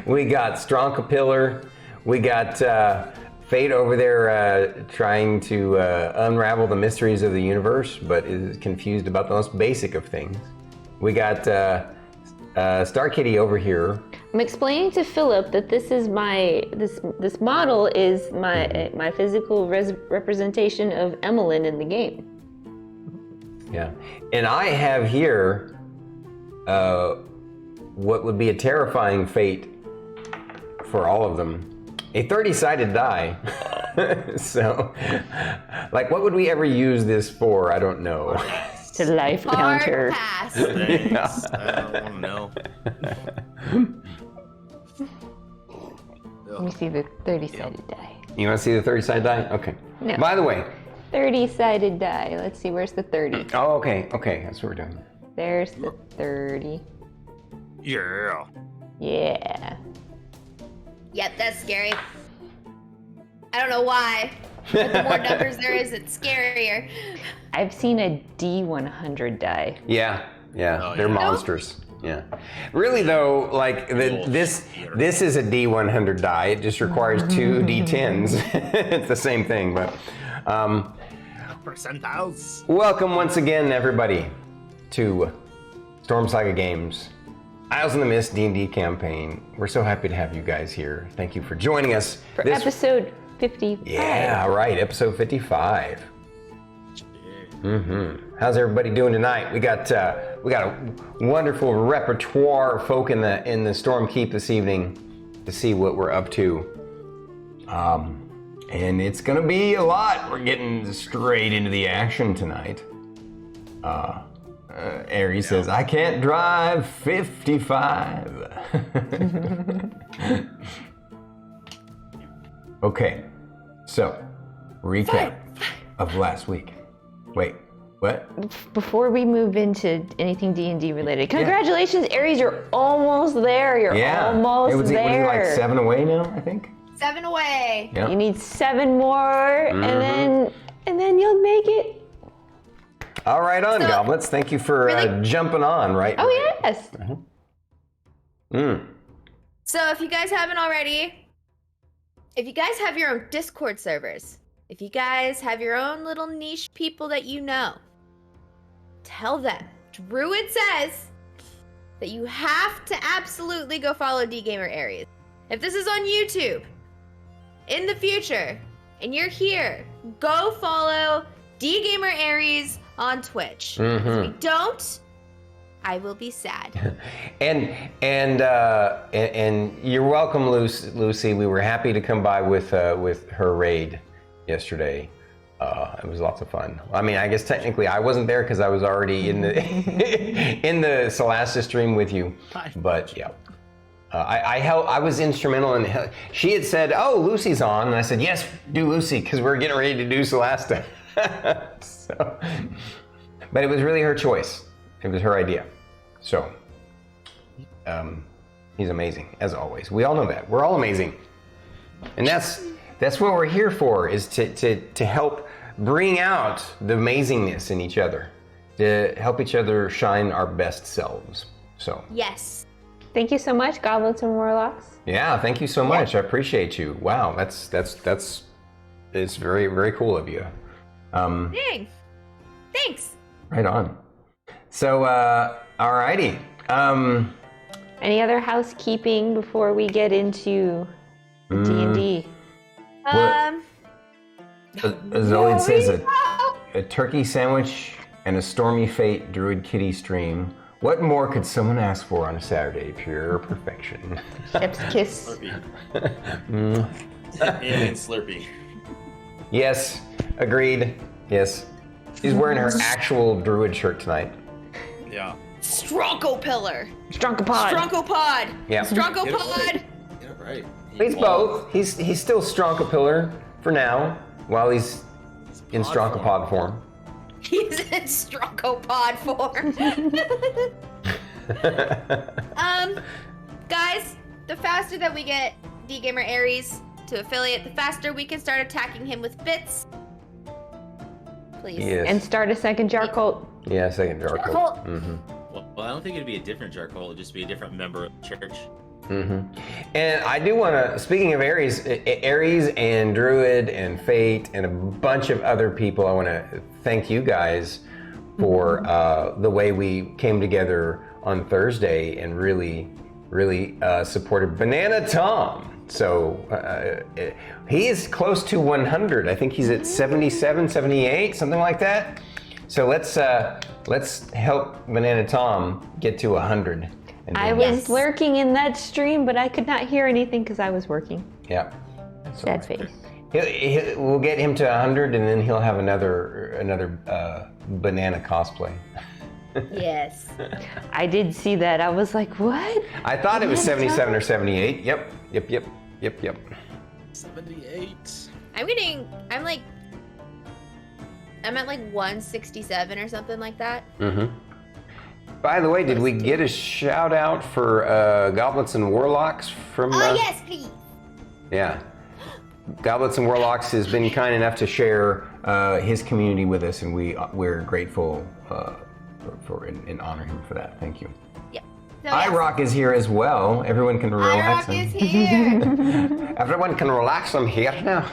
we got Stronkapillar. We got Fate over there trying to unravel the mysteries of the universe, but is confused about the most basic of things. We got Starkitty over here. I'm explaining to Philip that this is this model is my physical representation of Emillynn in the game. Yeah, and I have here what would be a terrifying fate for all of them. A 30-sided die. So, like, what would we ever use this for? I don't know. It's a life counter. Pass. Thanks. I don't know. Let me see the 30-sided die. You want to see the 30-sided die? Okay. No. By the way. 30-sided die. Let's see, where's the 30? Oh, okay. Okay, that's what we're doing. There's the 30. Yeah. Yeah. Yep, that's scary. I don't know why, but the more numbers there is, it's scarier. I've seen a D100 die. Yeah, Oh, they're yeah. monsters. Yeah. Really though, like this is a D100 die. It just requires two D10s. It's the same thing, but Percentiles. welcome once again, everybody, to Storm Saga Games Isles in the Mist D&D campaign. We're so happy to have you guys here. Thank you for joining us. For episode 55. Yeah, right, episode 55. How's everybody doing tonight? We got a wonderful repertoire of folk in the Storm Keep this evening to see what we're up to. And it's gonna be a lot. We're getting straight into the action tonight. Aries says, I can't drive 55. Okay, so recap of last week. Wait, what? Before we move into anything D&D related, congratulations, Aries, you're almost there. You're almost was there. it like 7 away now, I think? 7 away. Yeah. You need 7 more, and then you'll make it. All right, on, Goblets. Thank you for jumping on, right? Oh, yes. So if you guys haven't already, if you guys have your own Discord servers, if you guys have your own little niche people that you know, tell them. Druid says that you have to absolutely go follow DGamer Aries. If this is on YouTube in the future and you're here, go follow DGamer Aries on Twitch. If we don't, I will be sad. And you're welcome, Lucy. We were happy to come by with her raid yesterday. It was lots of fun. I mean, I guess technically I wasn't there because I was already in the in the Solasta stream with you. But yeah, I was instrumental in. She had said, "Oh, Lucy's on," and I said, "Yes, do Lucy," because we're getting ready to do Solasta. So, but it was really her choice. It was her idea. So, he's amazing as always. We all know that. We're all amazing, and that's what we're here for. Is to help bring out the amazingness in each other, to help each other shine our best selves. So Yes. Thank you so much, Goblins and Warlocks. yeah, thank you so much. I appreciate you. Wow, that's it's very, very cool of you. Dang. Thanks. Right on. So, alrighty. Any other housekeeping before we get into D&D? Zoid says a turkey sandwich and a Stormy Fate Druid Kitty stream. What more could someone ask for on a Saturday? Pure perfection. Chef's kiss. Slurpee. And Slurpee. Yes, agreed. Yes. She's wearing her actual Druid shirt tonight. Yeah. Stronkopillar. Stronkopod. Stronkopod. Yeah. Stronkopod. Yeah, right. He's both. He's still Stronkapillar for now, while he's in Stronkapod form. He's in Stronkopod form. Guys, the faster that we get DGamer Aries to affiliate, the faster we can start attacking him with bits. Please. Yes. And start a second jar cult. Yeah, second jar cult. Cult. Well, Well, I don't think it'd be a different charcoal. It'd just be a different member of the church. And I do want to, speaking of Ares and Druid and Fate and a bunch of other people, I want to thank you guys for the way we came together on Thursday and really supported Banana Tom. So he is close to 100. I think he's at 77, 78, something like that. So let's help Banana Tom get to 100. I was lurking in that stream, but I could not hear anything because I was working. Yeah. Sad face. We'll get him to 100, and then he'll have another banana cosplay. Yes. I did see that. I was like, what? I thought it was 77 or 78. Yep. 78. I'm at like 167 or something like that. By the way, did we get a shout out for Goblets and Warlocks from? Yes, please. Yeah. Goblets and Warlocks has been kind enough to share his community with us, and we're grateful for and honor him for that. Thank you. Yeah. So, iRock is here as well. Everyone can relax. iRock is here. Everyone can relax. I'm here now.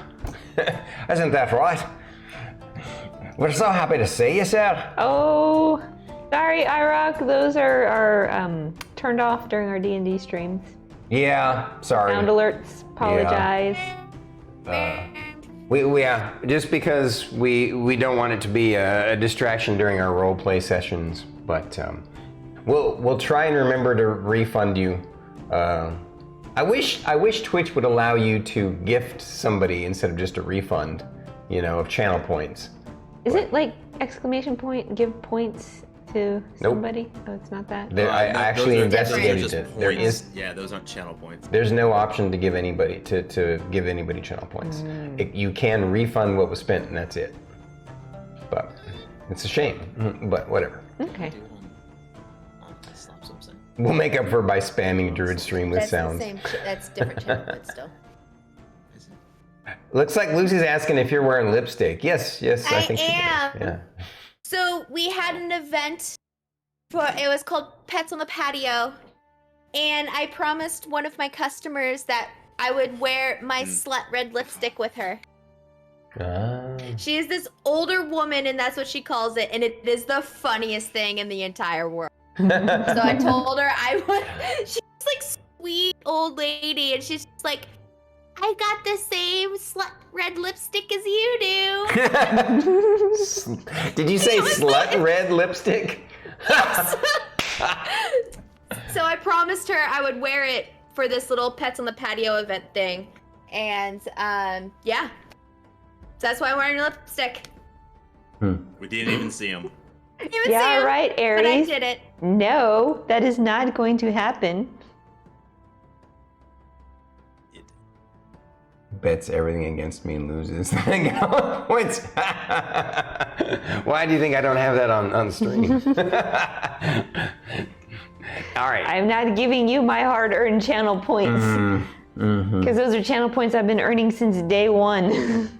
Isn't that right? We're so happy to see you, sir. Oh, sorry, iRock. Those are turned off during our D&D streams. Yeah, sorry. Sound alerts. Apologize. Just because we don't want it to be a distraction during our role play sessions, but we'll try and remember to refund you. I wish Twitch would allow you to gift somebody instead of just a refund, of channel points. Is it like exclamation point, give points to somebody? Oh, it's not that? I actually investigated it. There is. Yeah, those aren't channel points. There's no option to give anybody to give anybody channel points. You can refund what was spent, and that's it. But it's a shame. But whatever. Okay. We'll make up for it by spamming Druid stream with sounds. That's different channel, but still. Looks like Lucy's asking if you're wearing lipstick. Yes, I think she am. did. Yeah. So we had an event it was called Pets on the Patio, and I promised one of my customers that I would wear my slut red lipstick with her. She is this older woman, and that's what she calls it, and it is the funniest thing in the entire world. So I told her she's like sweet old lady, and she's just like, I got the same slut red lipstick as you do. Did you say slut red lipstick? Yes. So I promised her I would wear it for this little Pets on the Patio event thing. And yeah. So that's why I'm wearing a lipstick. We didn't even see him. Yeah, right, Aries. But I did it. No, that is not going to happen. Bets everything against me and loses. Points. Why do you think I don't have that on stream? All right. I'm not giving you my hard-earned channel points. Because those are channel points I've been earning since day one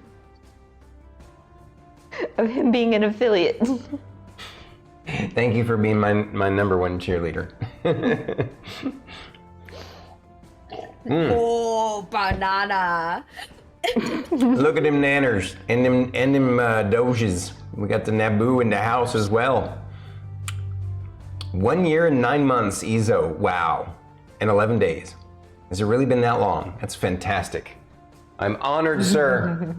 of him being an affiliate. Thank you for being my number one cheerleader. Oh, banana. Look at them nanners and them doges. We got the Naboo in the house as well. 1 year and 9 months, Ezo. Wow. And 11 days. Has it really been that long? That's fantastic. I'm honored, sir.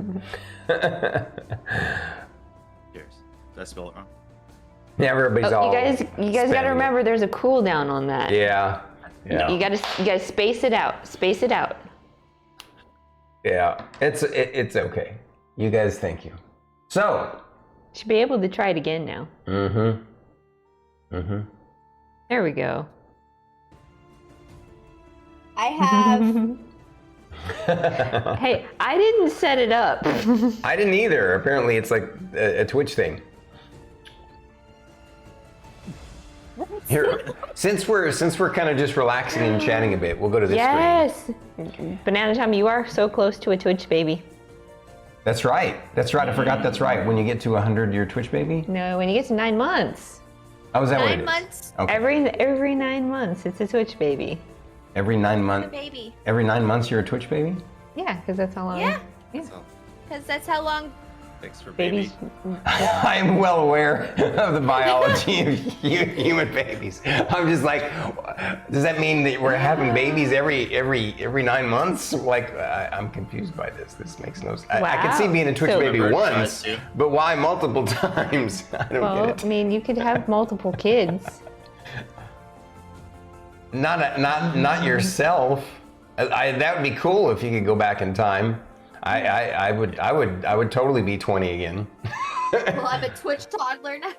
Cheers. Did I spell it wrong? Yeah, everybody's all. You guys got to remember, there's a cooldown on that. Yeah. Yeah. You gotta space it out. Space it out. Yeah, it's okay. You guys, thank you. So. Should be able to try it again now. There we go. I have. Hey, I didn't set it up. I didn't either. Apparently, it's like a Twitch thing. Here, since we're kind of just relaxing and chatting a bit, we'll go to this screen. Yes, Banana Time, you are so close to a Twitch baby. That's right. I forgot. That's right. When you get to 100, you're Twitch baby. No, when you get to 9 months. Oh, is that what it 9 is? months. Okay. Every 9 months, it's a Twitch baby. Every 9 The months. baby. Every 9 months, you're a Twitch baby. Yeah, because that's how long. Yeah. So, Because that's how long. thanks for baby. Babies. I am well aware of the biology of human babies. I'm just like, does that mean that we're having babies every 9 months? Like, I'm confused by this. This makes no sense. I can see Wow. being a Twitch So- baby Bird once, tries to. but why multiple times? I don't Well, get I it. mean, you could have multiple kids. Not yourself. That would be cool if you could go back in time. I would totally be 20 again. Well, I'm a Twitch toddler now.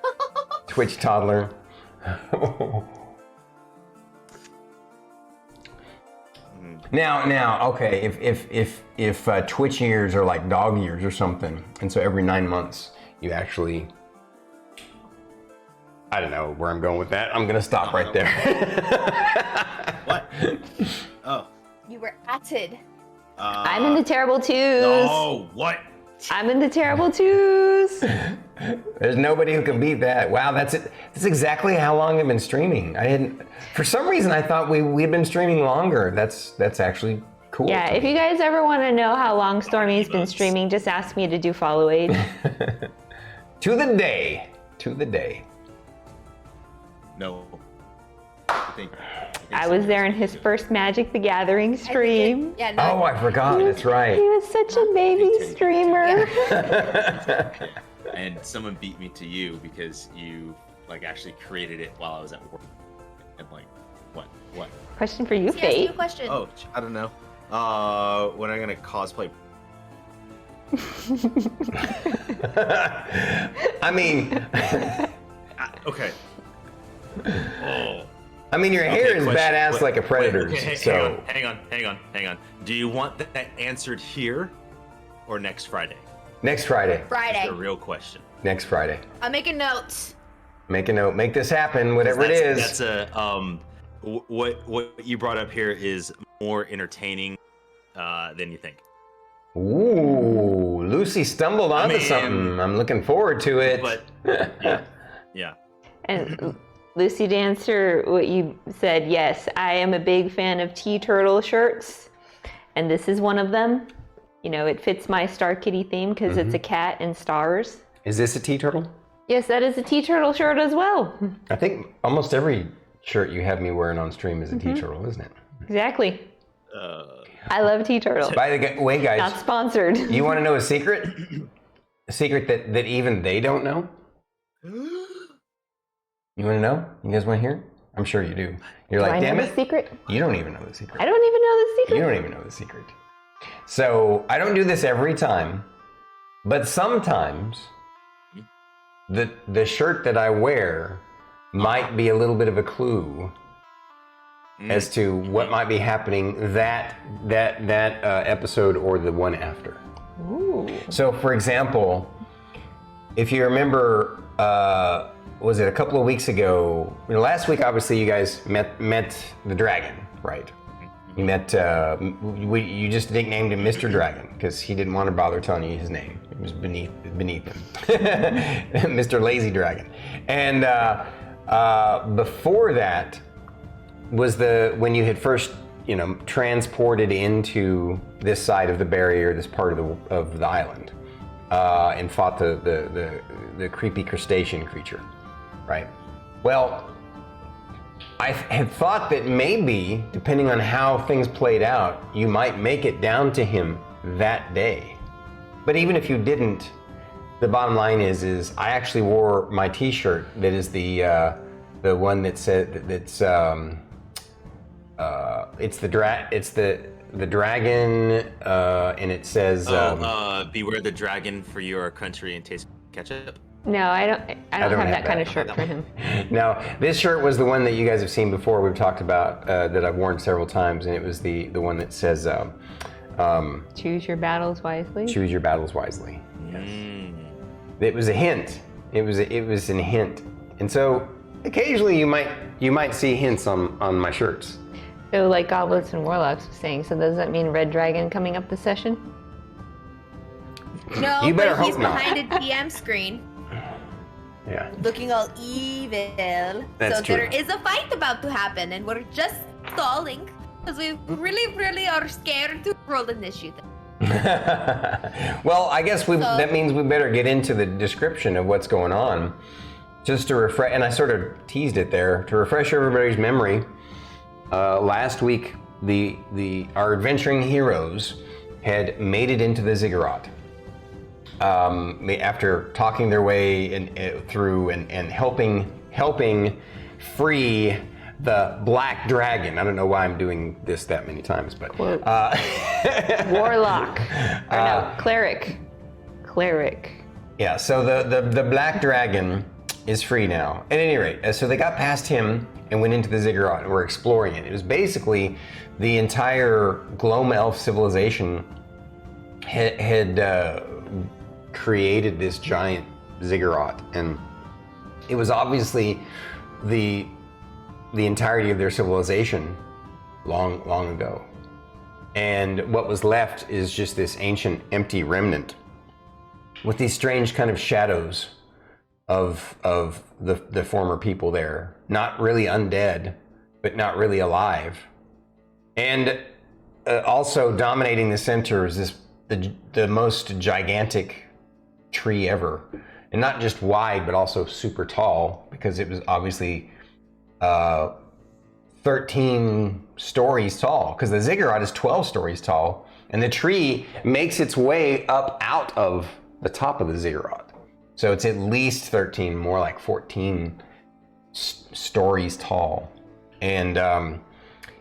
Twitch toddler. Now, okay. If Twitch years are like dog years or something, and so every 9 months you actually, I don't know where I'm going with that. I'm gonna stop right there. What? Oh. You were atted. I'm in the terrible twos. Oh, what? I'm in the terrible twos. There's nobody who can beat that. Wow, that's it. That's exactly how long I've been streaming. I hadn't. For some reason, I thought we'd been streaming longer. That's actually cool. Yeah, if you guys ever want to know how long Stormy's been streaming, just ask me to do follow aid. To the day. To the day. No. I think I was there in his first Magic the Gathering stream. Yeah, no. Oh, I forgot. That's He right. was such a baby streamer. And someone beat me to you because you like actually created it while I was at work. And like, what? Question for you, Ask you a Fate. question. Oh, I don't know. When I'm gonna cosplay. I mean, Okay. Oh. I mean, your hair is question. badass Wait, like a wait, predator's. okay, So hang on. Do you want that answered here or next Friday? next Friday. Friday. That's the real question. Next Friday. I'm making notes. Make a note. Make this happen. Whatever it is. That's a what you brought up here is more entertaining than you think. Ooh, Lucy stumbled onto mean- something. I'm looking forward to it. But yeah. And Lucy Dancer, what you said, yes, I am a big fan of tea turtle shirts, and this is one of them. You know, it fits my Starkitty theme because it's a cat and stars. Is this a tea turtle? Yes, that is a tea turtle shirt as well. I think almost every shirt you have me wearing on stream is a tea turtle, isn't it? Exactly. I love tea turtle. By the way, guys, Not sponsored. you want to know a secret? A secret that even they don't know? You want to know? You guys want to hear? I'm sure you do. You're Do like, I damn know it. the secret? You don't even know the secret. I don't even know the secret. You don't even know the secret. So I don't do this every time, but sometimes the shirt that I wear might be a little bit of a clue as to what might be happening that episode or the one after. Ooh. So, for example, if you remember, was it a couple of weeks ago? Last week, obviously, you guys met the dragon, right? You met. You just nicknamed him Mr. Dragon because he didn't want to bother telling you his name. It was beneath him, Mr. Lazy Dragon. And before that was when you had first, transported into this side of the barrier, this part of the island, and fought the creepy crustacean creature, right? Well, I had thought that maybe, depending on how things played out, you might make it down to him that day. But even if you didn't, the bottom line is I actually wore my T-shirt that is the one that said it's the dragon, and it says beware the dragon, for you are a country and taste ketchup. No, I don't have that kind of shirt for him. Now, this shirt was the one that you guys have seen before. We've talked about that I've worn several times, and it was the one that says Choose your battles wisely. "Choose your battles wisely." Yes. It was a hint. It was an hint, and so occasionally you might see hints on my shirts. So, like Goblins and Warlocks was saying, so does that mean Red Dragon coming up this session? No, You better but he's hope not. behind a DM screen. Yeah. looking all evil. That's so true. there is a fight about to happen, and we're just stalling because we really are scared to roll initiative. Well, I guess that means we better get into the description of what's going on. Just to refresh, and I sort of teased it there, to refresh everybody's memory. Last week, our adventuring heroes had made it into the ziggurat. After talking their way through and helping free the black dragon. I don't know why I'm doing this that many times, but Warlock. Or no, cleric. Cleric. Yeah, so the black dragon is free now. At any rate, so they got past him and went into the ziggurat and were exploring it. It was basically the entire Gloam Elf civilization had created this giant ziggurat, and it was obviously the entirety of their civilization long ago. And what was left is just this ancient empty remnant with these strange kind of shadows of the former people there. Not really undead, but not really alive. And also dominating the center is the most gigantic tree ever. And not just wide, but also super tall, because it was obviously 13 stories tall, because the ziggurat is 12 stories tall, and the tree makes its way up out of the top of the ziggurat. So it's at least 13, more like 14 stories tall. And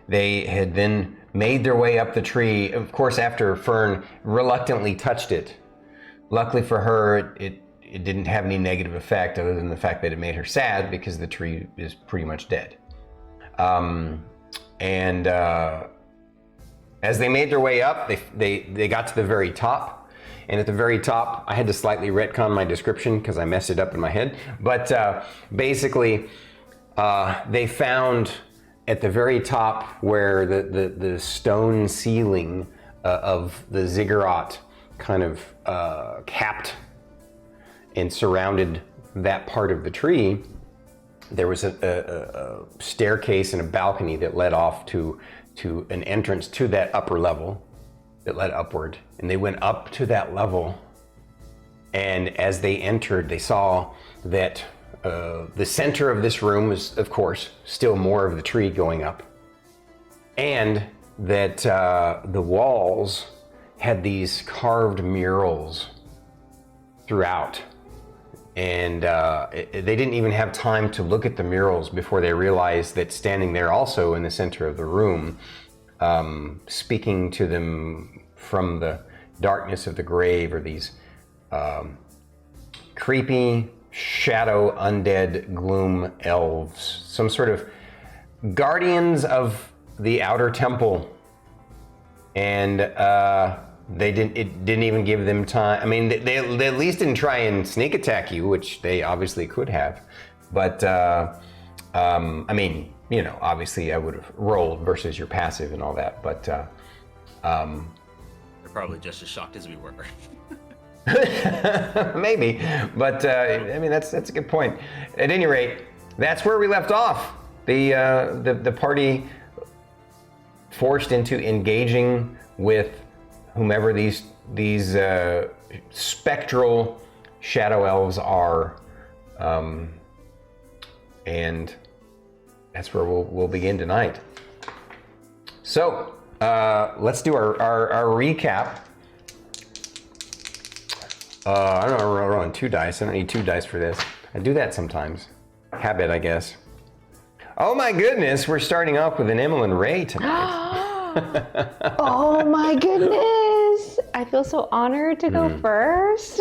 they had then made their way up the tree, of course, after Fern reluctantly touched it. Luckily for her, it didn't have any negative effect other than the fact that it made her sad because the tree is pretty much dead. As they made their way up, they got to the very top. And at the very top, I had to slightly retcon my description because I messed it up in my head. But basically, they found at the very top where the stone ceiling of the ziggurat kind of capped and surrounded that part of the tree, there was a staircase and a balcony that led off to an entrance to that upper level that led upward. And they went up to that level, and as they entered, they saw that the center of this room was, of course, still more of the tree going up, and that the walls had these carved murals throughout. And they didn't even have time to look at the murals before they realized that standing there also in the center of the room, speaking to them from the darkness of the grave, are these creepy, shadow, undead gloom elves, some sort of guardians of the outer temple. And it didn't even give them time. I mean, they at least didn't try and sneak attack you, which they obviously could have. But, I mean, you know, obviously I would have rolled versus your passive and all that. But, They're probably just as shocked as we were. maybe. But, I mean, that's a good point. At any rate, that's where we left off. The party forced into engaging with whomever these spectral shadow elves are, and that's where we'll begin tonight. So let's do our recap. I don't know, we're rolling 2 dice. I don't need 2 dice for this. I do that sometimes. Habit, I guess. Oh my goodness, we're starting off with an Emillynn Ray tonight. Oh my goodness! I feel so honored to go first.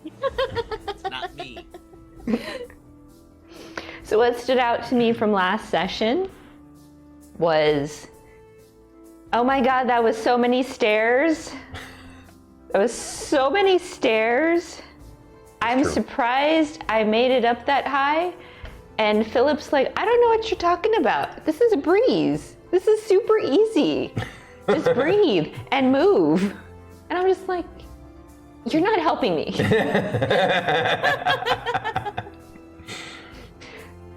It's not me. So what stood out to me from last session was, oh my god, that was so many stairs. That was so many stairs. I'm surprised I made it up that high. And Philip's like, I don't know what you're talking about. This is a breeze. This is super easy. Just breathe and move. And I'm just like, you're not helping me.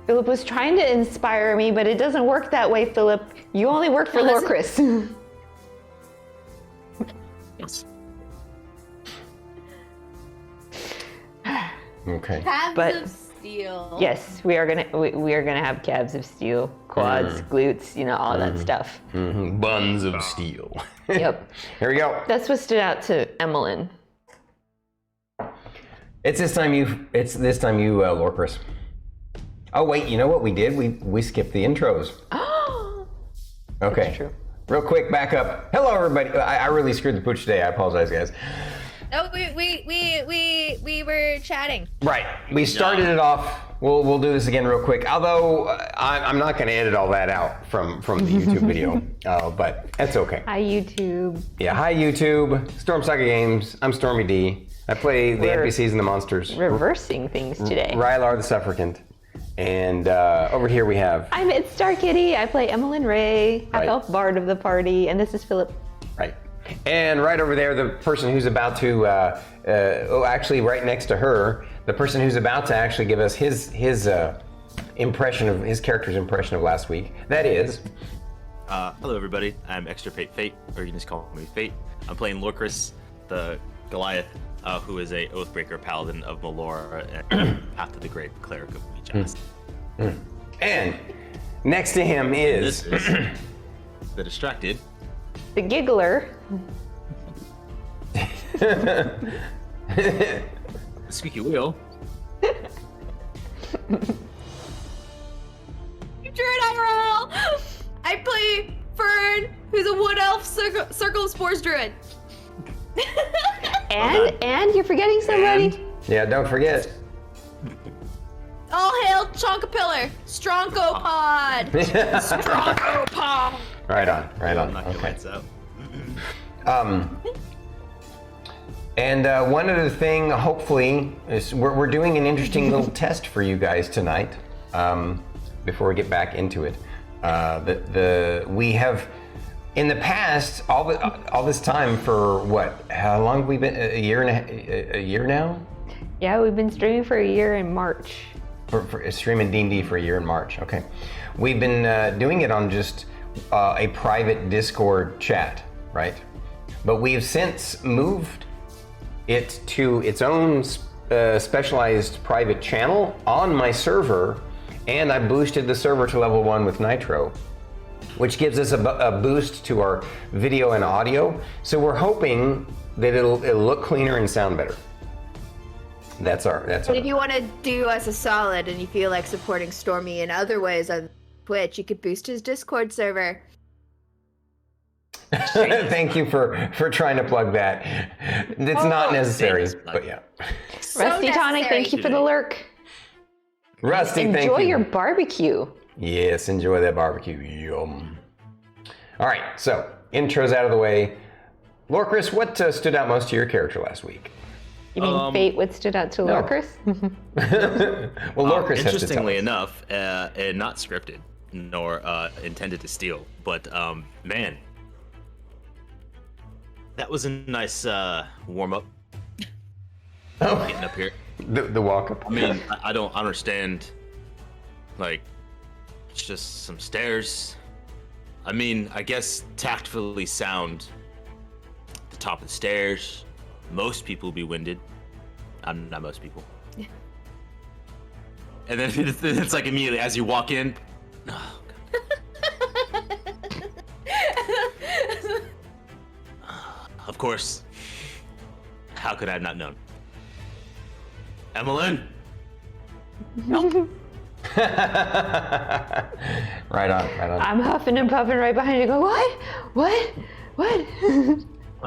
Philip was trying to inspire me, but it doesn't work that way, Philip. You only work for Lorkris. Yes. Okay. Calves But- of steel. Yes, we are gonna have calves of steel, quads, glutes, all that stuff. Buns of steel. Yep. Here we go. That's what stood out to Emillynn. It's this time you, Lorkris. Oh wait, you know what we did? We skipped the intros. Okay. That's true. Real quick, back up. Hello, everybody. I really screwed the pooch today. I apologize, guys. No, we were chatting. Right. We started it off. We'll do this again real quick. Although I'm not going to edit all that out from the YouTube video, but that's okay. Hi, YouTube. Yeah. Hi, YouTube. StormyD Games. I'm StormyD. I play the We're NPCs and the monsters. Reversing things today. Rylar the Suffrigant. And over here we have. I'm itsStarkitty. I play Emillynn Ray, half elf bard of the party, and this is Philip. Right. And right over there, the person who's about to, actually right next to her, the person who's about to actually give us his impression of, his character's impression of last week. That is. Hello, everybody. I'm extirpatefate, or you can just call me Fate. I'm playing Lorkris, the Goliath, who is a Oathbreaker Paladin of Malor and Path to the Great Cleric of Weejas. And next to him is. This is the Distracted. The Giggler. The Squeaky Wheel. Druid IRL. I play Fern, who's a wood elf circle of spores druid. And you're forgetting somebody. Yeah, don't forget. All hail Chonkapillar, Stronko Pod. Stronko Pod. Right on, right on. Knock your Okay. lights out. And one other thing, hopefully, is we're doing an interesting little test for you guys tonight. Before we get back into it, we have in the past all this time for what? How long have we been? A year now? Yeah, we've been streaming for a year in March. For streaming D&D for a year in March. Okay, we've been doing it on just a private Discord chat, right? But we've since moved it to its own specialized private channel on my server, and I boosted the server to level 1 with Nitro, which gives us a boost to our video and audio. So we're hoping that it'll look cleaner and sound better. That's our. But if you want to do us a solid and you feel like supporting Stormy in other ways on Twitch, you could boost his Discord server. Thank you for trying to plug that. It's not necessary, but yeah. So Rusty Tonic, thank you for the lurk. Rusty, thank you. Enjoy your barbecue. Yes, enjoy that barbecue. Yum. All right, so intros out of the way. Lorkris, what stood out most to your character last week? You mean Fate? What stood out to Lorkris? Well, Lorkris has to tell Interestingly us. enough, and not scripted nor intended to steal, but man, that was a nice warm up. Oh, Getting up here. the walk up. I mean, I don't understand. Like, it's just some stairs. I mean, I guess tactfully sound. The top of the stairs. Most people will be winded. I'm not most people. Yeah. And then it's like immediately as you walk in. Oh, God. Of course. How could I have not known? Emillynn. Right on, right on. I'm huffing and puffing right behind you. Go, what? What? What? Oh,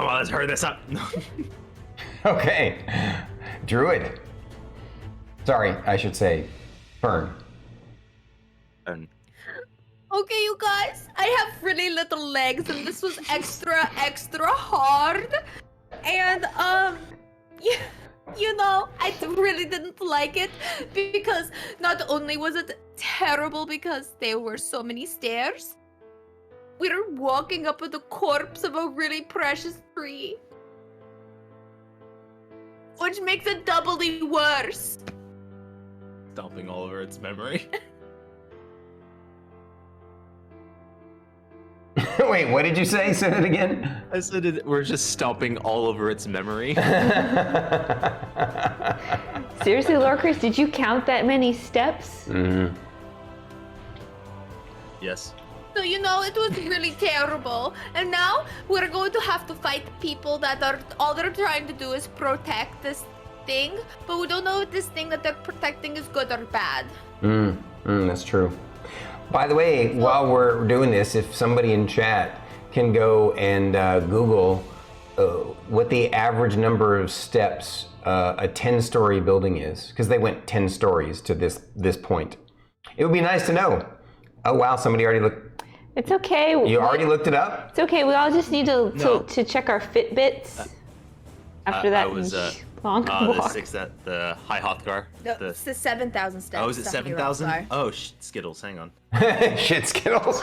well, let's hurry this up. Okay. Druid. Sorry, I should say Fern. And Okay, you guys, I have really little legs, and this was extra hard. And you know, I really didn't like it because not only was it terrible because there were so many stairs, we were walking up with the corpse of a really precious tree, which makes it doubly worse. stomping all over its memory. Wait, what did you say? Say it again. I said we're just stomping all over its memory. Seriously, Lorkris, did you count that many steps? Mm-hmm. Yes. So, it was really terrible. And now we're going to have to fight people that are all they're trying to do is protect this thing, but we don't know if this thing that they're protecting is good or bad. That's true. By the way, while we're doing this, if somebody in chat can go and Google what the average number of steps a 10-story building is, because they went 10 stories to this point. It would be nice to know. Oh wow, somebody already looked. It's okay. You already looked it up? It's okay. We all just need to check our Fitbits after that long walk. The High Hothgar. No, it's the 7,000 steps. Oh, is it 7,000? Oh, Skittles, hang on. Shit, Skittles.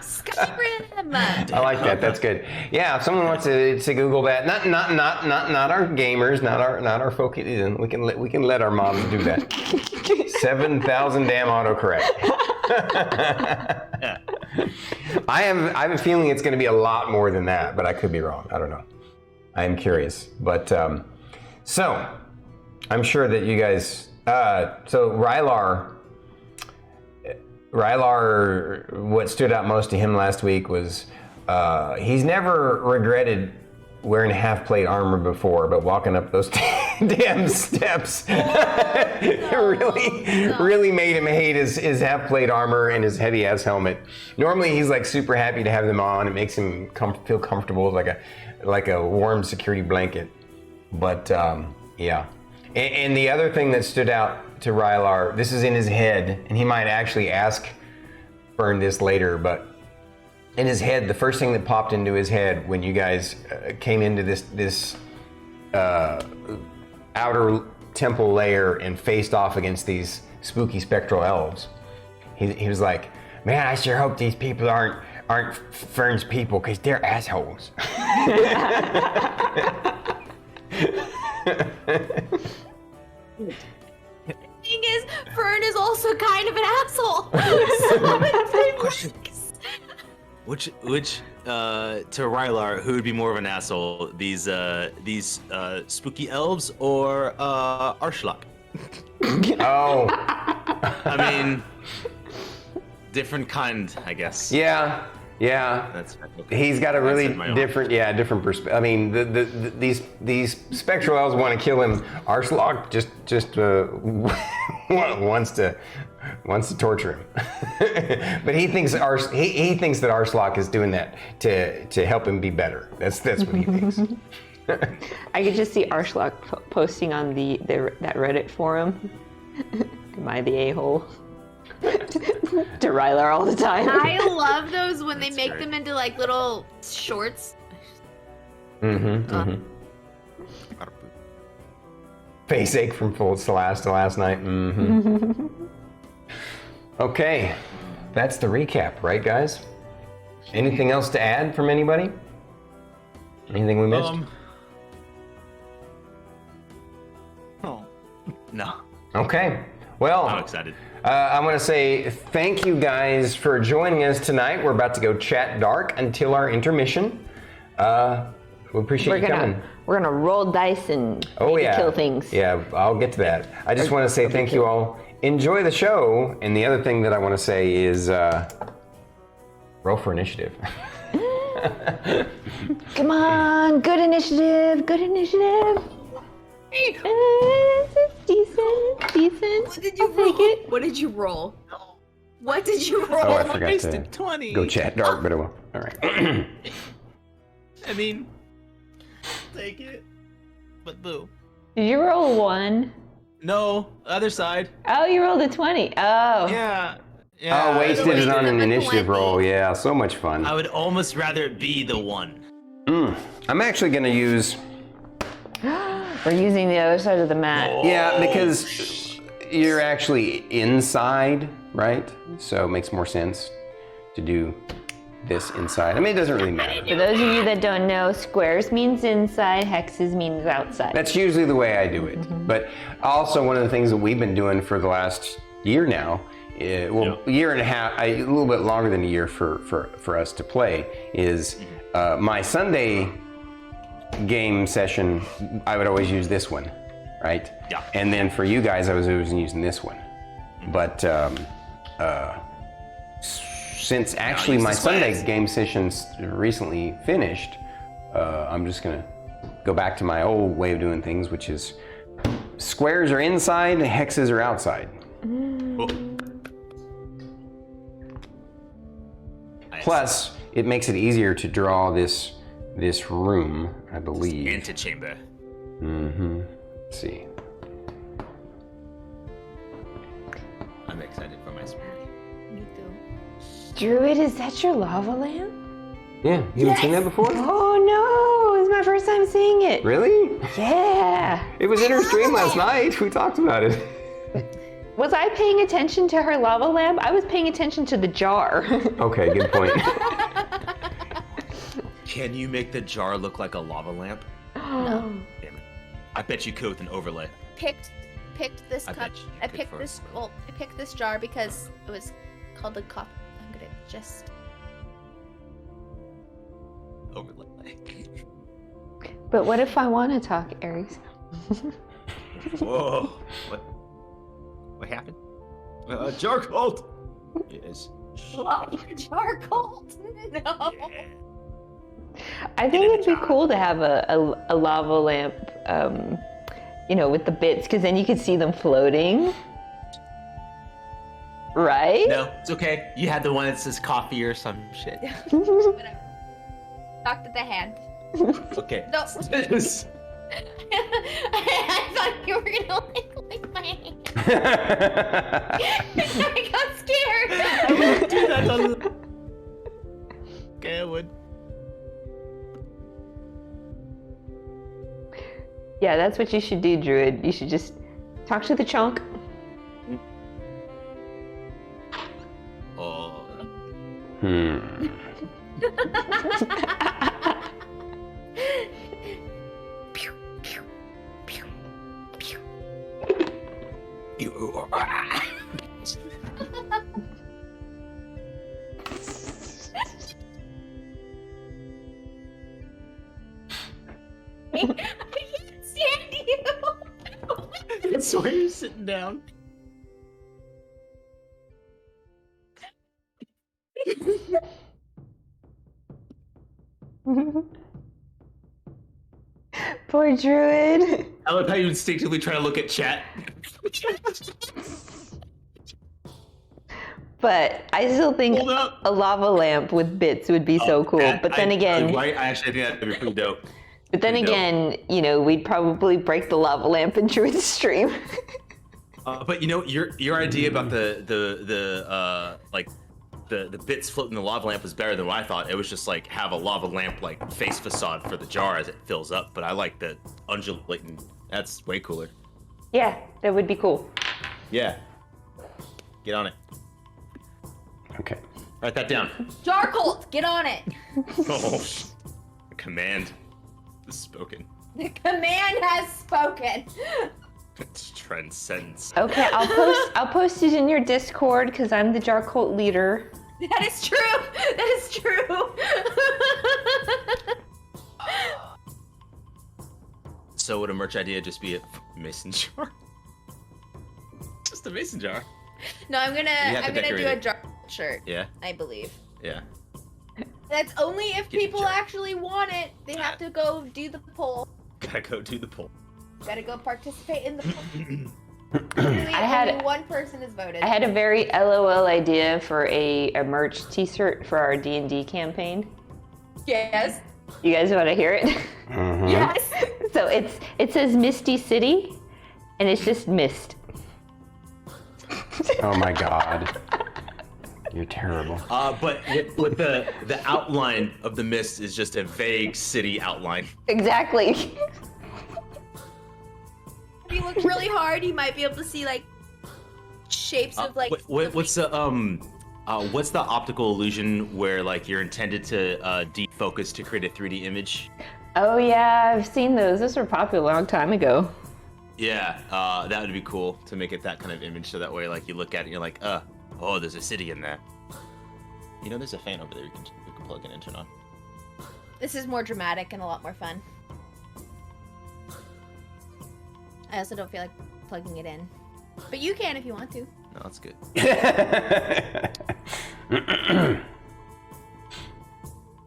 Skyrim. I like that. That's good. Yeah, if someone wants to Google that, not our gamers, not our folk. We can let our moms do that. 7,000 damn autocorrect. Yeah. I have a feeling it's going to be a lot more than that, but I could be wrong. I don't know. I am curious, but so I'm sure that you guys. So Rylar, what stood out most to him last week was he's never regretted wearing half-plate armor before, but walking up those damn steps really made him hate his half-plate armor and his heavy-ass helmet. Normally he's like super happy to have them on. It makes him feel comfortable, like a warm security blanket. But yeah. And the other thing that stood out to Rylar, this is in his head, and he might actually ask Fern this later, but in his head, the first thing that popped into his head when you guys came into this outer temple layer and faced off against these spooky spectral elves, he was like, "Man, I sure hope these people aren't Fern's people, because they're assholes." The thing is, Fern is also kind of an asshole. Question. Which to Rylar, who would be more of an asshole? These spooky elves or Arshlock? Oh. I mean, different kind, I guess. Yeah. That's okay. He's got a really different perspective. I mean, these spectral elves want to kill him. Arshlock just wants to torture him. But he thinks that Arshlock is doing that to help him be better. That's what he thinks. I could just see Arshlock posting on that Reddit forum. Am I the a-hole? To Rylar all the time. I love those when they make them into like little shorts. Face ache from full last night. Okay, that's the recap, right, guys? Anything else to add from anybody? Anything we missed? Oh, no. Okay. Well, I'm excited. I want to say thank you guys for joining us tonight. We're about to go chat dark until our intermission. We appreciate you coming. We're gonna roll dice and maybe kill things. Yeah, I'll get to that. I just want to say thank you all. Enjoy the show. And the other thing that I want to say is roll for initiative. Come on, good initiative. It's decent. What did you roll? What did you roll? What did you roll? Oh, I forgot to 20. go chat dark, but it will. All right. I mean, take it, but boo. Did you roll 1? No, other side. Oh, you rolled a 20. Oh. Yeah. Oh, wasted it on an with the initiative one. roll. Yeah, so much fun. I would almost rather it be the 1. I'm actually going to use... We're using the other side of the mat. Yeah, because you're actually inside, right? So it makes more sense to do this inside. I mean, it doesn't really matter. For those of you that don't know, squares means inside, hexes means outside. That's usually the way I do it. But also one of the things that we've been doing for the last year now a year and a half, a little bit longer than a year for us to play, is my Sunday game session, I would always use this one, right? Yeah. And then for you guys, I was always using this one. But since actually my Sunday game sessions recently finished, I'm just gonna go back to my old way of doing things, which is squares are inside, hexes are outside. Plus, it makes it easier to draw this room, I believe. Antechamber. Mm-hmm. Let's see. I'm excited for my spring. Me too. Druid, is that your lava lamp? Yeah, you haven't seen that before? Oh no, it's my first time seeing it. Really? Yeah. It was in her stream last night. We talked about it. Was I paying attention to her lava lamp? I was paying attention to the jar. Okay, good point. Can you make the jar look like a lava lamp? No. Damn it. I bet you could with an overlay. Picked this I cup. bet you I could picked for this. a Well, I picked this jar because it was called a cup. I'm gonna just. Overlay. But what if I want to talk, Aries? Whoa. What happened? Jar cult. Yes. Jar cold. No. Yeah. I think it'd be cool to have a lava lamp, with the bits, because then you could see them floating. Right? No, it's okay. You had the one that says coffee or some shit. Whatever. Talk to the hand. Okay. No. I thought you were gonna lick my hand. I got scared. I wouldn't do that. Okay, I would. Yeah, that's what you should do, Druid. You should just talk to the chunk. Oh. You are. I can't stand you. That's why you're sitting down. Poor Druid. I love how you instinctively try to look at chat. But I still think Hold up. a lava lamp with bits would be so cool. But then again, I actually think that'd be pretty dope. but then pretty again, we'd probably break the lava lamp in Druid's stream. But your idea about the bits floating in the lava lamp was better than what I thought. It was just like have a lava lamp like face facade for the jar as it fills up. But I like the undulating. That's way cooler. Yeah, that would be cool. Yeah. Get on it. Okay. Write that down. Jar cult, get on it. Oh, the command is spoken. The command has spoken. It transcends. Okay, I'll post it in your Discord because I'm the Jar Cult leader. That is true. That is true. So would a merch idea just be a mason jar? Just a mason jar. No, I'm gonna have to do decorate a it. jar shirt. Yeah. I believe. Yeah. That's only if Get the people jar. actually want it. They have to go do the poll. Gotta go do the poll. Gotta go participate in the poll. had- Only one person has voted. I had a very LOL idea for a merch t-shirt for our D&D campaign. Yes. You guys want to hear it? Mhm. Yes. So it says Misty City, and it's just mist. Oh my god. You're terrible. But with the outline of the mist is just a vague city outline. Exactly. If you look really hard, you might be able to see like shapes of like. What's the optical illusion where like you're intended to defocus to create a 3D image? Oh yeah, I've seen those. Those were popular a long time ago. Yeah, that would be cool to make it that kind of image, so that way like you look at it and you're like, Oh, there's a city in there. You know, there's a fan over there you can plug in and turn on. This is more dramatic and a lot more fun. I also don't feel like plugging it in. But you can if you want to. No, that's good.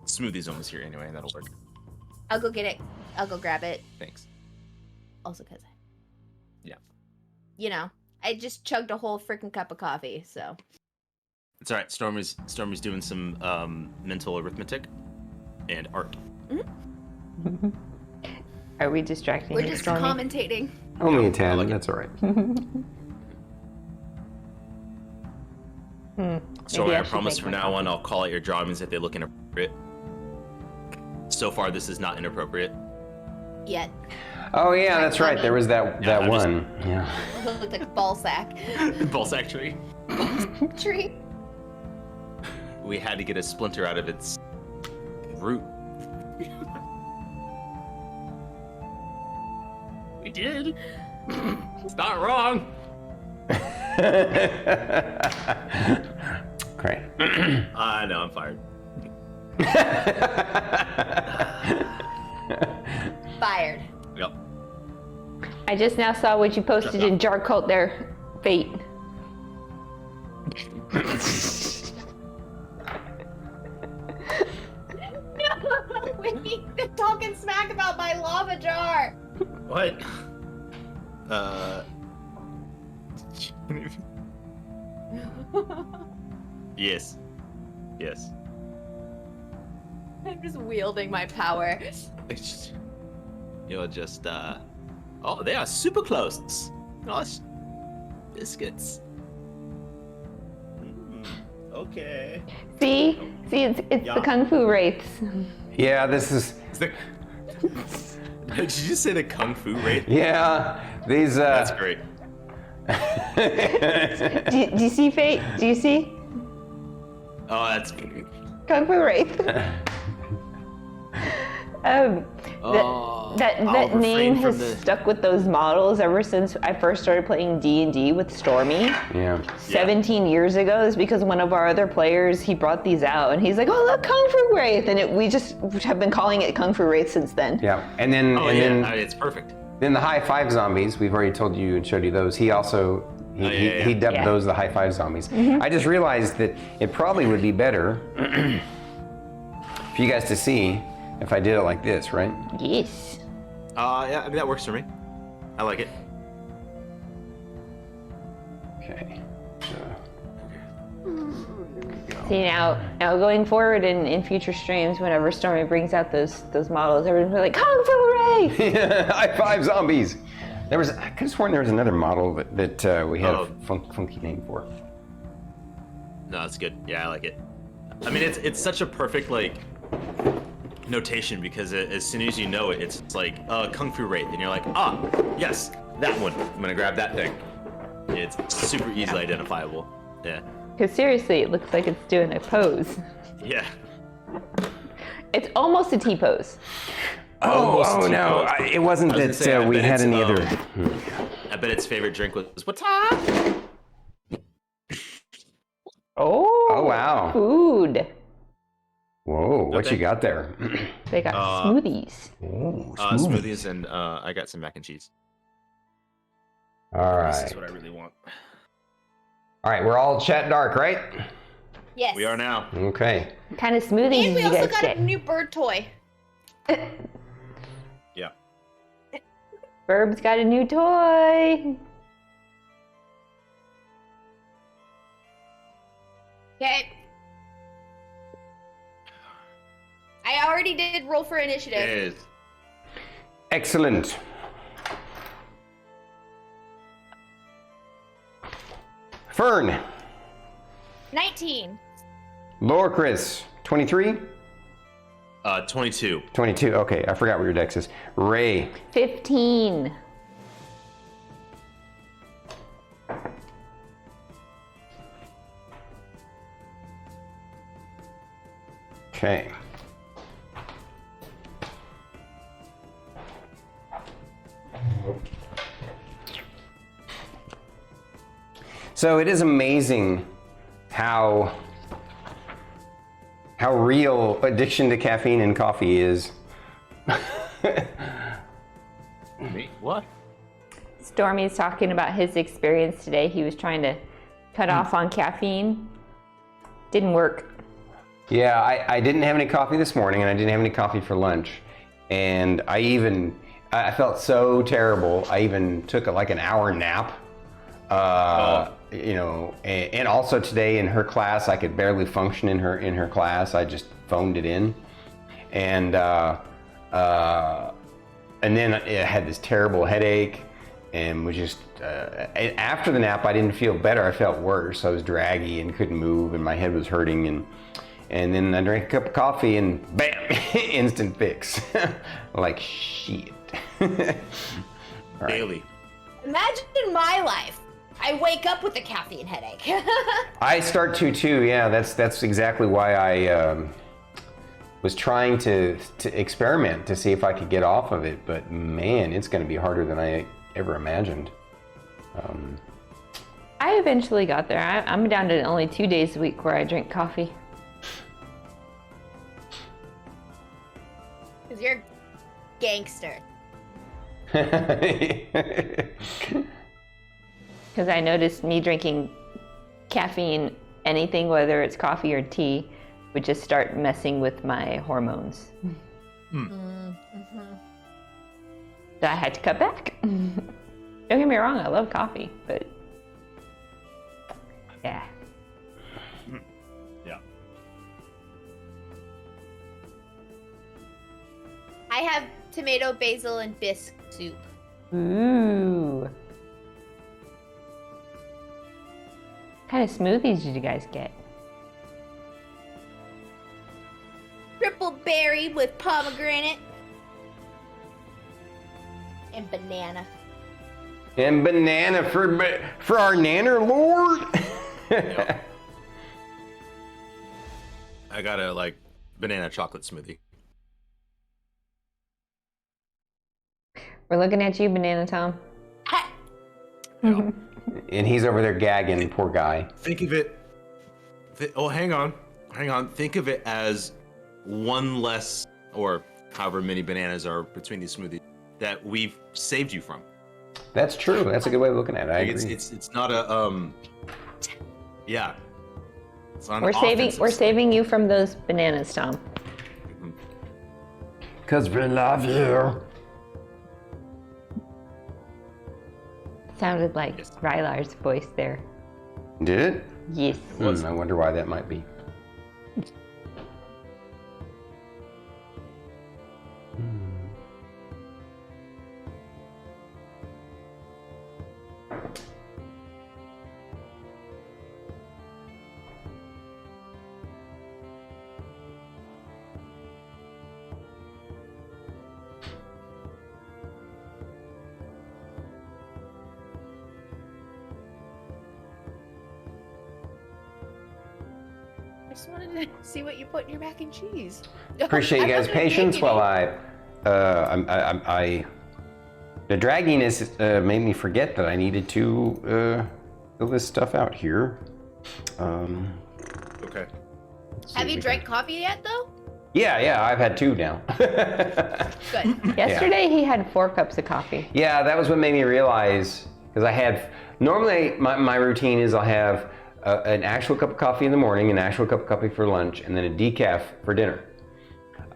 Smoothie's almost here anyway, and that'll work. I'll go get it. I'll go grab it. Thanks. Also because Yeah. you know, I just chugged a whole freaking cup of coffee, so. It's alright. Stormy's doing some mental arithmetic and art. Are we distracting We're you, just Stormy? commentating. Only a 10, that's all right. Stormy, I should promise make from my now on I'll call out your drawings if they look inappropriate. So far, this is not inappropriate. Yet. Oh yeah, that's right. There was that Yeah, I'm just- one. Yeah. It looked like a ball sack. Ballsack tree. Tree. We had to get a splinter out of its root. We did. It's not wrong. Great. I know, I'm fired. Fired. Yep. I just now saw what you posted in Jar Cult there, Fate. They're talking smack about my lava jar. What? Yes. Yes. I'm just wielding my power. You're just, Oh, they are super close. Gosh. Biscuits. Okay. See, it's Yeah. the Kung Fu Wraiths. Yeah, this is. Did you just say the Kung Fu Wraith? Yeah, these. That's great. Do you see Fate? Do you see Oh, that's. Kung Fu Wraith? Oh, That I'll name refrain has from the- stuck with those models ever since I first started playing D&D with Stormy. Yeah. 17 years ago is because one of our other players, he brought these out and he's like, oh, look, Kung Fu Wraith. And we just have been calling it Kung Fu Wraith since then. Yeah, and then Oh, and yeah, then it's perfect. then the high five zombies. We've already told you and showed you those. He also he dubbed Yeah. those the high five zombies. I just realized that it probably would be better for you guys to see if I did it like this, right? Yes. Yeah, I mean, that works for me. I like it. Okay. See, now going forward in future streams, whenever Stormy brings out those models, everyone's like, Kung Fu Wraith! High five zombies. There was. I could have sworn there was another model that we had Oh. a funky name for. No, that's good. Yeah, I like it. I mean, it's such a perfect like notation because as soon as you know it, it's like Kung Fu Wraith, and you're like, ah, yes, that one. I'm gonna grab that thing. It's super easily identifiable. Yeah. Because seriously, it looks like it's doing a pose. Yeah. It's almost a T-pose. Almost Oh no! T-pose. It wasn't I was gonna that say, I we bet had it's, any other. I bet its favorite drink was what's up? Oh. Oh wow! Food. Whoa! What Okay. you got there? They got smoothies. Ooh, Smoothies and I got some mac and cheese. All This right. is what I really want. All right. We're all chat dark, right? Yes. We are now. Okay. What kind of smoothies And did we you also guys got get? a new bird toy. Yeah. Burb's got a new toy. Okay. I already did roll for initiative. It is. Excellent. Fern, 19. Lorkris, 23, 22. 22. Okay, I forgot what your dex is. Ray, 15. okay. So it is amazing how real addiction to caffeine and coffee is. Me? What? Stormy's talking about his experience today. He was trying to cut off on caffeine. Didn't work. Yeah, I didn't have any coffee this morning, and I didn't have any coffee for lunch. And I felt so terrible. I even took like an hour nap. You know, and also today in her class, I could barely function in her class. I just phoned it in, and then I had this terrible headache, and was just after the nap, I didn't feel better. I felt worse. I was draggy and couldn't move, and my head was hurting, and then I drank a cup of coffee, and bam, instant fix. Like shit. Right. Daily. Imagine my life. I wake up with a caffeine headache. I start to too. Yeah, that's exactly why I was trying to experiment to see if I could get off of it. But man, it's going to be harder than I ever imagined. I eventually got there. I'm down to only 2 days a week where I drink coffee. Because you're a gangster. Because I noticed me drinking caffeine, anything, whether it's coffee or tea, would just start messing with my hormones. So I had to cut back. Don't get me wrong, I love coffee, but yeah. Yeah. I have tomato, basil, and bisque soup. Ooh. What kind of smoothies did you guys get? Triple berry with pomegranate. And banana. And banana for our nanner lord. Yep. I got a banana chocolate smoothie. We're looking at you, Banana Tom. Yeah. And he's over there gagging, poor guy. Think of it. Hang on. Think of it as one less, or however many bananas are between these smoothies that we've saved you from. That's true. That's a good way of looking at it. I agree. It's not a yeah. It's not We're saving you from those bananas, Tom. Because we love you. Sounded like Yes. Rylar's voice there. Did it? Yes. I wonder why that might be. I just wanted to see what you put in your mac and cheese. Appreciate you guys' patience while the dragginess made me forget that I needed to fill this stuff out here. Okay. Have you drank coffee yet, though? Yeah, I've had 2 now. Good. Yesterday he had 4 cups of coffee. Yeah, that was what made me realize, because normally my routine is I'll have an actual cup of coffee in the morning, an actual cup of coffee for lunch, and then a decaf for dinner.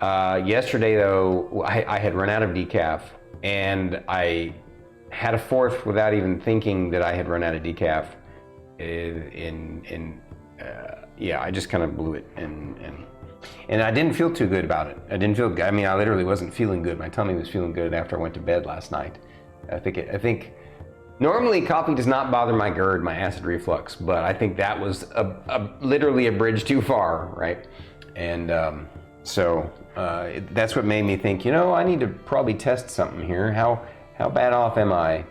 Yesterday though, I had run out of decaf, and I had a 4th without even thinking that I had run out of decaf. I just kind of blew it, and I didn't feel too good about it. I literally wasn't feeling good. My tummy was feeling good after I went to bed last night. I think normally coffee does not bother my GERD, my acid reflux, but I think that was literally a bridge too far, right? And so that's what made me think, I need to probably test something here. How bad off am I?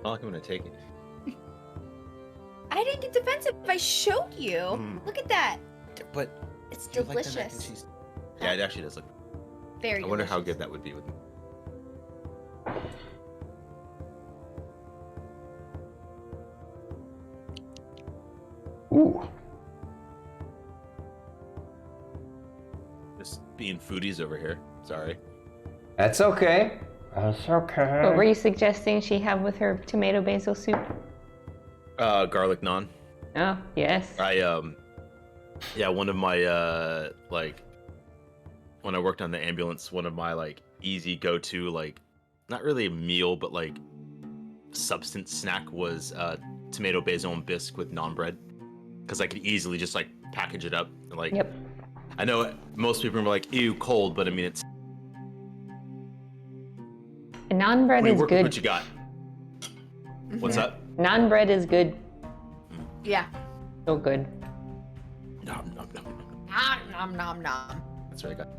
not like I'm gonna take it. I didn't get defensive. I showed you. Look at that. But It's do you like that mac and delicious. cheese? Yeah, it actually does look. Very I wonder how delicious. good that would be with. Ooh. Just being foodies over here. Sorry. That's okay. That's okay. What were you suggesting she have with her tomato basil soup? Garlic naan. Oh, yes. Yeah, one of my like, when I worked on the ambulance, one of my like easy go-to, like, not really a meal, but like substance snack was tomato basil and bisque with naan bread, because I could easily just like package it up. Like, Yep. I know most people are like, ew, cold, but I mean it's. And naan bread We is work with good. what you got. What's that? Naan bread is good. Yeah. So good. Nom nom nom. Nom nom nom nom. That's what I got.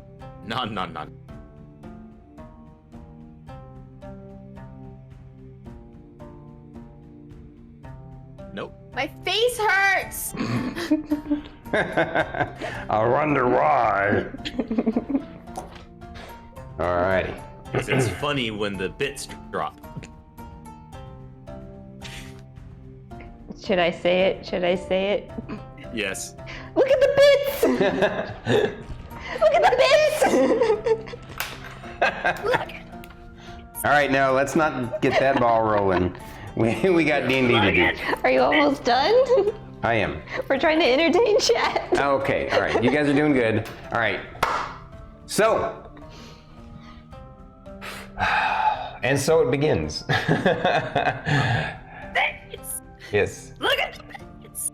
Non non non. Nope. My face hurts. I wonder why. Alrighty. It's funny when the bits drop. Should I say it? Should I say it? Yes. Look at the bits! Look at the bits! Look. All right, now let's not get that ball rolling. We got D&D to do. Are you almost done? I am. We're trying to entertain chat. Okay, all right. You guys are doing good. All right. So. And so it begins. Bits. Yes. Look at the bits.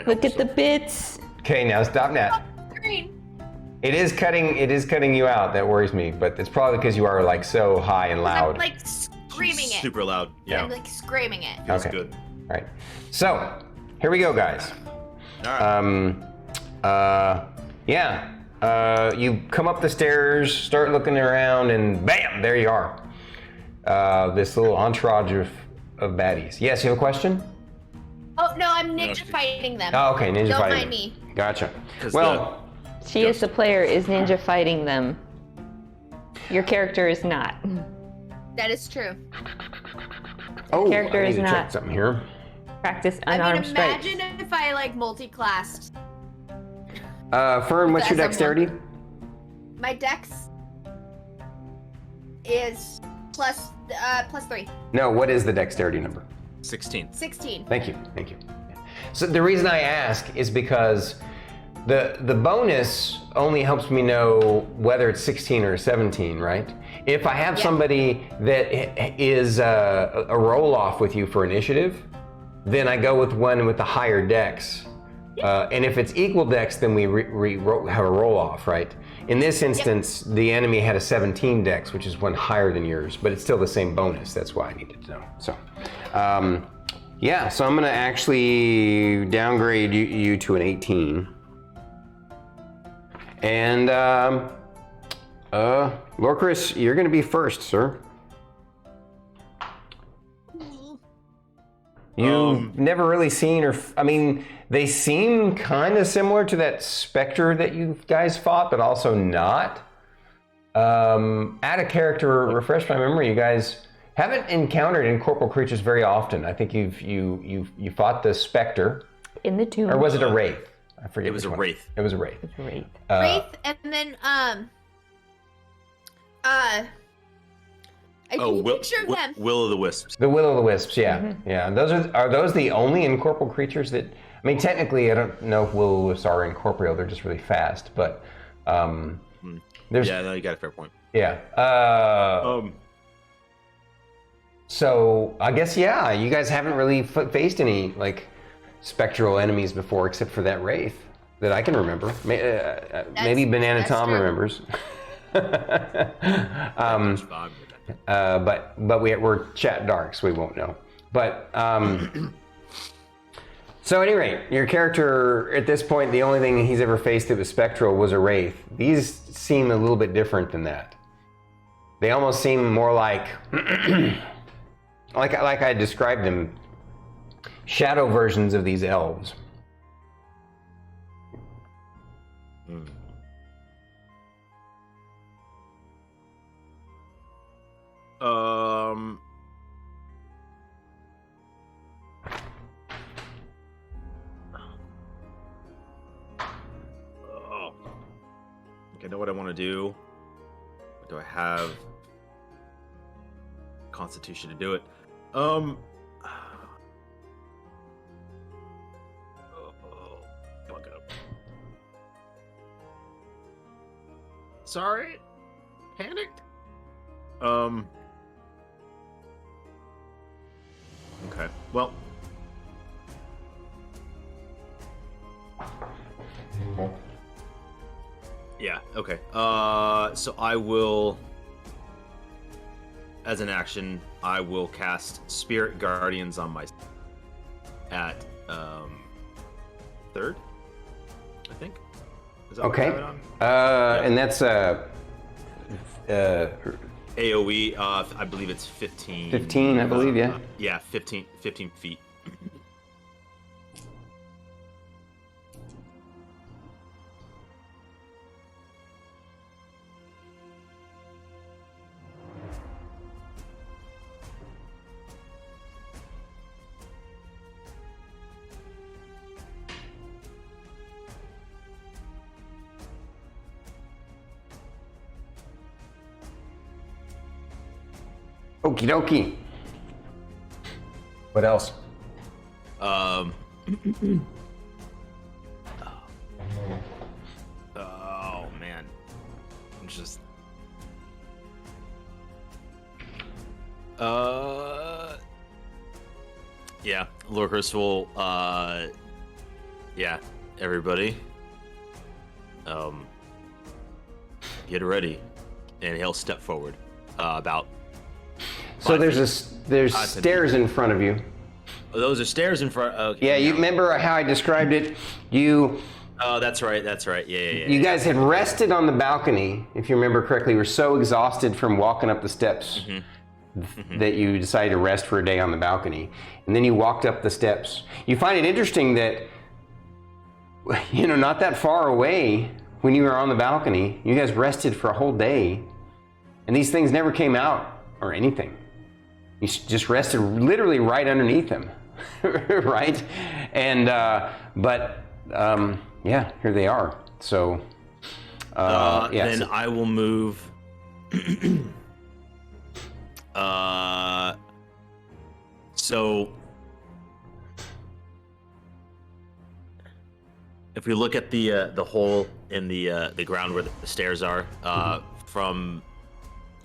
Look at the bits. Okay, now stop that. Screen. It is cutting you out. That worries me, but it's probably because you are like so high and I'm loud. like screaming it. Super loud. Yeah. I'm like screaming it. Feels Okay. good. All right. So, here we go, guys. All right. You come up the stairs, start looking around, and bam, there you are. This little entourage of baddies. Yes, you have a question? Oh no, I'm ninja fighting them. Oh, okay, ninja Don't fighting. mind me. Gotcha. 'Cause Well, She is the player, is ninja fighting them. Your character is not. That is true. character I need is to not- check something here. Practice I unarmed mean, strikes. imagine if I like multi-classed. Fern, what's your That's dexterity? My dex is plus 3. No, what is the dexterity number? 16. 16. Thank you. So the reason I ask is because the bonus only helps me know whether it's 16 or 17, right? If I have Yeah. somebody that is a roll-off with you for initiative, then I go with one with the higher dex. And if it's equal dex, then we have a roll-off, right? In this instance, the enemy had a 17 dex, which is one higher than yours, but it's still the same bonus. That's why I needed to know. So, so I'm going to actually downgrade you to an 18. And, Lorkris, you're going to be first, sir. You've never really seen they seem kind of similar to that specter that you guys fought, but also not. Add a character, refresh my memory, you guys haven't encountered incorporeal creatures very often. I think you fought the specter. In the tomb. Or was it a wraith? I forget. It was which a one. wraith. It was a wraith. Great. Wraith, and then I Oh, can picture them. Will of the Wisps. The will o' the wisps, yeah, yeah. And those are those the only incorporeal creatures that? I mean, technically, I don't know if will o' the wisps are incorporeal. They're just really fast, but there's Yeah, no, you got a fair point. yeah. So I guess you guys haven't really faced any like spectral enemies before, except for that wraith that I can remember. Maybe Banana that's Tom true. remembers. Much vibe with that. But we're chat dark, so we won't know. But So at any rate, your character, at this point, the only thing he's ever faced that was spectral was a wraith. These seem a little bit different than that. They almost seem more like, like I described them, shadow versions of these elves. I know what I want to do. But do I have Constitution to do it? Fuck up. Sorry, panicked. Okay. Well. Yeah, okay. So I will, as an action, I will cast Spirit Guardians on my at third, I think. Is that Okay. what I have it on? And that's AoE, I believe it's 15. 15, I believe, yeah. Yeah, 15 feet. Okie dokie. What else? Oh man, I'm just. Yeah, Lorkris will. Yeah, everybody. Get ready, and he'll step forward. About. So there's stairs in front of you. Oh, those are stairs in front. Okay, Yeah, you remember how I described it? Oh, that's right. Yeah. You guys had rested on the balcony, if you remember correctly. You were so exhausted from walking up the steps that you decided to rest for a day on the balcony. And then you walked up the steps. You find it interesting that, not that far away when you were on the balcony, you guys rested for a whole day. And these things never came out or anything. You just rested literally right underneath them, right? And, yeah, here they are. So, yeah. Then I will move. So, if we look at the hole in the ground where the stairs are, from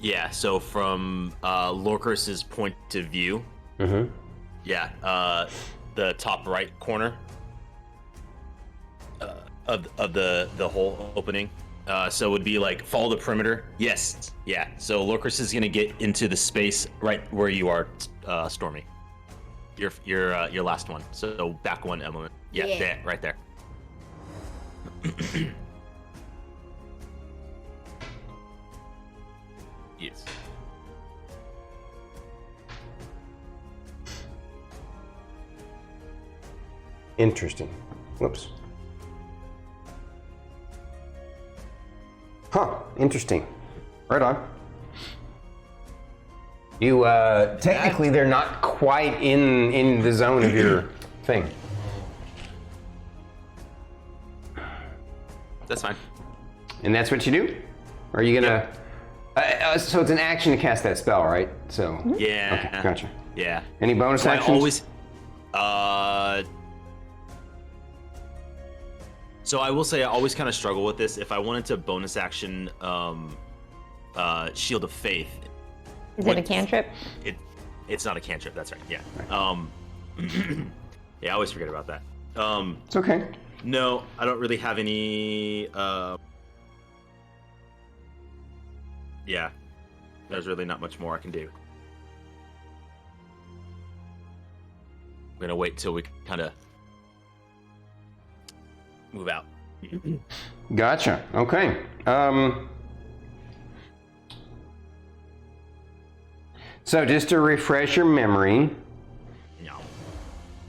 Lorkris's point of view, the top right corner of the hole opening. So it would be like follow the perimeter. Yes, yeah. So Lorkris is gonna get into the space right where you are, Stormy. Your last one. So back one, Emillynn. Yeah, there, right there. Yes. Interesting. Whoops. Huh, interesting. Right on. You, technically they're not quite in the zone of your thing. That's fine. And that's what you do? Or are you gonna... so it's an action to cast that spell, right? So... Yeah. Okay, gotcha. Yeah. Any bonus So actions? So I will say I always kind of struggle with this. If I wanted to bonus action Shield of Faith. Is it a cantrip? It's not a cantrip, that's right, yeah. Yeah, I always forget about that. It's okay. No, I don't really have any yeah. There's really not much more I can do. I'm gonna wait till we kind of move out. Gotcha. Okay. So just to refresh your memory, No.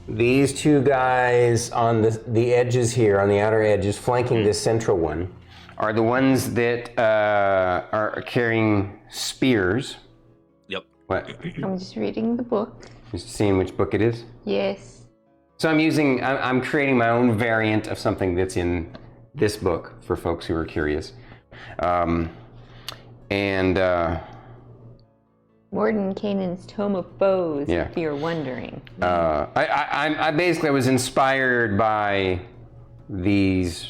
these two guys on the edges here, on the outer edges, flanking this central one, are the ones that are carrying spears. Yep. What? I'm just reading the book. Just seeing which book it is? Yes. So I'm creating my own variant of something that's in this book for folks who are curious. Morton Canaan's Tome of Foes, Yeah. if you're wondering. I basically was inspired by these,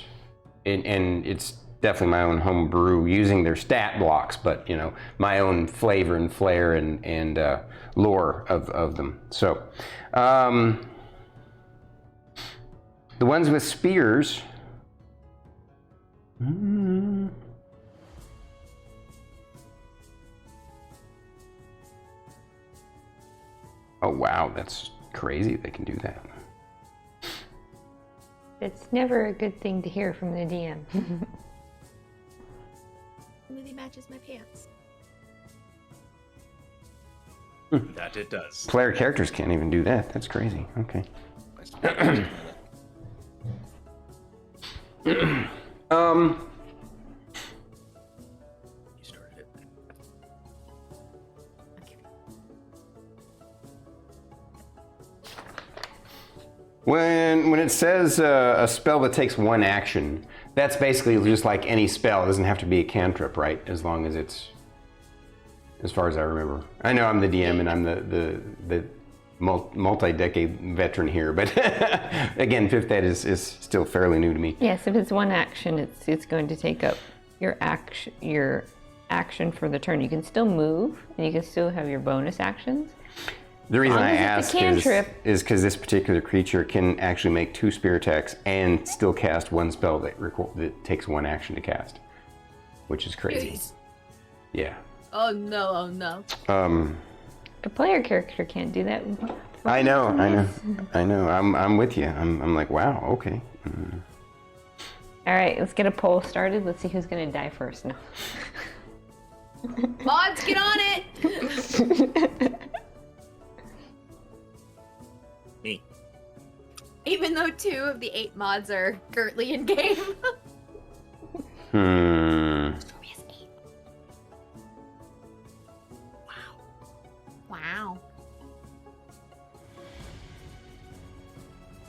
and it's definitely my own home brew using their stat blocks, but you know, my own flavor and flair and lore of them. So, the ones with spears. Oh wow, that's crazy they can do that. It's never a good thing to hear from the DM. Really matches my pants. That it does. Player characters can't even do that. That's crazy. Okay. You started it. When it says a spell that takes one action, that's basically just like any spell. It doesn't have to be a cantrip, right? As long as it's, as far as I remember. I know I'm the DM and I'm the multi-decade veteran here, but again, 5th Ed is still fairly new to me. Yes, if it's one action, it's going to take up your action for the turn. You can still move, and you can still have your bonus actions. The reason long I as it's a ask cantrip. is because this particular creature can actually make 2 spear attacks and still cast one spell that takes one action to cast, which is crazy. Jeez. Yeah. Oh no, oh no. A player character can't do that. I know. I'm with you. I'm like, wow, okay. All right, let's get a poll started. Let's see who's going to die first now. Mods, get on it! Me. Even though 2 of the 8 mods are currently in game. Stormy has 8. Wow.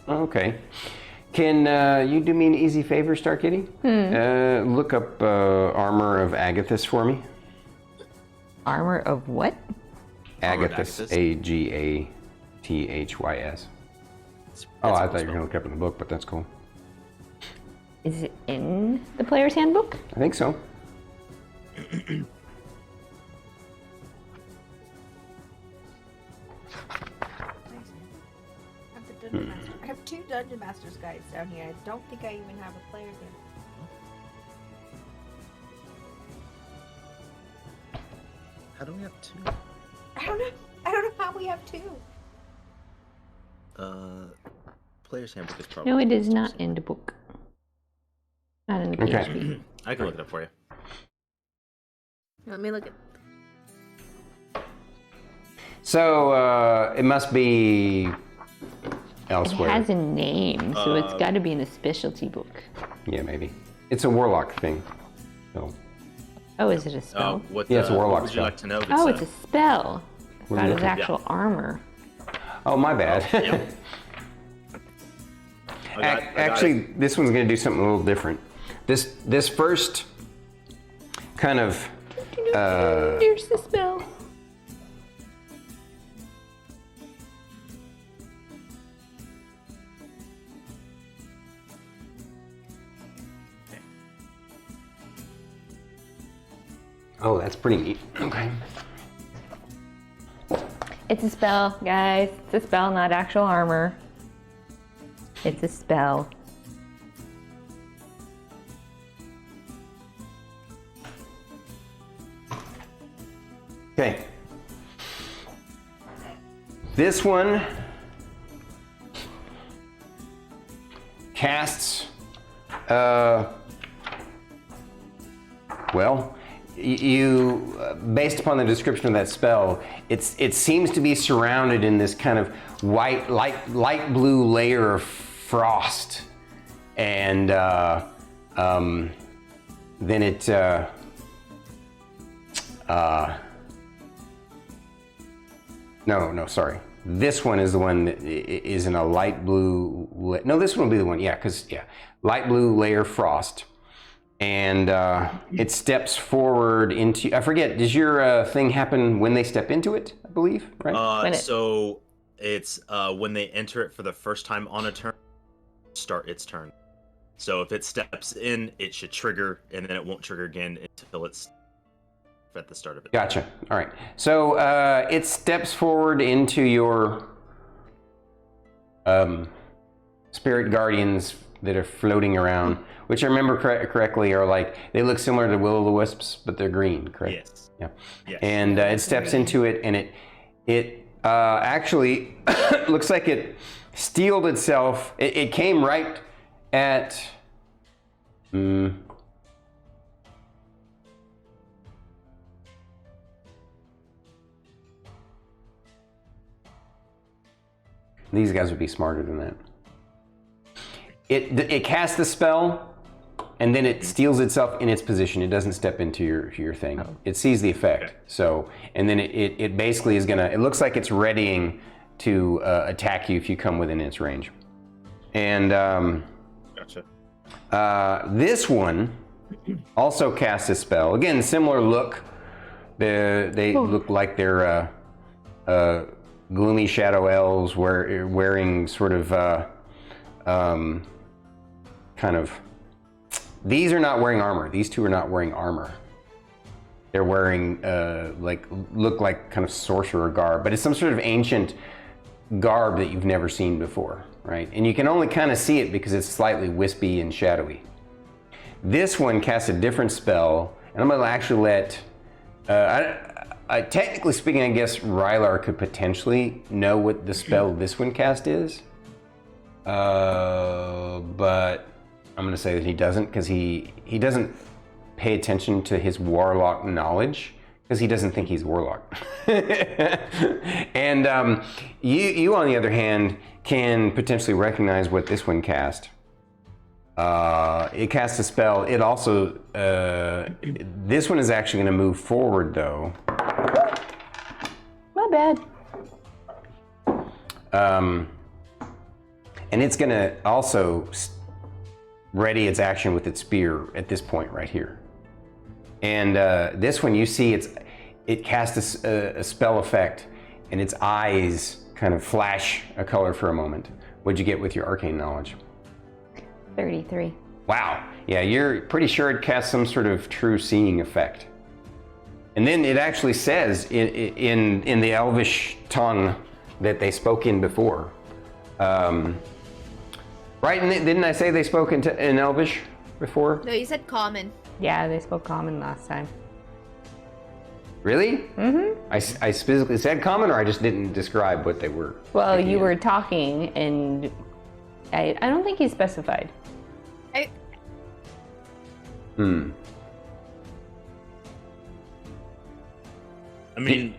Okay. Can you do me an easy favor, Starkitty? Look up Armor of Agathis for me. Armor of what? Agathis, Agathys. Oh, I thought you were going to look it up in the book, but that's cool. Is it in the player's handbook? I think so. I have 2 Dungeon Master's guides down here. I don't think I even have a player guide. How do we have 2? I don't know how we have 2. Player's handbook is probably. No, it is not in the book. Not in the Okay. PHP. I can look it up for you. Let me look at. So it must be It elsewhere. has a name, so it's got to be in a specialty book. Yeah, maybe. It's a warlock thing. So. Oh, is it a spell? What, Yeah, it's a warlock what would you spell. like to know? Oh, it's a spell. I What thought are it you was looking- actual armor. Oh, my bad. Yep. Actually, this one's going to do something a little different. This first kind of Here's the spell. oh, that's pretty neat. Okay. It's a spell, guys. It's a spell, not actual armor. It's a spell. Okay. This one casts Well, you, based upon the description of that spell, it seems to be surrounded in this kind of white, light blue layer of frost, and then it. No, sorry. This one is the one that is in a light blue. No, this one will be the one. Yeah, light blue layer frost. And it steps forward into. I forget. Does your thing happen when they step into it? I believe, right? So it's when they enter it for the first time on a turn, start its turn. So if it steps in, it should trigger, and then it won't trigger again until it's at the start of it. Gotcha. All right. So it steps forward into your spirit guardians that are floating around, which I remember correctly are like, they look similar to will-o'-the-wisps, but they're green, correct? Yes. Yeah. Yes. And it steps into it, and it actually looks like it steeled itself. It came right at. These guys would be smarter than that. It casts the spell, and then it steals itself in its position. It doesn't step into your thing. Oh. It sees the effect. Okay. So, and then it basically is gonna. It looks like it's readying to attack you if you come within its range. And gotcha. This one also casts a spell. Again, similar look. They look like they're gloomy shadow elves wearing sort of kind of. These are not wearing armor. These two are not wearing armor. They're wearing look like kind of sorcerer garb, but it's some sort of ancient garb that you've never seen before, right? And you can only kind of see it because it's slightly wispy and shadowy. This one casts a different spell, and I'm going to actually let. Technically speaking, I guess Rylar could potentially know what the spell this one cast is, but I'm going to say that he doesn't, because he doesn't pay attention to his warlock knowledge, because he doesn't think he's a warlock. And you, on the other hand, can potentially recognize what this one cast. It casts a spell. It also, this one is actually going to move forward, though. My bad. And it's going to also ready its action with its spear at this point right here. And this one, you see, it casts a spell effect, and its eyes kind of flash a color for a moment. What'd you get with your arcane knowledge? 33. Wow. Yeah, you're pretty sure it casts some sort of true seeing effect. And then it actually says in the Elvish tongue that they spoke in before. Right? Didn't I say they spoke in Elvish before? No, you said common. Yeah, they spoke common last time. Really? Mm-hmm. I specifically said common, or I just didn't describe what they were? Well, you were talking, and I don't think you specified. I mean,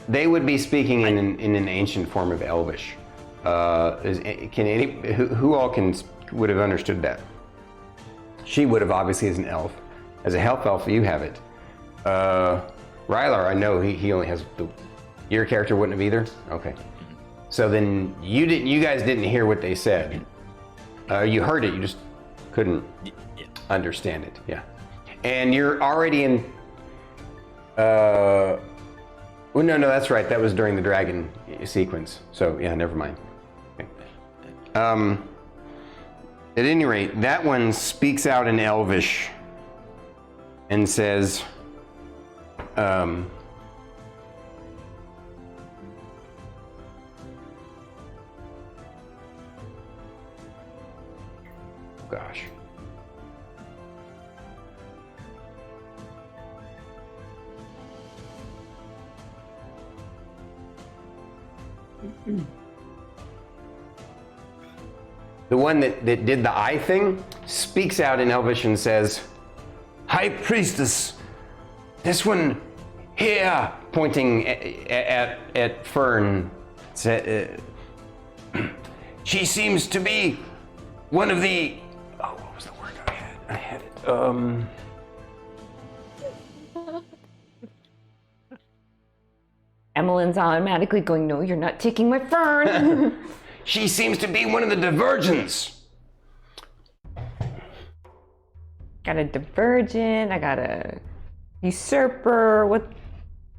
they would be speaking in an ancient form of Elvish. Who all would have understood that? She would have, obviously, as an elf. As a half elf, you have it. Rylar, I know he only has your character wouldn't have either. Okay, so then you guys didn't hear what they said. You heard it, you just couldn't understand it. Yeah, and you're already in. Well, no, that's right. That was during the dragon sequence. So yeah, never mind. Okay. At any rate, that one speaks out in Elvish and says, oh gosh. the one that did the eye thing, speaks out in Elvish and says, "High Priestess, this one here," pointing at Fern. She seems to be one of the. Oh, what was the word I had? I had it. Emmilyn's automatically going, "No, you're not taking my Fern." She seems to be one of the Divergents. Got a Divergent. I got a Usurper. What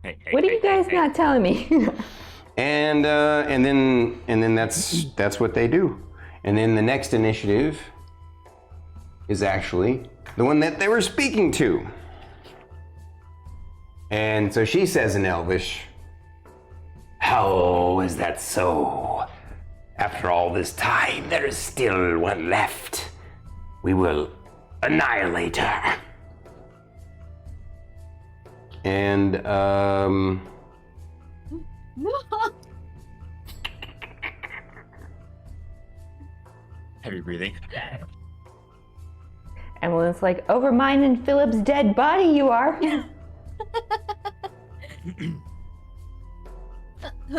are you guys not telling me? And then that's what they do. And then the next initiative is actually the one that they were speaking to. And so she says in Elvish, "How is that so? After all this time, there is still one left. We will annihilate her." And Heavy breathing. Emmilyn's like, "Over mine and Philip's dead body, you are." No. I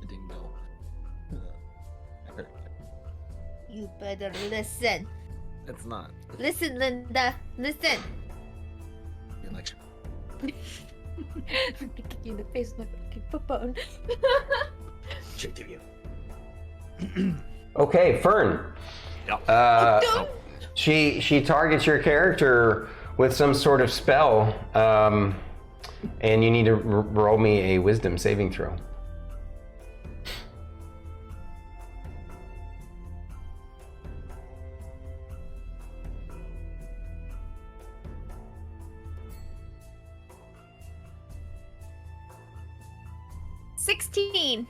didn't know. You better listen. It's not Listen, Linda. Listen. the election. I'm gonna kick you in the face with my fucking foot bone. Straight to you. okay, Fern. Yeah. She targets your character with some sort of spell, and you need to roll me a Wisdom saving throw. $16.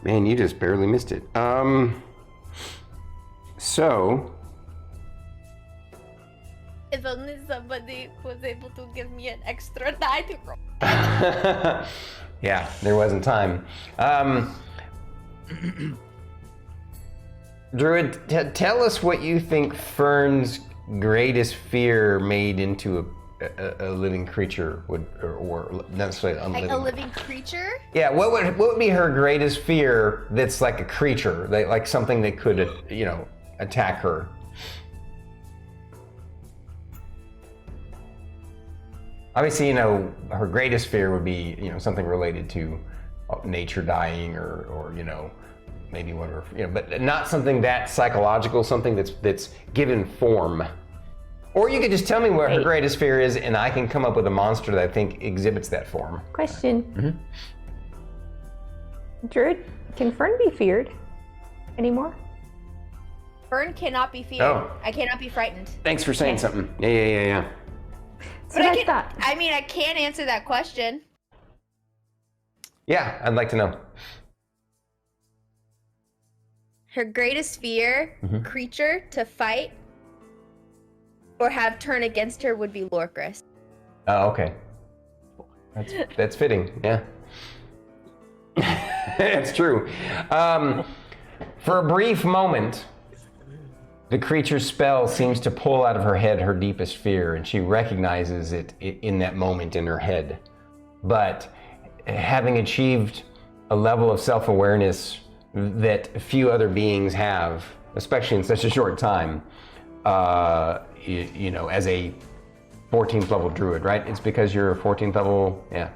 Man, you just barely missed it. So If only somebody was able to give me an extra die to roll. yeah, there wasn't time. Druid, tell us what you think Fern's greatest fear made into a living creature would, or not necessarily unliving. Like a living creature? Yeah, what would be her greatest fear that's like a creature, like something that could, attack her? Obviously, her greatest fear would be, something related to nature dying or maybe whatever, but not something that psychological, something that's given form. Or you could just tell me what her greatest fear is, and I can come up with a monster that I think exhibits that form. Question. Mm-hmm. Druid, can Fern be feared anymore? Fern cannot be feared. Oh. I cannot be frightened. Thanks for saying something. Yeah. That's what I thought. I mean, I can't answer that question. Yeah, I'd like to know. Her greatest fear, creature to fight or have turn against her would be Lorkris. Oh, okay. That's fitting, yeah. It's true. For a brief moment, the creature's spell seems to pull out of her head her deepest fear, and she recognizes it in that moment in her head. But having achieved a level of self-awareness that few other beings have, especially in such a short time, as a 14th level druid, right? It's because you're a 14th level, yeah.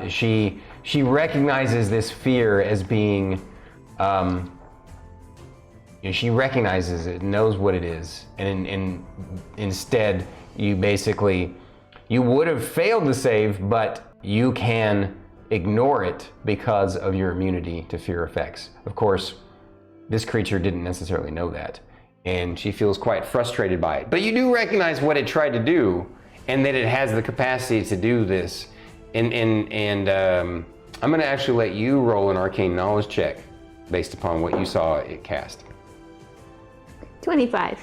She recognizes this fear as being, she recognizes it, knows what it is, and instead you would have failed to save, but you can ignore it because of your immunity to fear effects. Of course, this creature didn't necessarily know that, and she feels quite frustrated by it. But you do recognize what it tried to do, and that it has the capacity to do this. And I'm going to actually let you roll an arcane knowledge check based upon what you saw it cast. 25.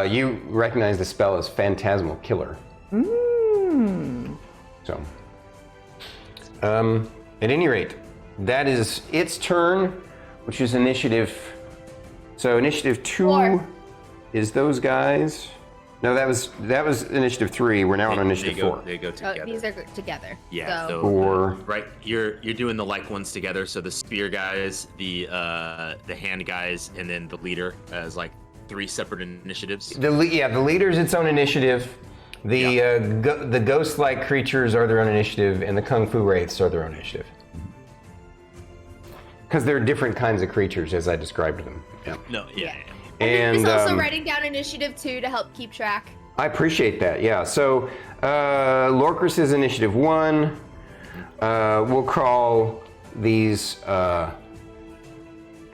You recognize the spell as Phantasmal Killer. So, at any rate, that is its turn, which is initiative. So initiative 2 4. is those guys. No, that was initiative 3. We're now on initiative 4. They go together. Oh, these are together. Yeah. So, 4. Right, you're doing the like ones together. So the spear guys, the hand guys, and then the leader as like 3 separate initiatives. The leader's its own initiative. The ghost-like creatures are their own initiative, and the kung fu wraiths are their own initiative. Because they're different kinds of creatures, as I described them. Yeah. No, yeah. And And he's also writing down initiative 2 to help keep track. I appreciate that. Yeah. So Lorkris is initiative 1. We'll call these. I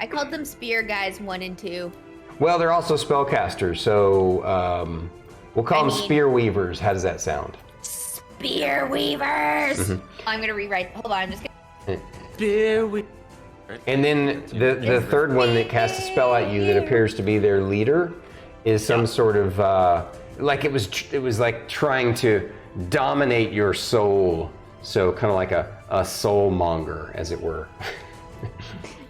called them spear guys 1 and 2. Well, they're also spellcasters, so we'll call them spear weavers. How does that sound? Spear weavers. I'm gonna rewrite. Hold on. I'm just gonna. Spear we. And then the third one that casts a spell at you that appears to be their leader is some sort of like it was like trying to dominate your soul. So kind of like a soul monger, as it were.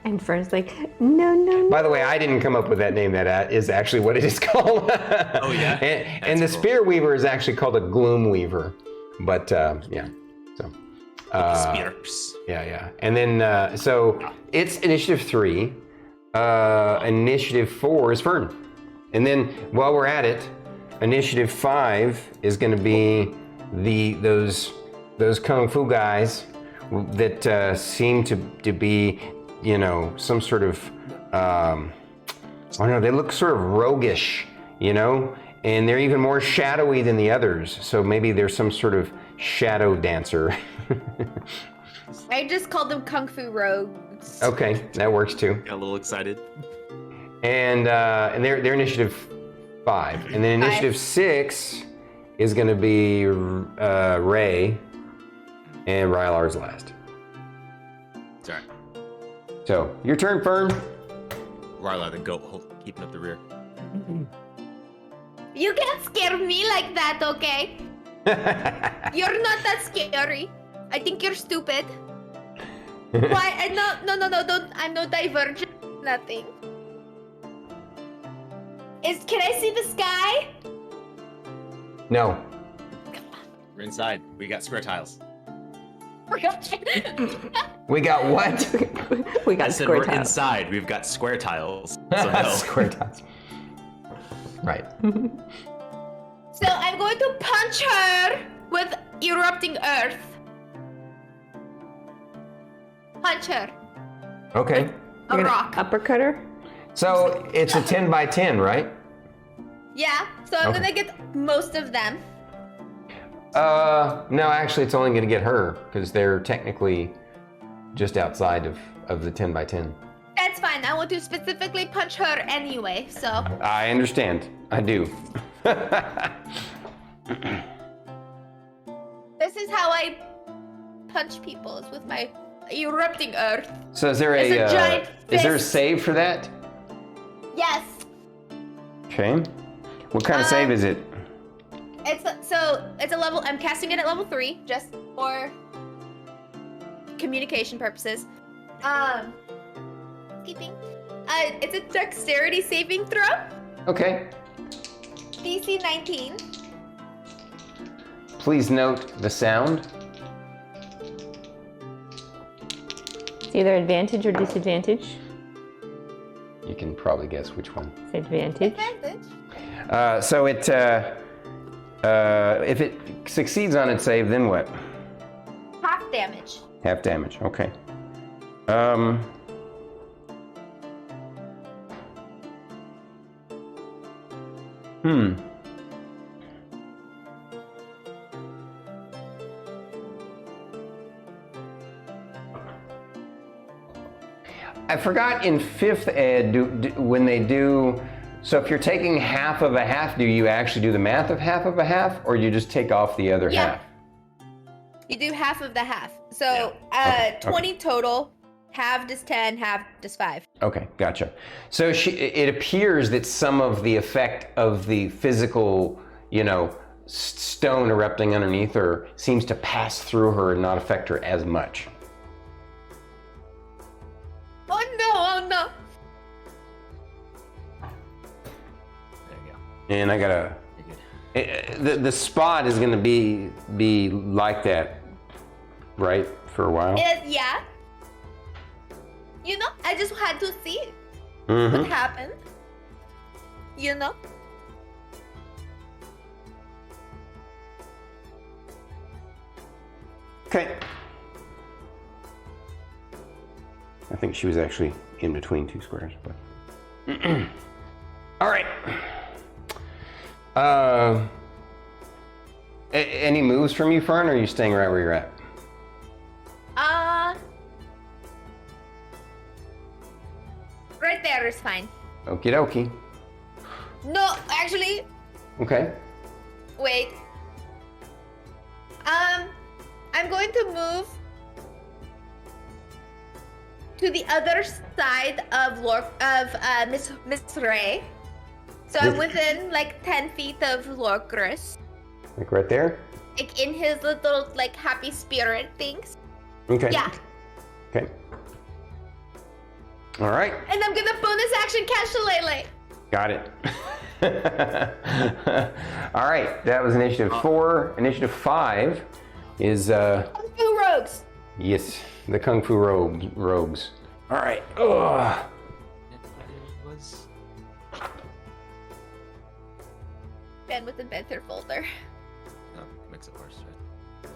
And Fern's like, no. By the way, I didn't come up with that name. That is actually what it is called. Oh yeah. And the spear weaver is actually called a gloom weaver. But yeah. So. Spears. Yeah. And then so it's initiative 3. Initiative 4 is Fern. And then while we're at it, initiative 5 is going to be those kung fu guys that seem to be, you know, some sort of I don't know, they look sort of roguish, you know, and they're even more shadowy than the others. So maybe there's some sort of shadow dancer. I just called them kung fu rogues. Okay, that works too. Got a little excited. And they're initiative 5, and then initiative 6 is going to be Ray, and Rylar's last. Sorry. So your turn, Fern. Rylar, the goat, keeping up the rear. You can't scare me like that, okay? You're not that scary. I think you're stupid. Why? No, don't. I'm no divergent. Nothing. Can I see the sky? No. We're inside. We got square tiles. We got what? We got I said square we're tiles. inside. We've got square tiles. So no. Square tiles. Right. So I'm going to punch her with erupting earth. Punch her. Okay. A rock. Uppercut her? So it's a 10 by 10, right? Yeah. So I'm Okay. gonna get most of them. No, actually, it's only going to get her because they're technically just outside of the 10 by 10. That's fine. I want to specifically punch her anyway. So I understand. I do. this is how I punch people. Is with my erupting earth. So is there It's a giant is there a fist. save for that? Yes. Okay. What kind of save is it? It's a level. I'm casting it at level 3 just for communication purposes. Keeping. It's a dexterity saving throw. Okay. DC 19. Please note the sound. It's either advantage or disadvantage. You can probably guess which one. It's advantage. Advantage. So it, if it succeeds on its save, then what? Half damage. Half damage. Okay. I forgot in 5th ed when they do. So if you're taking half of a half, do you actually do the math of half of a half, or you just take off the other half? You do half of the half. So 20 total. Halved is 10, halved is 5. Okay, gotcha. So it appears that some of the effect of the physical, stone erupting underneath her seems to pass through her and not affect her as much. Oh no. There you go. And I gotta. The spot is gonna be like that, right, for a while. Yeah. I just had to see what happened. Okay. I think she was actually in between 2 squares, but. All right. Any moves from you, Fern, or are you staying right where you're at? Right there is fine. Okie dokie. No, actually, Okay. wait. I'm going to move to the other side of Miss Ray. So I'm within like 10 feet of Lorkris. Like right there? Like in his little like happy spirit things. Okay. Yeah. Okay. All right. And I'm gonna bonus action catch Shillelagh. Got it. All right. That was initiative 4. Initiative 5 is Kung Fu Rogues. yes, the Kung Fu rogues. All right. Ugh. Ben with inventor folder. No, makes it worse, right?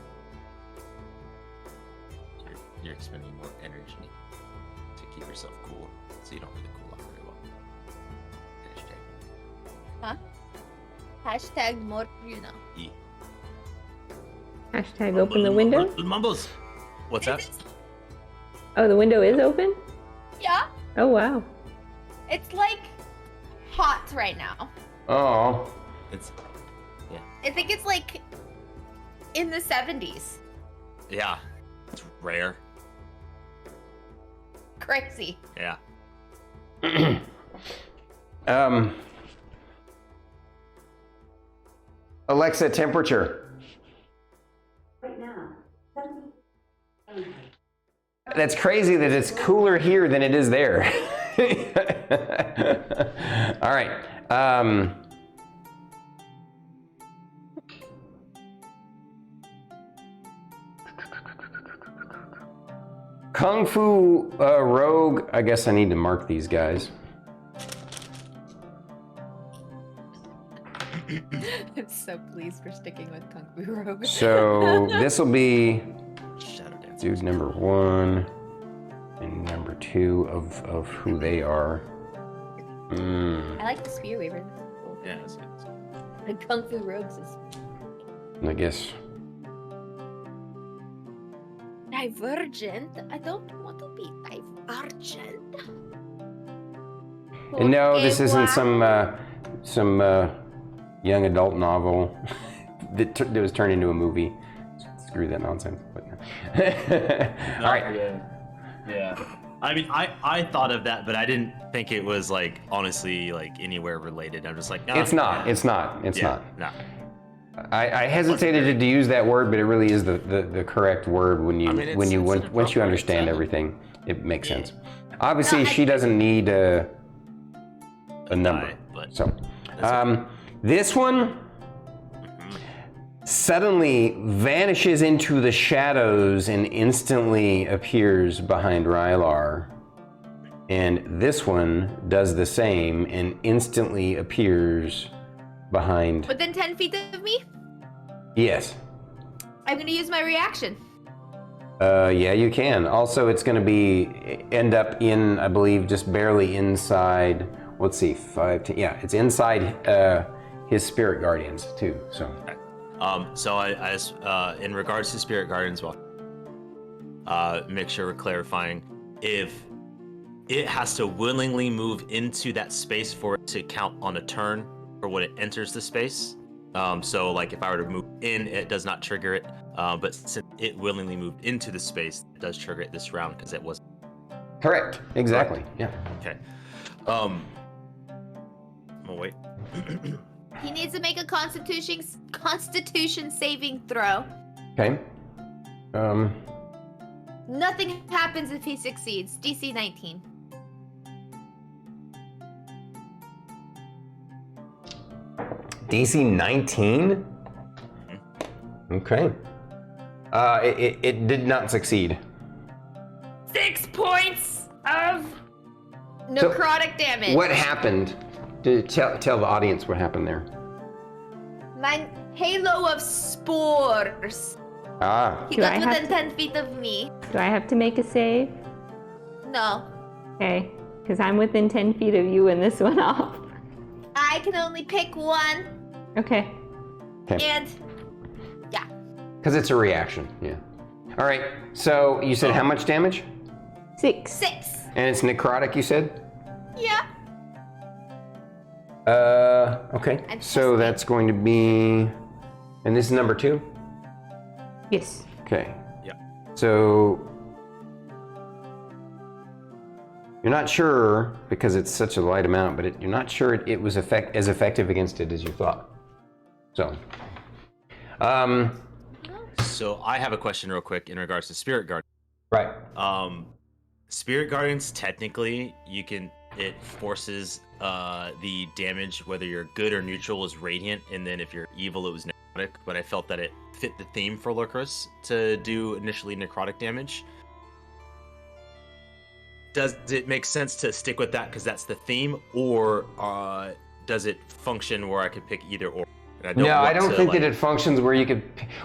You're expending more energy to keep yourself cool, so you don't really cool off very well. Huh? Hashtag more, E. Hashtag open the window. Mumbles. What's that? Oh, the window is open? Yeah. Oh, wow. It's like hot right now. Oh. It's I think it's like in the 70s. yeah. It's rare. Crazy. Yeah. Alexa, temperature. Right now, 70. That's crazy that it's cooler here than it is there. All right. Kung Fu Rogue. I guess I need to mark these guys. I'm so pleased for sticking with Kung Fu Rogue. So this will be Shadow Dance. dude number 1 and number 2 of who they are. I like the Spear Weaver. That's cool. Yeah, that's good. The Kung Fu Rogues is I guess. divergent. I don't want to be divergent. And no, this Okay, isn't wow. some young adult novel that was turned into a movie. Screw that nonsense. But no. All right. Yeah. I mean, I thought of that, but I didn't think it was like honestly like anywhere related. I'm just like, no. It's not. It's not. It's Yeah, not. No. I hesitated to use that word, but it really is the correct word when you I mean, it's once you inappropriate, understand so- everything, it makes sense. Obviously, No, I- she doesn't need a number. Die, but So, that's this one suddenly vanishes into the shadows and instantly appears behind Rylar. And this one does the same and instantly appears behind. Within 10 feet of me, Yes. I'm gonna use my reaction. Yeah, you can. Also, it's going to end up in, I believe, just barely inside. Let's see, 5, 10. Yeah, it's inside his spirit guardians too. So. So I in regards to spirit guardians, well, make sure we're clarifying if it has to willingly move into that space for it to count on a turn for when it enters the space. So like if I were to move in, it does not trigger it. But since it willingly moved into the space, it does trigger it this round because it wasn't. Correct. Exactly. Yeah. Okay. I'm gonna wait. He needs to make a Constitution saving throw. Okay. Nothing happens if he succeeds. DC 19. DC 19? Okay. It did not succeed. 6 points of necrotic damage. What happened? Tell the audience what happened there. My halo of spores. Ah. He Do got I have within to- 10 feet of me. Do I have to make a save? No. Okay, because I'm within 10 feet of you and this one off. I can only pick one. Okay. Okay. And yeah. Because it's a reaction. Yeah. All right. So you said how much damage? 6. 6. And it's necrotic, you said? Yeah. Okay. I'm So testing. that's going to be, and this is number 2? Yes. Okay. Yeah. So you're not sure because it's such a light amount, but you're not sure it was as effective against it as you thought. So, So I have a question real quick in regards to Spirit Guard. right. Spirit Guardians, technically, it forces the damage, whether you're good or neutral, is radiant, and then if you're evil, it was necrotic. But I felt that it fit the theme for Lorkris to do initially necrotic damage. Does it make sense to stick with that because that's the theme, or does it function where I could pick either or? And No, I want don't to, think like, that it functions where you could.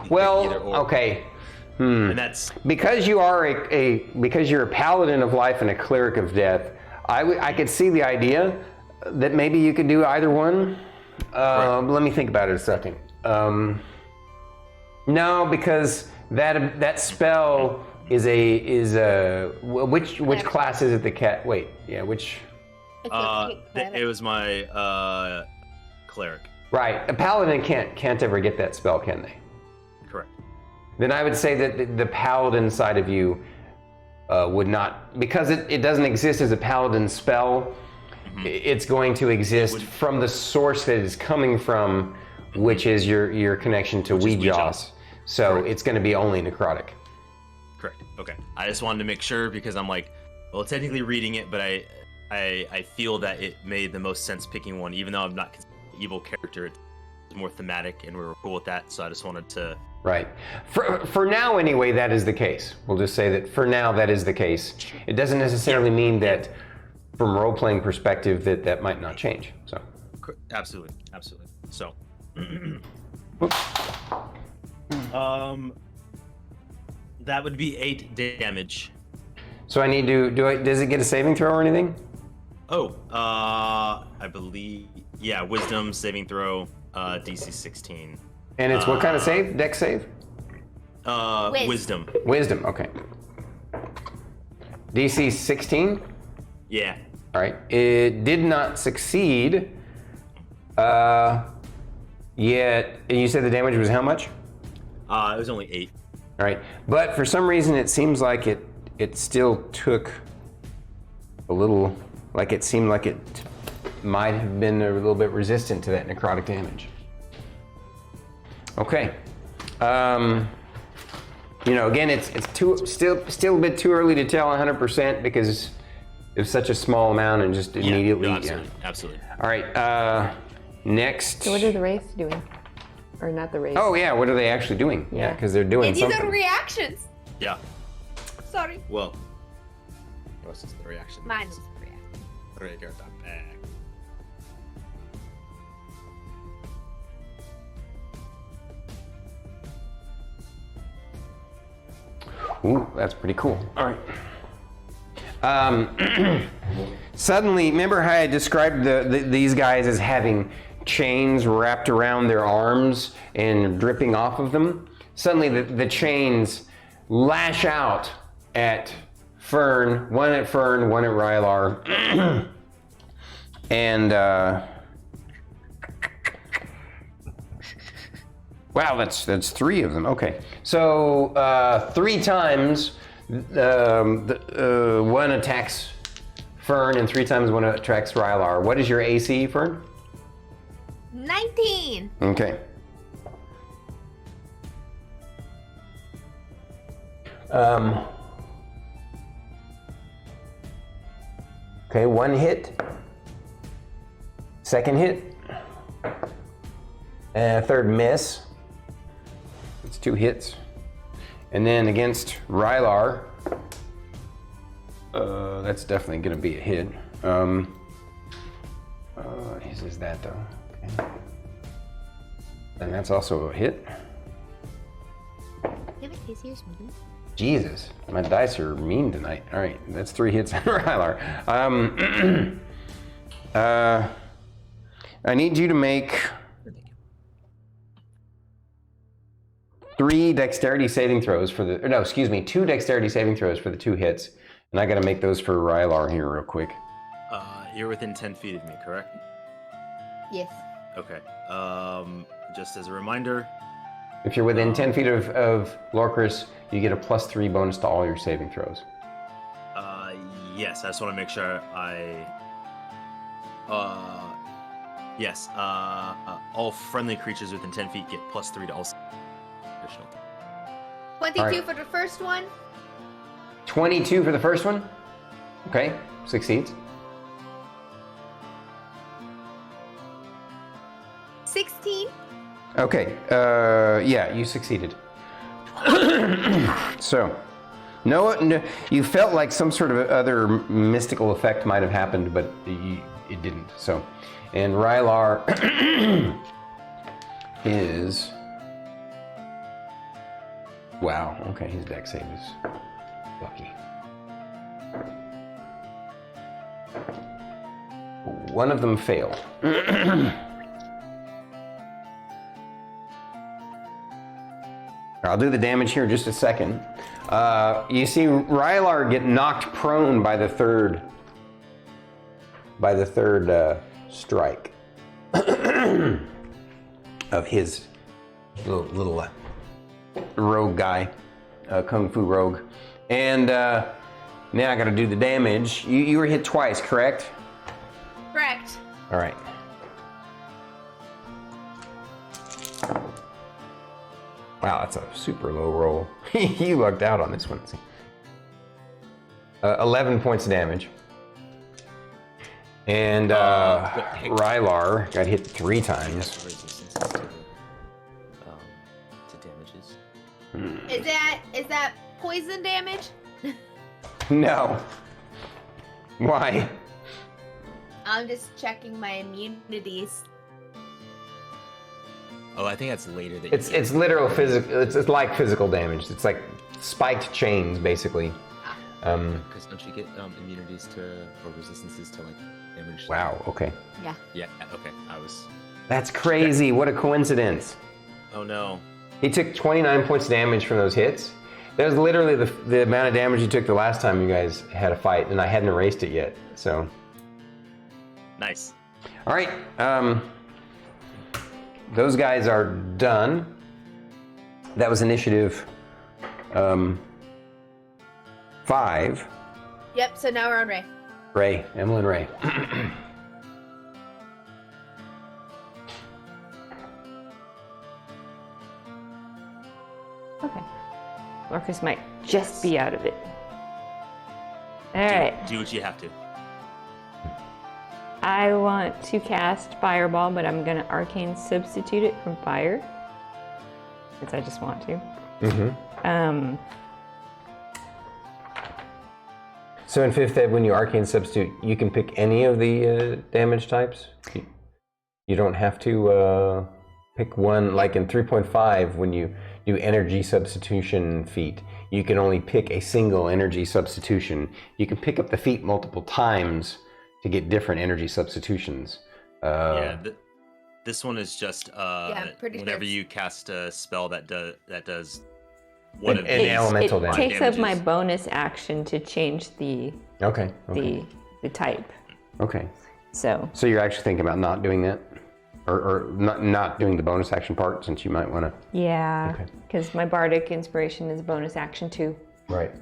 Well, either or. okay. And that's Because you are because you're a paladin of life and a cleric of death, I could see the idea that maybe you could do either one. Right. Let me think about it a second. No, because that spell is which class is it? The cat. Wait, yeah, which? it was my cleric. Right, a paladin can't ever get that spell, can they? Correct. Then I would say that the paladin side of you would not, because it doesn't exist as a paladin spell. It's going to exist from the source that it's coming from, which is your connection to Weejaws. So Correct. it's going to be only necrotic. Correct. Okay. I just wanted to make sure because I'm like, well, technically reading it, but I feel that it made the most sense picking one, even though I'm not considered an evil character. It's more thematic, and we were cool with that. So I just wanted to. Right. For now, anyway, that is the case. We'll just say that for now, that is the case. It doesn't necessarily mean that, from a role-playing perspective, that might not change. So. Absolutely. So. That would be 8 damage. So I need to does it get a saving throw or anything? Oh, I believe, yeah, Wisdom saving throw, DC 16. And it's what kind of save? Dex save? Wisdom. Wisdom. Okay. DC 16. Yeah. All right. It did not succeed. Yet you said the damage was how much? It was only 8. All right. But for some reason, it seems like it still took a little. Like it seemed like it might have been a little bit resistant to that necrotic damage. Okay. Again, it's still a bit too early to tell 100% because it was such a small amount and just immediately. No, absolutely. All right. Next. So what are the wraiths doing? Or not the wraiths? Oh yeah, what are they actually doing? Yeah, because they're doing And these something. are reactions. Yeah. Sorry. Well, what's just the reaction? Mine is a reaction. Right here, that back. Ooh, that's pretty cool. All right. Suddenly, remember how I described these guys as having chains wrapped around their arms and dripping off of them? Suddenly, the chains lash out at Fern, one at Rylar, and wow, that's 3 of them. Okay, so 3 times one attacks Fern, and 3 times one attacks Rylar. What is your AC, Fern? 19. Okay. Okay, 1 hit. 2nd hit. And 3rd miss. It's 2 hits. And then against Rylar, that's definitely going to be a hit. Is that though? Okay. And that's also a hit. Jesus, my dice are mean tonight. All right, that's 3 hits on Rylar. I need you to make 3 dexterity saving throws for the, or no, excuse me, 2 dexterity saving throws for the 2 hits. And I gotta make those for Rylar here real quick. You're within 10 feet of me, correct? Yes. Okay. Just as a reminder. If you're within 10 feet of Lorkris, you get a +3 bonus to all your saving throws. Yes, I just want to make sure yes, all friendly creatures within 10 feet get +3 to all additional. 22 All right. for the first one. 22 for the first one. Okay, succeeds. 16. Okay, yeah, you succeeded. So, no, you felt like some sort of other mystical effect might have happened, but it didn't. So, and Rylar is, wow, okay, his dex save is lucky. One of them failed. I'll do the damage here in just a second. You see Rylar get knocked prone by the third strike of his little rogue guy, kung fu rogue. And now I gotta do the damage. You were hit twice, correct? Correct. All right. Wow, that's a super low roll. You lucked out on this one. 11 points of damage. And Rylar got hit 3 times. Resistance to damages. Is that poison damage? No. Why? I'm just checking my immunities. Oh, I think that's later. That It's literal physical. It's like physical damage. It's like spiked chains, basically. Because don't you get immunities to or resistances to like damage? Wow. Okay. Yeah. Yeah. Okay. I was. That's crazy. What a coincidence. Oh no. He took 29 points of damage from those hits. That was literally the amount of damage you took the last time you guys had a fight, and I hadn't erased it yet. So. Nice. All right. Those guys are done. That was initiative 5. Yep, so now we're on Ray. Ray, Emillynn Ray. Okay. Lorkris might just be out of it. All right. Do what you have to. I want to cast Fireball, but I'm going to Arcane Substitute it from Fire. Since I just want to. Mm-hmm. So in 5th Ed, when you Arcane Substitute, you can pick any of the damage types? You don't have to pick one. Like in 3.5, when you do Energy Substitution feat, you can only pick a single Energy Substitution. You can pick up the feat multiple times to get different energy substitutions. This one is just pretty whenever good. you cast a spell that does one of An these. elemental it damage. takes up my Damages. bonus action to change the Okay. Okay. the type. Okay. So So you're actually thinking about not doing that, or not doing the bonus action part, since you might want to. yeah, Okay. because my bardic inspiration is a bonus action too. Right.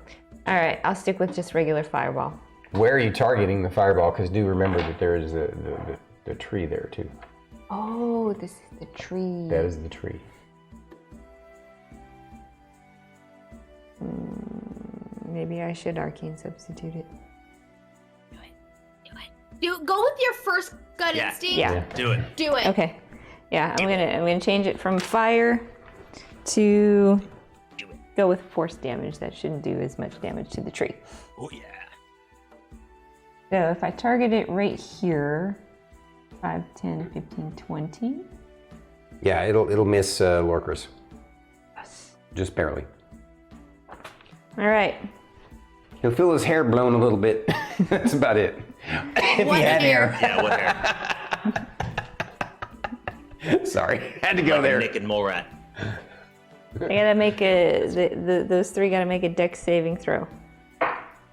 All right, I'll stick with just regular fireball. Where are you targeting the fireball? Because do remember that there is the tree there too. Oh, this is the tree. That is the tree. Maybe I should arcane substitute it. Go with your first gut Yeah. instinct. Yeah. Do it. Do it. Okay. Yeah, I'm gonna change it from fire to go with force damage. That shouldn't do as much damage to the tree. Oh yeah. So if I target it right here, 5, 10, 15, 20. Yeah, it'll miss Lorkris. Yes. Just barely. All right. He'll feel his hair blown a little bit. That's about it. If What he had hair? hair. Yeah, what hair? Sorry, had to go Like a there. Nick and Morat. I gotta make those three gotta make a dex saving throw.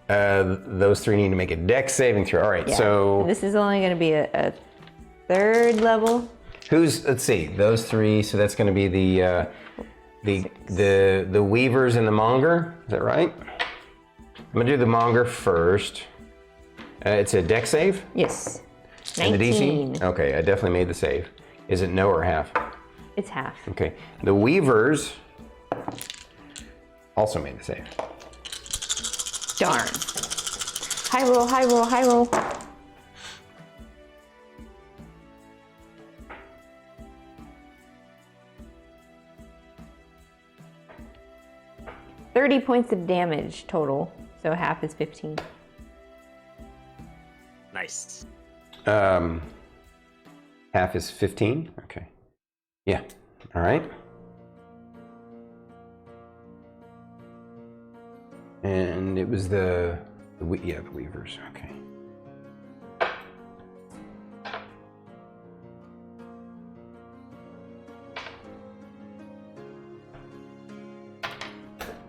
Those three need to make a dex saving throw. All right, Yeah. so This is only gonna be a third level. let's see, those three. So that's going to be the weavers and the monger. Is that right? I'm gonna do the monger first. It's a dex save. Yes. And the 19. DC? Okay, I definitely made the save. Is it no or half? It's half. Okay. The weavers also made the save. Darn. High roll, high roll, high roll. $30 points of damage total, so half is 15. Nice. Half is 15. Okay. Yeah. All right. And it was the weavers. Okay.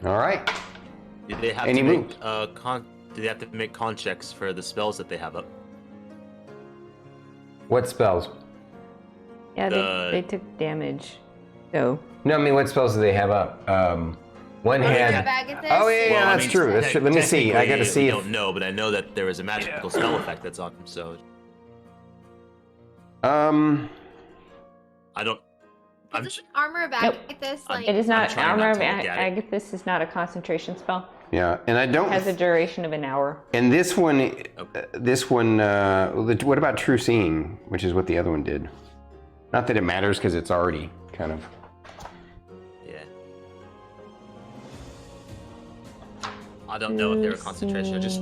All right. Do they have Any to make moves? do they have to make con checks for the spells that they have up? What spells? Yeah, The- they took damage. So, No, I mean, what spells do they have up? One had. Agathis? Oh yeah, Well, I that's mean, true. That's true. Let me see. I got to technically, see we if. don't know, but I know that there is a magical spell effect that's on them. So Um. I don't. Is this armor of Agathis? Like, it is not, trying Armor not of to look at it. Agathis is not a concentration spell. Yeah, and I don't. It has a duration of an hour. And this one, what about True Seeing, which is what the other one did? Not that it matters because it's already kind of. Yeah. I don't know if they're a concentration. I just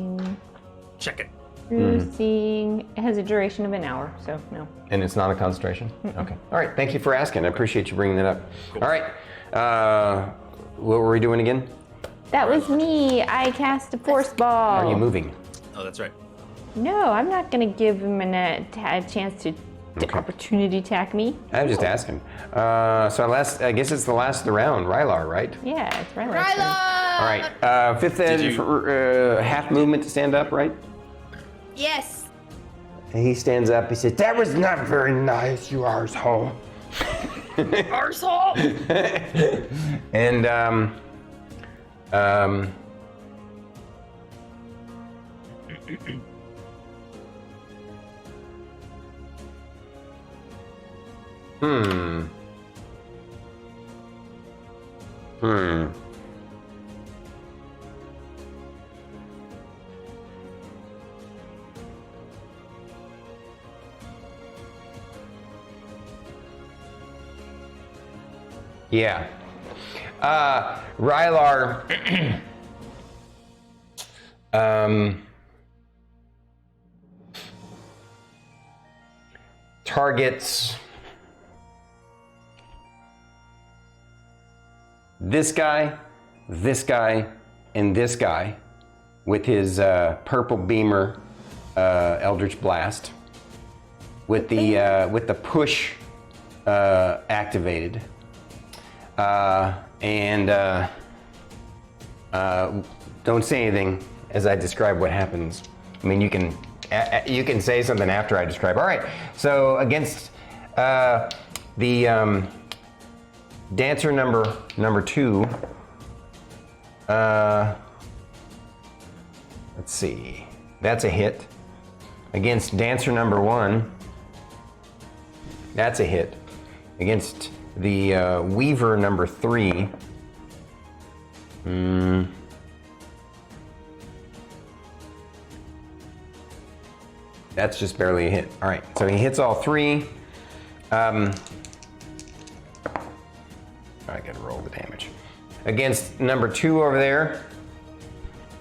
check it. True Seeing, it has a duration of an hour, so no. And it's not a concentration? Okay. All right. Thank you for asking. I appreciate you bringing that up. All right. What were we doing again? That was me. I cast a force ball. Are you moving? Oh, that's right. No, I'm not going to give him a chance to Okay. opportunity attack me. I was just asking. I guess it's the last of the round. Rylar, right? Yeah, it's right. Rylar! All right. Fifth edge, you- for, half movement to stand up, right? Yes. And he stands up. He says, "That was not very nice, you arsehole." Arsehole! And Yeah. Rylar targets this guy, and this guy with his purple beamer Eldritch Blast with the push activated. And Don't say anything as I describe what happens. I mean, you can say something after I describe. All right. So against the dancer number 2. Let's see. That's a hit. Against dancer number 1. That's a hit. Against the weaver number 3. That's just barely a hit. All right, so he hits all 3. I gotta roll the damage. Against number 2 over there.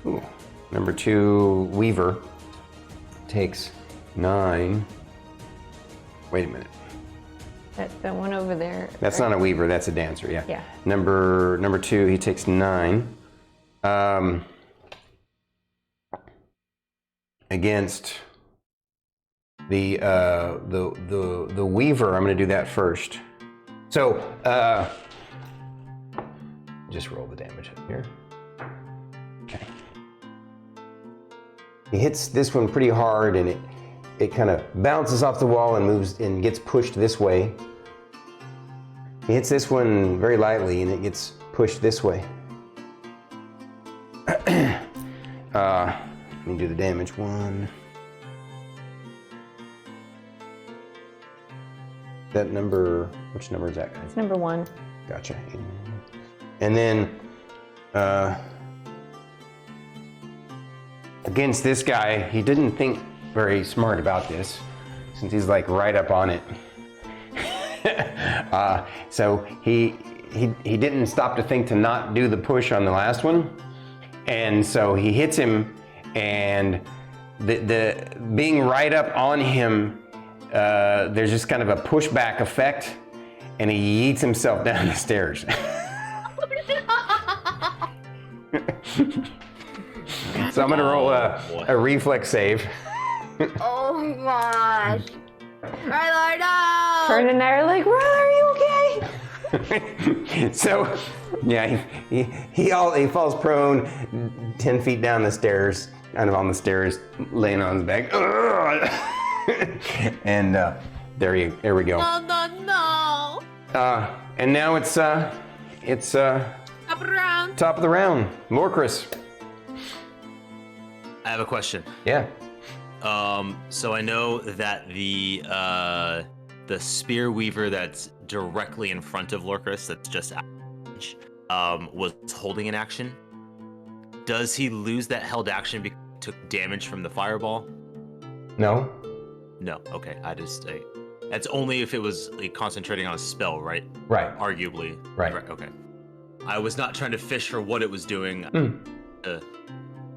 Ooh, number 2 weaver takes 9. Wait a minute. That's the one over there. That's not a weaver, that's a dancer, yeah. Yeah. Number 2, he takes 9. Against the weaver, I'm gonna do that first. So, just roll the damage up here. Okay. He hits this one pretty hard, and it kind of bounces off the wall and moves and gets pushed this way. He hits this one very lightly, and it gets pushed this way. Let me do the damage. 1. That number, which number is that? It's number 1. Gotcha. And then against this guy, he didn't think very smart about this, since he's like right up on it. So he didn't stop to think to not do the push on the last one, and so he hits him, and the being right up on him, there's just kind of a pushback effect, and he yeets himself down the stairs. So I'm gonna roll a reflex save. Oh my gosh. Rylar, no! Fern and I are like, Rylar, are you okay? So, yeah, he falls prone 10 feet down the stairs, kind of on the stairs, laying on his back. And there we go. No. And now it's Top of the round. top of the round. Lorkris. I have a question. Yeah. So I know that the spear weaver that's directly in front of Lorkris, that's just was holding an action. Does he lose that held action because he took damage from the fireball? No. No. Okay. That's only if it was like concentrating on a spell, right? Right. Arguably. Right. Okay. I was not trying to fish for what it was doing.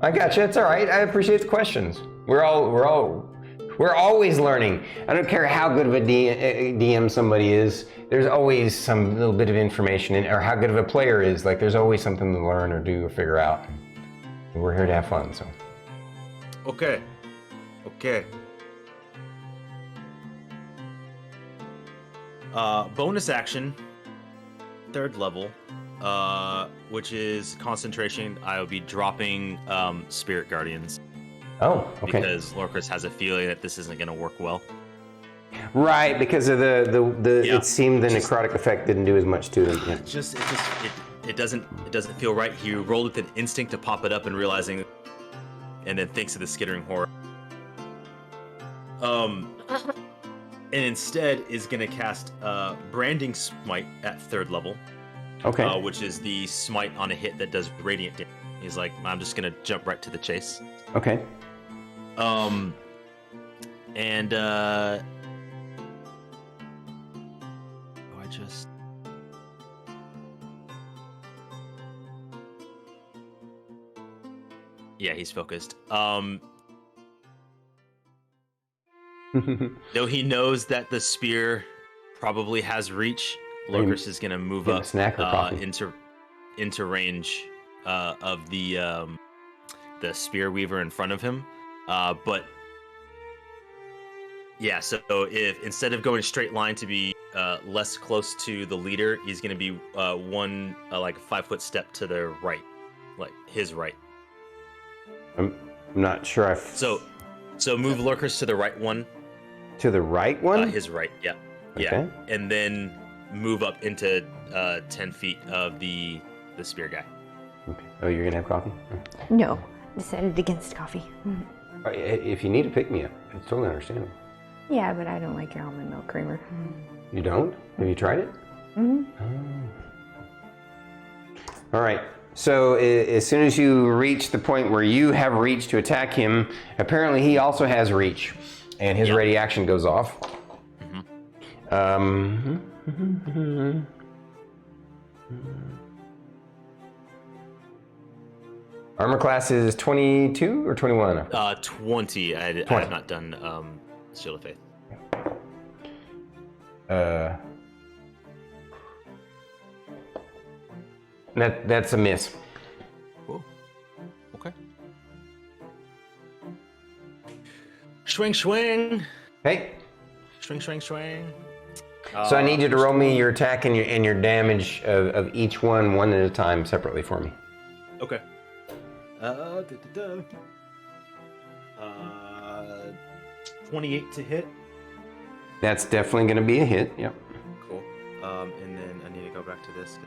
I gotcha. It's all right. I appreciate the questions. We're always learning. I don't care how good of a DM somebody is. There's always some little bit of information or how good of a player is. Like there's always something to learn or do or figure out. And we're here to have fun. So. Okay. Bonus action, 3rd level, which is concentration. I will be dropping Spirit Guardians. Oh, okay. Because Lorkris has a feeling that this isn't going to work well. Right, because of the Yeah. it seemed the necrotic effect didn't do as much to them. Yeah. It doesn't feel right. He rolled with an instinct to pop it up and realizing, and then thinks of the skittering horror. And instead is going to cast Branding Smite at 3rd level. Okay. Which is the smite on a hit that does radiant damage. He's like, I'm just going to jump right to the chase. Okay. And yeah, he's focused. Though he knows that the spear probably has reach, Lorkris is gonna move up into range of the spear weaver in front of him. But yeah, so if instead of going straight line to be less close to the leader, he's gonna be 1 like 5-foot step to the right, like his right. I'm not sure. So move Lorkris to the right one. To the right one. His right. Yeah. Yeah. Okay. And then move up into 10 feet of the spear guy. Okay. Oh, you're gonna have coffee? No, decided against coffee. If you need to pick me up, it's totally understandable. Yeah, but I don't like your almond milk creamer. You don't? Have you tried it? Mm-hmm. All right. So as soon as you reach the point where you have reach to attack him, apparently he also has reach, and his ready action goes off. Armor class is 22 or 21? 20. I have not done Shield of Faith. That's a miss. Cool. Okay. Swing, swing. Hey. Swing, swing, swing. So I need you to roll me your attack and your damage of each one at a time separately for me. Okay. 28 to hit. That's definitely going to be a hit. Yep. Cool. And then I need to go back to this.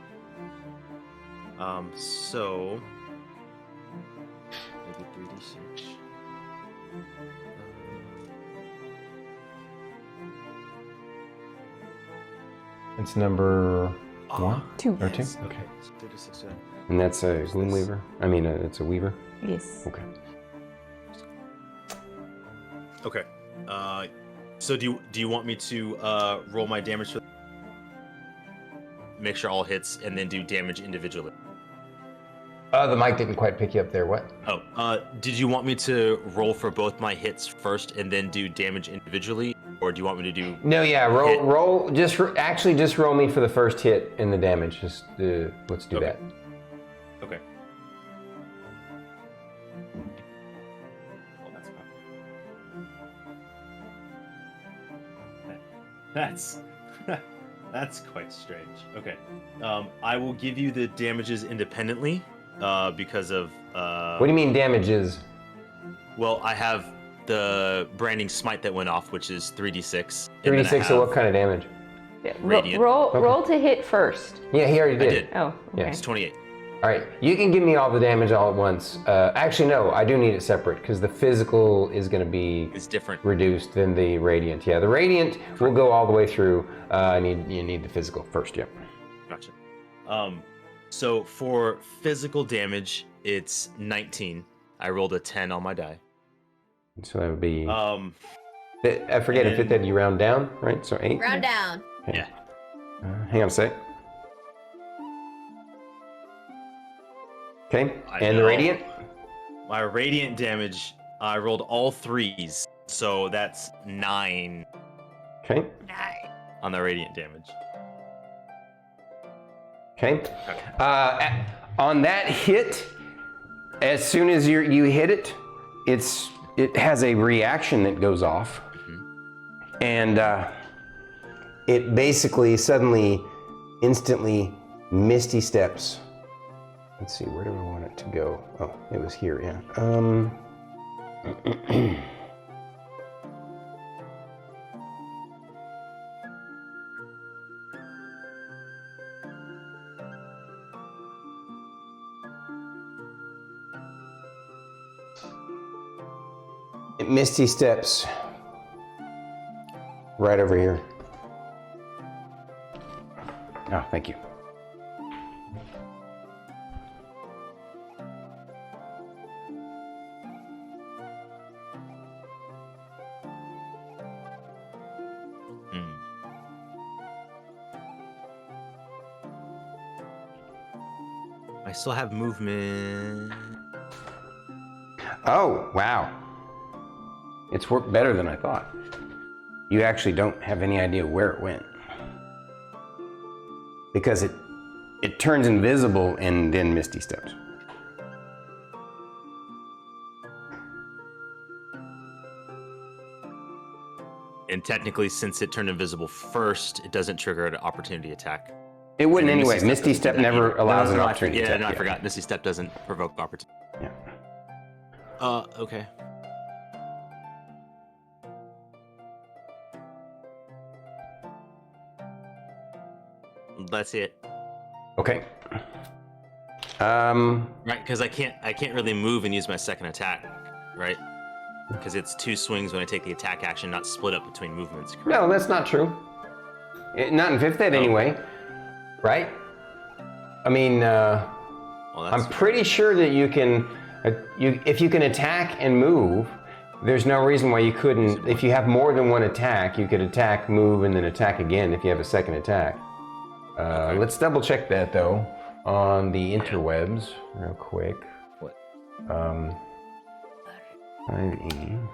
So maybe 3d6. It's number 1? 2. Or 2? Yes. Okay. 36. And that's a Gloom Weaver? I mean, it's a Weaver? Yes. Okay. Okay. So do you want me to roll my damage for make sure all hits and then do damage individually? The mic didn't quite pick you up there. What? Oh, did you want me to roll for both my hits first and then do damage individually, or do you want me to do? No, yeah. Roll. Just roll me for the first hit and the damage. Just let's do that. Okay. Well, that's that's quite strange. Okay. I will give you the damages independently, because of. What do you mean damages? Well, I have the branding smite that went off, which is 3d6. 3d6. So what kind of damage? Radiant. Roll to hit first. Yeah, he already I did. did. Oh, okay. Yeah. It's 28. All right, you can give me all the damage all at once. Actually, no, I do need it separate because the physical is going to be It's different. reduced than the radiant. Yeah, the radiant will go all the way through. You need the physical first. Yep. Gotcha. So for physical damage, it's 19. I rolled a 10 on my die. So that would be. Um, I forget if it you round down, right? So 8. Round down. Okay. yeah. Hang on a sec. Okay, I and the know. radiant. My radiant damage, I rolled all 3s, so that's 9 Okay. on the radiant damage. Okay. On that hit, as soon as you hit it, it has a reaction that goes off, and it basically suddenly, instantly, misty steps. Let's see, where do I want it to go? Oh, it was here. Yeah. It misty steps right over here. Oh, thank you. I still have movement. Oh, wow. It's worked better than I thought. You actually don't have any idea where it went. Because it turns invisible and then misty steps. And technically, since it turned invisible first, it doesn't trigger an opportunity attack. It wouldn't And then anyway. Misty Step doesn't do that never either. allows an I opportunity. Yeah, attack. no, I forgot. Misty Step doesn't provoke opportunity. Yeah. Okay. That's it. Okay. Right, because I can't really move and use my second attack, right? Because it's 2 swings when I take the attack action, not split up between movements. Correct? No, that's not true. Not in 5th ed anyway, right? I mean, Well, I'm pretty sure that you can, if you can attack and move, there's no reason why you couldn't. If you have more than one attack, you could attack, move, and then attack again if you have a second attack. Okay. Let's double check that though on the interwebs real quick. What? 5e.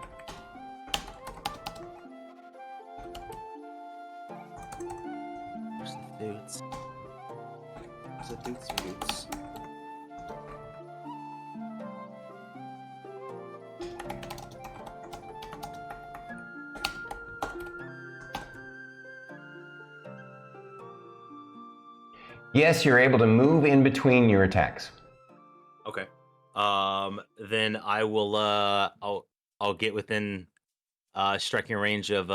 Where's the dudes? Where's the dudes? Yes, you're able to move in between your attacks. Okay. Then I will. I'll get within striking range of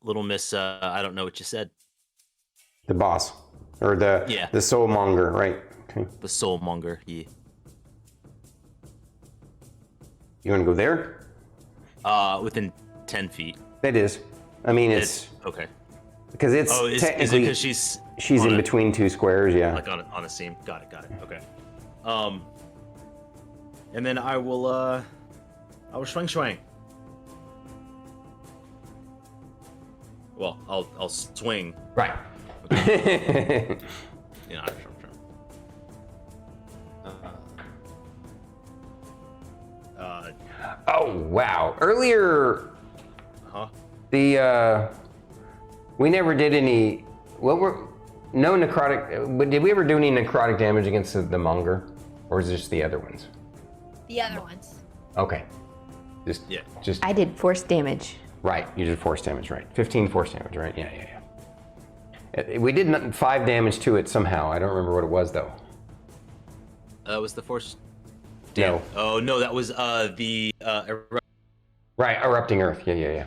Little Miss. I don't know what you said. The boss, or the soulmonger, right? Okay. The Soulmonger. Yeah. You want to go there? Within 10 feet. That is. I mean, it's okay. because it's Is it technically because she's in a- between 2 squares. Yeah. like on a seam? Got it. Okay. And then I will swing. Well, I'll swing. Right. Yeah, sure. Oh wow! Earlier, Huh? we never did any. No necrotic? But did we ever do any necrotic damage against the monger, or is it just the other ones? The other ones. Okay. Just I did force damage. right. You did force damage, right? 15 force damage, right? Yeah. We did 5 damage to it somehow. I don't remember what it was though. That was the force. No. Oh no, that was the Right, erupting earth. Yeah.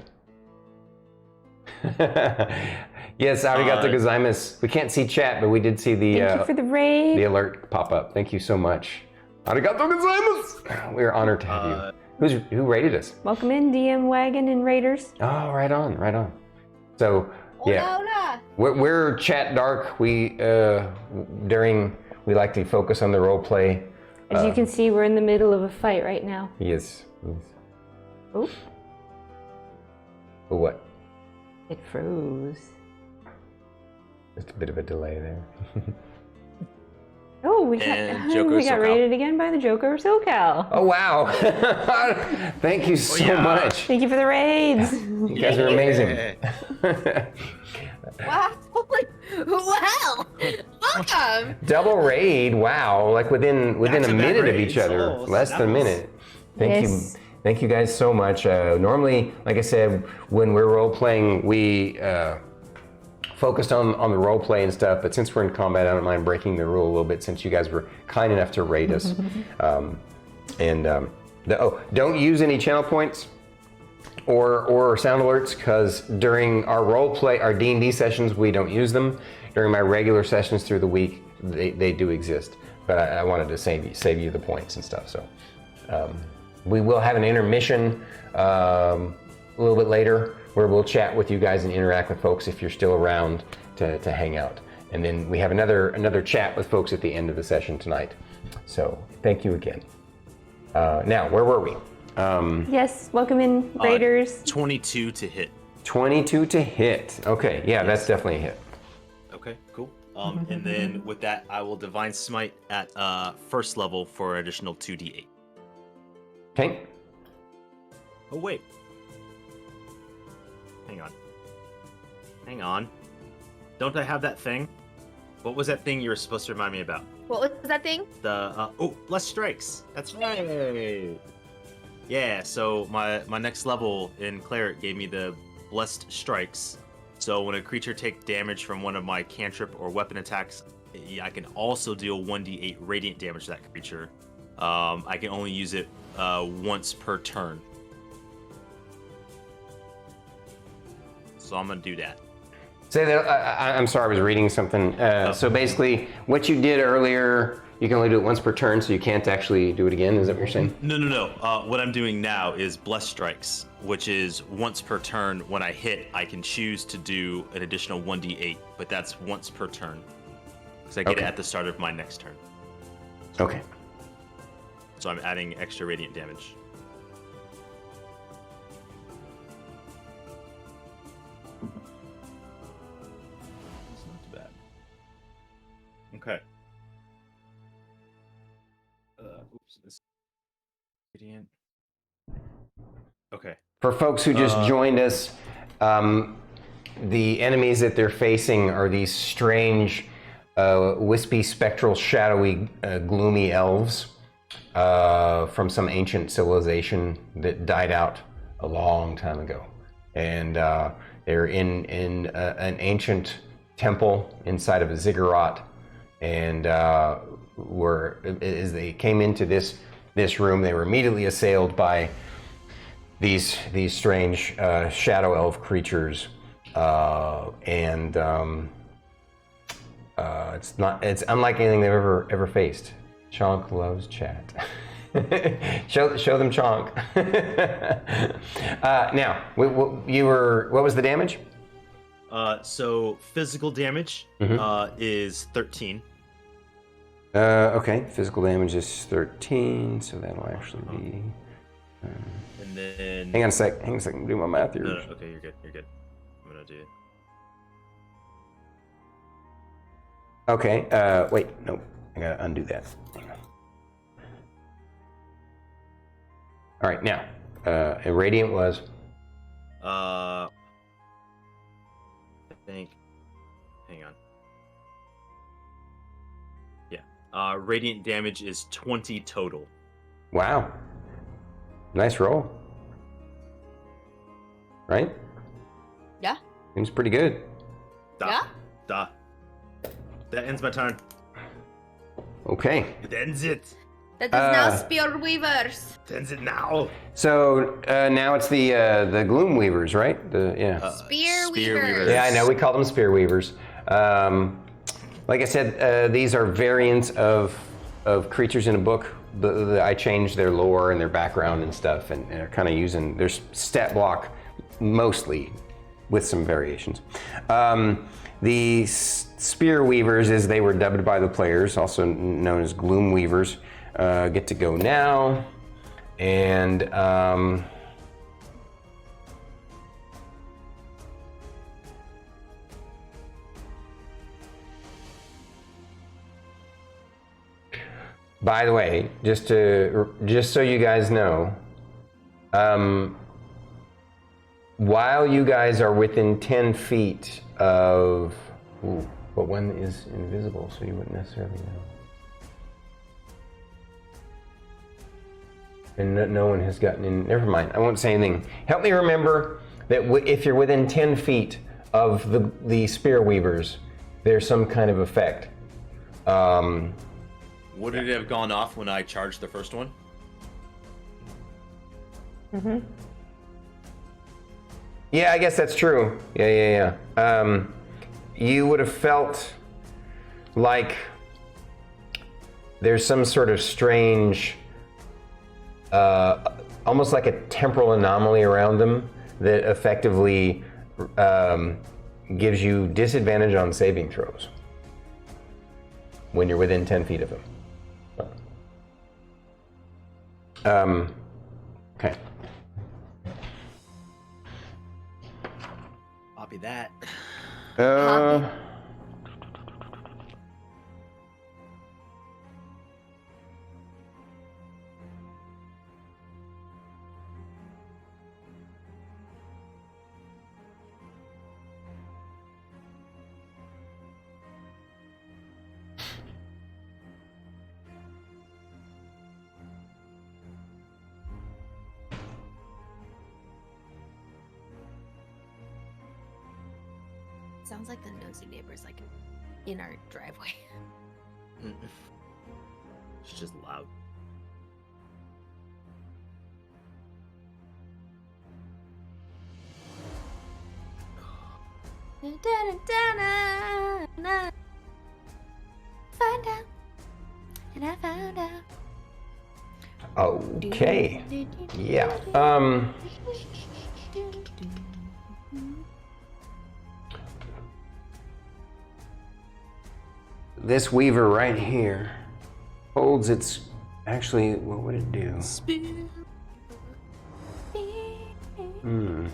Yes, arigato gozaimasu. We can't see chat, but we did see the Thank you for the raid. the alert pop up. Thank you so much. Arigato gozaimasu. We're honored to have you. Who rated us? Welcome in, DM Wagon and Raiders. Oh, right on. So yeah, Hola. we're chat dark. We like to focus on the role play. As you can see, we're in the middle of a fight right now. Yes. Oh, But what? it froze. Just a bit of a delay there. Oh, we And got Joker we got SoCal. raided again by the Joker of SoCal. Oh wow! Thank you so much. Thank you for the raids. You guys are amazing. Wow. Wow. Welcome. Double raid! Wow! Like within That's a a bad minute of raid. each other, Oh, less than a snaps. minute. Yes. Thank you guys so much. Normally, like I said, when we're role playing, we focused on the role play and stuff. But since we're in combat, I don't mind breaking the rule a little bit. Since you guys were kind enough to raid us, don't use any channel points or sound alerts, because during our role play, our D&D sessions, we don't use them. During my regular sessions through the week, they do exist. But I wanted to save you the points and stuff. So we will have an intermission a little bit later where we'll chat with you guys and interact with folks if you're still around to hang out. And then we have another chat with folks at the end of the session tonight. So thank you again. Now, where were we? Yes, welcome in, Raiders. 22 to hit. 22 to hit. Okay, yeah, that's definitely a hit. Okay, cool. And then with that, I will Divine Smite at first level for an additional 2d8. Okay. Oh wait. Hang on. Don't I have that thing? What was that thing you were supposed to remind me about? What was that thing? The less strikes. That's right. Yeah. So my next level in Cleric gave me the blessed strikes. So when a creature takes damage from one of my cantrip or weapon attacks, I can also deal 1d8 radiant damage to that creature. I can only use it once per turn. So I'm gonna do that. Say that. I'm sorry, I was reading something. So basically, what you did earlier, you can only do it once per turn, so you can't actually do it again. Is that what you're saying? No. What I'm doing now is Bless Strikes, which is once per turn. When I hit, I can choose to do an additional 1d8, but that's once per turn. Because I get it at the start of my next turn. Okay. So I'm adding extra radiant damage. It's not too bad. Okay. Oops. This radiant. Okay. For folks who just joined us, the enemies that they're facing are these strange, wispy, spectral, shadowy, gloomy elves from some ancient civilization that died out a long time ago. And they're in an ancient temple inside of a ziggurat. And as they came into this room, they were immediately assailed by these strange shadow elf creatures, and it's unlike anything they've ever faced. Chonk loves chat. show them Chonk. Now, what was the damage? So physical damage is 13. Okay, physical damage is 13, so that'll actually be. And then. Hang on a sec. I'm doing my math here. No, okay, you're good. I'm gonna do it. Okay. Wait. No. I gotta undo that. Hang on. All right. Now, and radiant was. I think. Hang on. Yeah. Radiant damage is 20 total. Wow. Nice roll. Right? Yeah. Seems pretty good. Yeah? That ends my turn. Okay. It ends it. That is now Spear Weavers. It ends it now. So now it's the Gloom Weavers, right? Spear Weavers. Yeah, I know. We call them Spear Weavers. Like I said, these are variants of creatures in a book. I changed their lore and their background and stuff, and they're kind of using their stat block mostly, with some variations. The Spear Weavers, as they were dubbed by the players, also known as Gloom Weavers, get to go now, and by the way, just so you guys know, while you guys are within 10 feet of, but one is invisible, so you wouldn't necessarily know. And no one has gotten in. Never mind. I won't say anything. Help me remember that if you're within 10 feet of the Spear Weavers, there's some kind of effect. Would it have gone off when I charged the first one? Mm-hmm. Yeah, I guess that's true. Yeah. You would have felt like there's some sort of strange, almost like a temporal anomaly around them that effectively gives you disadvantage on saving throws when you're within 10 feet of them. Okay. Copy that. sounds like the nosy neighbor's like in our driveway. It's just loud. Find out, and I found out. Okay. Yeah. This weaver right here holds its. Actually, what would it do? Hmm.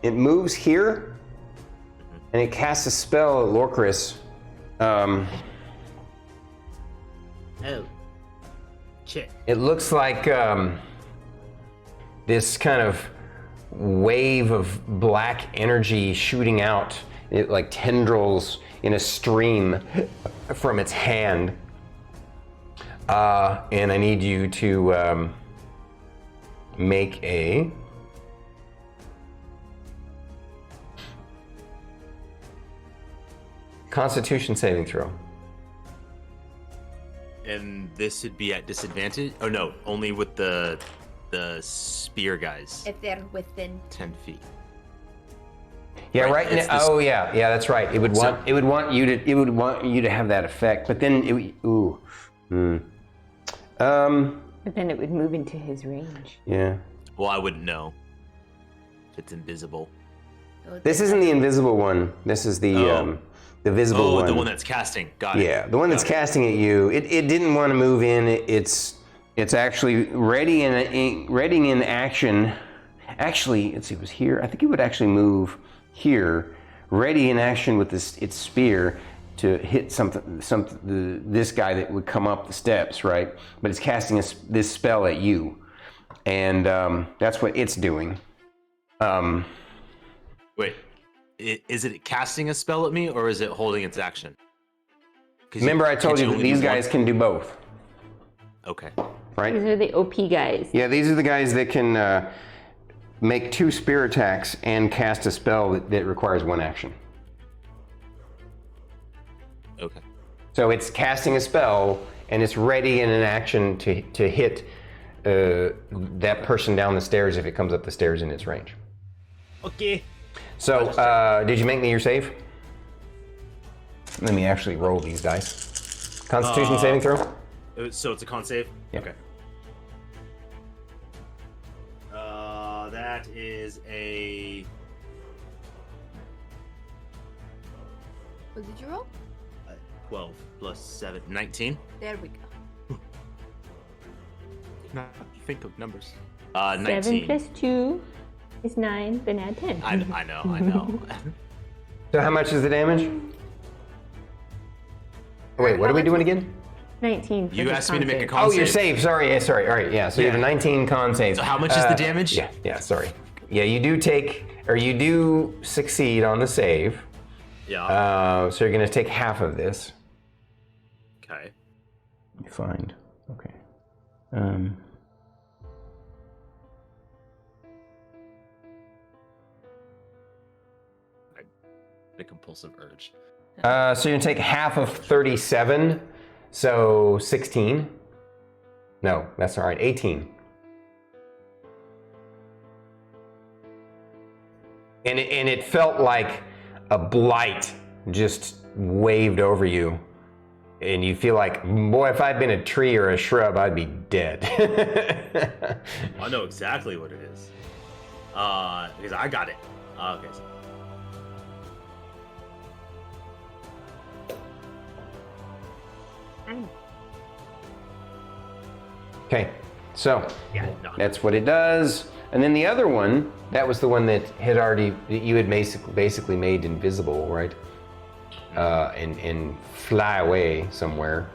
It moves here, and it casts a spell at Lorkris. Oh. Shit. It looks like this kind of wave of black energy shooting out, like tendrils in a stream from its hand. And I need you to make a Constitution saving throw. And this would be at disadvantage? Oh no, only with the spear guys. If they're within 10 feet. Yeah, Right, right. it's the Oh, yeah, that's right. It would want you to have that effect, but then But then it would move into his range. yeah. Well, I wouldn't know if it's invisible. This isn't the invisible one. This is the visible one. Oh, the one that's casting. Got it. Yeah, the one that's casting at you. It didn't want to move in. It's actually ready in action. Actually, let's see, it was here. I think it would actually move here, ready in action with its spear to hit this guy that would come up the steps, right? But it's casting this spell at you, and that's what it's doing. Wait, is it casting a spell at me, or is it holding its action? Remember, I told you that these guys can do both, Okay. right? These are the OP guys. Yeah, these are the guys that can make 2 spear attacks and cast a spell that requires 1 action. Okay. So it's casting a spell, and it's ready in an action to hit that person down the stairs if it comes up the stairs in its range. Okay. So, did you make me your save? Let me actually roll these dice. Constitution saving throw? So it's a con save? Yeah. Okay. That is a 12. What did you roll? 12 plus 7, 19. There we go. Not think of numbers. 7 19. plus 2 is 9, then add 10. I know. So how much is the damage? Oh, wait, what are we doing again? 19. for You the asked me to con make a save. con Oh, save. your save. Sorry. Yeah, sorry. All right. Yeah. So you have a 19 con save. So how much is the damage? Yeah. Sorry. Yeah, you do succeed on the save. Yeah. So you're gonna take half of this. Okay. You find. Okay. A compulsive urge. So you're gonna take half of 37. So 16. No, that's all right. 18. And it felt like a blight just waved over you. And you feel like, boy, if I'd been a tree or a shrub, I'd be dead. I know exactly what it is. Because I got it. Okay. Okay, so Yeah. No. that's what it does. And then the other one, that was the one that you had basically made invisible, right? And fly away somewhere.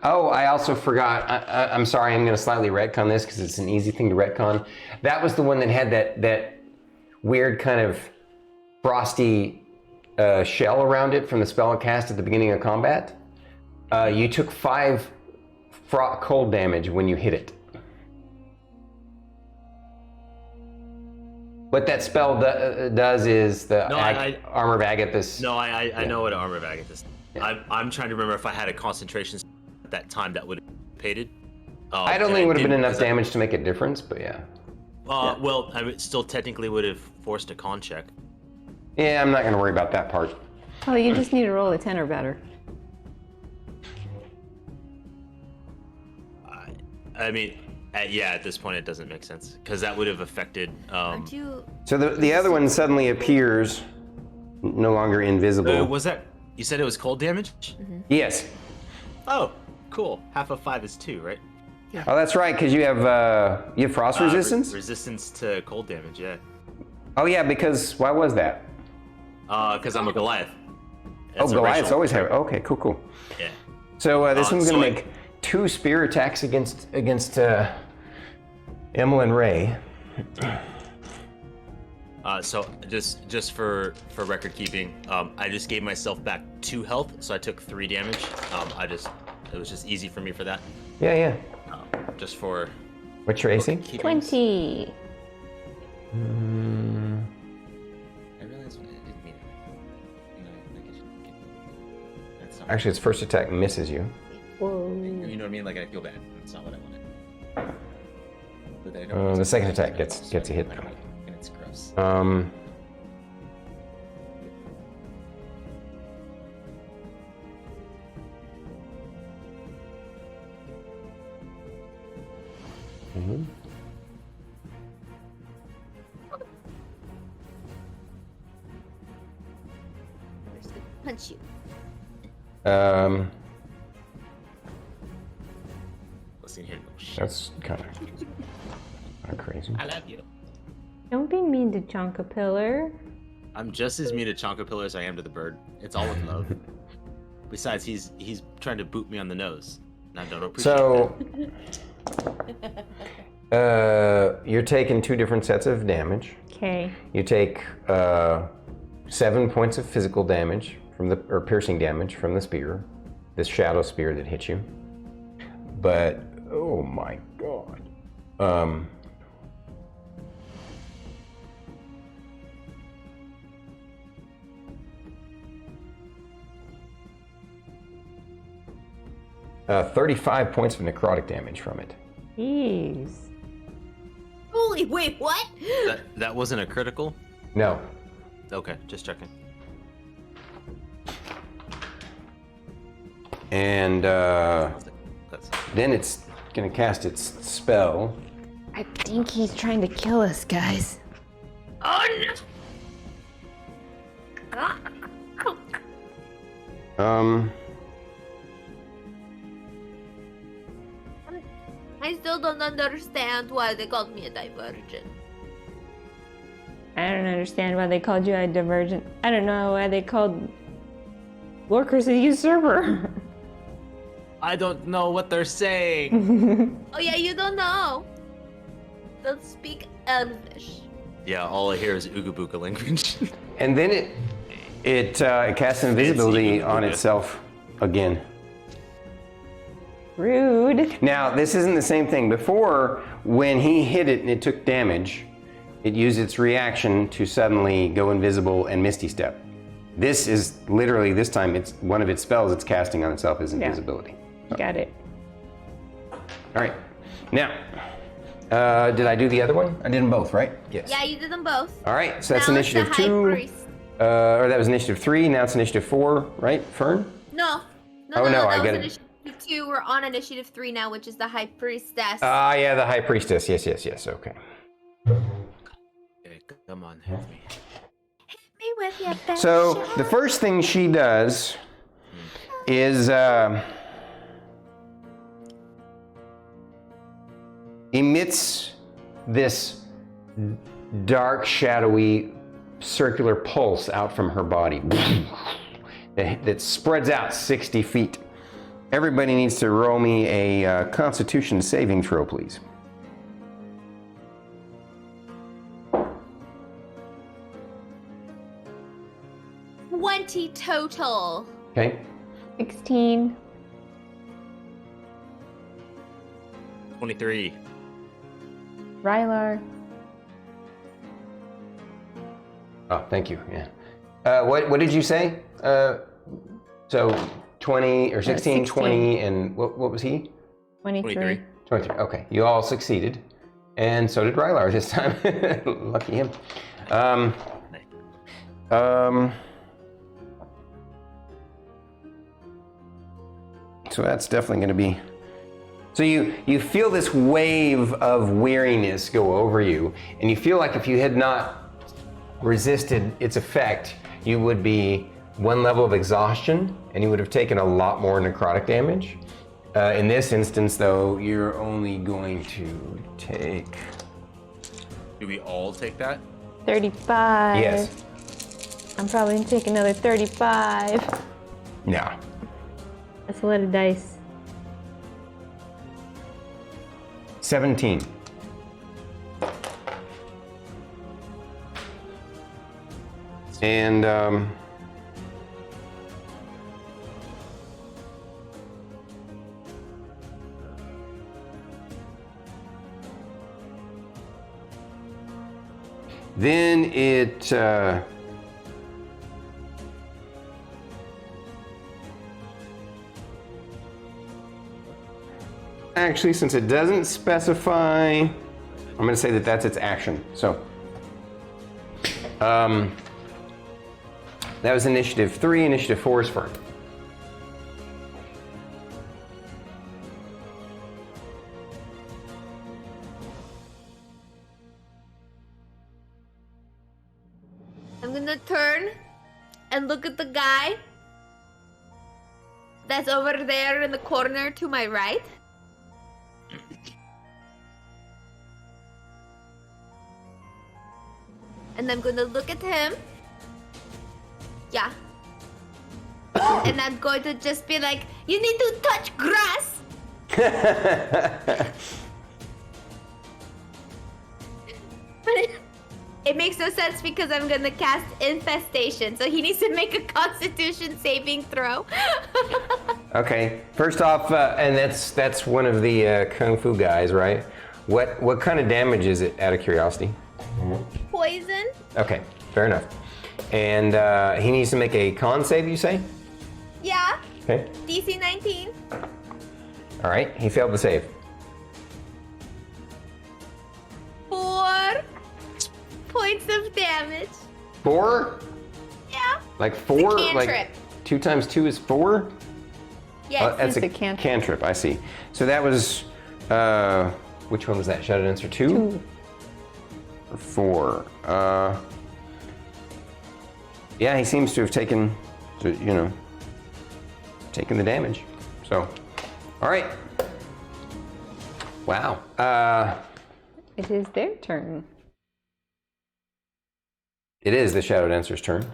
Oh, I also forgot. I'm sorry. I'm going to slightly retcon this because it's an easy thing to retcon. That was the one that had that weird kind of frosty shell around it from the spell it cast at the beginning of combat. You took 5 cold damage when you hit it. What that spell does is the Armor of Agathis. No, I know what Armor of Agathis is. Yeah. I'm trying to remember if I had a concentration at that time that would have paid. I don't think it would have been enough damage to make a difference, but yeah. Well, I mean, still technically would have forced a con check. Yeah, I'm not going to worry about that part. Oh, you just need to roll a 10 or better. I mean, at this point it doesn't make sense because that would have affected. So the other one suddenly appears, no longer invisible. Was that? You said it was cold damage? Mm-hmm. Yes. Oh, cool. Half of 5 is 2, right? Yeah. Oh, that's right, because you have frost resistance? Resistance to cold damage, yeah. Oh yeah, because why was that? Because I'm a Goliath. That's Goliaths always have. Okay, cool. Yeah. So this one's gonna make 2 spear attacks against Emillynn Ray. So just for record keeping, I just gave myself back 2 health, so I took 3 damage. It was just easy for me for that. Yeah. Just for. What's your AC? 20. I realized when I didn't mean it. Actually, its first attack misses you. Whoa. You know what I mean? Like I feel bad. That's not what I wanted. The second attack gets a hit. And it's gross. Mm-hmm. Punch you. Listen here. That's kind of crazy. I love you. Don't be mean to Chonkapillar. I'm just as mean to Chonkapillar as I am to the bird. It's all with love. Besides, he's trying to boot me on the nose. And I don't appreciate that. You're taking 2 different sets of damage. Okay. You take 7 points of physical damage or piercing damage from the spear, this shadow spear that hit you. But oh my god. 35 points of necrotic damage from it. Jeez. Holy, wait, what? That wasn't a critical? No. Okay, just checking. And then it's gonna cast its spell. I think he's trying to kill us, guys. Oh no! I still don't understand why they called me a divergent. I don't understand why they called you a divergent. I don't know why they called Lorkris a usurper. I don't know what they're saying. Oh yeah, you don't know. Don't speak Elvish. Yeah, all I hear is Ooga Booga language. And then it casts invisibility on itself again. Rude. Now, this isn't the same thing. Before, when he hit it and it took damage, it used its reaction to suddenly go invisible and Misty Step. This is literally, this time, it's one of its spells it's casting on itself is invisibility. Yeah. Got it. All right. Now, did I do the other one? I did them both, right? Yes. Yeah, you did them both. All right, so that's now initiative it's the 2. High Priest. Or that was initiative 3, now it's initiative 4, right, Fern? No, I that got was it. initiative 2. We're on initiative 3 now, which is the High Priestess. Yeah, the High Priestess. Yes, okay. Okay, come on, hit me. Hit me with your best So shot. the first thing she does is emits this dark, shadowy, circular pulse out from her body that spreads out 60 feet Everybody needs to roll me a Constitution saving throw, please. 20 total. Okay. 16. 23. Rylar. Oh, thank you. Yeah. What did you say? So 20 or 16, 16. 20, and what was he? 23. 23. 23. Okay, you all succeeded, and so did Rylar this time. Lucky him. So that's definitely going to be. So you feel this wave of weariness go over you, and you feel like if you had not resisted its effect, you would be one level of exhaustion, and you would have taken a lot more necrotic damage. In this instance, though, you're only going to take. Do we all take that? 35. Yes. I'm probably gonna take another 35. No. That's a lot of dice. 17. And then it actually, since it doesn't specify, I'm going to say that that's its action. So that was initiative 3. Initiative 4 is Fern. I'm gonna turn and look at the guy that's over there in the corner to my right. And I'm gonna look at him. Yeah. And I'm going to just be like, you need to touch grass. But it makes no sense because I'm gonna cast infestation, so he needs to make a Constitution saving throw. Okay. First off, and that's one of the kung fu guys, right? What kind of damage is it, out of curiosity? Poison. Okay, fair enough. And he needs to make a con save, you say? Yeah. Okay. DC 19. All right. He failed the save. 4 points of damage. 4? Yeah. Like 4? It's a Like cantrip. 2 times 2 is 4? Yes. That's It's a a cantrip. cantrip. I see. So that was which one was that? Shadow Dancer 2? 2. Or 4? Yeah, he seems to have taken, taken the damage. So, all right. Wow. It is their turn. It is the Shadow Dancer's turn.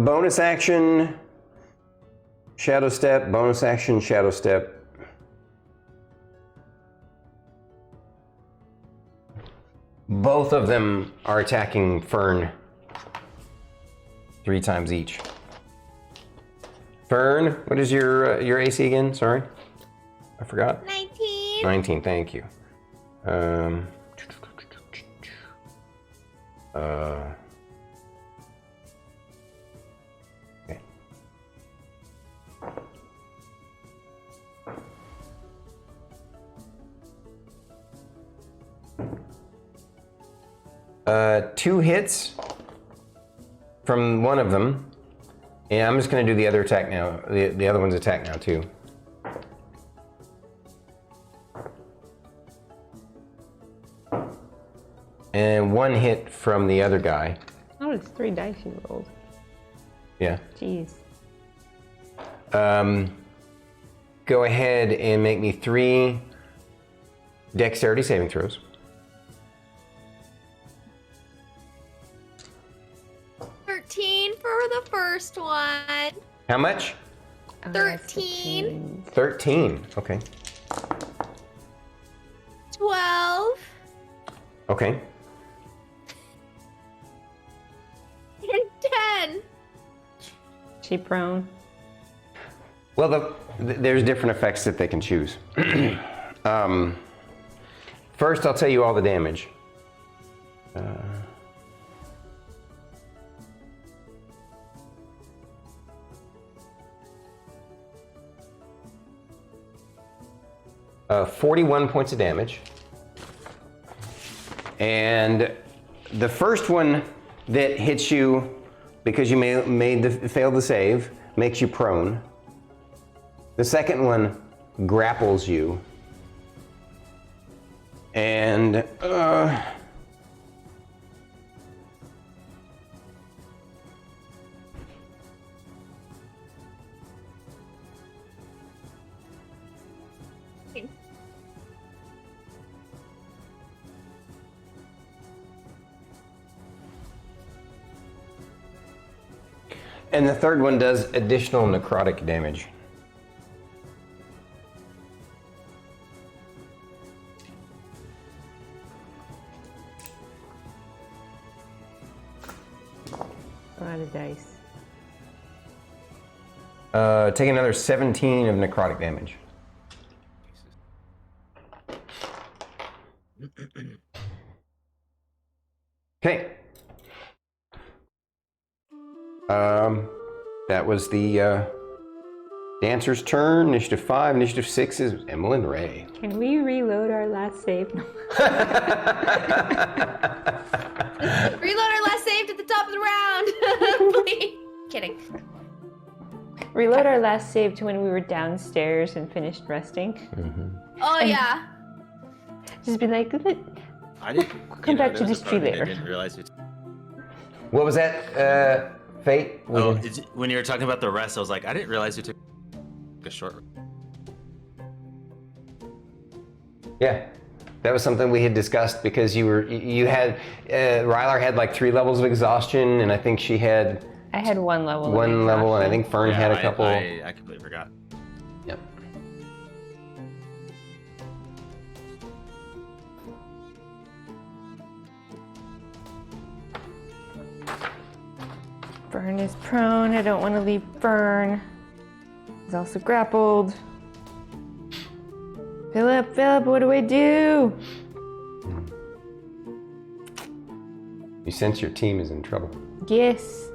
Bonus action, Shadow Step, bonus action, Shadow Step. Both of them are attacking Fern 3 times each. Fern, what is your AC again? Sorry, I forgot. 19. 19, thank you. Okay. 2 hits from one of them. And I'm just going to do the other attack now. The other one's attack now, too. and 1 hit from the other guy. Oh, it's 3 dice you rolled. Yeah. Jeez. Go ahead and make me 3 dexterity saving throws. 13 for the first one. How much? 13. 13. Okay. 12. Okay. And 10. She prone. Well, there's different effects that they can choose. First, I'll tell you all the damage. 41 points of damage. And the first one that hits you because you failed the save makes you prone. The second one grapples you. And the third one does additional necrotic damage. A lot of dice. Take another 17 of necrotic damage. Okay. That was the dancer's turn. Initiative 5. Initiative 6 is Emillynn Ray. Can we reload our last save? Reload our last save at the top of the round. Please. Kidding. Reload our last save to when we were downstairs and finished resting. Oh, yeah. Just be like, I didn't. Come back to there was this a tree part of me later. that didn't realize it. What was that, Fate? Oh, when you were talking about the rest, I was like, I didn't realize you took a short. Yeah, that was something we had discussed because you had Rylar had like 3 levels of exhaustion, and I think she had I had 1 level. one level, and I think Fern had a couple. I completely forgot. Yep. Fern is prone. I don't want to leave Fern. He's also grappled. Philip, what do I do? You sense your team is in trouble. Yes.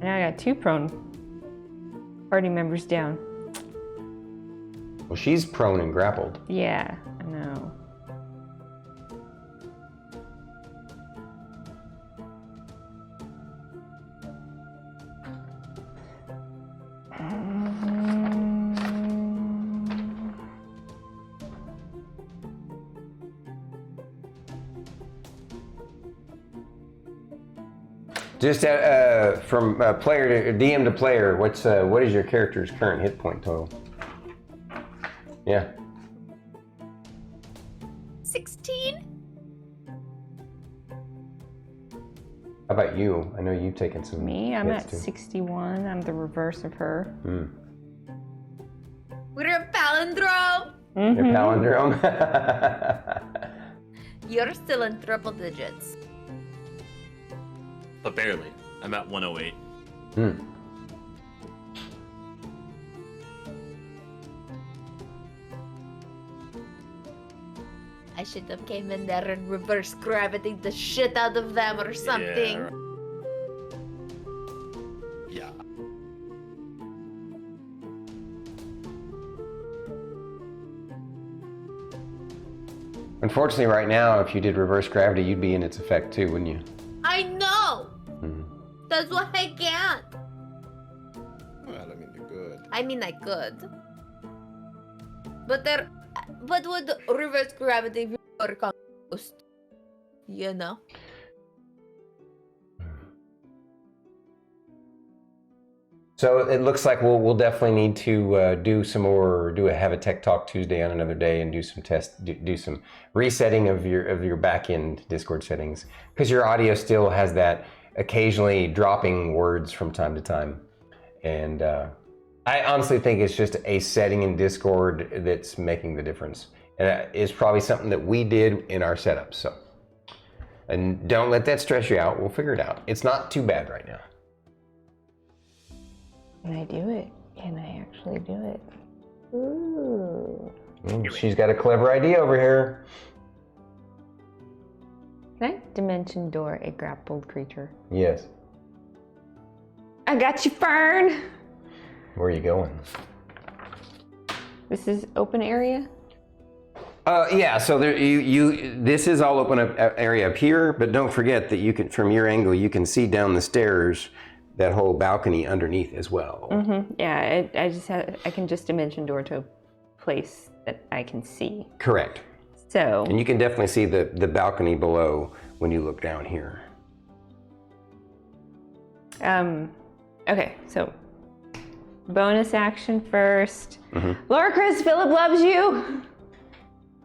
Now I got 2 prone party members down. Well, she's prone and grappled. Yeah, I know. Just from player to DM to player, what is your character's current hit point total? Yeah. 16? How about you? I know you've taken some. Me, I'm hits at too. 61. I'm the reverse of her. We're a palindrome. Your palindrome. You're still in triple digits. But barely. I'm at 108. I should have came in there and reverse gravity the shit out of them or something. Yeah. Unfortunately, right now, if you did reverse gravity, you'd be in its effect too, wouldn't you? I know. That's why I can't. Well, I mean, you're good. I mean, I could. But would reverse gravity work on Ghost. You know. So it looks like we'll definitely need to do some more, have a Tech Talk Tuesday on another day and do some do some resetting of your back end Discord settings, because your audio still has that occasionally dropping words from time to time, and I honestly think it's just a setting in Discord that's making the difference, and it's probably something that we did in our setup. So, and don't let that stress you out. We'll figure it out. It's not too bad right now. Can I do it? Can I actually do it? Ooh. She's got a clever idea over here. Can I dimension door a grappled creature? Yes. I got you, Fern! Where are you going? This is open area? Yeah, so there, this is all open area up here, but don't forget that you can, from your angle, you can see down the stairs that whole balcony underneath as well. Mm-hmm. Yeah, I can just dimension door to a place that I can see. Correct. So. And you can definitely see the balcony below when you look down here. Okay, so bonus action first. Lorkris, Philip loves you.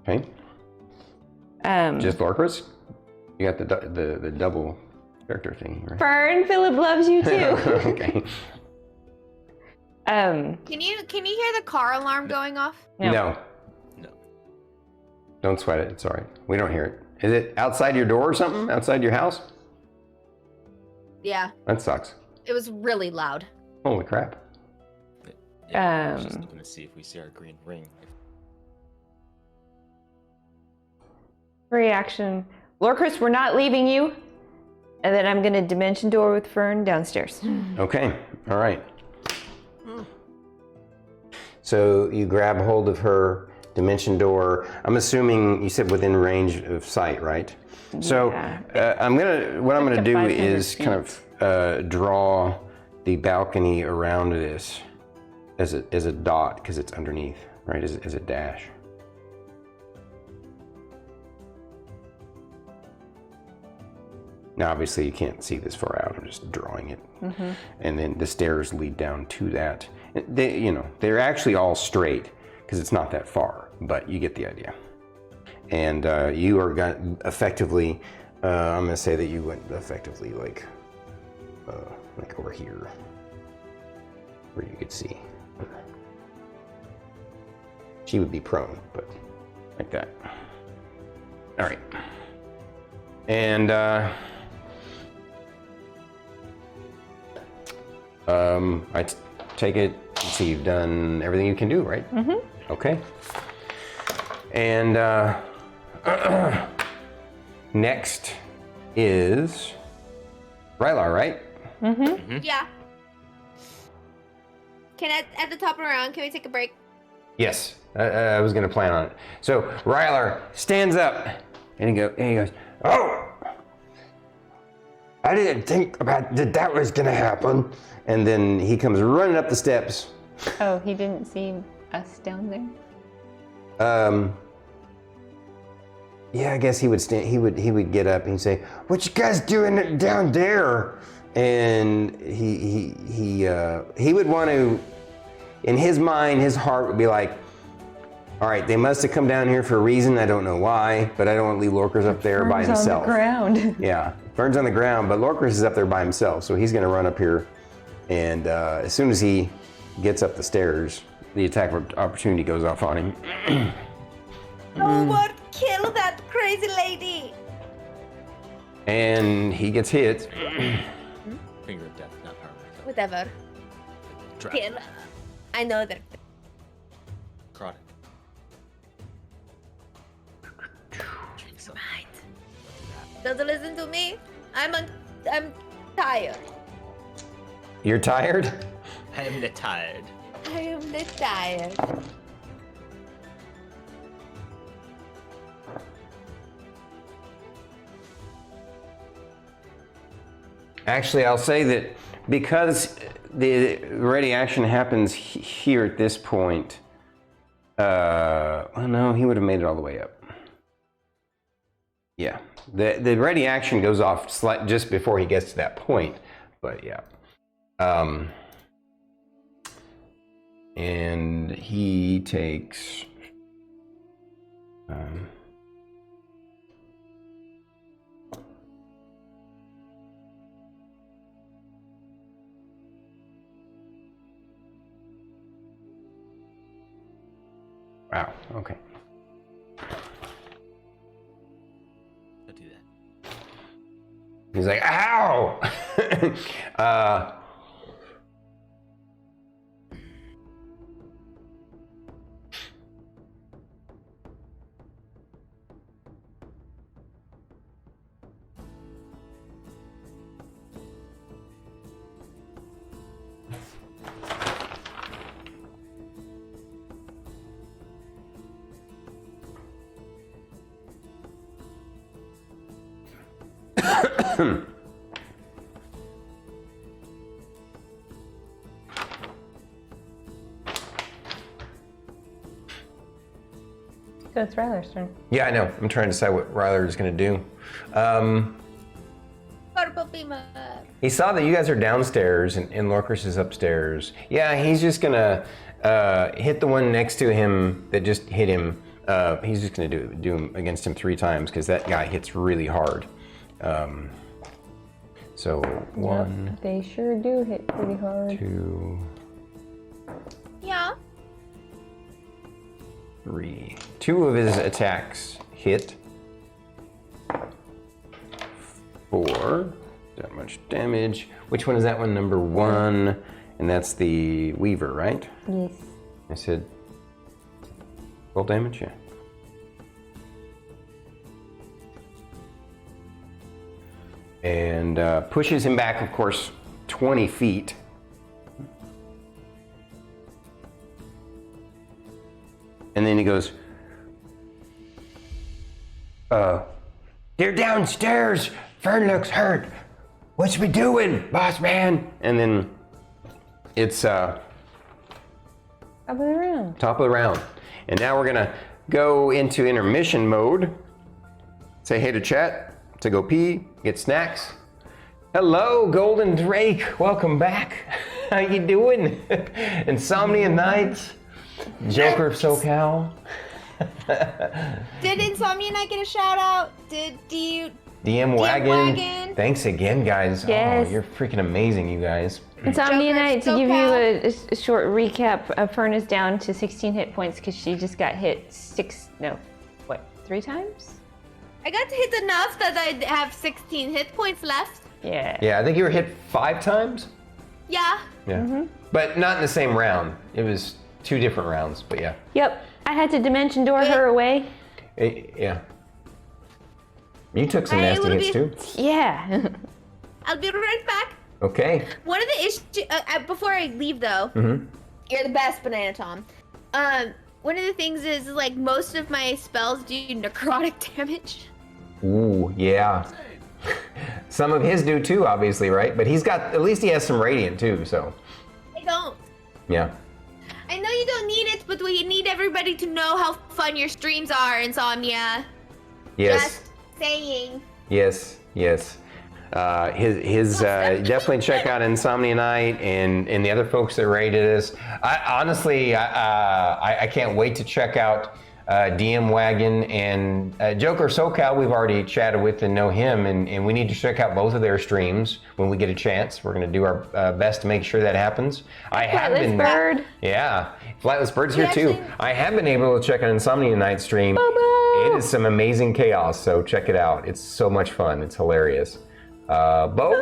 Okay. Just Lorkris? You got the double character thing, right? Fern, Philip loves you too. Okay. Can you hear the car alarm going off? No. Don't sweat it. It's all right. We don't hear it. Is it outside your door or something? Outside your house? Yeah. That sucks. It was really loud. Holy crap. Yeah, just looking to see if we see our green ring. Reaction. Lorkris, we're not leaving you. And then I'm gonna dimension door with Fern downstairs. Okay, all right. So you grab hold of her dimension door. I'm assuming you said within range of sight, right? So what I'm gonna do is kind of draw the balcony around this as a dot, because it's underneath, right? As a dash. Now, obviously, you can't see this far out. I'm just drawing it. And then the stairs lead down to that. They're actually all straight because it's not that far, but you get the idea. And you are effectively, I'm going to say that you went effectively like over here, where you could see. She would be prone, but like that. All right. And I take it, let's see, you've done everything you can do, right? Okay. And next is Rylar, right? Yeah. At the top of the round, can we take a break? Yes, I was gonna plan on it. So Rylar stands up and he goes, "Oh! I didn't think about that was gonna happen." And then he comes running up the steps. Oh, he didn't see us down there? Yeah, I guess he would stand. He would get up and he'd say, "What you guys doing down there?" And he would want to. In his mind, his heart would be like, "All right, they must have come down here for a reason. I don't know why, but I don't want to leave Lorkris up there by himself." On the ground. Yeah, Fern's on the ground, but Lorkris is up there by himself, so he's going to run up here. And as soon as he gets up the stairs, the attack of opportunity goes off on him. No one kill that crazy lady! And he gets hit. Finger of death, not power. Whatever. Kill. I know that. Chronic. Right. Doesn't listen to me. I'm tired. You're tired? I am tired. I am tired. Actually, I'll say that because the ready action happens here at this point, well, no, he would have made it all the way up. Yeah, the ready action goes off just before he gets to that point, but yeah. And he takes wow, okay. Don't do that. He's like, ow! So it's Rylar's turn. Yeah, I know. I'm trying to decide what Rylar is going to do. Purple beam up. He saw that you guys are downstairs and Lorkris is upstairs. Yeah, he's just going to hit the one next to him that just hit him. He's just going to do him against him 3 times because that guy hits really hard. So 1, Yep, they sure do hit pretty hard. 2, Yeah. 3. 2 of his attacks hit. 4. That much damage. Which one is that one? Number 1. And that's the Weaver, right? Yes. I said full damage, yeah. And pushes him back, of course, 20 feet. And then he goes, they're downstairs. Fern looks hurt. What's we doing, boss man? And then it's Top of the round. top of the round. And now we're gonna go into intermission mode. Say hey to chat, to go pee, get snacks. Hello, Golden Drake, welcome back. How you doing? Insomnia Nights, Joker of SoCal. Did Insomnia Night get a shout out? Did you? DM Wagon. Wagon. Thanks again, guys. Yes. Oh, you're freaking amazing, you guys. Insomnia Joker, Night, to give you SoCal. a short recap, Fern is down to 16 hit points because she just got hit 3 times? I got hit enough that I have 16 hit points left. Yeah. Yeah, I think you were hit 5 times. Yeah. Yeah. But not in the same round. It was 2 different rounds, but yeah. Yep. I had to dimension door her away. Yeah. You took some I nasty will hits be- too. Yeah. I'll be right back. Okay. One of the issues, before I leave though, you're the best, Banana Tom. One of the things is like most of my spells do necrotic damage. Ooh, yeah. Some of his do too, obviously, right? But he's got, at least he has some radiant too, so. I don't. Yeah. I know you don't need it, but we need everybody to know how fun your streams are, Insomnia. Yes. Just saying. Yes. Yes. His definitely check out Insomnia Night and the other folks that rated us. I can't wait to check out DM Wagon and Joker SoCal. We've already chatted with and know him, and we need to check out both of their streams when we get a chance. We're going to do our best to make sure that happens. I have Flightless been. Bird. Yeah, Flightless Bird's here We too. actually- I have been able to check out Insomnia Night stream. It is some amazing chaos, so check it out. It's so much fun. It's hilarious. Bobo!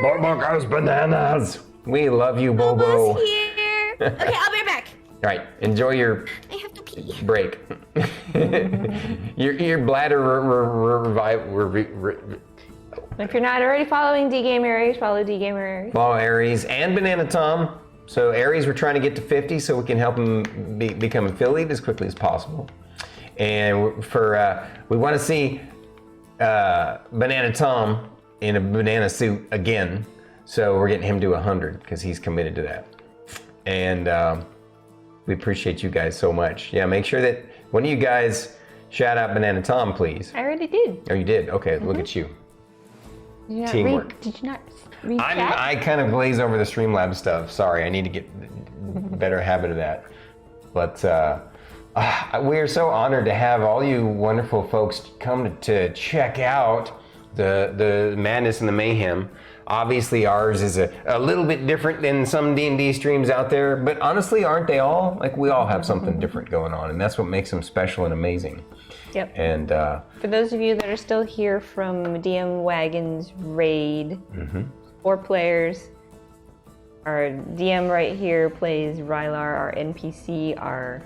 Bobo goes bananas. We love you, Bobo. Bobo's here. Okay, I'll be right back. All right, enjoy your I have to pee. break. your bladder revive. If you're not already following D Gamer Aries, follow D Gamer Aries. Follow Aries and Banana Tom. So Aries, we're trying to get to 50 so we can help him become affiliate as quickly as possible. And we want to see Banana Tom in a banana suit again. So we're getting him to 100 because he's committed to that. And we appreciate you guys so much. Yeah, make sure that one of you guys shout out Banana Tom, please. I already did. Oh, you did? Okay, look at you. Did you not Teamwork. Did you not read chat? I kind of glaze over the Streamlabs stuff. Sorry, I need to get better habit of that. But we are so honored to have all you wonderful folks come to check out the madness and the mayhem. Obviously, ours is a little bit different than some D&D streams out there, but honestly, aren't they all? Like, we all have something different going on, and that's what makes them special and amazing. Yep. And For those of you that are still here from DM Wagon's raid, 4 players. Our DM right here plays Rylar, our NPC, our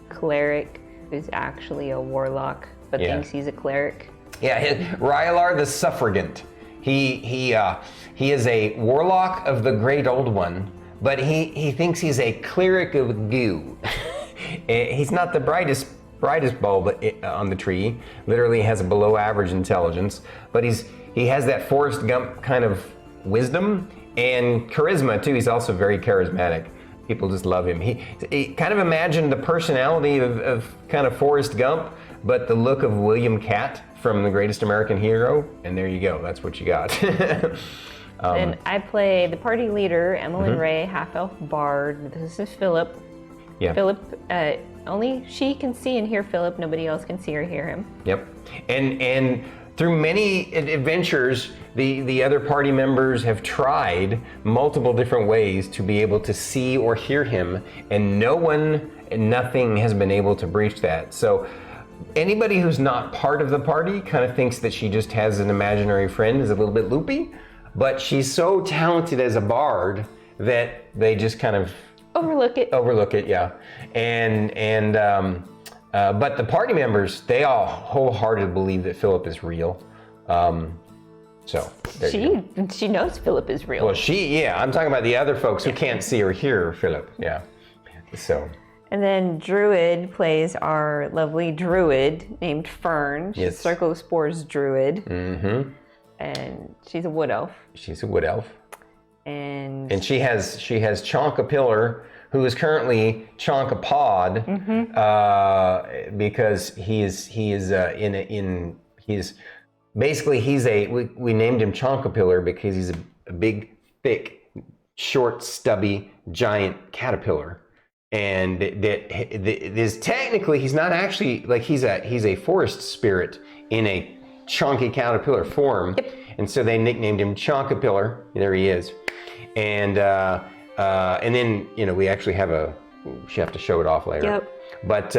cleric, who's actually a warlock, but thinks he's a cleric. yeah, Rylar the Suffrigant. He is a warlock of the Great Old One, but he thinks he's a cleric of goo. He's not the brightest bulb on the tree. Literally has a below average intelligence, but he has that Forrest Gump kind of wisdom and charisma too. He's also very charismatic. People just love him. He kind of imagined the personality of kind of Forrest Gump, but the look of William Catt from The Greatest American Hero, and there you go. That's what you got. And I play the party leader, Emillynn Ray, half-elf bard. This is Philip. Yeah. Philip, only she can see and hear Philip. Nobody else can see or hear him. Yep. And through many adventures, the other party members have tried multiple different ways to be able to see or hear him, and nothing has been able to breach that. So anybody who's not part of the party kind of thinks that she just has an imaginary friend, is a little bit loopy, but she's so talented as a bard that they just kind of Overlook it, yeah. But the party members, they all wholeheartedly believe that Philip is real. So there you go. She knows Philip is real. Well, I'm talking about the other folks who can't see or hear Philip. Yeah. So. And then Druid plays our lovely Druid named Fern. She's a Circle of Spores Druid. And she's a wood elf. She's a wood elf. And she has Chonkapillar, who is currently Chonkapod, because we named him Chonkapillar because he's a big, thick, short, stubby, giant caterpillar, and technically he's not actually like he's a forest spirit in a chunky caterpillar form, and so they nicknamed him Chonkapillar. There he is. And then we actually have she have to show it off later. Yep. But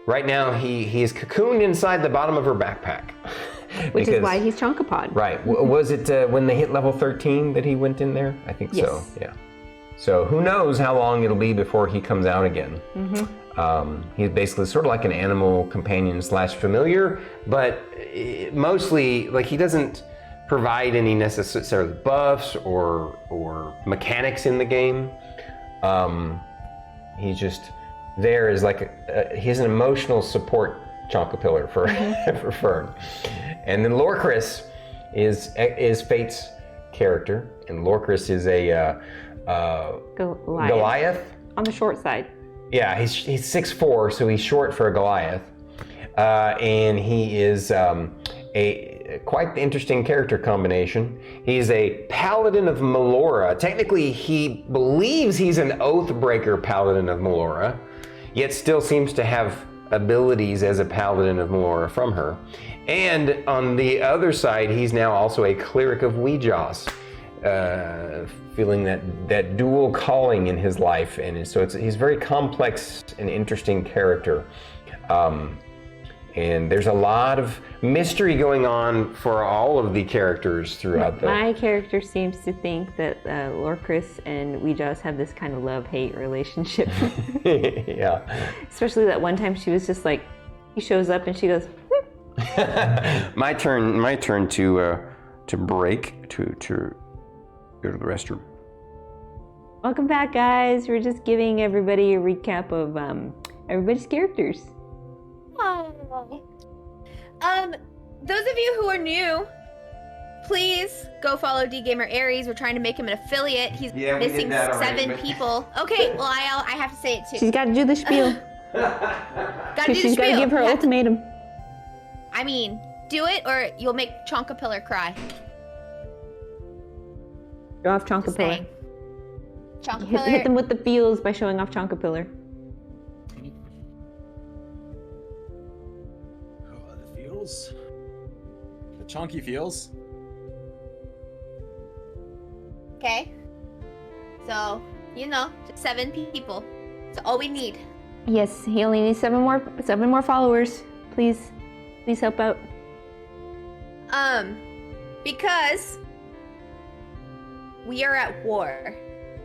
right now he is cocooned inside the bottom of her backpack. Which is why he's Chonkapod. Right. Was it when they hit level 13 that he went in there? I think so. Yeah. So who knows how long it'll be before he comes out again. He's basically sort of like an animal companion / familiar, but mostly like he doesn't provide any necessarily buffs or mechanics in the game. He's just there as like he's an emotional support Chonkapillar for for Fern. And then Lorkris is Fate's character, and Lorkris is a Goliath on the short side. Yeah, he's 6'4", so he's short for a Goliath, and he is quite the interesting character combination. He's a Paladin of Melora. Technically, he believes he's an Oathbreaker Paladin of Melora, yet still seems to have abilities as a Paladin of Melora from her. And on the other side, he's now also a Cleric of Weejoss, feeling that dual calling in his life. And so he's a very complex and interesting character. And there's a lot of mystery going on for all of the characters throughout the... My character seems to think that Lorkris and Weejoss have this kind of love-hate relationship. Yeah. Especially that one time she was just like, he shows up and she goes, My turn to break, to go to the restroom. Welcome back, guys. We're just giving everybody a recap of everybody's characters. Oh. Those of you who are new, please go follow DGamer Aries. We're trying to make him an affiliate. He's missing 7 people. Okay, well I have to say it too. She's got to do the spiel. Gotta do the She's got to spiel. give her ultimatum. I mean, do it or you'll make Chonkapillar cry. Show off Just Chonkapillar. saying. Hit Chonkapillar. them with the feels by showing off Chonkapillar. Oh, the feels. The chunky feels. Okay. So, just 7 people. That's all we need. Yes, he only needs 7 more followers. Please help out. Because we are at war.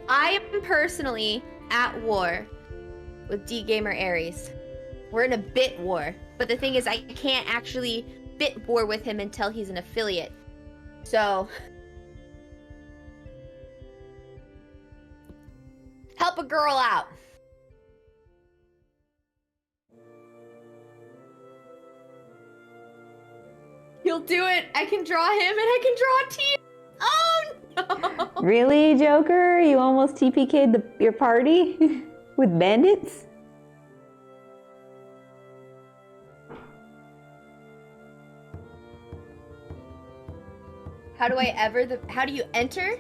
I am personally at war with D-Gamer Aries. We're in a bit war. But the thing is, I can't actually bit war with him until he's an affiliate. So, help a girl out. You'll do it. I can draw him and I can draw a team. Oh no! Really, Joker? You almost TPK'd your party with bandits? How do you enter?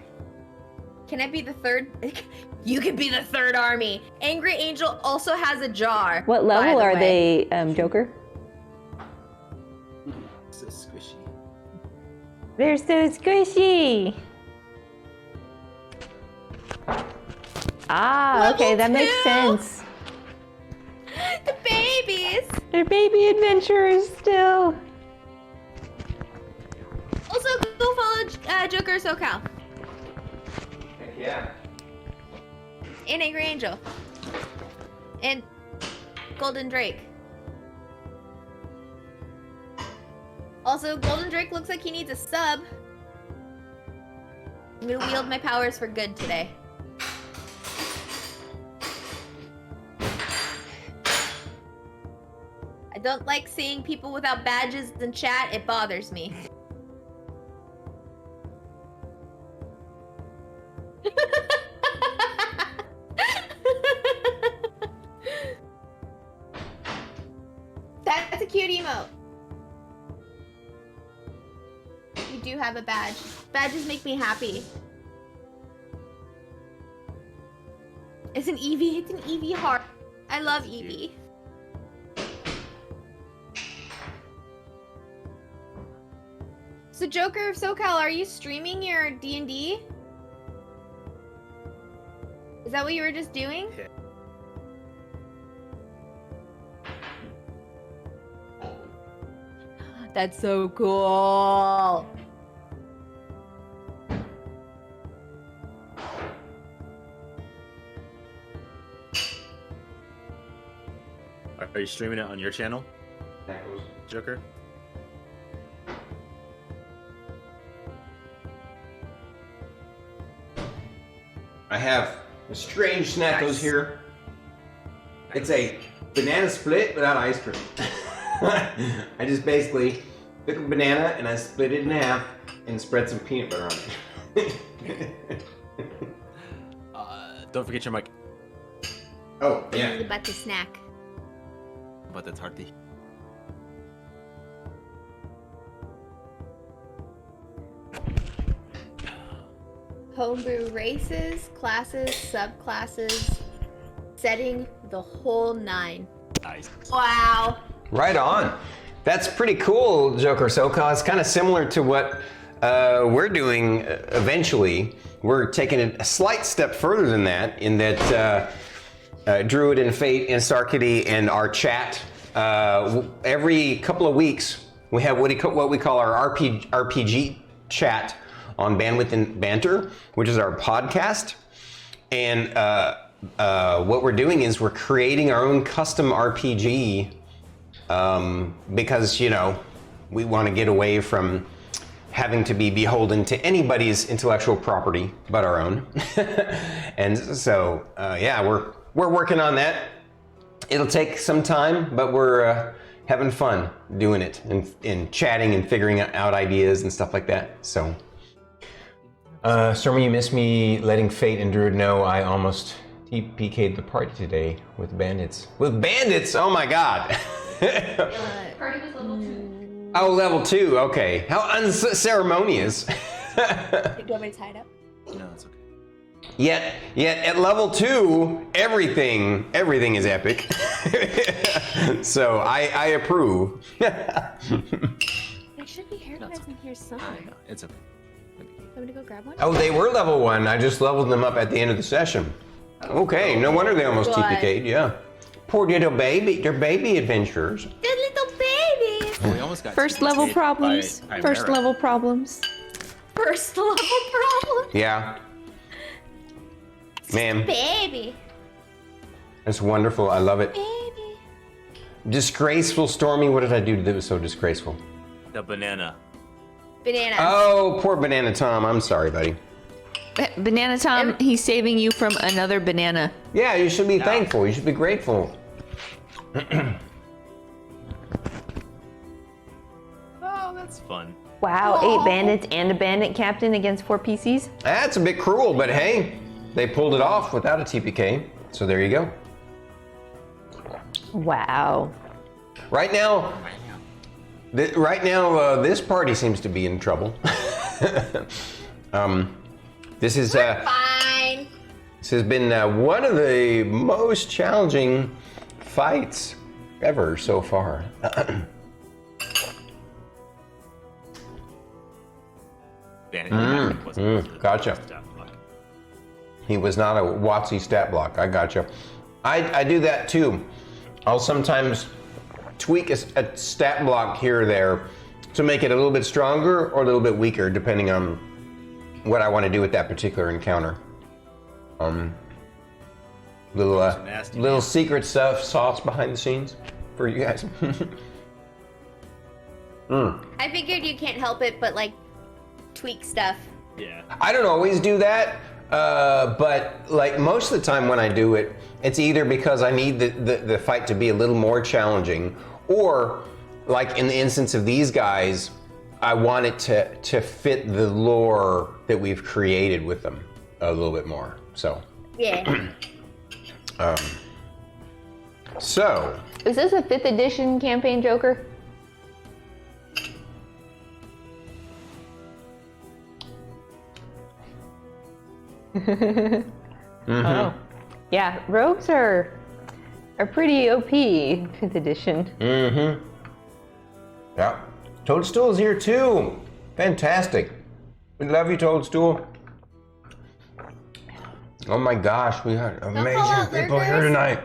Can I be the third? You can be the third army. Angry Angel also has a jar. What by level the are way. they, Joker? So squishy. They're so squishy. Ah, Level okay, that makes 2. sense. The babies. They're baby adventurers still. Also, go follow Joker SoCal Heck yeah. and Angry Angel and Golden Drake. Also, Golden Drake looks like he needs a sub. I'm gonna wield my powers for good today. I don't like seeing people without badges in chat. It bothers me. That's a cute emote. You do have a badge. Badges make me happy. It's an Eevee. It's an Eevee heart. I love Eevee. So Joker of SoCal, are you streaming your D&D? Is that what you were just doing? Yeah. That's so cool. Are you streaming it on your channel, Joker? I have a strange Snackos here. It's a banana split without ice cream. I just basically took a banana and I split it in half and spread some peanut butter on it. Don't forget your mic. Oh, This yeah. is about to snack. But that's hearty. Homebrew races, classes, subclasses, setting the whole 9. Nice. Wow. Right on. That's pretty cool, Joker SoCal. It's kind of similar to what we're doing eventually. We're taking it a slight step further than that, in that Druid and Fate and Starkitty and our chat, every couple of weeks, we have what we call our RPG chat on Bandwidth and Banter, which is our podcast. And what we're doing is we're creating our own custom RPG because, we want to get away from having to be beholden to anybody's intellectual property but our own. And so, yeah, we're working on that. It'll take some time, but we're having fun doing it and chatting and figuring out ideas and stuff like that. So, Stormy, you missed me letting Fate and Druid know I almost TPK'd the party today with bandits. With bandits? Oh my god! Party was level 2. Oh, level 2. Okay. How unceremonious. Do you want me to tie it up? No, it's okay. Yet at level 2, everything is epic. So I approve. There should be hair ties in here somewhere. It's okay. Want me to go grab one? Oh, they were level 1. I just leveled them up at the end of the session. Okay, no wonder they almost Good. TPK'd, yeah. Poor little baby, they're baby adventurers. Good little babies. Oh, we almost got First level TPK'd problems. by First Chimera. level problems. First level problem. Yeah. Man, Baby. that's wonderful. I love it. Baby. Disgraceful, Stormy. What did I do that was so disgraceful? The banana. Banana. Oh, poor Banana Tom. I'm sorry, buddy. Banana Tom, he's saving you from another banana. Yeah, you should be thankful. You should be grateful. Oh, that's fun. Wow, 8 bandits and a bandit captain against 4 PCs. That's a bit cruel, but hey, they pulled it off without a TPK. So there you go. Wow. Right now, this party seems to be in trouble. This is Fine. this has been one of the most challenging fights ever so far. Gotcha. He was not a WotC stat block. I gotcha. I do that too. I'll sometimes tweak a stat block here or there to make it a little bit stronger or a little bit weaker, depending on what I want to do with that particular encounter. Little secret stuff, sauce behind the scenes for you guys. I figured you can't help it, but like tweak stuff. Yeah. I don't always do that, but like most of the time when I do it, it's either because I need the fight to be a little more challenging, or like in the instance of these guys, I want it to fit the lore that we've created with them a little bit more. So. Yeah. So. Is this a 5th edition campaign, Joker? Oh. Yeah, rogues are pretty OP 5th edition. Mm-hmm. Yeah. Toadstool's here too. Fantastic. We love you, Toadstool. Oh my gosh, we got amazing people here tonight.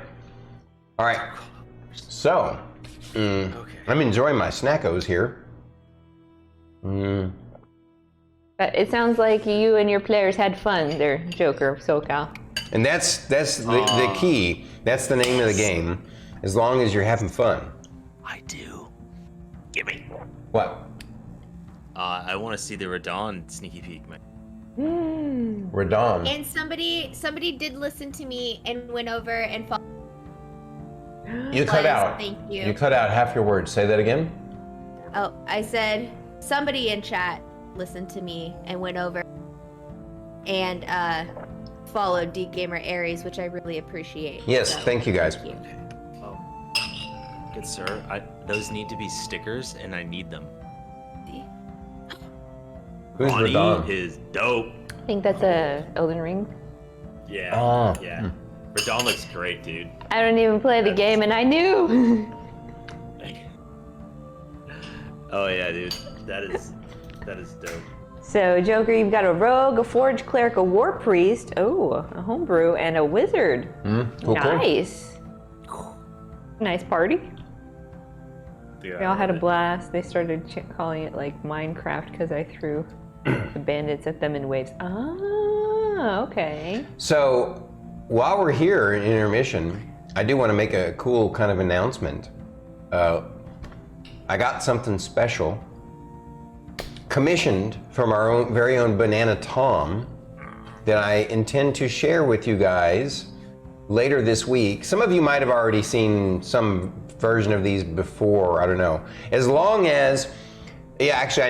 All right. So, I'm enjoying my snackos here. But it sounds like you and your players had fun there, Joker of SoCal. And that's the key. That's the name of the game. As long as you're having fun. I do. Gimme. What? I want to see the Radon sneaky peek, man. Radon. And somebody did listen to me and went over and followed. You cut out. Thank you. You cut out half your words. Say that again. Oh, I said somebody in chat listened to me and went over and followed D Gamer Aries, which I really appreciate. Yes, So, thank you guys. Thank you. Good sir, those need to be stickers, and I need them. Who's Bonnie Radon? is dope. I think that's a Elden Ring. Yeah. Yeah. Radon looks great, dude. I don't even play the game and I knew. Oh yeah, dude. That is dope. So, Joker, you've got a rogue, a forge cleric, a war priest, oh, a homebrew, and a wizard. Cool. Nice. Nice party. Yeah, They all had a blast. They started calling it like Minecraft because I threw the bandits at them in waves. Ah, okay. So, while we're here in intermission, I do want to make a cool kind of announcement. I got something special commissioned from our very own Banana Tom that I intend to share with you guys later this week. Some of you might have already seen some version of these before, I don't know. As long as, yeah, actually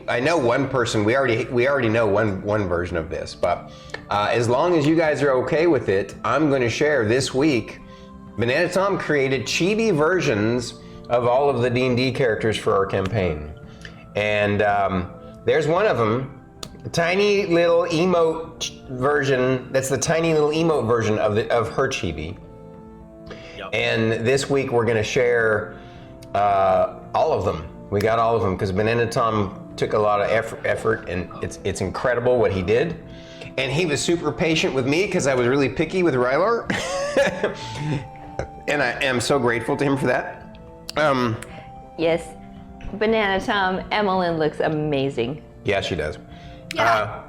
I know one person, we already know one version of this, but as long as you guys are okay with it, I'm going to share this week. Banana Tom created chibi versions of all of the D&D characters for our campaign. And there's one of them, a tiny little emote version. That's the tiny little emote version of her chibi. Yep. And this week we're going to share all of them. We got all of them because Banana Tom took a lot of effort, and it's incredible what he did. And he was super patient with me because I was really picky with Rylar. And I am so grateful to him for that. Yes, Banana Tom, Emillynn looks amazing. Yeah, she does. Yeah.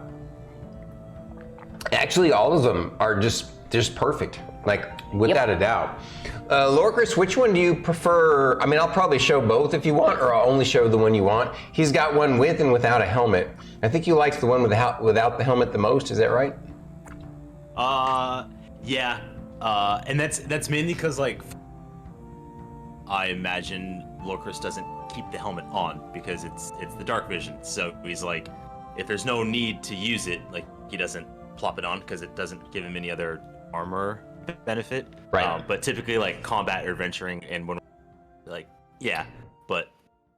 Actually, all of them are just perfect, like without a doubt. Lorkris, which one do you prefer? I mean, I'll probably show both if you want, or I'll only show the one you want. He's got one with and without a helmet. I think you liked the one without the helmet the most. Is that right? Yeah. And that's mainly because, like, I imagine Lorkris doesn't keep the helmet on because it's the dark vision. So he's like, if there's no need to use it, like, he doesn't plop it on because it doesn't give him any other armor benefit. Right. But typically, like, combat or adventuring, and when, like, yeah. But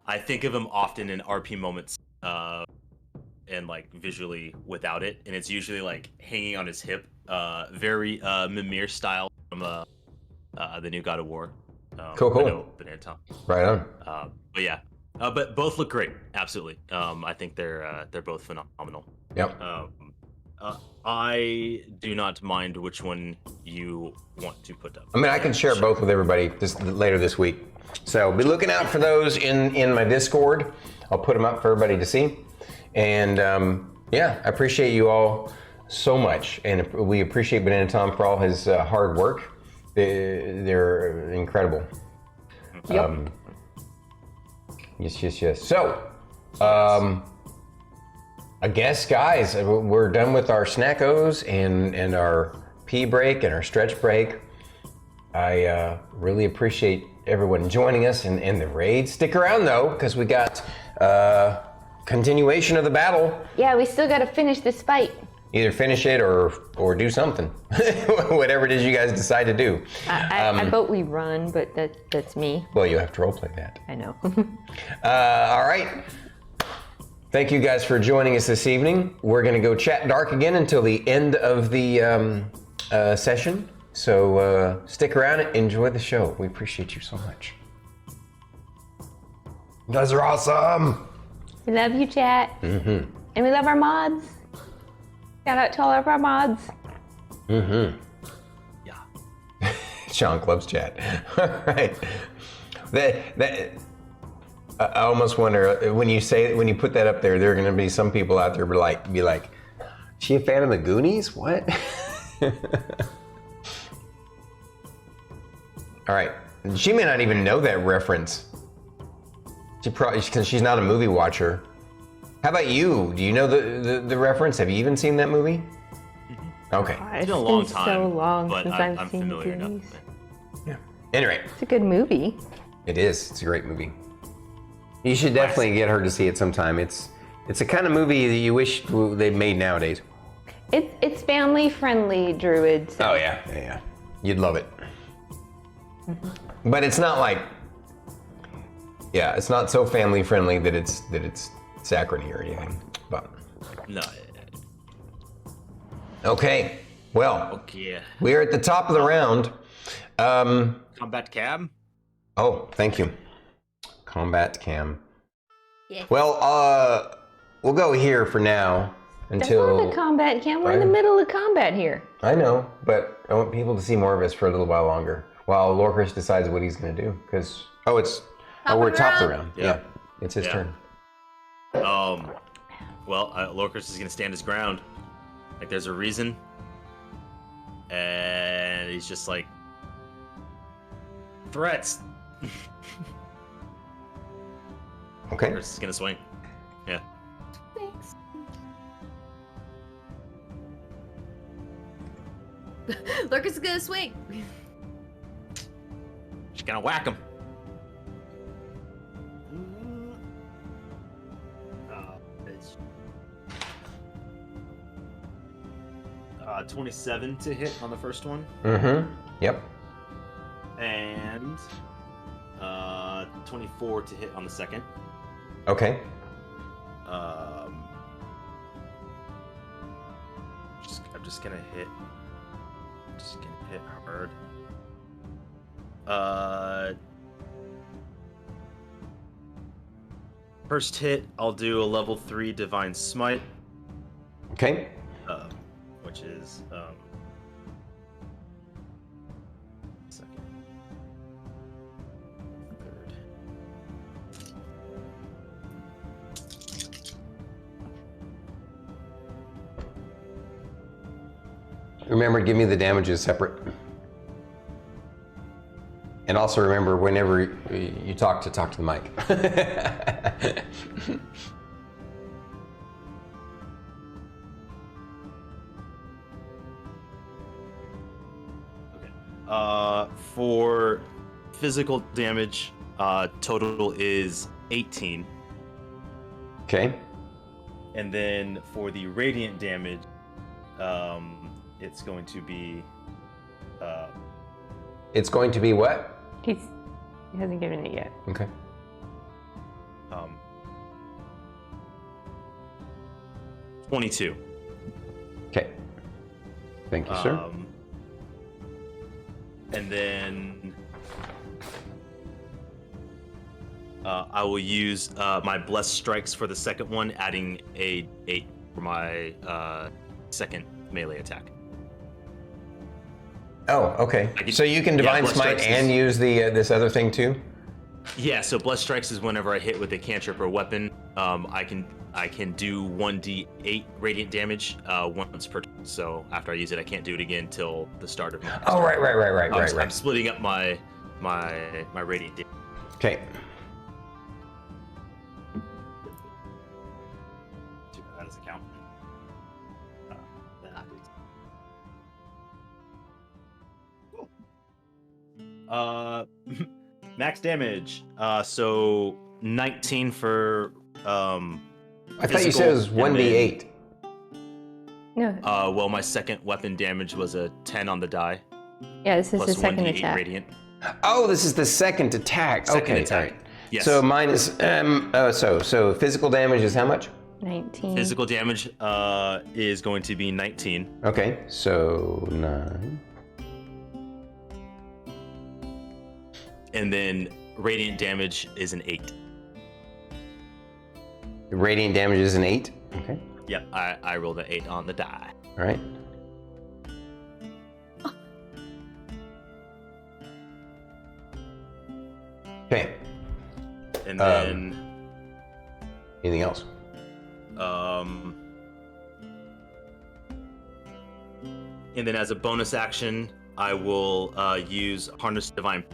I think of him often in RP moments, and like visually without it, and it's usually like hanging on his hip, very Mimir style from the new God of War. Cool. I know, Banana Tom. Right on. But yeah, but both look great. Absolutely. I think they're both phenomenal. Yep. I do not mind which one you want to put up. I mean, I can share both with everybody later this week. So be looking out for those in my Discord. I'll put them up for everybody to see. And yeah, I appreciate you all so much. And we appreciate Banana Tom for all his hard work. They're incredible. Yep. Yes. So, I guess, guys, we're done with our snackos and our pee break and our stretch break. I really appreciate everyone joining us in the raid. Stick around, though, because we got continuation of the battle. Yeah, we still gotta finish this fight. Either finish it or do something. Whatever it is you guys decide to do. I vote we run, but that's me. Well, you have to roleplay that. I know. All right. Thank you guys for joining us this evening. We're going to go chat dark again until the end of the session. So stick around and enjoy the show. We appreciate you so much. You guys are awesome. We love you, chat. Mm-hmm. And we love our mods. Shout out to all of our mods. Mm-hmm. Yeah. Sean loves chat. All right. I almost wonder when you put that up there are going to be some people out there be like, she a fan of the Goonies? What? All right. She may not even know that reference. She probably, because she's not a movie watcher. How about you? Do you know the reference? Have you even seen that movie? Mm-hmm. Okay. It's been a long time, so long but since I'm I've seen familiar enough. Goonies. Yeah. Anyway, It's a good movie. it is. It's a great movie. You should definitely get her to see it sometime. It's a kind of movie that you wish they made nowadays. It's family friendly, Druid. So. Oh yeah. You'd love it. Mm-hmm. But it's not like, it's not so family friendly that it's saccharine or anything. But No. okay, well, Okay. we're at the top of the round. Combat cab. Oh, thank you. Combat cam. Yeah. Well, we'll go here for now That's until. not the combat cam. We're in the Right. middle of combat here. I know, but I want people to see more of us for a little while longer while Lorkris decides what he's going to do. Because we're top of the round. Yeah. Yeah, it's his Yeah. turn. Well, Lorkris is gonna stand his ground. Like, there's a reason, and he's just like, threats. Okay. Lorkris is gonna swing. Yeah. Thanks. Lorkris is gonna swing. She's gonna whack him. It's 27 to hit on the first one, Mm-hmm. Yep. and 24 to hit on the second. Okay. I'm just gonna hit. Hard. First hit, I'll do a level 3 Divine Smite. Okay. Which is second, third. Remember, give me the damages separate. And also remember, whenever you talk to the mic. For physical damage, total is 18. Okay. And then for the radiant damage, it's going to be. It's going to be what? He hasn't given it yet. Okay. 22. Okay. Thank you, sir. And then I will use my Blessed Strikes for the second one, adding a 8 for my second melee attack. Oh, okay. So you can Divine Blessed Smite Strikes and use the this other thing too? Yeah, so Blessed Strikes is whenever I hit with a cantrip or weapon, I can do 1d8 radiant damage once per turn. So after I use it, I can't do it again till the start of my next Oh, turn. right. I'm splitting up my radiant damage. Okay. That doesn't count. Max damage. So 19 for I thought you said it was 1d8. No. Well, my second weapon damage was a 10 on the die. Yeah, this is Plus the second 1d8 attack. radiant. Oh, this is the second attack. Second Okay, attack. all right. Yes. So mine is so physical damage is how much? 19. Physical damage is going to be 19. Okay, so 9. And then radiant damage is an 8. Radiant damage is an 8. Okay. Yep, I rolled an 8 on the die. All right. Okay. And then Anything else? And then as a bonus action, I will use Harness Divine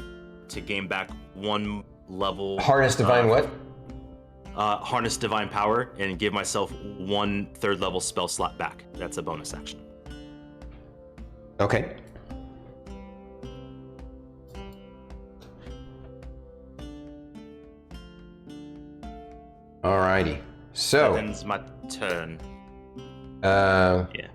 to gain back 1 level. Harness Divine what? Harness Divine Power and give myself 1 third level spell slot back. That's a bonus action. Okay. Alrighty. So. That ends my turn. Uh. Yeah.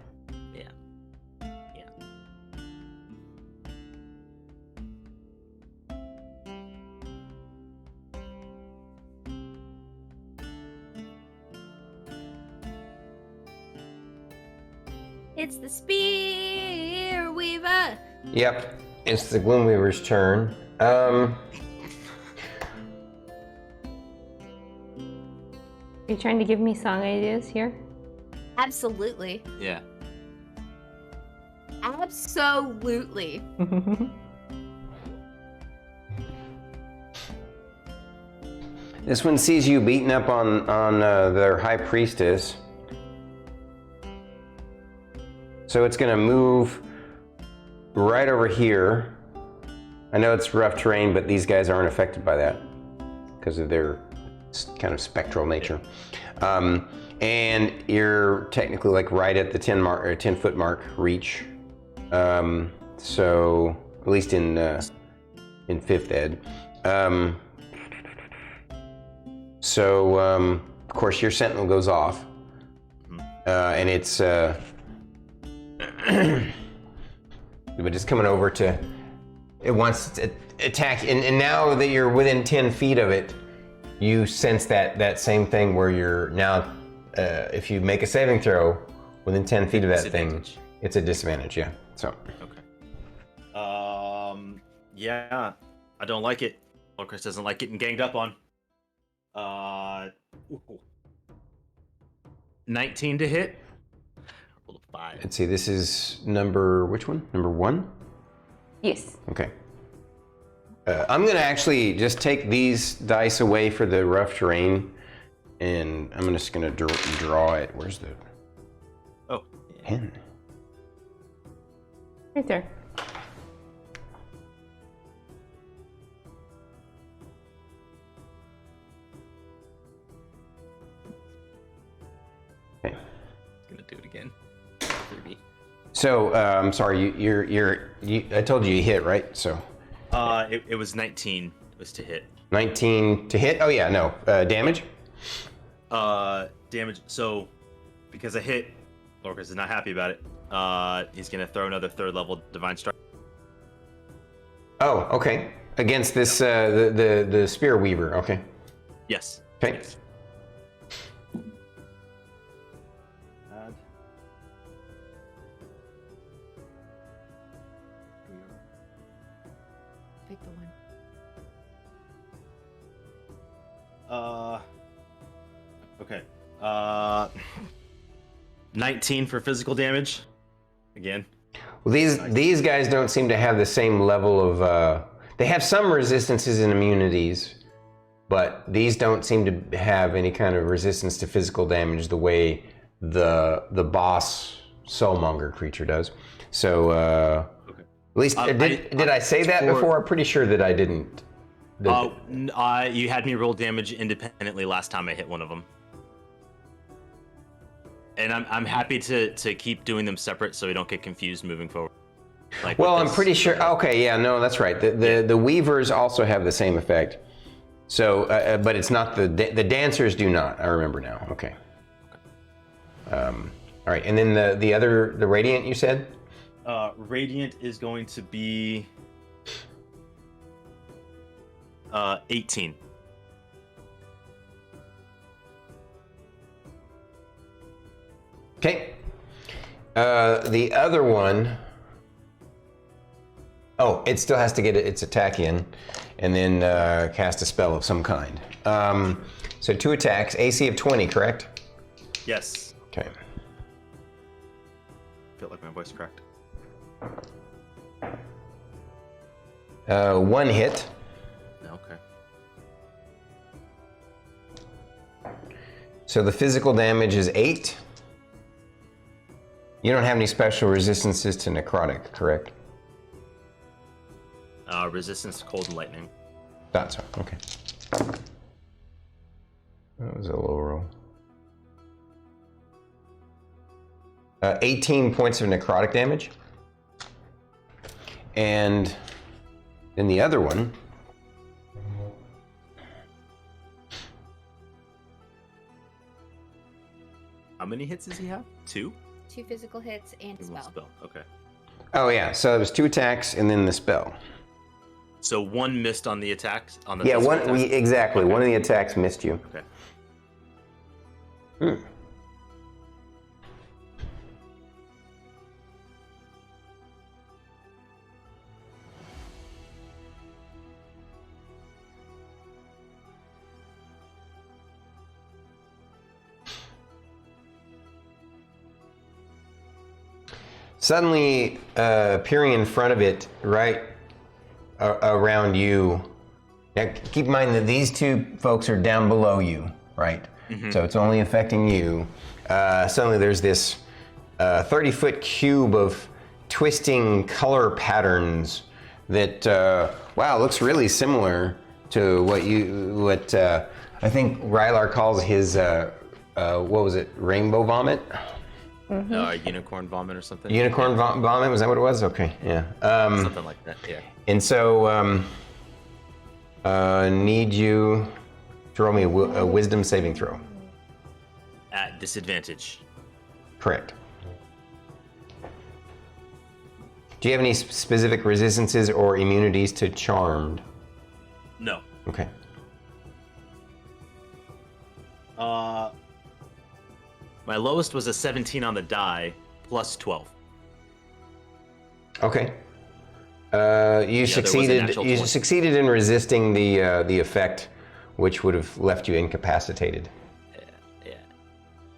It's the Spear Weaver. Yep. It's the Gloomweaver's turn. Are you trying to give me song ideas here? Absolutely. Yeah. Absolutely. This one sees you beating up on their high priestess. So it's gonna move right over here. I know it's rough terrain, but these guys aren't affected by that because of their kind of spectral nature. And you're technically like right at the 10 foot mark reach. So at least in 5th ed. Of course your sentinel goes off, and it's but it's coming over to it wants to attack, and now that you're within 10 feet of it, you sense that same thing where you're now, if you make a saving throw within 10 feet of that thing, it's a disadvantage, yeah. So. Okay. Yeah, I don't like it. Lorkris doesn't like getting ganged up on. 19 to hit. Roll a 5. Let's see, this is number, which one? Number 1? Yes. Okay. I'm gonna actually just take these dice away for the rough terrain, and I'm just gonna draw it. Where's the pen? Right there. Okay. Gonna do it again. So, I'm sorry, I told you hit, right? So. It was 19 was to hit. 19 to hit? Oh yeah, no. Damage? Damage. So, because I hit, Lorkris is not happy about it. He's gonna throw another 3rd level Divine Strike. Oh, okay. Against this, the Spear Weaver, okay. Yes. Okay. Yes. Pick the one. 19 for physical damage. Again. Well, these guys don't seem to have the same level of. They have some resistances and immunities, but these don't seem to have any kind of resistance to physical damage the way the boss Soulmonger creature does. So, Okay. at least did I say that before? I'm pretty sure that I didn't. You had me roll damage independently last time I hit one of them. And I'm happy to keep doing them separate so we don't get confused moving forward. Like Well, I'm pretty sure. Okay, yeah, no, that's right. The Weavers also have the same effect. So, but it's not the dancers do not. I remember now. Okay. All right, and then the Radiant you said. Radiant is going to be 18. Okay. The other one. Oh, it still has to get its attack in, and then cast a spell of some kind. So 2 attacks, AC of 20, correct? Yes. Okay. I feel like my voice cracked. 1 hit. Okay. So the physical damage is 8. You don't have any special resistances to necrotic, correct? Resistance to cold and lightning. That's so. Okay. That was a low roll. 18 points of necrotic damage. And then the other one. How many hits does he have? 2? 2 physical hits and a One spell. Okay. Oh yeah, so it was 2 attacks and then the spell. So 1 missed on the attacks on the. Yeah, physical one attack? exactly. Okay. One of the attacks missed you. Okay. Suddenly, appearing in front of it, right around you. Now, keep in mind that these 2 folks are down below you, right? Mm-hmm. So it's only affecting you. Suddenly, there's this 30-foot cube of twisting color patterns that, wow, looks really similar to what I think Rylar calls his, what was it, rainbow vomit? Unicorn vomit or something. Unicorn vomit, was that what it was? Okay, yeah. Something like that. Yeah. And so, need you to roll me a wisdom saving throw. At disadvantage. Correct. Do you have any specific resistances or immunities to Charmed? No. Okay. My lowest was a 17 on the die, plus 12. Okay. You there was a succeeded. natural You 20. succeeded in resisting the effect, which would have left you incapacitated. Yeah.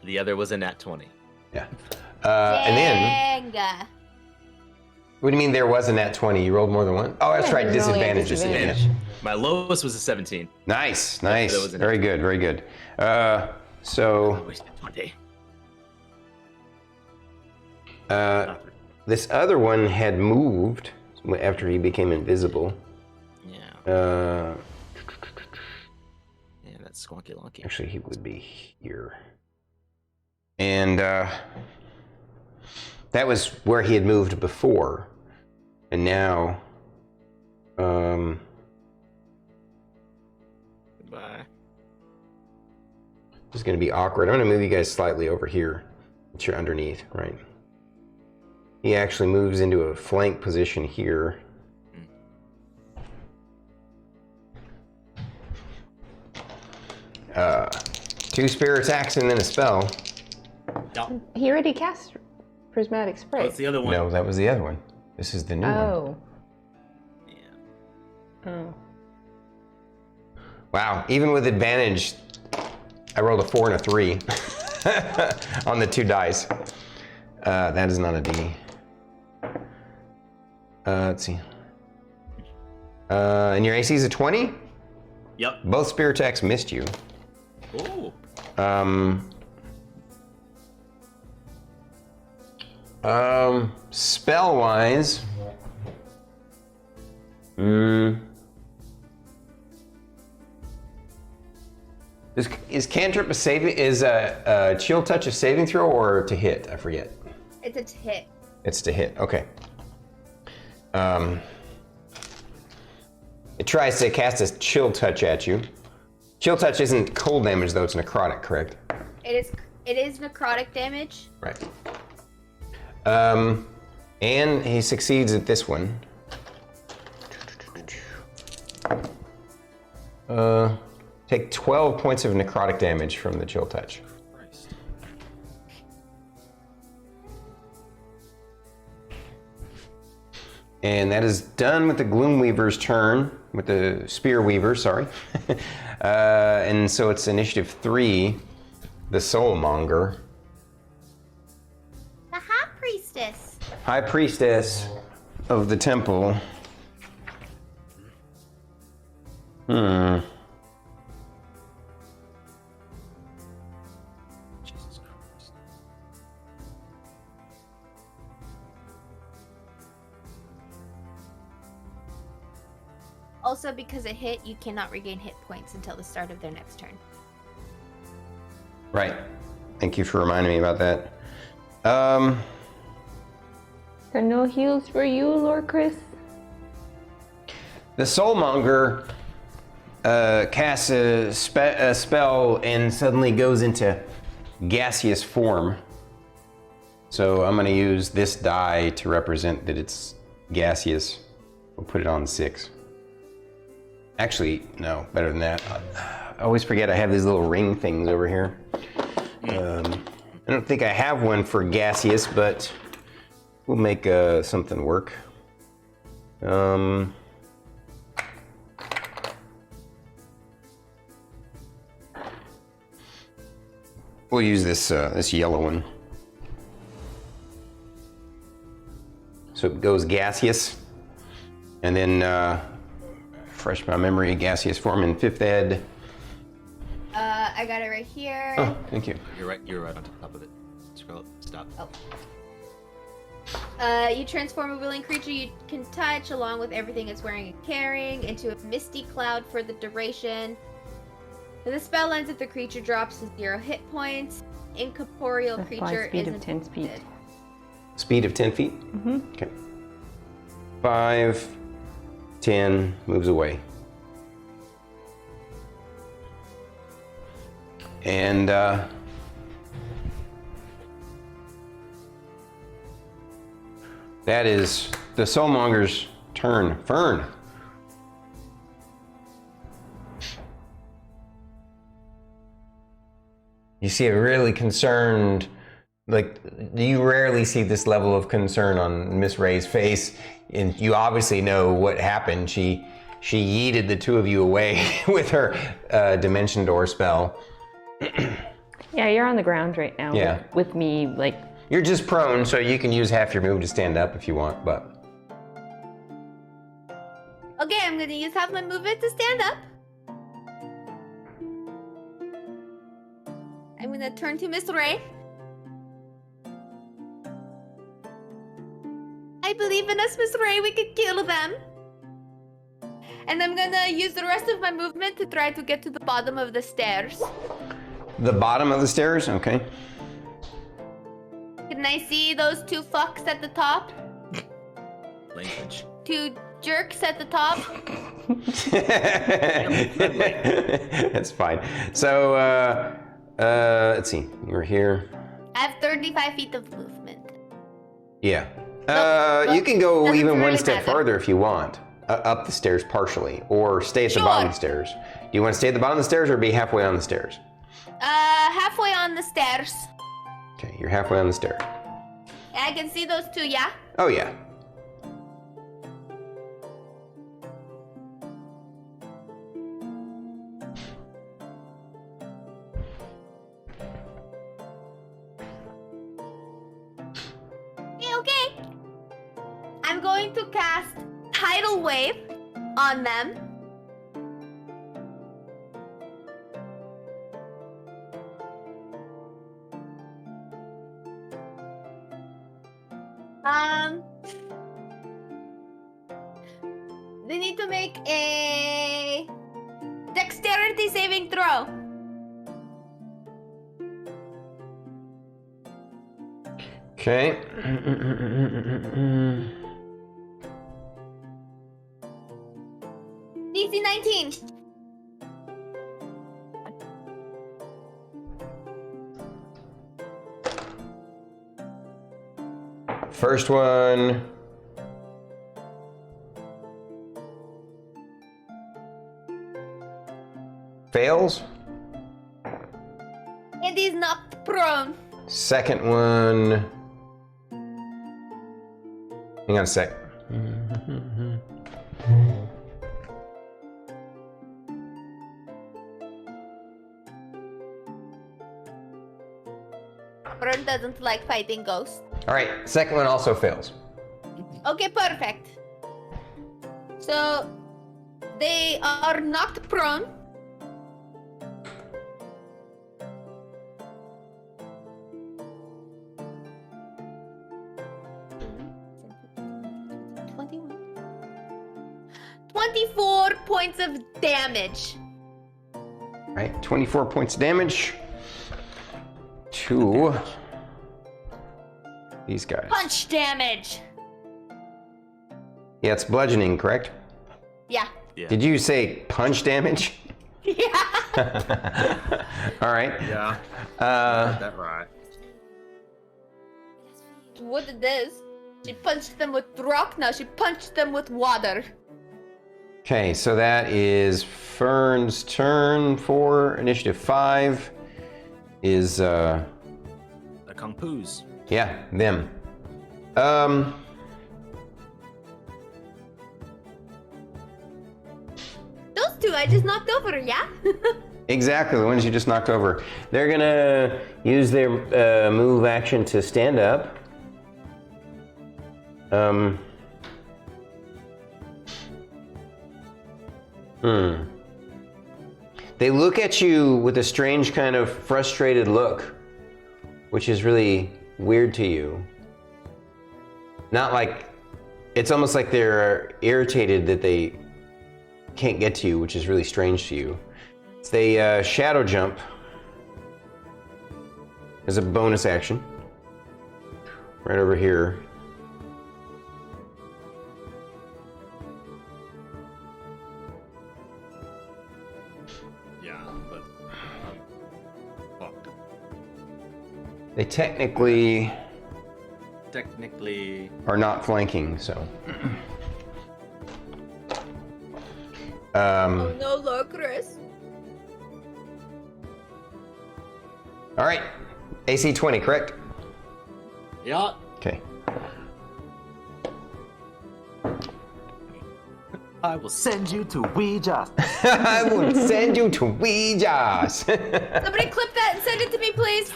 The other was a nat 20. Yeah. And then, Dang. what do you mean there was a nat 20? You rolled more than one? Oh, that's Yeah, right. there's only a Disadvantages. Yeah, disadvantage. yeah. My lowest was a 17. Nice. that was a nat Very good. Very good. So Wasted 20. this other one had moved after he became invisible. Yeah. Yeah, that's squonky lonky. Actually, he would be here. And that was where he had moved before. And now, Goodbye. this is going to be awkward. I'm going to move you guys slightly over here. That you're underneath, right? He actually moves into a flank position here. Two spear attacks and then a spell. No. He already cast Prismatic Spray. What's the other one? No, that was the other one. This is the new one. Oh. Yeah. Oh. Wow, even with advantage, I rolled a 4 and a 3 on the 2 dice. That is not a D. Let's see. And your AC is a 20? Yep. Both spear attacks missed you. Ooh. Spell-wise, is cantrip a saving? Is a chill touch a saving throw or to hit? I forget. It's a hit. It's to hit. Okay. It tries to cast a chill touch at you. Chill touch isn't cold damage though; it's necrotic, correct? It is necrotic damage. Right. And he succeeds at this one. Take 12 points of necrotic damage from the chill touch. And that is done with the Gloomweaver's turn, with the Spear Weaver, sorry. And so it's initiative 3, the Soulmonger. The High Priestess. High Priestess of the Temple. Jesus Christ. Also, because it hit, you cannot regain hit points until the start of their next turn. Right. Thank you for reminding me about that. There are no heals for you, Lorkris? The Soulmonger casts a spell and suddenly goes into gaseous form. So I'm going to use this die to represent that it's gaseous. We'll put it on 6. Actually, no, better than that. I always forget I have these little ring things over here. I don't think I have one for gaseous, but we'll make something work. We'll use this this yellow one. So it goes gaseous, and then fresh my memory, gaseous form in 5th ed. I got it right here. Oh, thank you. You're right on top of it. Scroll up. Stop. You transform a willing creature you can touch, along with everything it's wearing and carrying, into a misty cloud for the duration. The spell ends if the creature drops to 0 hit points. Incorporeal That's creature speed is of 10 speed. Speed of 10 feet? Mm-hmm. Okay. 5, 10, moves away. And that is the Soulmonger's turn. Fern. You see a really concerned, like, you rarely see this level of concern on Miss Ray's face, and you obviously know what happened. She yeeted the two of you away with her Dimension Door spell. Yeah, you're on the ground right now. Yeah. With me, like. You're just prone, so you can use half your move to stand up if you want, but. Okay, I'm gonna use half my movement to stand up. I'm gonna turn to Miss Ray. I believe in us, Miss Ray. We could kill them. And I'm gonna use the rest of my movement to try to get to the bottom of the stairs. The bottom of the stairs? Okay. Can I see those two fucks at the top? Language. Two jerks at the top? That's fine. So, let's see. You were here. I have 35 feet of movement. Yeah. Nope, You can go doesn't even one really step matter. further if you want. Up the stairs partially, or stay at the Sure. bottom of the stairs. Do you want to stay at the bottom of the stairs or be halfway on the stairs? Halfway on the stairs. Okay, you're halfway on the stairs. I can see those two, yeah? Oh yeah. Okay. I'm going to cast Tidal Wave on them. They need to make a dexterity saving throw. Okay. DC 19. First one. Fails. And he's knocked prone. Second one. Hang on a sec. Fern doesn't like fighting ghosts. All right, second one also fails. Okay, perfect. So they are knocked prone. Twenty-four points of damage. All right, 24 points of damage to these guys. Punch damage. Yeah, it's bludgeoning, correct? Yeah. Yeah. Did you say punch damage? Yeah. All right. Yeah. Uh, That right. What it is? She punched them with rock. Now she punched them with water. okay, so that is Fern's turn for initiative 5. Is The Kung Poos. yeah, them. Those two I just knocked over, yeah? Exactly, the ones you just knocked over. They're gonna use their move action to stand up. They look at you with a strange kind of frustrated look, which is really weird to you. Not like, it's almost like they're irritated that they can't get to you, which is really strange to you. They shadow jump as a bonus action. Right over here. Yeah, but fuck. They technically technically. are not flanking, so. Oh no, Lorkris. All right. AC 20, correct? Yeah. Okay. I will send you to Ouija. I will send you to Ouija. Somebody clip that and send it to me, please.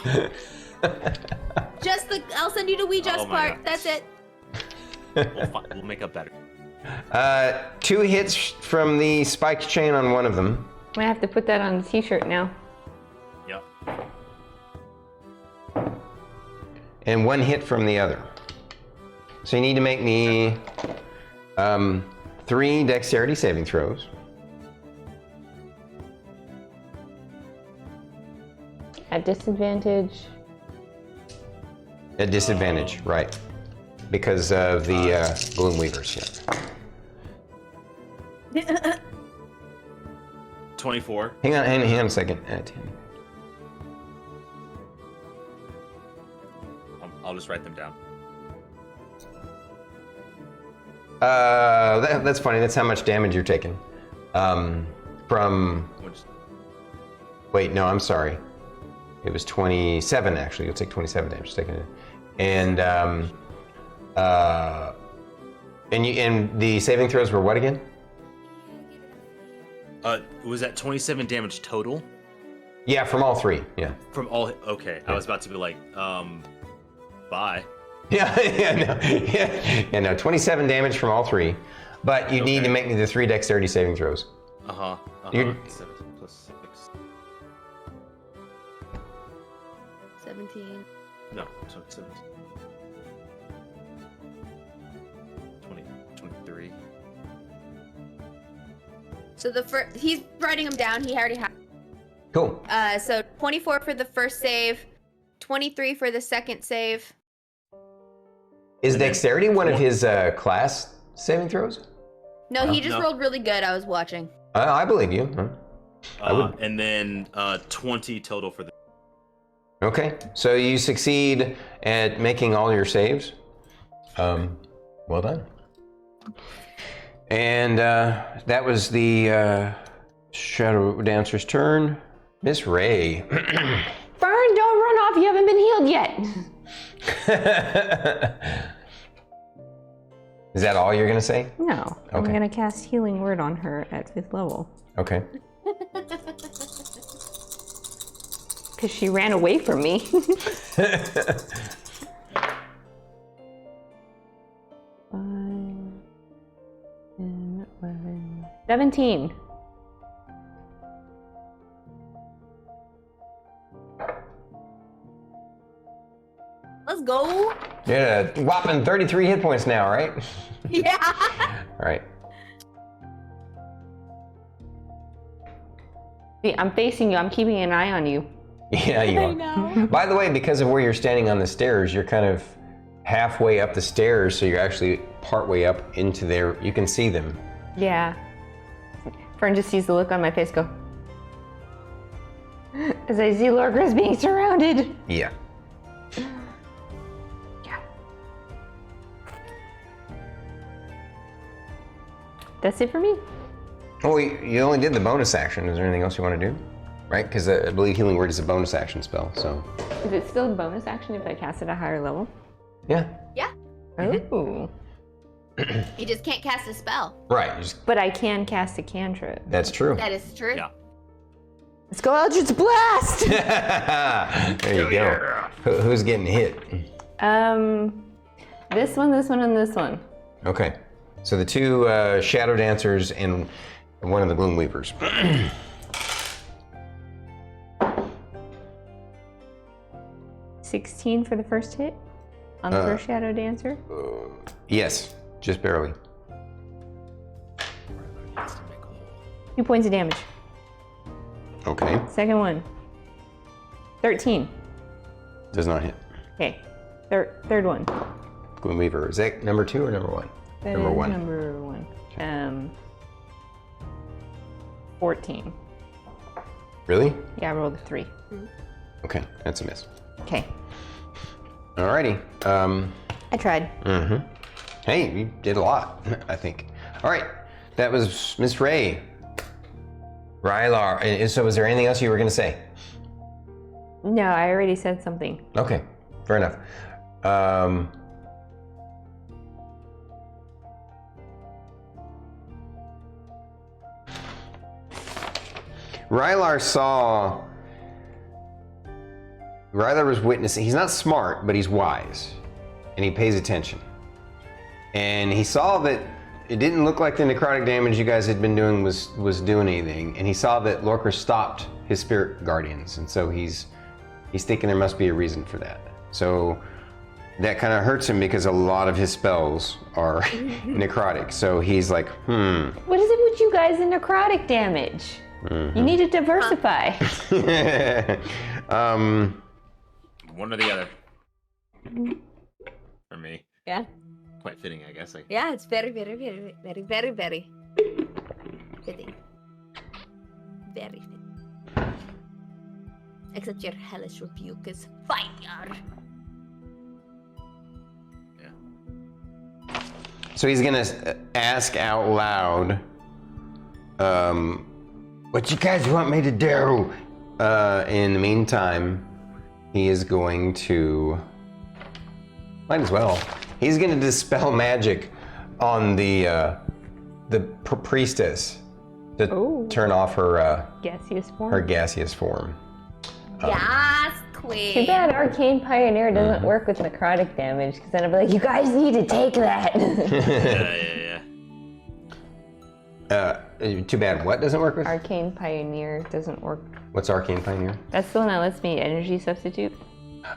I'll send you to Ouija's Oh my part. God. That's it. We'll make up better. 2 hits from the spiked chain on one of them. I'm gonna have to put that on the t-shirt now. Yep. And 1 hit from the other. So you need to make me 3 dexterity saving throws. At disadvantage. At disadvantage, right. Because of the Bloom Weavers, yeah. 24. Hang on a second. 10. I'll just write them down. That's funny. That's how much damage you're taking. From. Wait, no, I'm sorry. It was 27 actually. You'll take 27 damage taking it. And the saving throws were what again? Was that 27 damage total? Yeah, from all 3. Yeah. From all. Okay, Yeah. I was about to be like, bye. Yeah, no, 27 damage from all 3. But you need to make me the 3 dexterity saving throws. You're- 17 plus 6. 17. No, 17. 20, 23. So he's writing them down. He already has. Cool. So 24 for the first save, 23 for the second save. Is dexterity one of his class saving throws? No, he just No. rolled really good. I was watching. I believe you. Huh? I would. And then 20 total for the. Okay, so you succeed at making all your saves. Well done. And that was the Shadow Dancer's turn. Miss Ray. Fern, don't run off. You haven't been healed yet. Is that all you're gonna say? No, I'm Okay. gonna cast Healing Word on her at 5th level. Okay. Because she ran away from me. 17. Let's go. Yeah, whopping 33 hit points now, right? Yeah. All right. See, I'm facing you. I'm keeping an eye on you. Yeah, you are. know. By the way, because of where you're standing on the stairs, you're kind of halfway up the stairs, so you're actually partway up into there. You can see them. Yeah. Fern just sees the look on my face go. As I see Lorkris being surrounded. Yeah. Yeah. That's it for me. Oh, you only did the bonus action. Is there anything else you want to do? Right? Because I believe Healing Word is a bonus action spell, so. Is it still a bonus action if I cast it at a higher level? Yeah. Yeah. Oh. You just can't cast a spell. Right. You just, But I can cast a cantrip. that's true. That is true. Yeah. Let's go Eldritch Blast! There you go. Who's getting hit? This one, and this one. Okay. So the 2 Shadow Dancers and one of the Gloom Weavers. 16 for the first hit on the first Shadow Dancer. Yes, just barely. 2 points of damage. Okay. Second one. 13. Does not hit. Okay. Third one. Gloom Weaver. Is that number 2 or number 1? That Number is 1. Number 1. 14. Really? Yeah, I rolled a 3. Okay, that's a miss. Okay. Alrighty. I tried. Mm-hmm. Hey, you did a lot, I think. All right, that was Miss Ray. Rylar. And so, is there anything else you were going to say? No, I already said something. Okay, fair enough. Rylar was witnessing. He's not smart, but he's wise, and he pays attention. And he saw that it didn't look like the necrotic damage you guys had been doing was doing anything, and he saw that Lorkris stopped his spirit guardians, and so he's thinking there must be a reason for that. So that kind of hurts him because a lot of his spells are necrotic. So he's like, What is it with you guys and necrotic damage? You need to diversify. One or the other. For me. Yeah. Quite fitting, I guess. Yeah, it's very, very, very, very, very, very fitting. Very fitting. Except your hellish rebuke is fire. So he's gonna ask out loud, what you guys want me to do? In the meantime, he is going to, might as well. He's gonna dispel magic on the priestess to turn off her Gaseous form. her gaseous form. Yes, queen. Too bad Arcane Pioneer doesn't work with necrotic damage, because then I'd be like, you guys need to take that. Too bad. What doesn't work with? Arcane Pioneer doesn't work. What's Arcane Pioneer? That's the one that lets me energy substitute.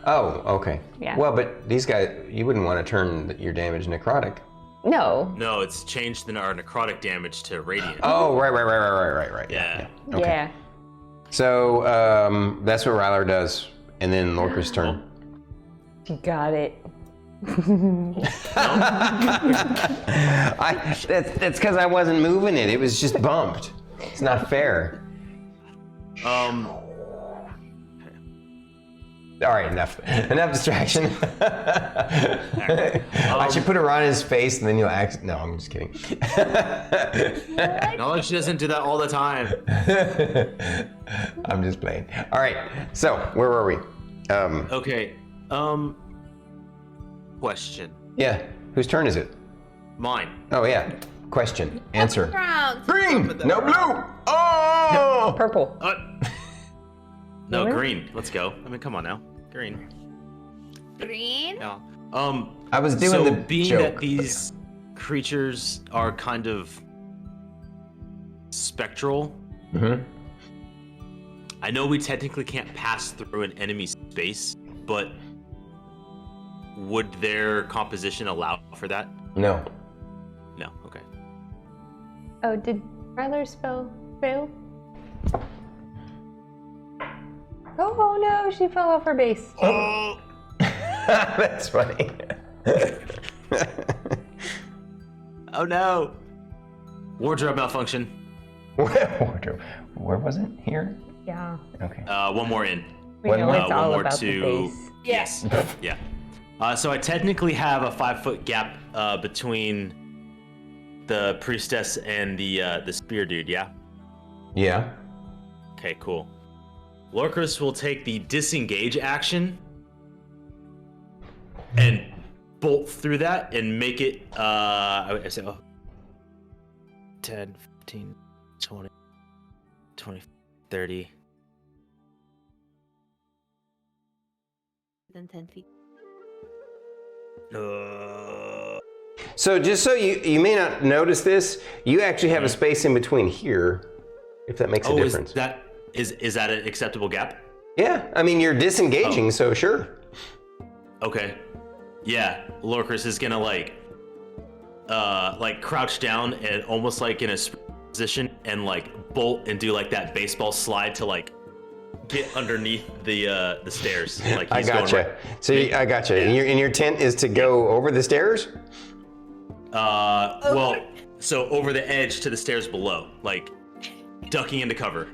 Oh, okay. Yeah. Well, but these guys, you wouldn't want to turn your damage necrotic. No. No, it's changed our necrotic damage to radiant. Oh, right. Yeah. Okay. Yeah. So that's what Rylar does, and then Lorkris' turn. You got it. That's because I wasn't moving it. It was just bumped. It's not fair. All right, enough distraction. I should put it on his face, and then you'll act. No, I'm just kidding. Knowledge doesn't do that all the time. I'm just playing. All right, so where were we? Okay. Question. Yeah, whose turn is it? Mine. Oh yeah. Question. Answer. Round. Green. No blue. Oh. Purple. No, Really? green. Let's go. I mean, come on now. Green. Green. Yeah. I was doing so the being joke. that these creatures are kind of spectral, I know we technically can't pass through an enemy space, but would their composition allow for that? No. No. Okay. Oh, did Rylar's spell fail? Oh no, she fell off her base. Oh. That's funny. Oh no. Wardrobe malfunction. Wardrobe. Where was it? Here? Yeah. Okay. One more in. We One know more? it's One all more about to. the base. Yes. Yeah. So I technically have a 5-foot gap between the priestess and the spear dude. Yeah. Yeah. Okay. Cool. Lorkris will take the disengage action and bolt through that and make it. I say 10, 15, 20, 20, 30. Then 10 feet. So just so you may not notice this, you actually have a space in between here, if that makes a difference. Is that an acceptable gap? Yeah, I mean you're disengaging, so sure. Okay. Yeah, Lorkris is gonna like crouch down and almost like in a position and like bolt and do like that baseball slide to like get underneath the stairs. Like I he's gotcha. going right. So I gotcha. Yeah. And your intent is to go over the stairs? Well, so over the edge to the stairs below, like ducking into cover.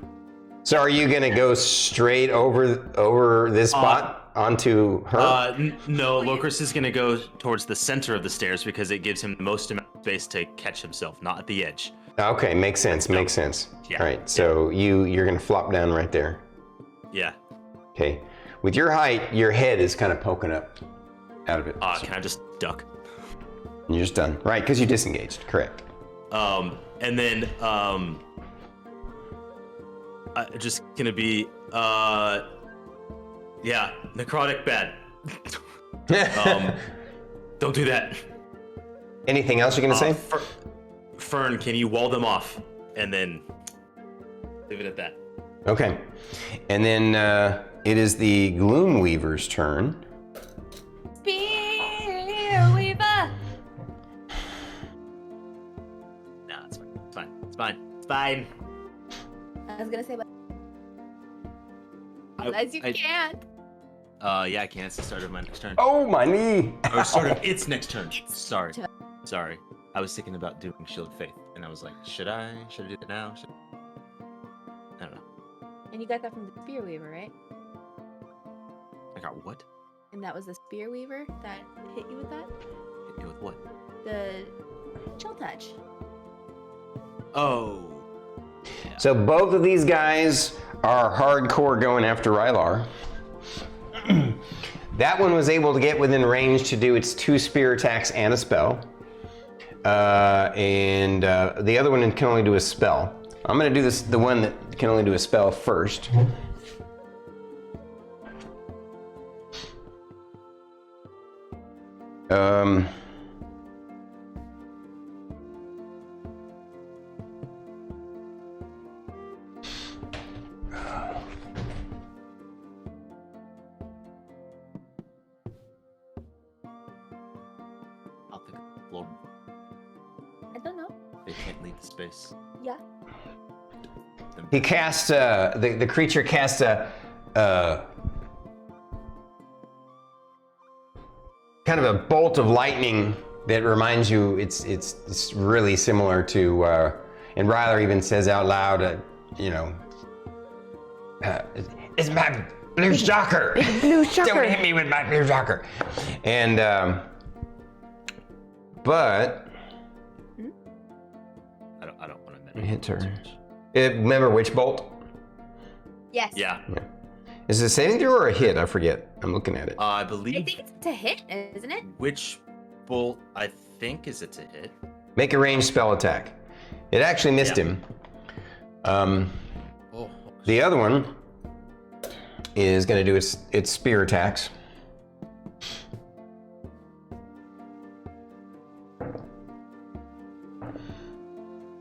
So are you gonna go straight over this spot? onto her? No, Lorkris is gonna go towards the center of the stairs because it gives him the most amount of space to catch himself, not at the edge. Okay, makes sense. Makes sense. Yeah. All right, so you're gonna flop down right there. Yeah. Okay. With your height, your head is kind of poking up out of it. Can I just duck? You're just done. Right, because you disengaged. Correct. And then just gonna be yeah, necrotic bad. Don't do that. Anything else you're gonna say? Fern, can you wall them off? And then leave it at that. Okay. And then it is the Gloomweaver's turn. Spearweaver. No, it's fine. It's fine. It's fine. It's fine. I was gonna say, but unless you can't. Yeah, I can. It's the start of my next turn. Oh, my knee! Or start of its next turn. Sorry. I was thinking about doing Shield of Faith, and I was like, should I do it now? I don't know. And you got that from the Spearweaver, right? I got what? And that was the Spearweaver that hit you with that? Hit me with what? The Chill Touch. Oh. Yeah. So both of these guys are hardcore going after Rylar. That one was able to get within range to do its 2 spear attacks and a spell. And the other one can only do a spell. I'm gonna do the one that can only do a spell first. I'll think of the floor. I don't know. They can't leave the space. Yeah. He cast the creature cast a kind of a bolt of lightning that reminds you it's really similar to and Rylar even says out loud, it's my blue shocker. Blue shocker. Don't hit me with my blue shocker. And but I don't want to hit her. Remember Witch Bolt? Yes. Yeah. Is it a saving throw or a hit? I forget. I'm looking at it. I I believe think it's to hit, isn't it? which bolt I think is it to hit. Make a ranged spell attack. It actually missed him. The other one is going to do its spear attacks.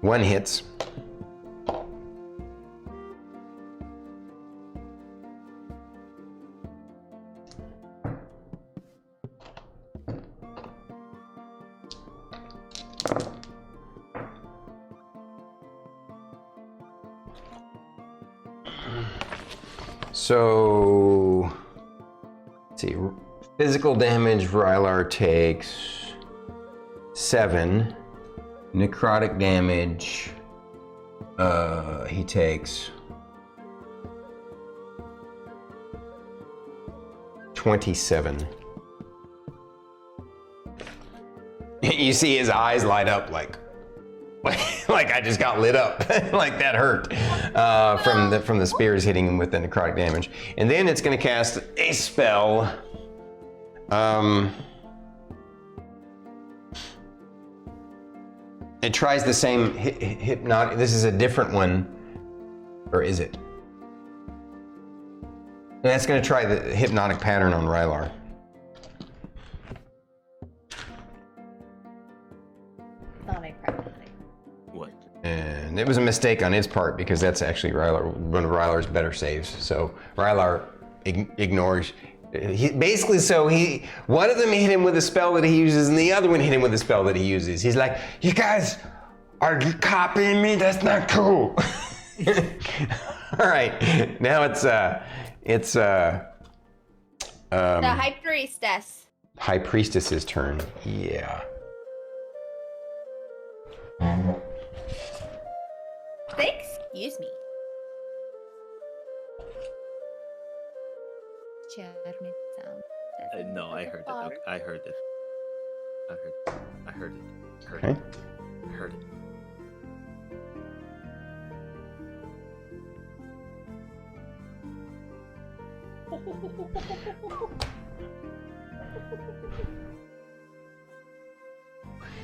One hits. So, let's see, physical damage Rylar takes 7. Necrotic damage, he takes 27. You see his eyes light up like I just got lit up, like that hurt from the spears hitting him with the necrotic damage. And then it's going to cast a spell. It tries the same hypnotic. This is a different one, or is it? And that's going to try the hypnotic pattern on Rylar. What? And it was a mistake on its part because that's actually one of Rylar's better saves. So Rylar ignores. One of them hit him with a spell that he uses, and the other one hit him with a spell that he uses. He's like, "You guys are copying me. That's not cool." All right, now it's The High Priestess. High Priestess's turn. Yeah. Excuse me. Chatter. made sound. No, I heard it. Okay. I heard it. I heard it. Okay. I heard it.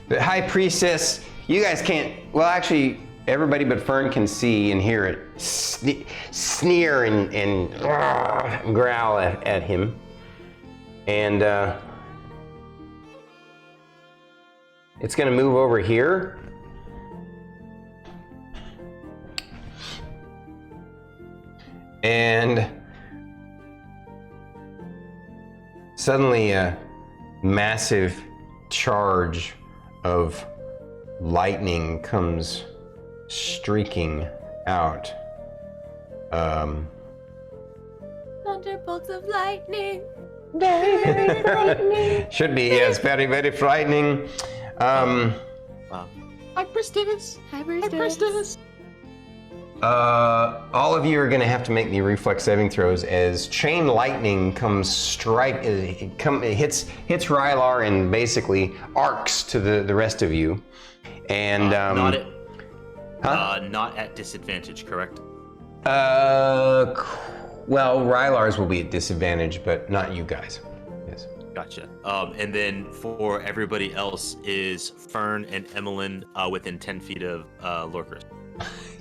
The High Priestess, you guys can't, well actually, everybody but Fern can see and hear it sneer and growl at him. And it's gonna move over here. And suddenly a massive charge of lightning comes streaking out. Thunderbolts of lightning. Very, very frightening. Should be, yes, very, very frightening. Wow. Hi, Priestess. All of you are going to have to make me reflex saving throws as chain lightning comes it hits Rylar and basically arcs to the rest of you. And not at disadvantage, correct? Well, Rylar's will be at disadvantage, but not you guys. Yes. Gotcha. And then for everybody else is Fern and Emillynn within 10 feet of Lorkris.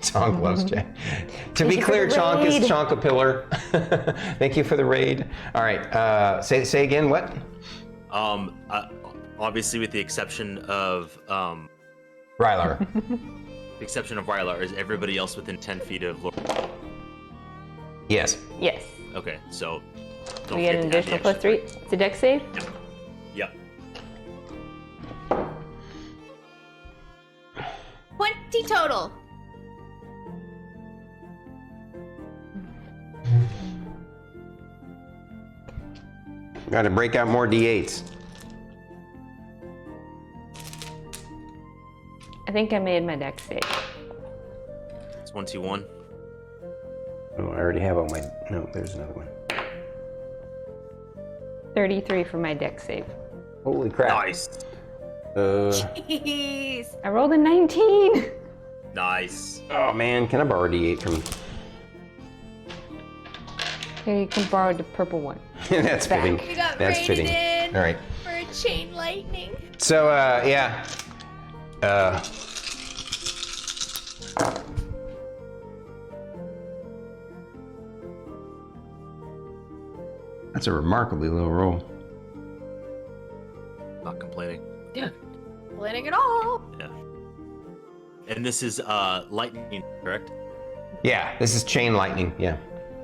Chonk loves Jack. To be you clear, for the Chonk is raid. Chonk a pillar. Thank you for the raid. All right, say again, what? Obviously, with the exception of Rylar. the exception of Rylar, is everybody else within 10 feet of Lorkris? Yes. Yes. Okay, so don't We get an forget to additional add the +3. extra. It's a dex save. Yep. 20 total. Got to break out more D8s. I think I made my dex save. 21. Oh, I already have on my. No, there's another one. 33 for my dex save. Holy crap. Nice. Jeez. I rolled a 19. Nice. Oh man, can I borrow a D8 from? Here, you can borrow the purple one. That's Back. fitting. We got That's raided fitting. in All right. for a chain lightning. So, yeah. That's a remarkably low roll. Not complaining. Planning it all. Yeah. And this is lightning, correct? Yeah, this is chain lightning. Yeah.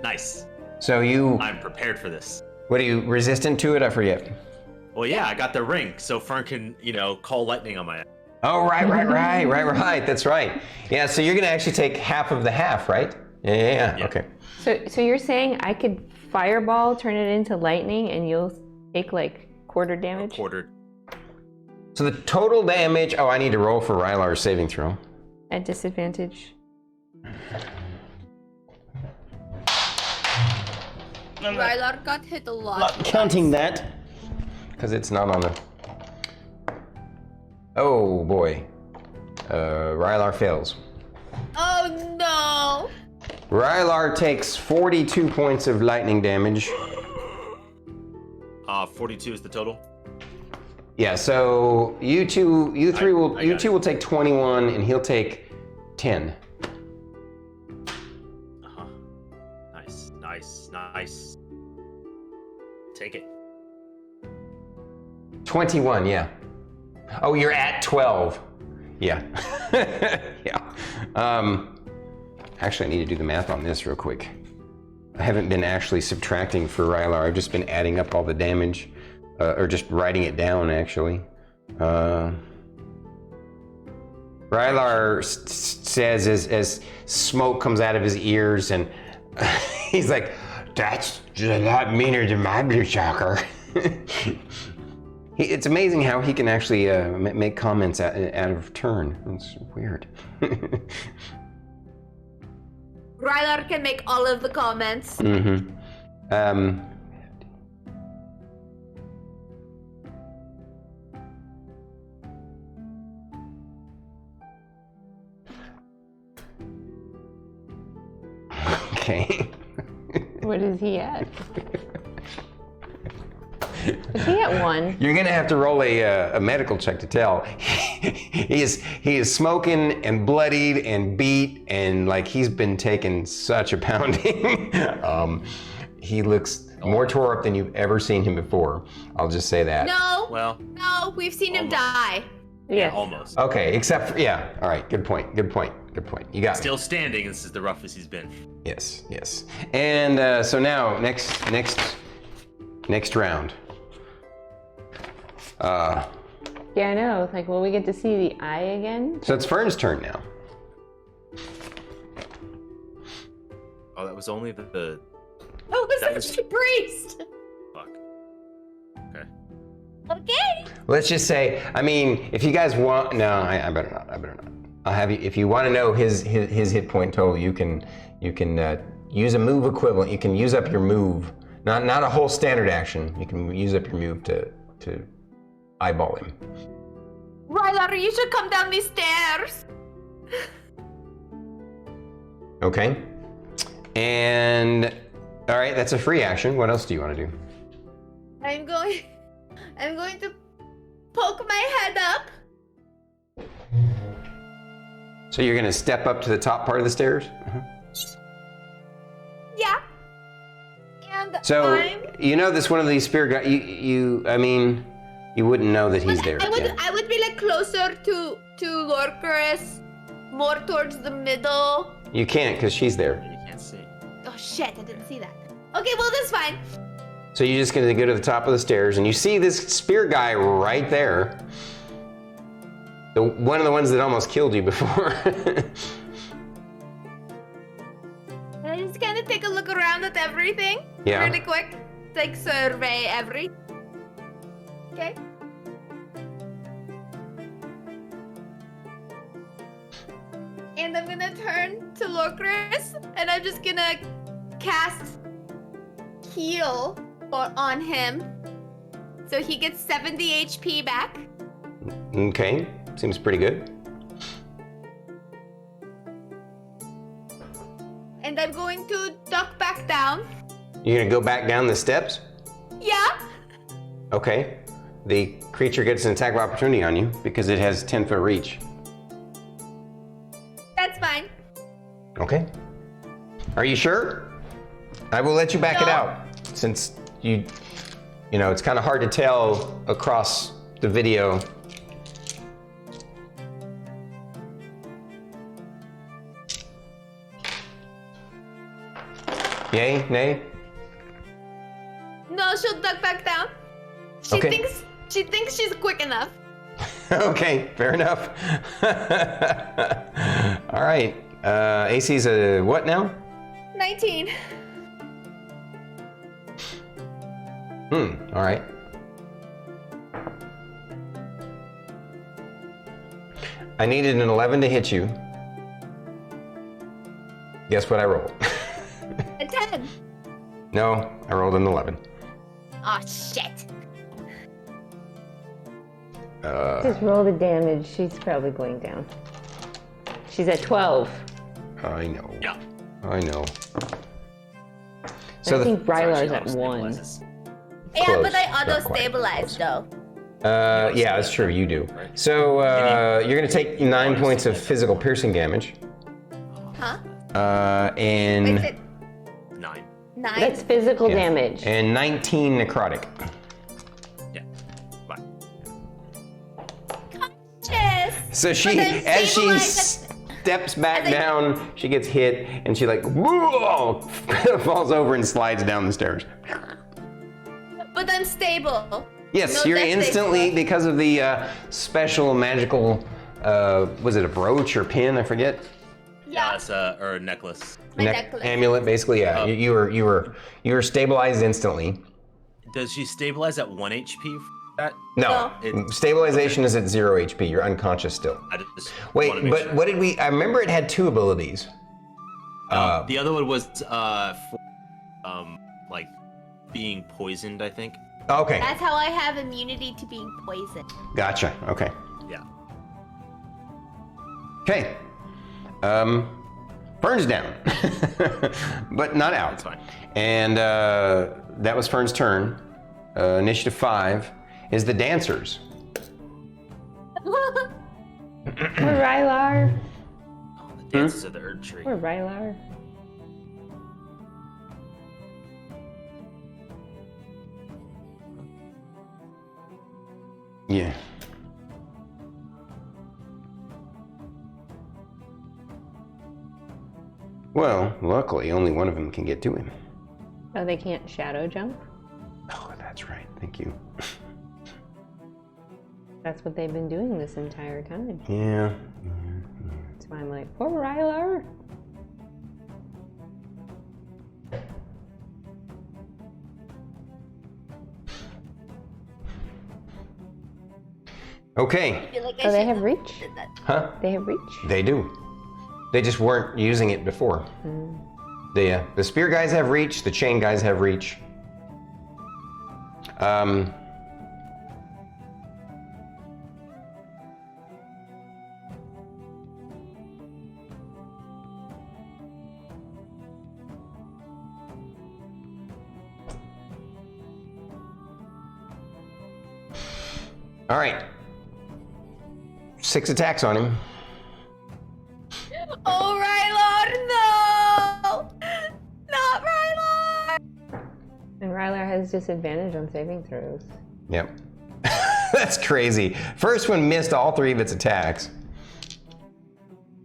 Nice. So you, I'm prepared for this. what are you resistant to it? I forget. Well, yeah, I got the ring, so Fern can, call lightning on my ass. Oh, right. That's right. Yeah, so you're gonna actually take half of the half, right? Yeah. Yeah. Okay. So you're saying I could fireball, turn it into lightning, and you'll take like quarter damage? Quartered. So the total damage. Oh, I need to roll for Rylar's saving throw. At disadvantage. Rylar got hit a lot. Not counting that, because it's not on the. Oh boy. Rylar fails. Oh no. Rylar takes 42 points of lightning damage. 42 is the total. Yeah, so you three will take 21, and he'll take 10. Nice. Take it. 21, yeah. Oh, you're at 12. Yeah. Yeah. Actually, I need to do the math on this real quick. I haven't been actually subtracting for Rylar. I've just been adding up all the damage, or just writing it down, actually. Rylar says as smoke comes out of his ears, and he's like, "That's a lot meaner than my blue shocker." It's amazing how he can actually make comments out of turn. It's weird. Rylar can make all of the comments. Mm-hmm. Okay. What is he at? Is he at 1? You're gonna have to roll a medical check to tell. He is smoking and bloodied and beat and like he's been taking such a pounding. He looks more tore up than you've ever seen him before. I'll just say that. No. Well, No, we've seen him die. Yes. almost. Okay, except for yeah. All right, good point. Good point. Good point. You got me. Still standing. This is the roughest he's been. Yes, yes. And so now next round. Yeah, I know. It's like, will we get to see the eye again? So it's Fern's turn now. Oh, that was only the Oh, That it's was- the priest. fuck. Okay. Okay. Let's just say, I mean, if you guys want, no, I better not. I better not. I'll have you. If you want to know his hit point total, you can use a move equivalent. You can use up your move, not a whole standard action. You can use up your move to eyeball him. Rylar, you should come down these stairs. Okay. And all right, that's a free action. What else do you want to do? I'm going to poke my head up. So you're gonna step up to the top part of the stairs. Yeah. And So I'm you know this one of these spear guys. I mean, you wouldn't know that he's there. Yeah. I would be like closer to Lorkris, more towards the middle. You can't because she's there. You can't see. Oh shit, I didn't see that. Okay, well that's fine. So you're just gonna go to the top of the stairs and you see this spear guy right there. One of the ones that almost killed you before. And I just kind of take a look around at everything. Yeah. Really quick. Like survey everything. Okay. And I'm gonna turn to Lorkris and I'm just gonna cast heal on him. So he gets 70 HP back. Okay, seems pretty good. And I'm going to duck back down. You're gonna go back down the steps? Yeah. Okay. The creature gets an attack of opportunity on you because it has 10-foot reach. That's fine. Okay. Are you sure? I will let you back it No. out since you know, it's kind of hard to tell across the video. Yay, nay? No, she'll duck back down. She Okay. thinks she's quick enough. Okay, fair enough. All right. AC's a what now? 19. All right. I needed an 11 to hit you. Guess what I rolled? A 10. No, I rolled an 11. Oh shit. Just roll the damage. She's probably going down. She's at 12. I know. Yeah. I know. So I think the, Rylar's at 1. Yeah, Close, but I not auto quite. stabilize though. yeah, that's true. You do. So you're gonna take 9 points of physical piercing damage. Huh? And Wait, is it 9. 9? That's physical Yeah. damage. and 19 necrotic. Yeah. Bye. Yes. So she, But then as she stabilize steps back as I- down, she gets hit, and she like falls over and slides down the stairs. But I'm stable. Yes, No you're death saves instantly throw. because of the special magical. Was it a brooch or pin? I forget. Yeah. That's or a necklace. My necklace. Amulet, basically. Yeah, Oh. you were stabilized instantly. Does she stabilize at 1 HP? That No, No. stabilization is at 0 HP. You're unconscious still. I just Wait, wanna make but sure. what did we? I remember it had 2 abilities. The other one was for like being poisoned, I think. Okay, That's how I have immunity to being poisoned. gotcha. Okay. Yeah. Okay. Fern's down, but not out. That's fine. And that was Fern's turn. Initiative 5 is the dancers. Poor Rylar. Oh, the dances of the Erd Tree. Poor Rylar. Yeah. Well, luckily, only one of them can get to him. Oh, they can't shadow jump? Oh, that's right. Thank you. That's what they've been doing this entire time. Yeah. That's why I'm like, poor Rylar. Okay. I feel like Oh, they should have reach? did that. Huh? They have reach? They do. They just weren't using it before. The spear guys have reach. The chain guys have reach. All right. 6 attacks on him. Oh, Rylar, no! Not Rylar! And Rylar has disadvantage on saving throws. Yep. That's crazy. First one missed all 3 of its attacks.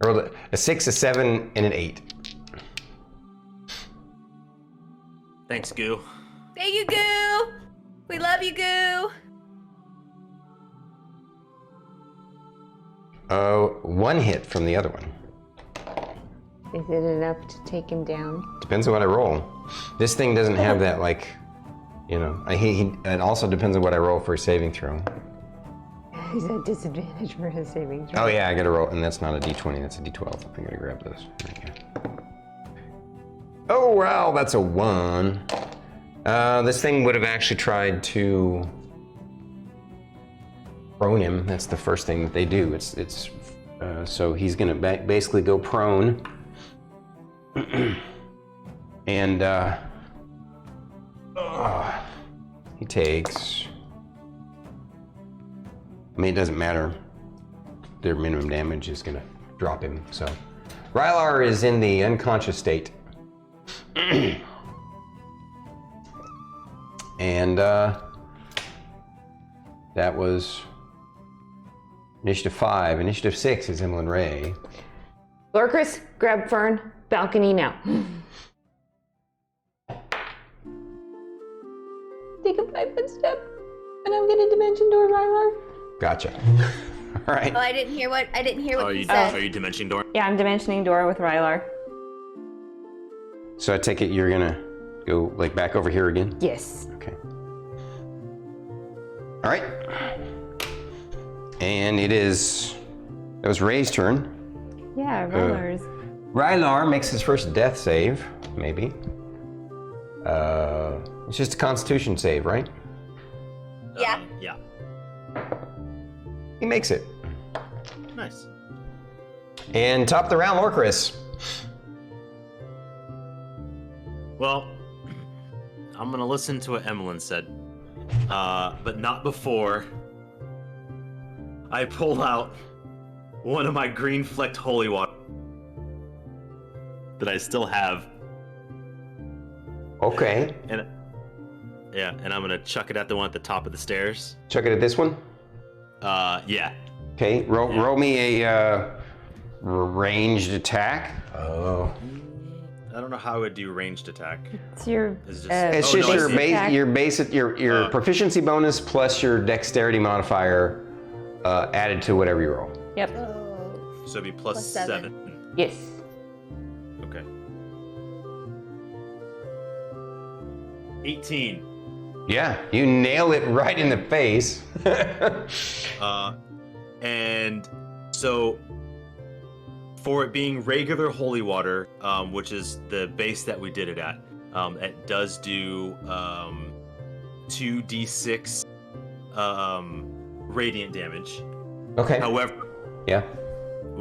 I rolled a 6, a 7, and an 8. Thanks, Goo. Thank you, Goo! We love you, Goo! 1 hit from the other one. Is it enough to take him down? Depends on what I roll. This thing doesn't have that, like, you know. It also depends on what I roll for a saving throw. He's at disadvantage for his saving throw. Oh yeah, I gotta roll, and that's not a d20, that's a d12. I gotta grab this. Right here. Oh wow, that's a 1. This thing would have actually tried to prone him. That's the first thing that they do. So he's gonna basically go prone, and he takes. I mean, it doesn't matter. Their minimum damage is gonna drop him. So, Rylar is in the unconscious state, and that was initiative 5. Initiative 6 is Emillynn Ray. Lorkris, grab Fern. Balcony now. Take a 5-foot step, and I'm gonna dimension door Rylar. Gotcha. All right. Oh, I didn't hear what Are you you said. are you dimension door? Yeah, I'm dimensioning door with Rylar. So I take it you're gonna go like back over here again? Yes. Okay. All right. And that was Ray's turn. Yeah, Rylar's. Rylar makes his first death save, maybe. It's just a Constitution save, right? Yeah. Yeah. He makes it. Nice. And top of the round, Lorkris. Well, I'm gonna listen to what Emillynn said, but not before I pull out one of my green flecked holy water that I still have. Okay. And I'm gonna chuck it at the one at the top of the stairs. Chuck it at this one. Yeah. Okay. Roll me a ranged attack. Oh. I don't know how I would do ranged attack. It's your. It's just, It's oh, just no, your it's- base, your proficiency bonus plus your dexterity modifier added to whatever you roll. Yep. Oh. So it'd be plus Plus 7. 7. Yes. Okay. 18. Yeah, you nail it right in the face. And so for it being regular holy water, which is the base that we did it at, it does do 2d6 radiant damage. Okay. However, Yeah.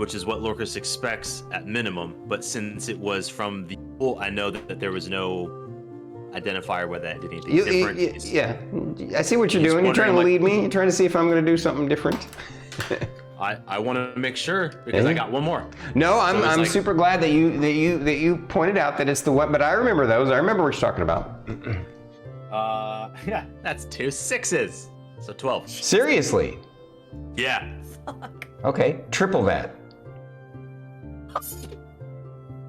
which is what Lorkris expects at minimum. But since it was from the pool, I know that there was no identifier whether that did anything different. Yeah, I see what you're he's doing. You're trying to wondering, lead me. You're trying to see if I'm going to do something different. I want to make sure because I got one more. No, I'm So it's like- super glad that you pointed out that it's the one. But I remember those. I remember what you're talking about. Yeah, that's 2 6s, so 12. Seriously. Yeah. Okay, triple that.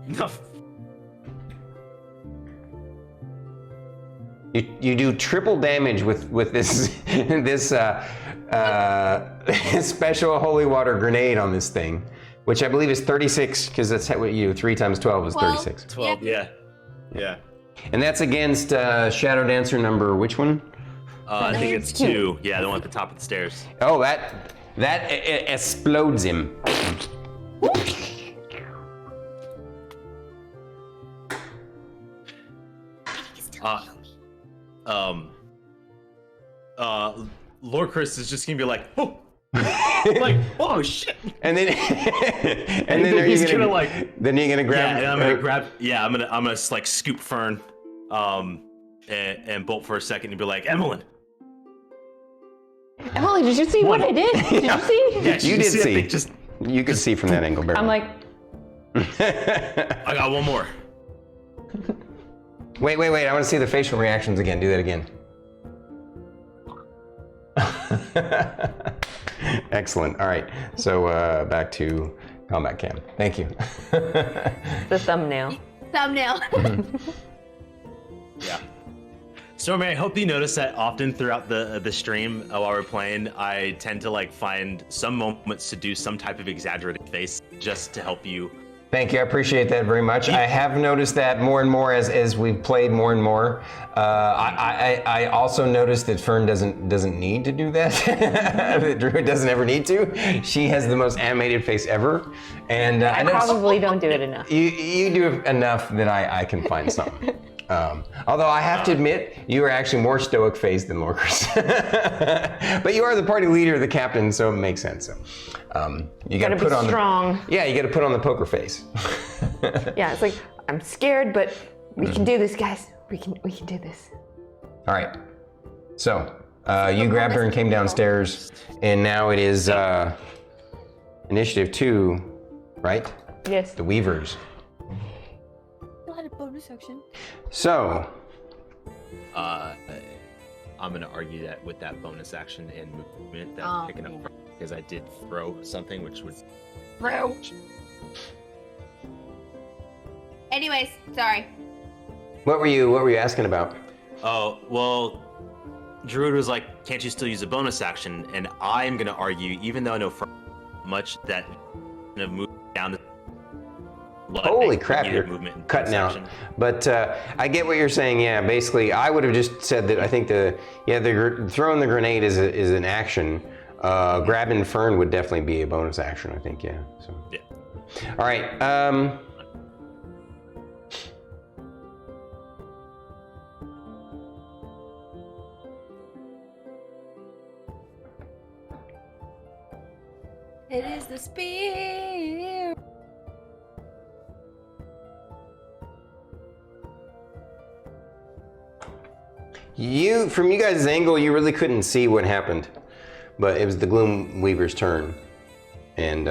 No. You do triple damage with this this special holy water grenade on this thing, which I believe is 36 because that's what you do. 3 times 12 is 36. 12. Yeah. Yeah. And that's against Shadow Dancer number which one? I think it's 2. Yeah, the one at the top of the stairs. Oh, that explodes him. Lorkris is just gonna be like, oh, like, oh shit, and then and then he's you're gonna like, then you're gonna grab. Yeah, and I'm gonna grab. Yeah, I'm gonna like scoop Fern, and bolt for a second and be like, Emillynn. Emily, did you see what I did? Did you see? Yeah, You did see. I think You could see from that angle, barely. I'm like, I got one more. Wait. I want to see the facial reactions again. Do that again. Excellent. All right. So back to combat cam. Thank you. The thumbnail. Thumbnail. Yeah. Stormy, I hope you notice that often throughout the stream while we're playing, I tend to like find some moments to do some type of exaggerated face just to help you. Thank you. I appreciate that very much. I have noticed that more and more as we've played more and more. I also noticed that Fern doesn't need to do that. That Druid doesn't ever need to. She has the most animated face ever, and I probably don't do it enough. You do enough that I can find something. Although I have to admit, you are actually more stoic-faced than Lorkris. But you are the party leader, the captain, so it makes sense. So, you got to put on strong. Yeah, you got to put on the poker face. Yeah, it's like I'm scared, but we can do this, guys. We can do this. All right. So you grabbed her and came downstairs, and now it is initiative 2, right? Yes. The Weavers. Still had a bonus action. So. I'm gonna argue that with that bonus action and movement that I'm picking up because I did throw something which was throw. Anyways, sorry. What were you asking about? Oh, well, Druid was like, can't you still use a bonus action? And I'm gonna argue, even though I know much that kind of move down the Holy crap, you're movement and cutting out. action. But I get what you're saying. Yeah, basically, I would have just said that I think throwing the grenade is an action. Grabbing Fern would definitely be a bonus action, I think. Yeah. So. Yeah. All right. It is the spear. From you guys' angle, you really couldn't see what happened, but it was the Gloom Weaver's turn, and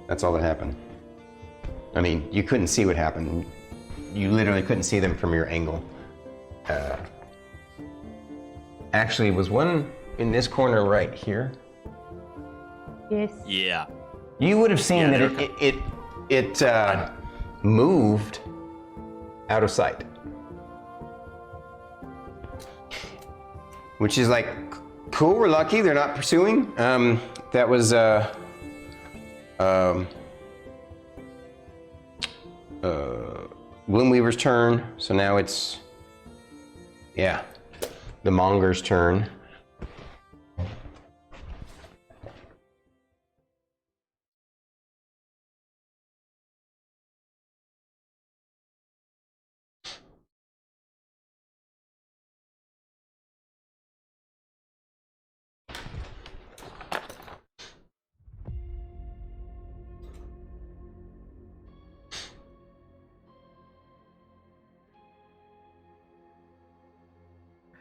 that's all that happened. I mean, you couldn't see what happened. You literally couldn't see them from your angle. Actually, was one in this corner right here? Yes. Yeah. You would have seen that it moved out of sight. Which is like, cool, we're lucky, they're not pursuing. That was Gloomweaver's turn, so now it's, the Monger's turn.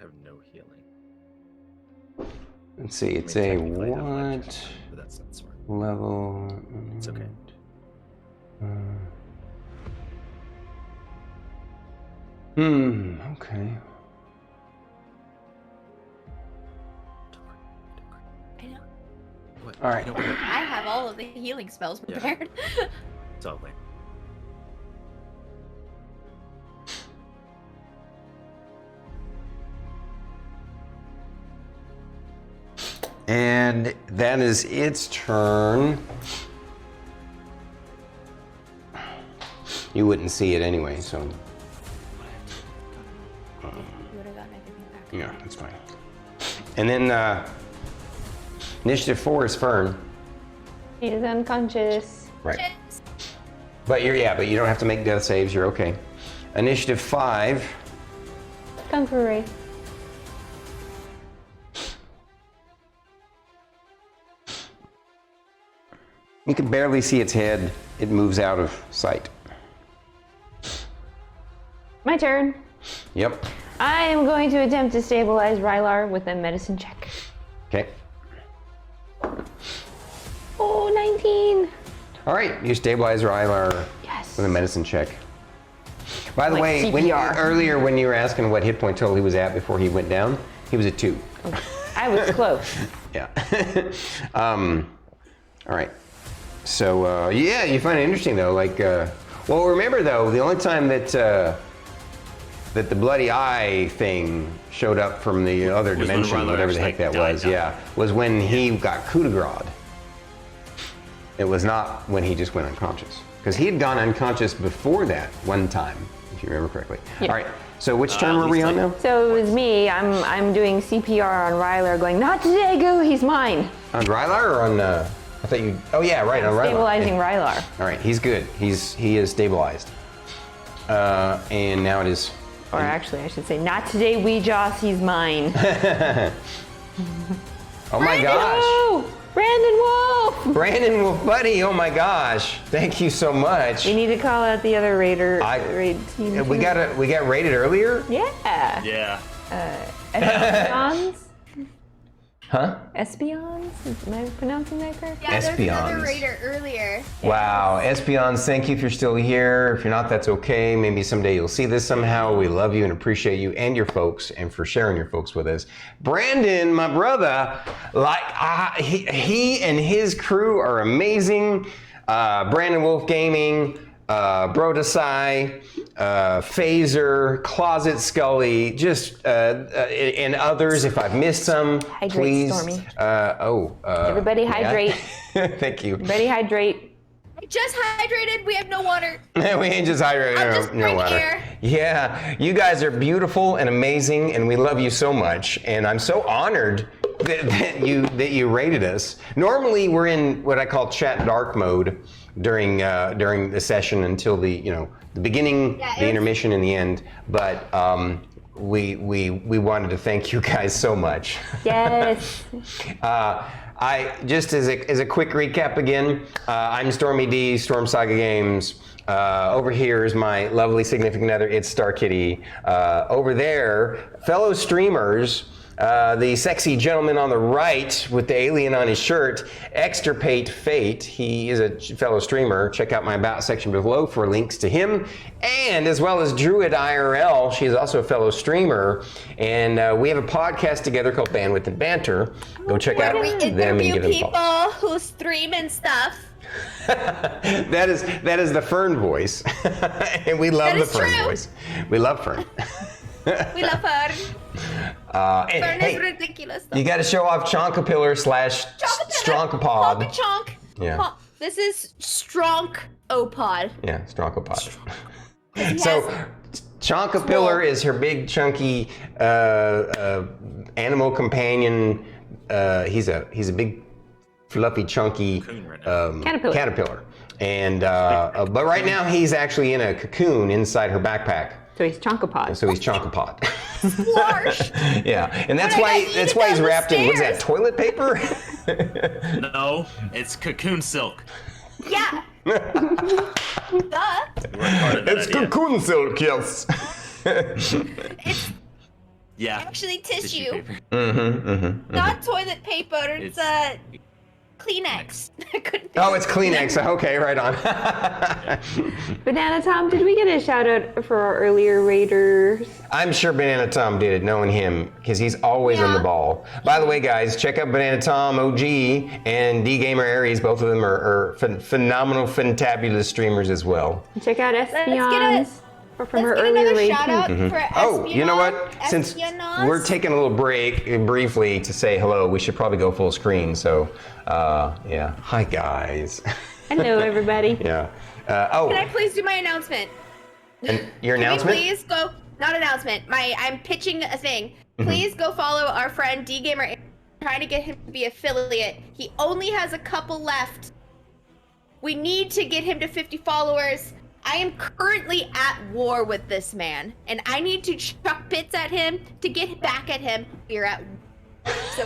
have no healing. Let's see. It's I a mean, technically I have life what protection, but that's not smart. level? It's okay. Okay. I know. What? All right. You know what? I have all of the healing spells Yeah. prepared. It's all lame. And that is its turn. You wouldn't see it anyway, so You would have gotten everything back. yeah, that's fine. And then initiative 4 is Fern. He is unconscious. Right. Chips. But but you don't have to make death saves. You're okay. Initiative 5. Kung Fu Ray. You can barely see its head. It moves out of sight. My turn. Yep. I am going to attempt to stabilize Rylar with a medicine check. Okay. Oh, 19. All right. You stabilize Rylar Yes. with a medicine check. By the Like way, earlier when you were asking what hit point total he was at before he went down, he was at 2. I was close. Yeah. All right. So yeah, you find it interesting though. Like, well, remember though, the only time that that the bloody eye thing showed up from the other Was when dimension, Rylar whatever the heck actually that died was, down. yeah, was when he got coup de grace. It was not when he just went unconscious, because he had gone unconscious before that one time, if you remember correctly. Yeah. All right. So which turn were we least on like- now? So it was me. I'm doing CPR on Rylar, going, not today, Goo, he's mine. On Rylar or on? I thought you. Oh yeah, right on Rylar. Stabilizing Rylar. All right, he's good. He is stabilized. And now it is. Or actually, I should say, not today, Joss, he's mine. Oh my gosh, Oh, Brandon Wolf! Brandon Wolf, buddy. Oh my gosh, thank you so much. We need to call out the other raid team. We got rated earlier. Yeah. Yeah. Espions? Huh? Espions? Am I pronouncing that correctly? Yeah, there's another Espions. raider earlier. Wow, Espions, thank you if you're still here. If you're not, that's okay. Maybe someday you'll see this somehow. We love you and appreciate you and your folks, and for sharing your folks with us. Brandon, my brother, he and his crew are amazing. Brandon Wolf Gaming, Brodesai, Phaser, Closet Scully, just and others. If I've missed some, Hydrate, please. Stormy. Everybody Everybody hydrate. Thank you. Everybody hydrate. I just hydrated. We have no water. We ain't just hydrating. I'm just drinking air. Yeah, you guys are beautiful and amazing, and we love you so much. And I'm so honored that you rated us. Normally, we're in what I call chat dark mode during the session until the beginning, the intermission, and the end. But we wanted to thank you guys so much. Yes. I just as a quick recap again, I'm StormyD, Storm Saga Games. Over here is my lovely significant other, itsStarkitty. Over there, fellow streamers, the sexy gentleman on the right with the alien on his shirt, extirpatefate. He is a fellow streamer. Check out my about section below for links to him. And as well as Druid IRL, she is also a fellow streamer. And we have a podcast together called Bandwidth and Banter. Go check out Where we them and interview give them people follow. who stream and stuff. that is the Fern voice. And we love That the is Fern true. voice. We love Fern. We love Fern. And, Fern hey, is ridiculous. Though. you got to show off Chonkapillar / Stronkapod. Honka chonk. Yeah. This is Stronk Opod. Yeah, Stronkapod. He So, has- Chonkapillar is her big, chunky animal companion. He's a big, fluffy, chunky caterpillar. And but right now he's actually in a cocoon inside her backpack. So he's Chonkapod. So he's Chonkapod. Large. Yeah, and that's But I why got that's eaten why he's down the wrapped in what's that? stairs. Toilet paper? No, it's cocoon silk. Yeah. Duh. We worked hard on that It's idea. cocoon silk, yes. Yeah. Actually, tissue. paper. Not toilet paper. It's Kleenex. I couldn't think Oh, of it's Kleenex. Okay, right on. Banana Tom, did we get a shout out for our earlier raiders? I'm sure Banana Tom did it, knowing him, because he's always on the ball. By the way, guys, check out Banana Tom, OG, and D Gamer Aries. Both of them are phenomenal, fantabulous streamers as well. Check out Espion's from her Let's get earlier another raid shout out too. for Oh, you know what? Espion, Since Espionage. we're taking a little break briefly to say hello, we should probably go full screen. So, yeah. Hi, guys. Hello, everybody. Yeah. Can I please do my announcement? And your Can announcement? we please go? Not announcement. I'm pitching a thing. Please go follow our friend D Gamer. Trying to get him to be affiliate. He only has a couple left. We need to get him to 50 followers. I am currently at war with this man, and I need to chuck bits at him to get back at him. We're at war. So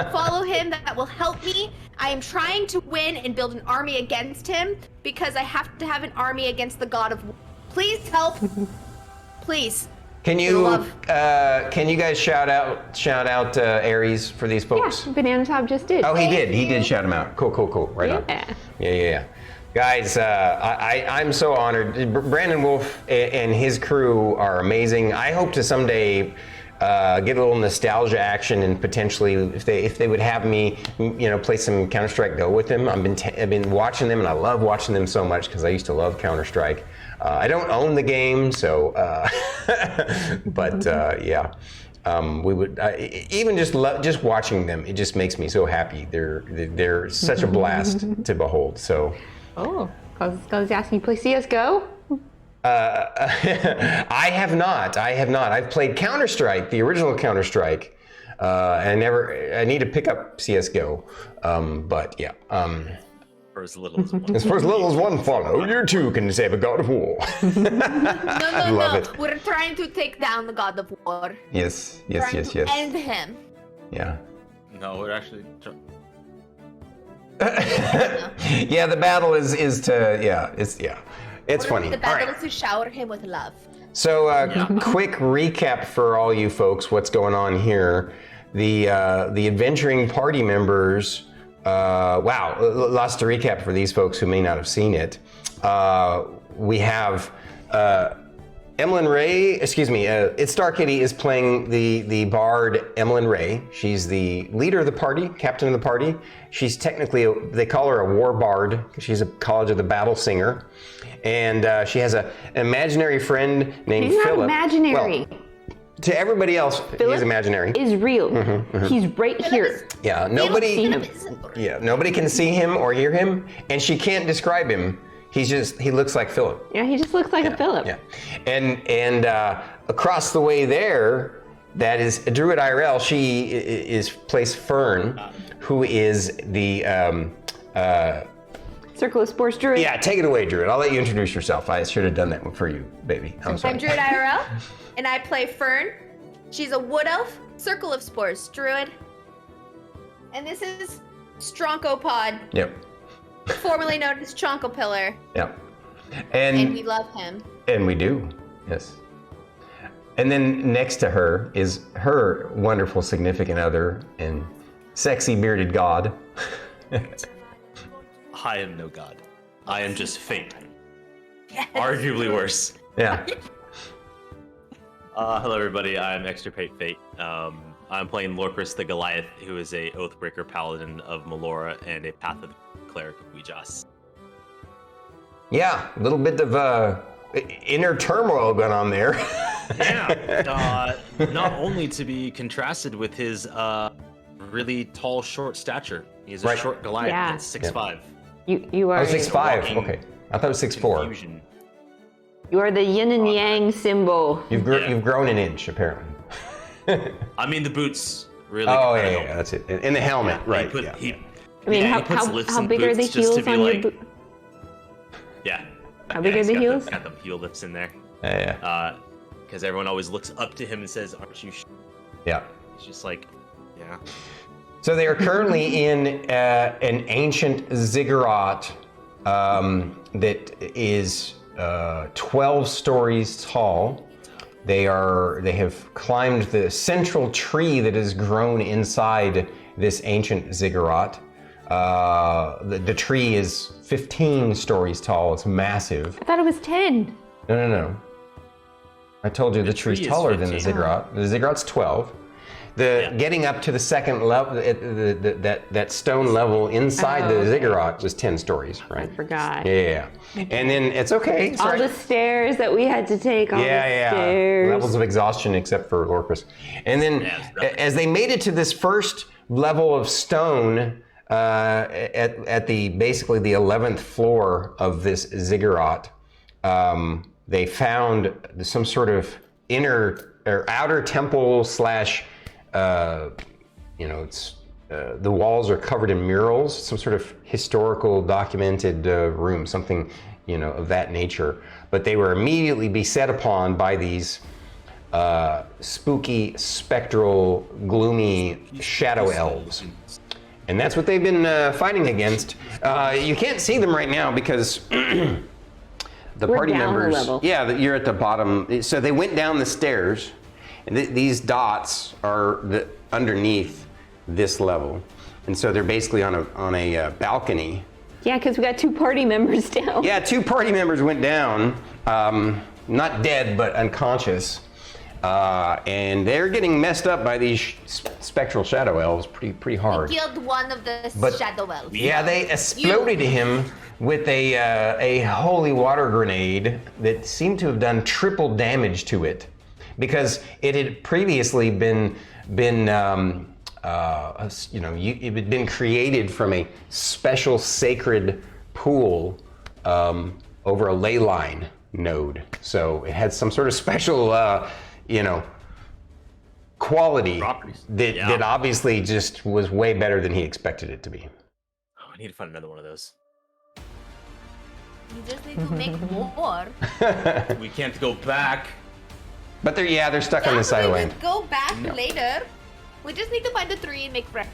follow him. That will help me. I am trying to win and build an army against him because I have to have an army against the god of war. Please help. Please. Can you guys shout out Aries for these folks? Yeah, Banana Tom just did. Oh, he did. He did shout him out. Cool. Right on. Yeah. Guys, I'm so honored. Brandon Wolf and his crew are amazing. I hope to someday get a little nostalgia action and potentially, if they would have me, play some Counter-Strike Go with them. I've been watching them, and I love watching them so much because I used to love Counter-Strike. I don't own the game, so, but yeah. We would even just watching them. It just makes me so happy. They're such a blast to behold. So. Oh, Scully's asking you to play CS:GO? I have not. I've played Counter-Strike, the original Counter-Strike. I need to pick up CS:GO. But yeah. For as little as one. As for as little as one follow, you too can save a god of war. No. Love it. We're trying to take down the god of war. Yes. Trying to end him. Yeah. No, we're actually. Yeah, the battle is to it's funny. The All battle right. is to shower him with love. So quick recap for all you folks. What's going on here? The adventuring party members. Wow, lots to recap for these folks who may not have seen it. We have itsStarkitty is playing the bard Emillynn Ray. She's the leader of the party, captain of the party. She's technically, they call her a war bard because she's a College of the Battle singer. And she has an imaginary friend named He's Philip. not imaginary. Well, to everybody else, he's imaginary. Is real. He's right here. Yeah, see him. nobody can see him or hear him, and she can't describe him. He looks like Philip. Yeah, he just looks like a Philip. Yeah, and across the way there, that is Druid IRL. She plays Fern, who is the Circle of Spores Druid. Yeah, take it away, Druid. I'll let you introduce yourself. I should have done that for you, baby. I'm sorry. I'm Druid IRL, and I play Fern. She's a wood elf, Circle of Spores Druid. And this is Stronkopod, Yep. formerly known as Chonkopillar. Yep. And we love him. And we do, yes. And then next to her is her wonderful significant other and sexy bearded god. I am no god. I am just fate. Arguably worse. Yeah. Hello, everybody. I'm extirpatefate. I'm playing Lorkris the Goliath, who is a Oathbreaker Paladin of Melora and a Path of the Cleric of Ouijas. Yeah, a little bit of inner turmoil going on there. Yeah. Not only to be contrasted with his really tall, short stature. He's a short Goliath Yeah. that's 6'5". You are. Oh, 6'5". walking Okay, I thought it was 6'4". Confusion. You are the yin and yang symbol. You've grown an inch apparently. I mean, the boots really. Oh kinda yeah, help. that's it. And the helmet, right? He put, yeah. he, I mean, yeah, he puts how lifts in big are the boots just to heels be on like, your boot? Yeah. How big are he's the got heels? Got the heel lifts in there. Yeah. Because everyone always looks up to him and says, "Aren't you?" Yeah. He's just like, yeah. So they are currently in an ancient ziggurat that is 12 stories tall, They have climbed the central tree that has grown inside this ancient ziggurat. The tree is 15 stories tall. It's massive. I thought it was 10. No. I told you the tree's tree is taller than the 15. ziggurat. The ziggurat's 12. Getting up to the second level, that stone level inside the ziggurat was 10 stories, right? I forgot. Yeah. And then it's okay. It's All right. the stairs that we had to take. All the stairs. Levels of exhaustion except for Lorkris. And then as they made it to this first level of stone at basically the 11th floor of this ziggurat, they found some sort of inner or outer temple slash, it's the walls are covered in murals, some sort of historical documented room, something, of that nature. But they were immediately beset upon by these spooky, spectral, gloomy shadow elves. And that's what they've been fighting against. You can't see them right now because the party down the members. level. Yeah, you're at the bottom. So they went down the stairs, and these dots are underneath this level, and so they're basically on a balcony. Yeah, because we got 2 party members down. Yeah, 2 party members went down, not dead but unconscious, and they're getting messed up by these spectral shadow elves pretty hard. Killed one of the shadow elves. Yeah, they exploded him with a holy water grenade that seemed to have done triple damage to it, because it had previously been it had been created from a special sacred pool over a ley line node. So it had some sort of special, quality Properties. that obviously just was way better than he expected it to be. Oh, I need to find another one of those. You just need to make more. We can't go back. But they're stuck on this We island. could go back later. We just need to find the 3 and make fresh.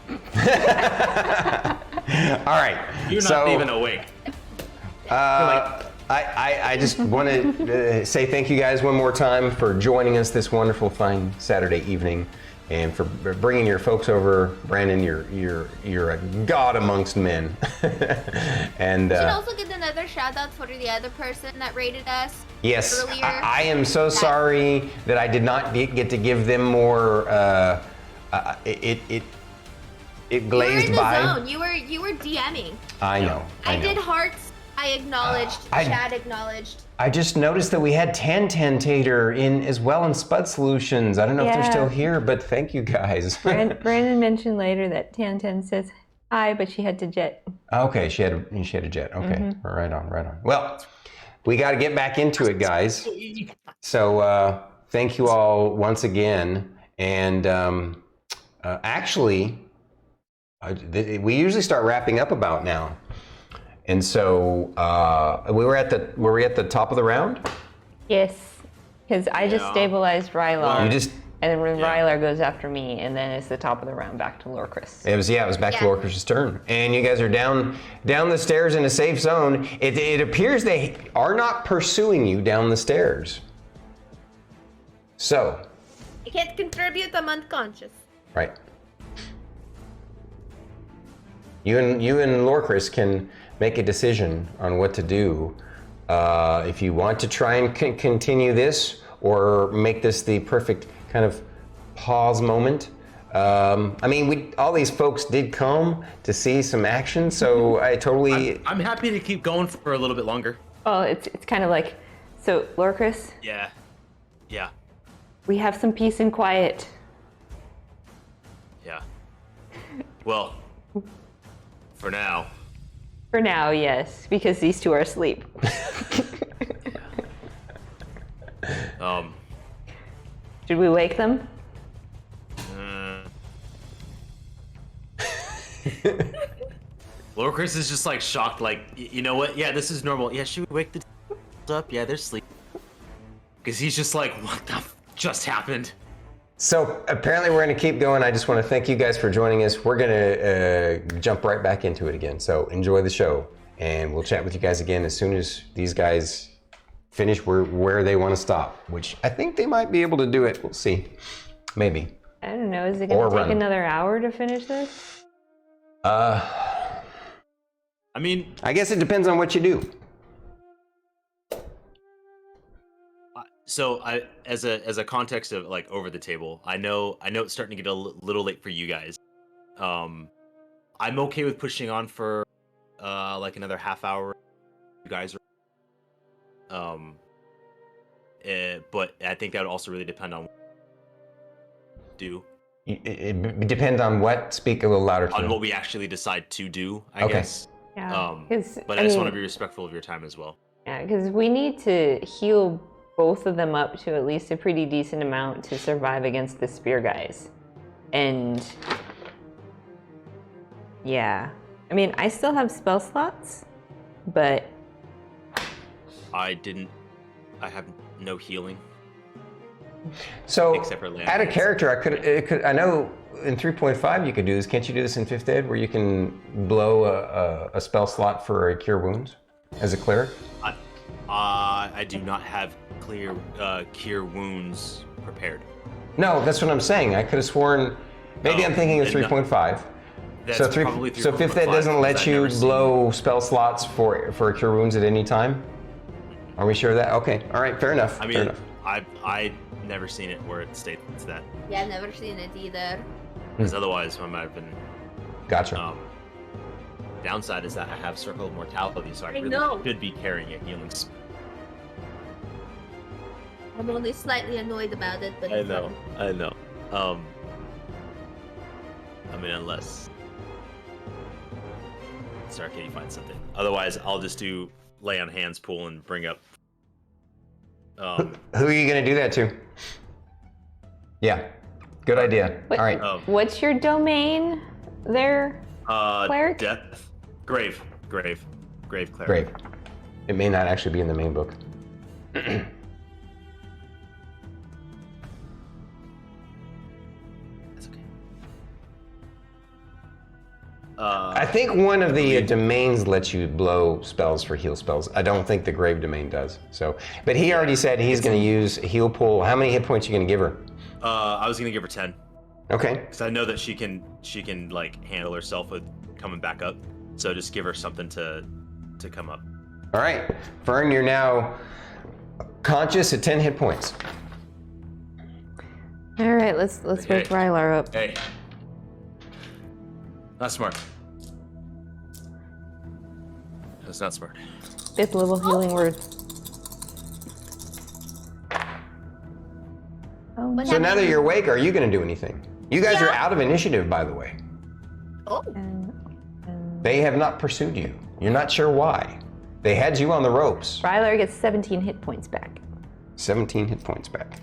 All right. You're not even awake. I just want to say thank you guys one more time for joining us this wonderful, fine Saturday evening, and for bringing your folks over. Brandon, you're a god amongst men. And We should also get another shout out for the other person that rated us. yes, earlier. I am so sorry that I did not get to give them more. It glazed you were in the by. zone. You were DMing. I know. I know. did hearts. I acknowledged. I- Chad acknowledged. I just noticed that we had Tater in as well in Spud Solutions. I don't know if they're Yeah. still here, but thank you guys. Brandon mentioned later that Tan says hi, but she had to jet. Okay, she had a jet. Okay, right on. Well, we got to get back into it, guys. So thank you all once again. And actually, we usually start wrapping up about now. And so were we at the top of the round? Yes, because I just stabilized Rylar. You just. And then Rylar goes after me, and then it's the top of the round back to Lorkris. It was back to Lorkris' turn, and you guys are down the stairs in a safe zone. It appears they are not pursuing you down the stairs. So, I can't contribute. I'm unconscious. right. You and Lorkris can make a decision on what to do. If you want to try and continue this, or make this the perfect kind of pause moment. All these folks did come to see some action, so I totally. I'm happy to keep going for a little bit longer. Well, it's kind of like, so Lorkris, Yeah. we have some peace and quiet. Yeah. Well, for now. For now, yes, because these 2 are asleep. Should we wake them? Lorkris is just like shocked, like, you know what? Yeah, this is normal. Yeah, should we wake the up? Yeah, they're sleeping. Because he's just like, what the just happened? So apparently we're going to keep going. I just want to thank you guys for joining us. We're going to jump right back into it again. So enjoy the show, and we'll chat with you guys again as soon as these guys finish where they want to stop, which I think they might be able to do it. We'll see. Maybe. I don't know. Is it Or going to take run. another hour to finish this? I mean, I guess it depends on what you do. so as a context of like over the table, I know it's starting to get a little late for you guys. I'm okay with pushing on for like another half hour. You guys are but I think that would also really depend on what you do. It depends on what. Speak a little louder. On what we actually decide to do, I Okay. guess. Yeah. But I just want to be respectful of your time as well. Yeah, because we need to heal both of them up to at least a pretty decent amount to survive against the spear guys. And yeah, I mean, I still have spell slots, but I have no healing. So, Except for land add a hands. character. I know in 3.5 you could do this. Can't you do this in 5th Ed, where you can blow a spell slot for a cure wounds as a cleric? I do not have cure wounds prepared. No, that's what I'm saying. I could have sworn. Maybe I'm thinking of then no. 3.5. That's So probably 5th Ed 3.5, doesn't let because I've you never seen- blow spell slots for cure wounds at any time. Are we sure of that? Okay. All right. Fair enough. I fair mean, enough. I've never seen it where it states that. Yeah, I've never seen it either. Because otherwise, I might have been. Gotcha. Downside is that I have Circle of Mortality, so I really know. should be carrying a healing. I'm only slightly annoyed about it, but I know. I mean, unless Starkitty finds something. Otherwise, I'll just do lay on hands pool and bring up. Who are you going to do that to? Yeah. Good idea. What- All right. what's your domain there? Cleric? Death, grave cleric. Great. It may not actually be in the main book. That's okay. I think one of the domains lets you blow spells for heal spells. I don't think the grave domain does. So, but he already said he's going to use heal pool. How many hit points are you going to give her? I was gonna give her 10 Okay. because I know that she can like handle herself with coming back up. So just give her something to come up. All right. Fern, you're now conscious at 10 hit points. All right, let's wake Rylar up. Hey, not smart. That's not smart. 5th level healing word. Oh, What So now that happened? you're awake, are you going to do anything? You guys are out of initiative, by the way. Oh, They have not pursued you. You're not sure why. They had you on the ropes. Rylar gets 17 hit points back. 17 hit points back.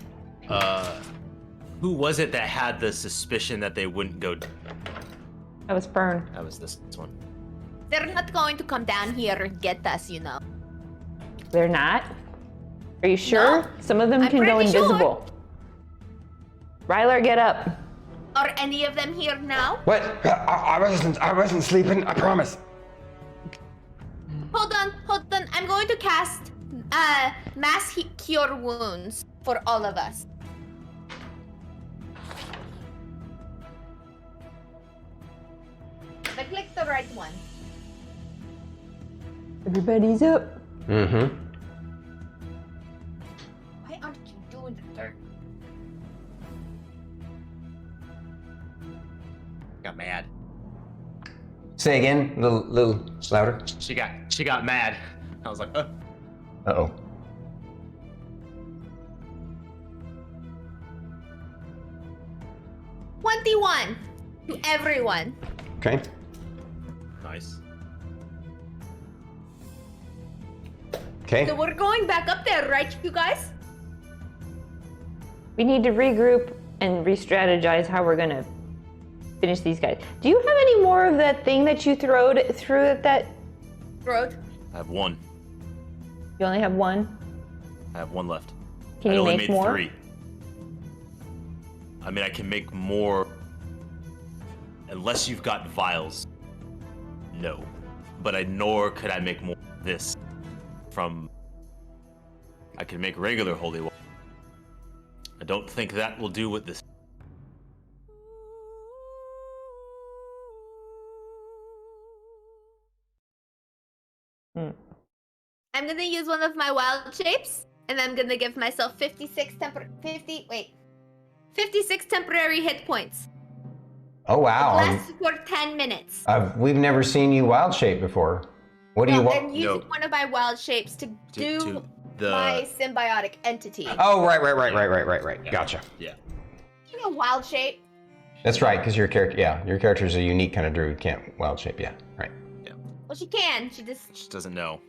Who was it that had the suspicion that they wouldn't go? That was Fern. That was this one. they're not going to come down here and get us, you know. They're not? Are you sure? No, Some of them I'm can go pretty sure. invisible. Rylar, get up. Are any of them here now? What? I wasn't sleeping, I promise. Hold on. I'm going to cast mass cure wounds for all of us. I clicked the right one. Everybody's up. Mm-hmm. Why aren't you doing the third? Got mad. Say again, a little louder. She got mad. I was like, Uh-oh. $21 to everyone. Okay. nice. Okay. So we're going back up there, right, you guys? We need to regroup and re-strategize how we're gonna finish these guys. Do you have any more of that thing that you threw at that? Road. I have one. You only have one? I have one left. Can I you only make made more? 3. I mean, I can make more. Unless you've got vials. No. But nor could I make more of this from I can make regular holy water. I don't think that will do with this. I'm gonna use one of my wild shapes, and I'm gonna give myself 56 temporary hit points. Oh wow! Lasts for 10 minutes. We've never seen you wild shape before. What do you want? I'm using one of my wild shapes to do my symbiotic entity. Oh right. Gotcha. Yeah. You know, wild shape. That's right, because your character, your character's a unique kind of druid, can't wild shape. Yeah, right. Yeah. Well, she can. She doesn't know.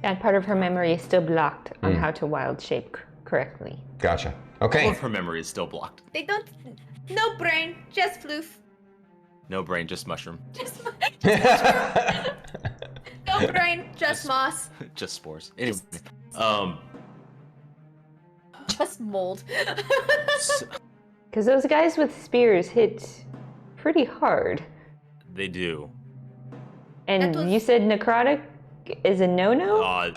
And part of her memory is still blocked on how to wild shape correctly. Gotcha. All Okay. of her memory is still blocked. They don't. No brain, just floof. No brain, just mushroom. No brain, just moss. Just spores. Anyway, just mold. Because those guys with spears hit pretty hard. They do. And you said necrotic is a no-no?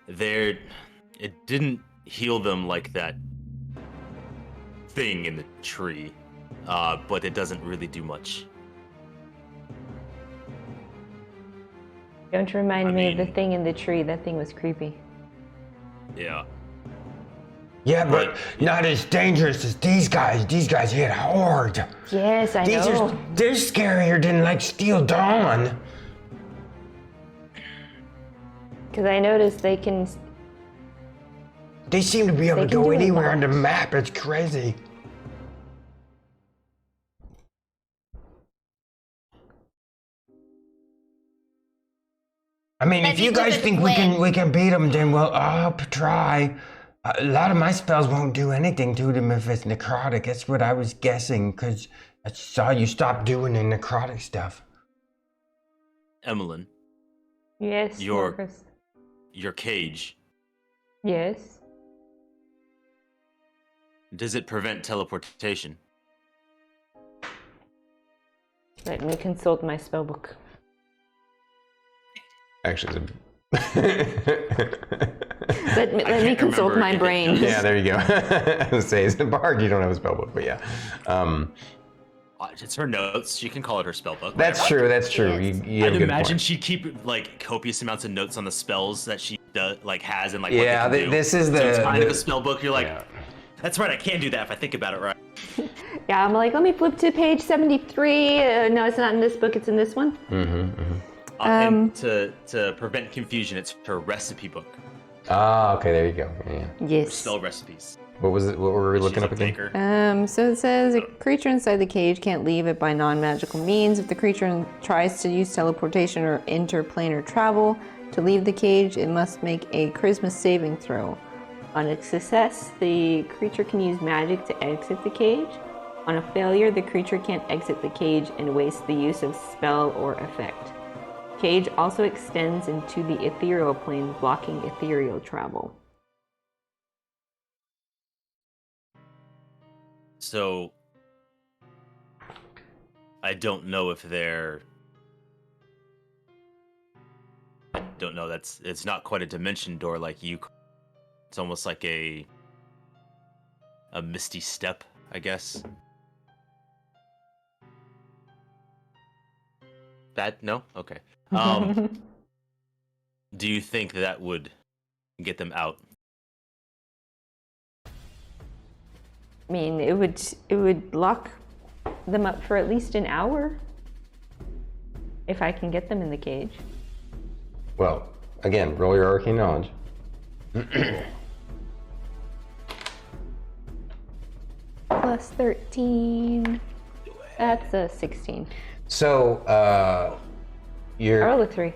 It didn't heal them like that thing in the tree, but it doesn't really do much. Don't remind me of the thing in the tree. That thing was creepy. Yeah. Yeah, but not as dangerous as these guys. These guys hit hard. Yes, I know. They're scarier than like Steel Dawn. Because I noticed they can. They seem to be able to go anywhere on the map. It's crazy. I mean, if you guys think we can beat them, then I'll try. A lot of my spells won't do anything to them if it's necrotic. That's what I was guessing, because I saw you stop doing the necrotic stuff. Emillynn. Yes, Lorkris. Your cage. Yes. Does it prevent teleportation? Let me consult my spellbook. Actually, let me consult my brain. Yeah, there you go. I was say, it's a bard. You don't have a spellbook, but yeah. It's her notes. She can call it her spellbook. That's true. That's true. You have a I'd good imagine point. she'd keep like copious amounts of notes on the spells that she has and like. Yeah, what they can do. this is So the it's kind of a spellbook. You're like, that's right. I can do that if I think about it right. Yeah, I'm like, let me flip to page 73. No, it's not in this book. It's in this one. And to prevent confusion, it's her recipe book. Ah, okay, there you go. Yeah. Yes. Spell recipes. What was it? What were we looking up again? So it says a creature inside the cage can't leave it by non-magical means. If the creature tries to use teleportation or interplanar travel to leave the cage, it must make a charisma saving throw. On a success, the creature can use magic to exit the cage. On a failure, the creature can't exit the cage and waste the use of spell or effect. Cage also extends into the ethereal plane, blocking ethereal travel. So, I don't know if they're. I don't know. It's not quite a dimension door like you. It's almost like a misty step, I guess. That no? Okay. Do you think that would get them out? I mean, it would lock them up for at least an hour if I can get them in the cage. Well, again, roll your arcane knowledge. Plus 13. That's a 16. So, I rolled a 3.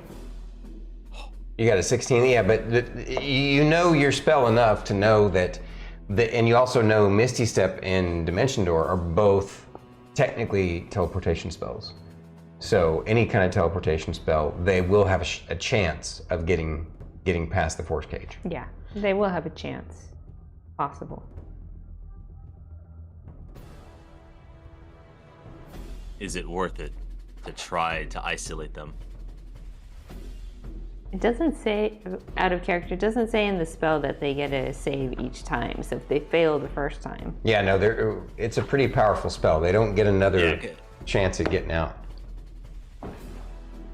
You got a 16, yeah, but you know your spell enough to know that, and you also know Misty Step and Dimension Door are both technically teleportation spells. So any kind of teleportation spell, they will have a chance of getting past the force cage. Yeah, they will have a chance. Possible. Is it worth it to try to isolate them? It doesn't say, out of character, it doesn't say in the spell that they get a save each time. So if they fail the first time. Yeah, no, it's a pretty powerful spell. They don't get another chance at getting out.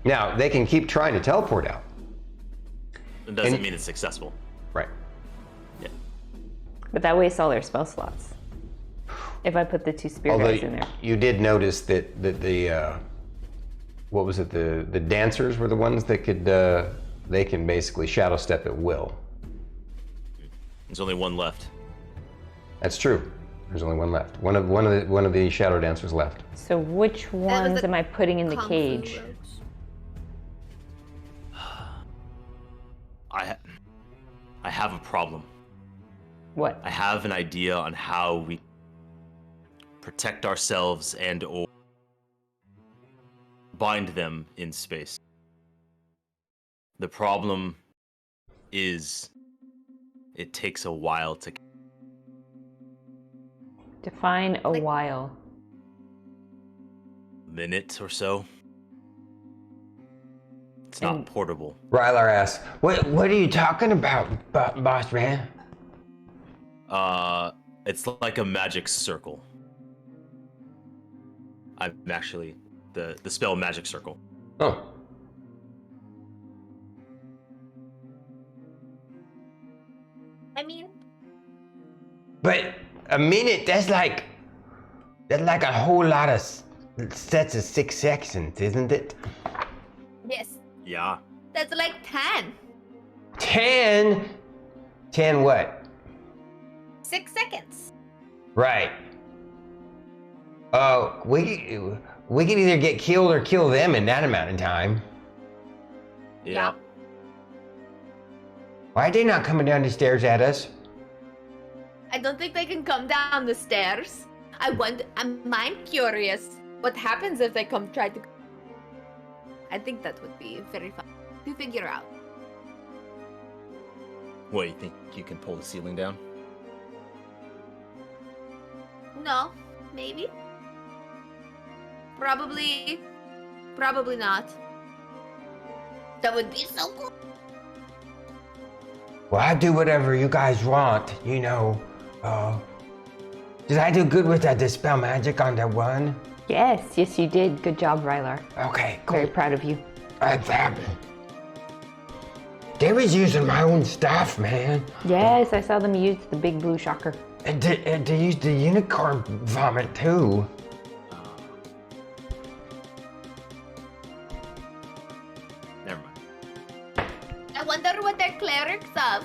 Now, they can keep trying to teleport out. It doesn't mean it's successful. Right. Yeah. But that wastes all their spell slots. If I put the 2 spear guys in there. You did notice that the what was it? The dancers were the ones that could they can basically shadow step at will. There's only one left. That's true. There's only one left. One of the shadow dancers left. So which ones am I putting in the cage? I have a problem. What? I have an idea on how we protect ourselves and or bind them in space. The problem is it takes a while to Define a while. minute or so. It's not portable. Rylar asks, what are you talking about, boss man? It's like a magic circle. I'm actually the spell magic circle. Oh. I mean, But a minute, that's like a whole lot of sets of 6 sections, isn't it? yes, Yeah. that's like 10. 10? 10 what? 6 seconds. Right. We could either get killed or kill them in that amount of time. Yeah. Why are they not coming down the stairs at us? I don't think they can come down the stairs. I'm curious. What happens if they try to... I think that would be very fun to figure out. What, you think you can pull the ceiling down? No, maybe. Probably not. That would be so cool. Well, I do whatever you guys want, you know. Did I do good with that dispel magic on that one? Yes, you did. Good job, Rylar. Okay, cool. Very proud of you. I'm happy. They was using my own stuff, man. Yes, I saw them use the big blue shocker. And they used the unicorn vomit too. Never mind. I wonder what they're clerics of.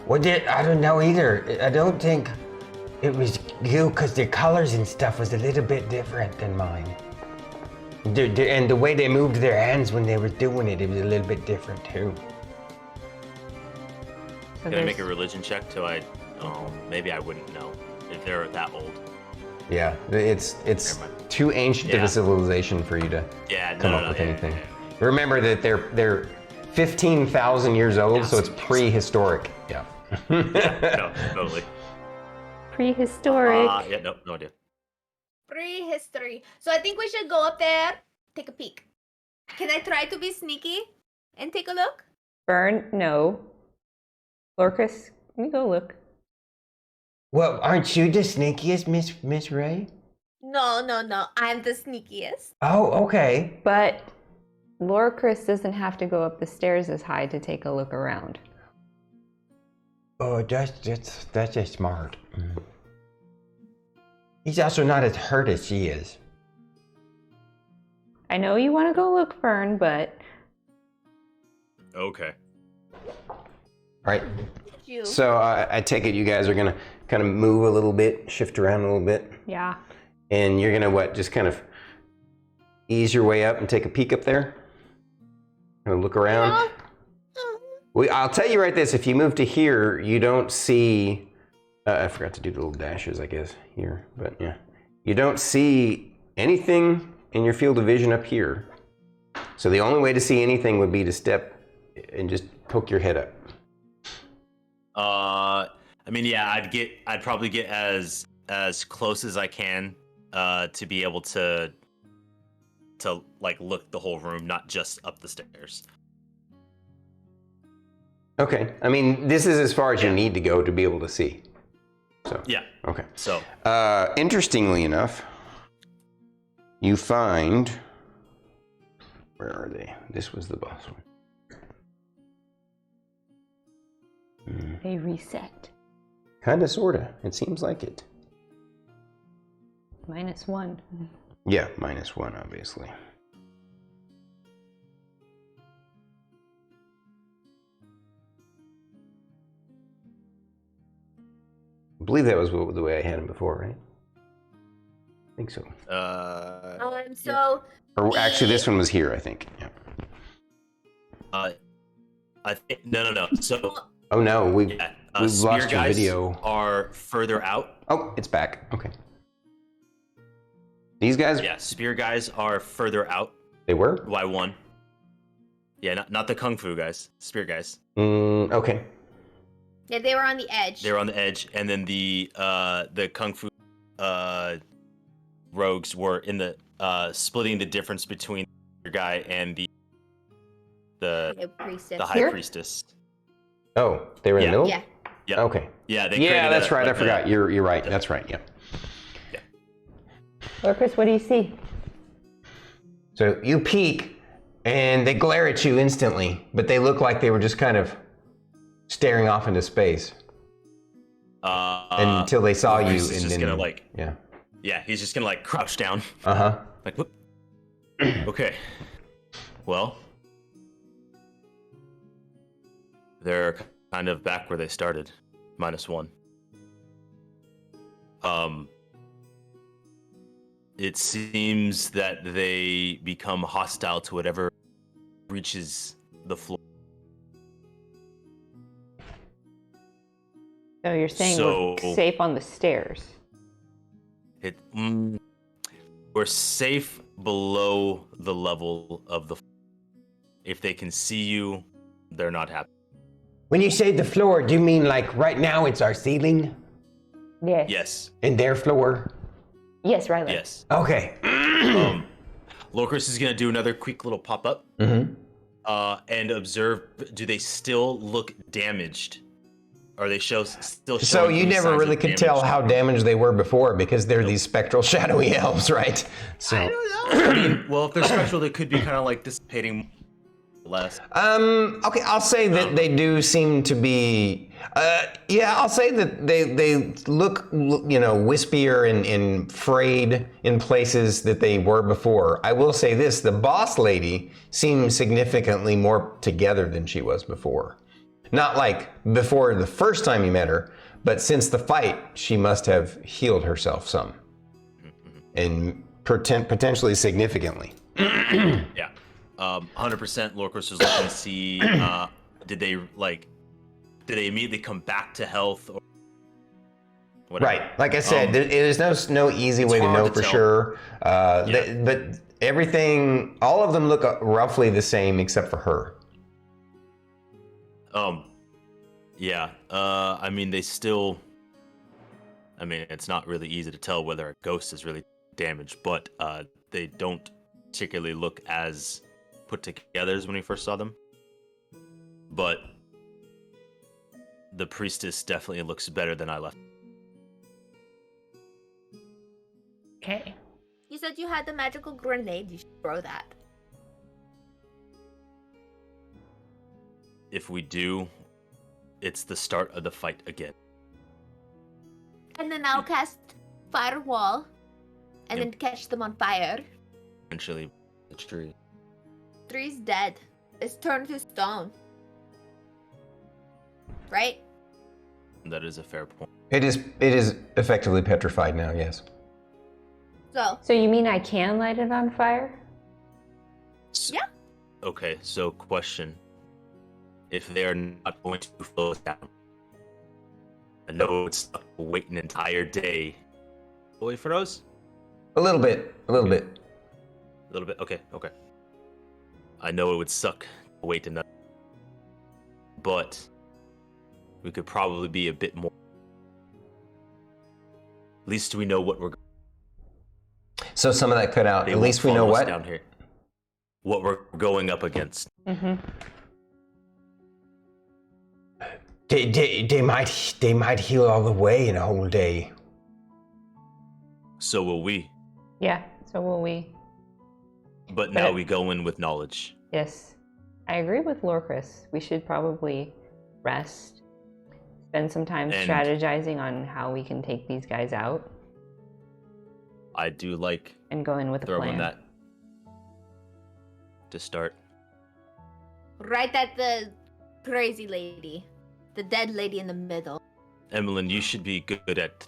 I don't know either. I don't think it was you because the colors and stuff was a little bit different than mine. And the way they moved their hands when they were doing it, it was a little bit different too. So Can I make a religion check till maybe I wouldn't know if they're that old. Yeah, it's too ancient of a civilization for you to come up with anything. Yeah. Remember that they're 15,000 years old, so it's prehistoric. Yeah. No, totally. Prehistoric. Yeah, no idea. Prehistory. So I think we should go up there, take a peek. Can I try to be sneaky and take a look? Fern, no. Lorkris, can you go look? Well, aren't you the sneakiest, Miss Ray? No. I'm the sneakiest. Oh, okay. But Lorkris doesn't have to go up the stairs as high to take a look around. Oh, that's just smart. Mm. He's also not as hurt as she is. I know you want to go look, Fern, but... Okay. All right. You. So I take it you guys are gonna kind of move a little bit, shift around a little bit, Yeah. and you're gonna just kind of ease your way up and take a peek up there, kind of look around. I'll tell you right this: if you move to here, you don't see. I forgot to do the little dashes, I guess here, but yeah, you don't see anything in your field of vision up here. So the only way to see anything would be to step and just poke your head up. I mean, yeah, I'd probably get as close as I can to be able to like look the whole room, not just up the stairs. Okay. I mean, this is as far as you need to go to be able to see. So. Yeah. Okay. So. Interestingly enough, you find. Where are they? This was the boss one. They reset. Kinda, sorta. It seems like it. -1. Yeah, -1, obviously. I believe that was the way I had him before, right? I think so. So. Or actually, this one was here, I think. Yeah. I think no. So. Oh no, we've spear lost your guys video. Are further out. Oh, it's back. Okay. These guys? Yeah, spear guys are further out. They were? By 1. Yeah, not the kung fu guys. Spear guys. Okay. Yeah, they were on the edge. They were on the edge, and then the kung fu rogues were in the splitting the difference between your guy and the high priestess. Oh, they were in the middle? Yeah. Yeah. Okay. Yeah, that's right. I forgot. You're right. That's right. Yeah. Lorkris, what do you see? So you peek, and they glare at you instantly, but they look like they were just kind of staring off into space until they saw you. He's and just then, gonna like. Yeah. Yeah, he's just gonna like crouch down. Like, whoop. Okay. Well, they're kind of back where they started, -1. It seems that they become hostile to whatever reaches the floor. So you're saying we're safe on the stairs? We're safe below the level of the. If they can see you, they're not happy. When you say the floor, do you mean like right now it's our ceiling? Yes. Yes. And their floor? Yes, Rylar. Yes. Okay. Lorkris is gonna do another quick little pop up. And observe. Do they still look damaged? Are they still showing? So you never really could tell how damaged they were before because they're these spectral, shadowy elves, right? So. I don't know. I mean, well, if they're spectral, they could be kind of like dissipating less. Okay, I'll say that they do seem to be. I'll say that they look, wispier and frayed in places that they were before. I will say this: the boss lady seems significantly more together than she was before. Not like before the first time you met her, but since the fight, she must have healed herself some, and potentially significantly. Yeah. 100% Lorkris was looking to see did they immediately come back to health or whatever. Right. Like I said, there's no easy way to know for sure. But everything, all of them look roughly the same except for her. I mean, it's not really easy to tell whether a ghost is really damaged, but they don't particularly look as put together as when we first saw them. But the priestess definitely looks better than I left. Okay. You said you had the magical grenade. You should throw that. If we do, it's the start of the fight again. And then I'll cast Firewall, and then catch them on fire. Eventually, the tree. Tree's dead. It's turned to stone. Right? That is a fair point. It is effectively petrified now, yes. So you mean I can light it on fire? Yeah. Okay, so question. If they're not going to slow us down, I know it's wait an entire day. Wait for those? A little bit. A little bit. Okay. I know it would suck to wait another, but we could probably be a bit more. At least we know what we're. So some of that cut out. They At won't least we know follow us what. down here. What we're going up against. Mm-hmm. They might heal all the way in a whole day. So will we. Yeah, so will we. But now we go in with knowledge. Yes. I agree with Lorkris. We should probably rest. Spend some time strategizing on how we can take these guys out. I do like and go in with a plan. throwing that to start. Right at the crazy lady. The dead lady in the middle. Emillynn, you should be good at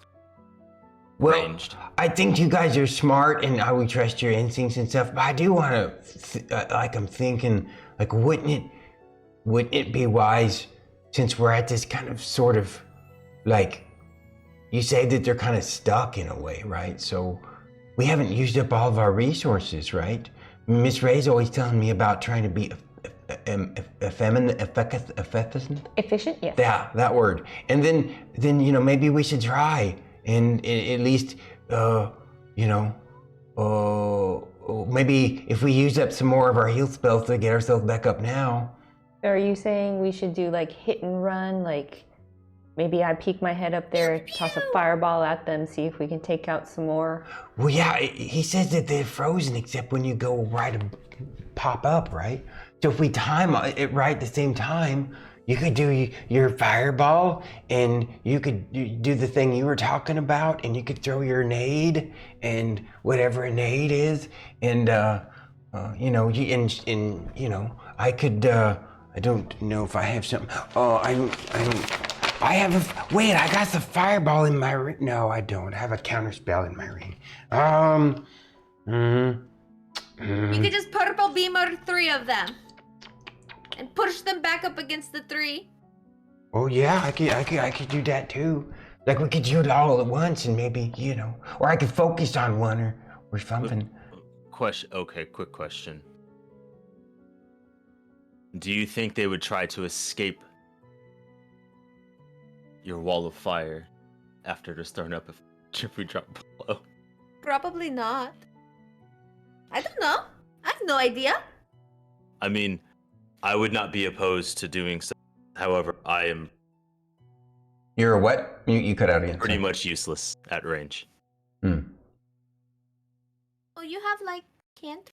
ranged. I think you guys are smart and I would trust your instincts and stuff, but I do want to, I'm thinking, wouldn't it be wise, since we're at this kind of sort of, you say that they're kind of stuck in a way, right? So we haven't used up all of our resources, right? Miss Ray's always telling me about trying to be efficient, yes. Yeah, that word. And then maybe we should try and at least maybe if we use up some more of our heal spells to get ourselves back up now. So are you saying we should do hit and run, maybe I peek my head up there, toss a fireball at them, see if we can take out some more? Well, yeah, he says that they're frozen except when you go right and pop up, right? So if we time it right at the same time, you could do your fireball and you could do the thing you were talking about, and you could throw your nade and whatever a nade is, and I could I don't know if I have something. Oh, I have wait, I got the fireball in my ring. No, I don't. I have a counter spell in my ring. You could just purple beamer 3 of them. And push them back up against the 3. Oh yeah, I could do that too. We could do it all at once and maybe, or I could focus on one or something. Quick question. Do you think they would try to escape your wall of fire after it is thrown up if we drop below? Probably not. I don't know. I have no idea. I mean, I would not be opposed to doing so. However, I am... You're a what? You cut out again. Pretty much useless at range. Oh, you have, can't?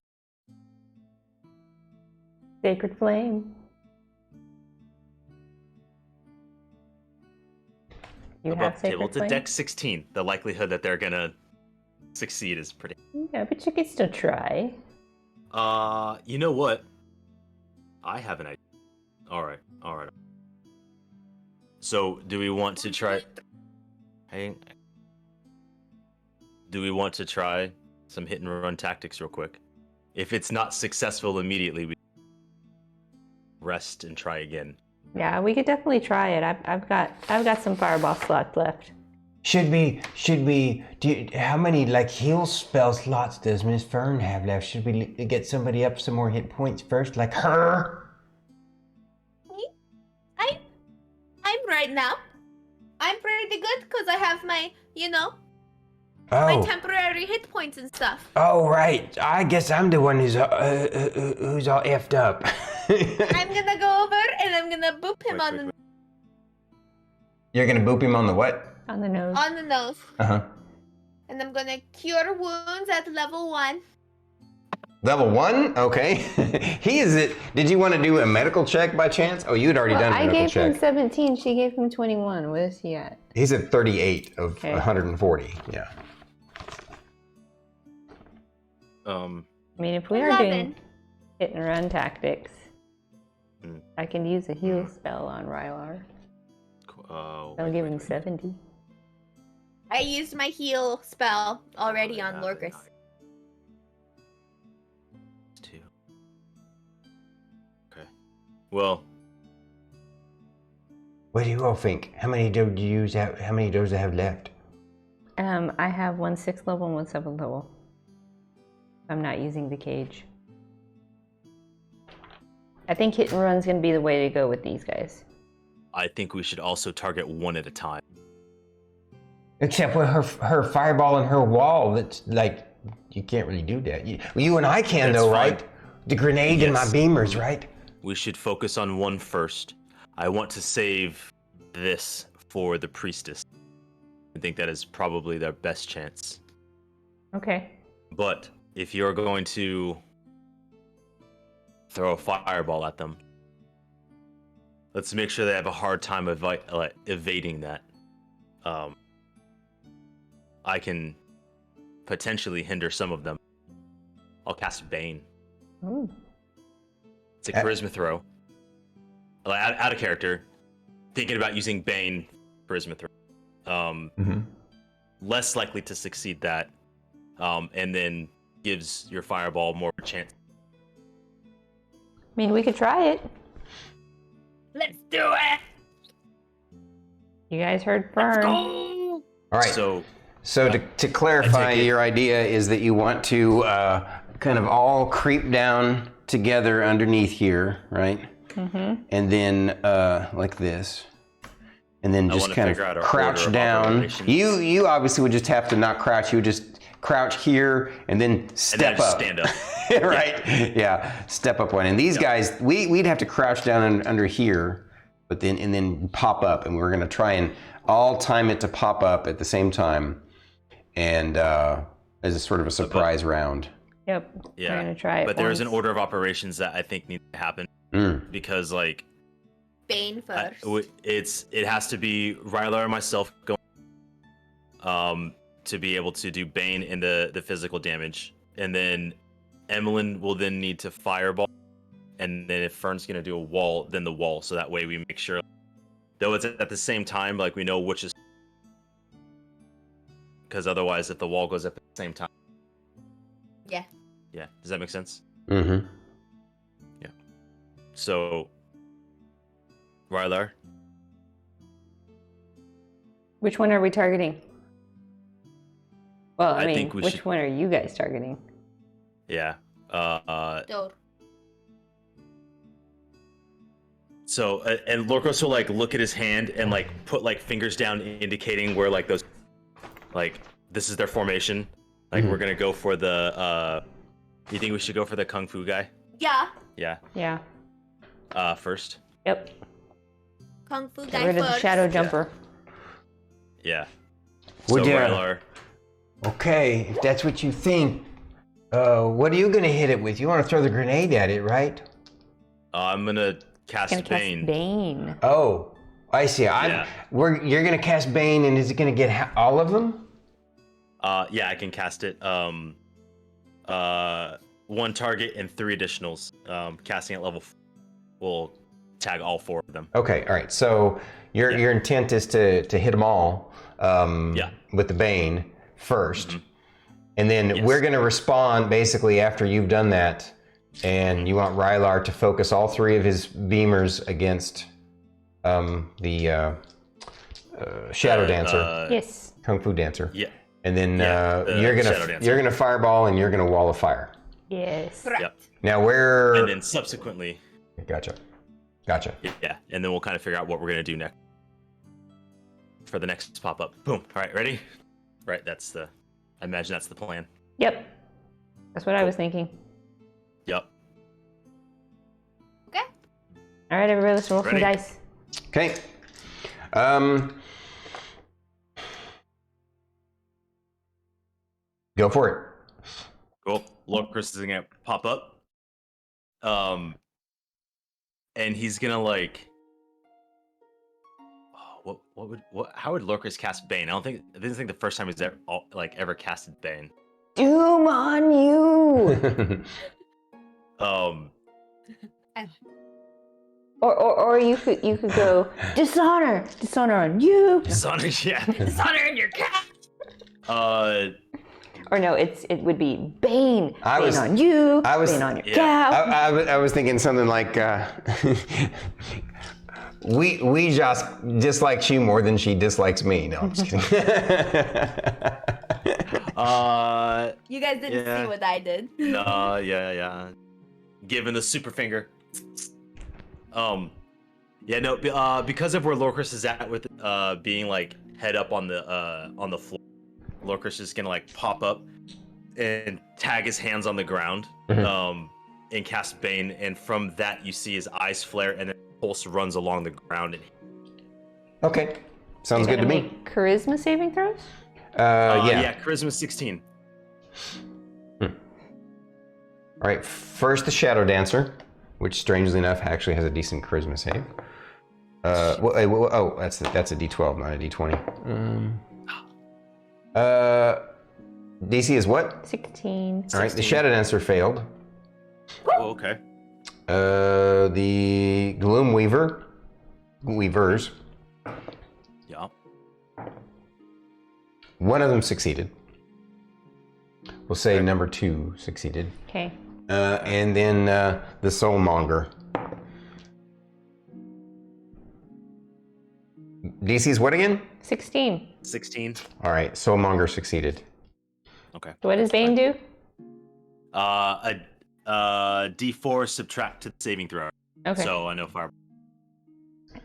Sacred Flame. You have Sacred Table to Flame? deck 16. The likelihood that they're gonna succeed is pretty... Yeah, but you can still try. You know what? I have an idea. All right. So, do we want to try? Do we want to try some hit and run tactics real quick? If it's not successful immediately, we rest and try again. Yeah, we could definitely try it. I've got some fireball slots left. Should we how many heal spell slots does Miss Fern have left? Should we get somebody up some more hit points first, like her? I'm right now. I'm pretty good because I have my, Oh. my temporary hit points and stuff. Oh, right. I guess I'm the one who's all effed up. I'm gonna go over and I'm gonna boop him on the... You're gonna boop him on the what? On the nose. On the nose. Uh-huh. And I'm gonna cure wounds at level 1. Level 1? Okay. Did you want to do a medical check by chance? Oh, you'd already done a medical check. I gave him 17, she gave him 21. What is he at? He's at 38 of 140, yeah. I mean, if we are doing hit and run tactics, I can use a heal spell on Rylar. I'll give him 70. I used my heal spell already on Lorkris. Okay. Well. What do you all think? How many do you use? How many does I have left? I have one 6th level and one 7th level. I'm not using the cage. I think hit and run's gonna be the way to go with these guys. I think we should also target one at a time. Except with her fireball and her wall, that's you can't really do that. You and I can That's though, fine. right? The grenade and my Yes. beamers, right? We should focus on one first. I want to save this for the priestess. I think that is probably their best chance. Okay. But if you're going to throw a fireball at them, let's make sure they have a hard time evading that. I can potentially hinder some of them. I'll cast Bane. Ooh. It's a charisma throw. Out of character. Thinking about using Bane charisma throw. Less likely to succeed that. And then gives your fireball more chance. I mean, we could try it. Let's do it. You guys heard Fern. All right. So to clarify, I take it- your idea is that you want to kind of all creep down together underneath here, right? And then like this. And then I just wanna kind of figure out our crouch order of down. operations. You obviously would just have to not crouch. You would just crouch here and then step just up. stand up. Right? Yeah. Step up one. And these guys, we'd have to crouch down under here, but then pop up. And we're going to try and all time it to pop up at the same time. And as a sort of a surprise round. Yep. Yeah. We're gonna try it. But there is an once. order of operations that I think needs to happen. Because like Bane first. it has to be Rylar and myself going to be able to do Bane and the physical damage. And then Emillynn will then need to fireball. And then if Fern's gonna do a wall, then the wall. So that way we make sure, though it's at the same time, like we know which is, because otherwise if the wall goes up at the same time. Yeah. Yeah. Does that make sense? Mm-hmm. Yeah. So Rylar. Which one are we targeting? Well, I mean, think we which should- one are you guys targeting? Yeah. Door. So and Lorkris will like look at his hand and like put like fingers down, indicating where like those, like this is their formation. Like we're gonna go for the. Do you think we should go for the kung fu guy? Yeah. Yeah. Yeah. First. Yep. Kung Fu Get guy rid of the first. shadow jumper. Yeah. Would so ya- Rylar. Okay, if that's what you think, what are you going to hit it with? You want to throw the grenade at it, right? I'm gonna cast Gonna Bane. cast Bane. Oh, I see. Yeah. You're going to cast Bane, and is it going to get all of them? Yeah, I can cast it. One target and 3 additionals. Casting at level 4 will tag all 4 of them. Okay, all right. So your intent is to hit them all with the Bane first. And then we're going to respond basically after you've done that. And you want Rylar to focus all 3 of his beamers against the Shadow Dancer, Yes. Kung Fu Dancer. Yeah. And then Shadow Dancer. you're gonna fireball and you're gonna wall of fire. Yes. Yep. Now where? And then subsequently. Gotcha. Yeah, and then we'll kind of figure out what we're gonna do next for the next pop up. Boom. All right, ready? Right. I imagine that's the plan. Yep. That's what I was thinking. Yep. Okay. All right, everybody, let's roll some Ready? dice. Okay. Go for it. Cool. Lorkris is gonna pop up. And he's gonna like. How would Lorkris cast Bane? I didn't think the first time he's ever casted Bane. Doom on you. Or you could go dishonor on you. Dishonor, yeah. Dishonor in your cat. Or no, it would be Bane. I Bane was- on you. I was- Bane on your Yeah. cow. I was thinking something like, we just dislikes you more than she dislikes me. No, I'm just kidding. You guys didn't Yeah. see what I did. No, yeah. Giving the super finger. Yeah, no, because of where Lorkris is at with being like head up on the floor, Lorkris is gonna like pop up and tag his hands on the ground, Mhm. and cast Bane. And from that, you see his eyes flare, and then pulse runs along the ground. And Okay, sounds You good to gotta me. make charisma saving throws? yeah, charisma 16. All right, first the Shadow Dancer, which strangely enough actually has a decent charisma save. Oh, that's a D12, not a D20. DC is what? 16. All right, the Shadow Dancer failed. Oh, okay. The Weavers, Yeah. one of them succeeded. We'll say number 2 succeeded. Okay. And then the Soulmonger. DC's what again? 16. 16. All right, Soulmonger succeeded. Okay. What does Bane do? A D4 subtract to the saving throw. Okay. So I know fire.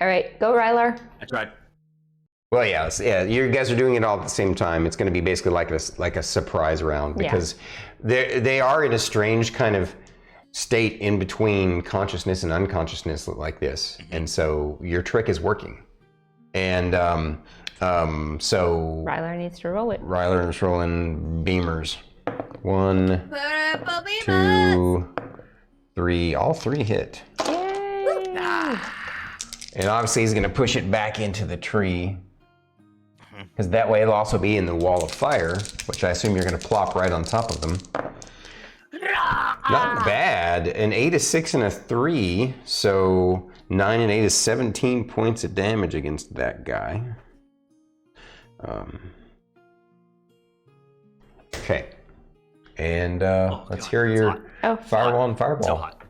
All right, go Rylar. I tried. Well, yeah, you guys are doing it all at the same time. It's going to be basically like a surprise round because they are in a strange kind of state in between consciousness and unconsciousness like this, and so your trick is working. And so Rylar needs to roll it. Rylar is rolling beamers. 1, Purple 2, 3. All 3 hit. Yay! And obviously he's going to push it back into the tree. Because that way it'll also be in the wall of fire, which I assume you're going to plop right on top of them. Not bad. An 8, a 6, and a 3. So 9 and 8 is 17 points of damage against that guy. Okay. And let's hear your firewall and fireball. So hot.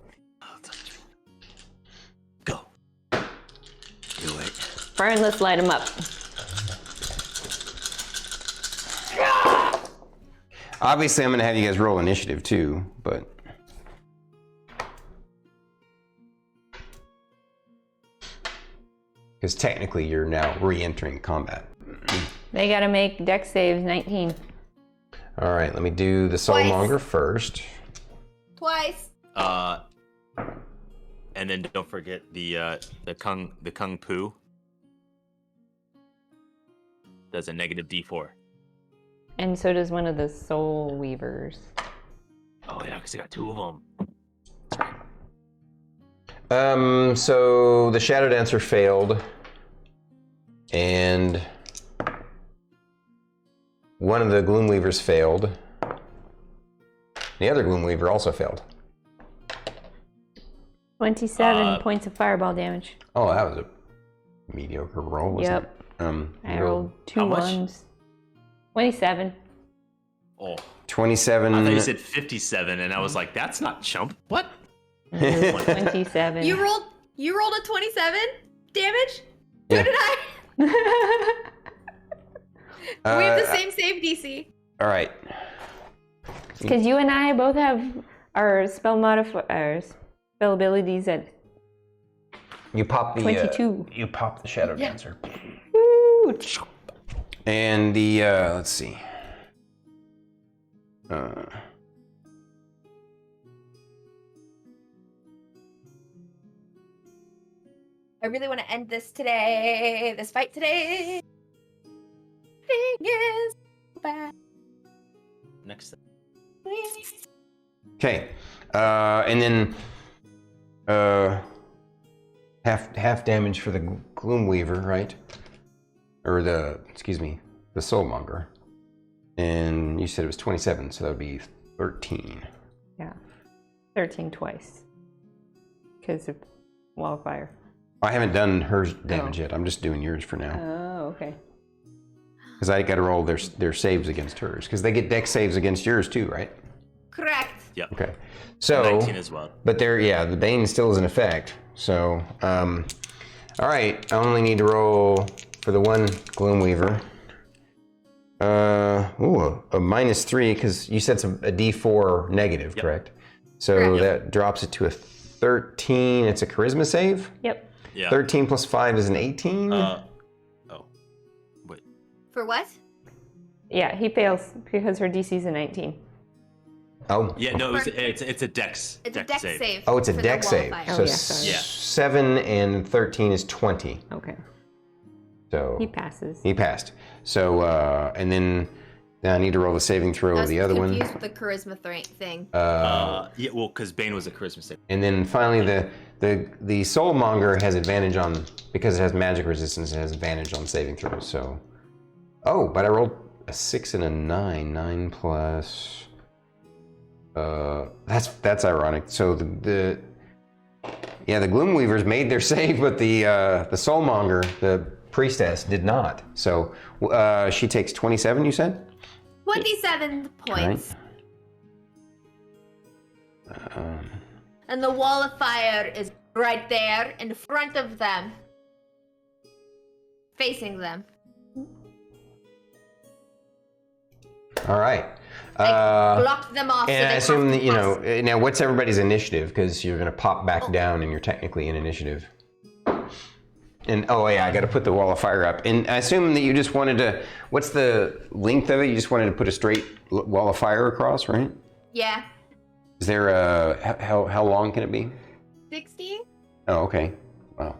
Go. Do it. Fern, let's light him up. Obviously, I'm going to have you guys roll initiative too, but... Because technically, you're now re-entering combat. They gotta make dex saves 19. All right, let me do the Soulmonger first. Twice. And then don't forget the Kung Pu. Does a negative D4. And so does one of the Soul Weavers. Oh yeah, because I got 2 of them. So the Shadow Dancer failed, and one of the Gloomweavers failed. The other Gloomweaver also failed. 27 points of fireball damage. Oh, that was a mediocre roll, wasn't Yep. it? I rolled 2 how much? ones. 27. Oh, 27. I thought you said 57, and I was like, that's not chump. What? 27. You rolled a 27 damage? Yeah. So did I. We have the Uh, same save DC. All right. Because you and I both have our spell modifiers, spell abilities at You pop the 22. You pop the Shadow Dancer. Woo! And the let's see. I really want to end this today. This fight today. Thing is bad. Next. Okay. And then half damage for the Gloomweaver, right? Or the Soulmonger. And you said it was 27, so that would be 13. Yeah. 13 twice. Because of wildfire. I haven't done her damage yet. I'm just doing yours for now. Oh, okay. Because I got to roll their saves against hers. Because they get dex saves against yours too, right? Correct. Yep. Okay. So 19 as well. But the Bane still is in effect. So, all right. I only need to roll for the one Gloomweaver. A -3 because you said a D4 negative, Yep. correct? So Correct. that drops it to a 13. It's a charisma save. Yep. Yeah. 13 plus 5 is an 18. For what? Yeah, he fails because her DC's a 19. Oh. Yeah, no, it's a dex. It's a dex save. Oh, it's a for the dex wall of save. fire. So yeah, sorry. Yeah. 7 and 13 is 20. Okay. So He passes. he passed. So and then I need to roll the saving throw I of was the other one. confused with the charisma thing. Yeah, well, because Bane was a charisma save. And then finally, the soulmonger has advantage on, because it has magic resistance. It has advantage on saving throws. So, but I rolled a 6 and a 9. 9 plus. That's ironic. So the Gloomweavers made their save, but the soulmonger, the priestess, did not. So she takes 27. You said. 27 points. Right. And the wall of fire is right there in front of them. Facing them. All right. Blocked them off. And I so assume they that, have to pass. now what's everybody's initiative? Because you're going to pop back down and you're technically in initiative. And, I got to put the wall of fire up. And I assume that you just wanted to, what's the length of it? You just wanted to put a straight wall of fire across, right? Yeah. Is there how long can it be? 60? Oh, okay. Wow.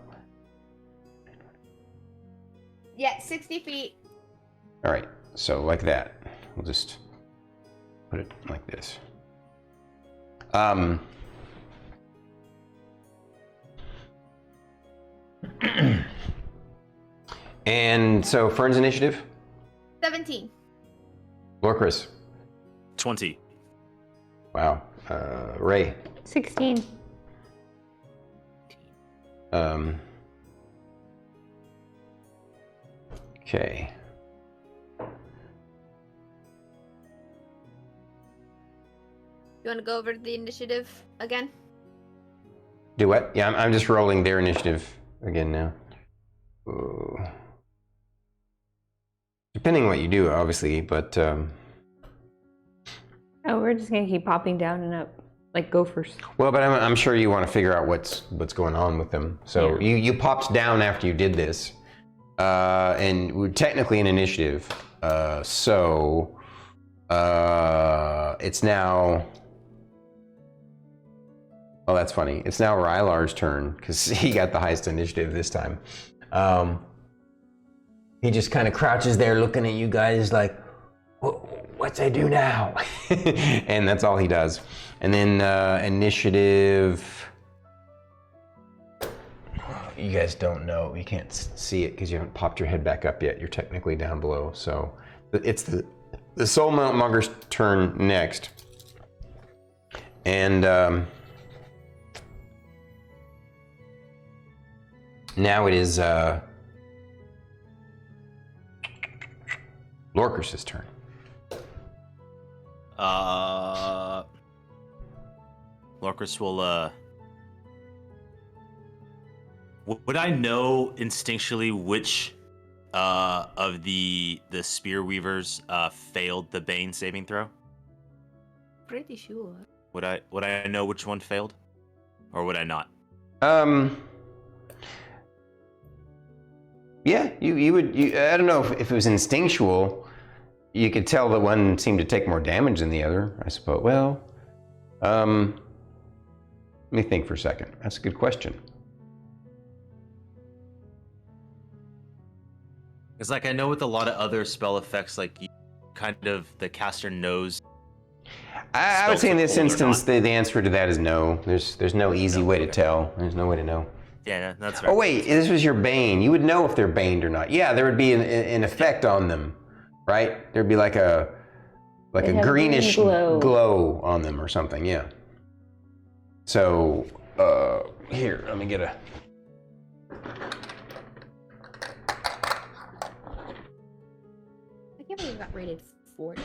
Yeah, 60 feet. All right. So like that. We'll just put it like this. And so Fern's initiative? 17. Lorkris. 20. Wow. Ray. 16. Okay. You want to go over the initiative again? Do what? Yeah, I'm just rolling their initiative again now. Ooh. Depending on what you do, obviously, but We're just gonna keep popping down and up, like gophers. well, but I'm sure you want to figure out what's going on with them. So you popped down after you did this, and we're technically in initiative. So it's now. Oh, that's funny. It's now Rylar's turn because he got the highest initiative this time. He just kind of crouches there looking at you guys like, what's I do now? And that's all he does. And then initiative, you guys don't know. You can't see it because you haven't popped your head back up yet. You're technically down below. So it's the Soulmonger's turn next. And now it is Lorkris' turn. Lorkris will would I know instinctually which of the spear weavers failed the Bane saving throw? Pretty sure. Would I know which one failed? Or would I not? Yeah, you would. I don't know if it was instinctual. You could tell that one seemed to take more damage than the other, I suppose. Well, let me think for a second. That's a good question. It's like I know with a lot of other spell effects, like you kind of the caster knows. I would say in this spells are cold or instance, the answer to that is no. There's no easy way to tell. There's no way to know. Yeah, that's right. Oh wait, this was your bane. You would know if they're baned or not. Yeah, there would be an effect on them, right? There'd be like a have greenish green glow. on them or something. Yeah. So here, let me get a. I can't believe it got rated 40.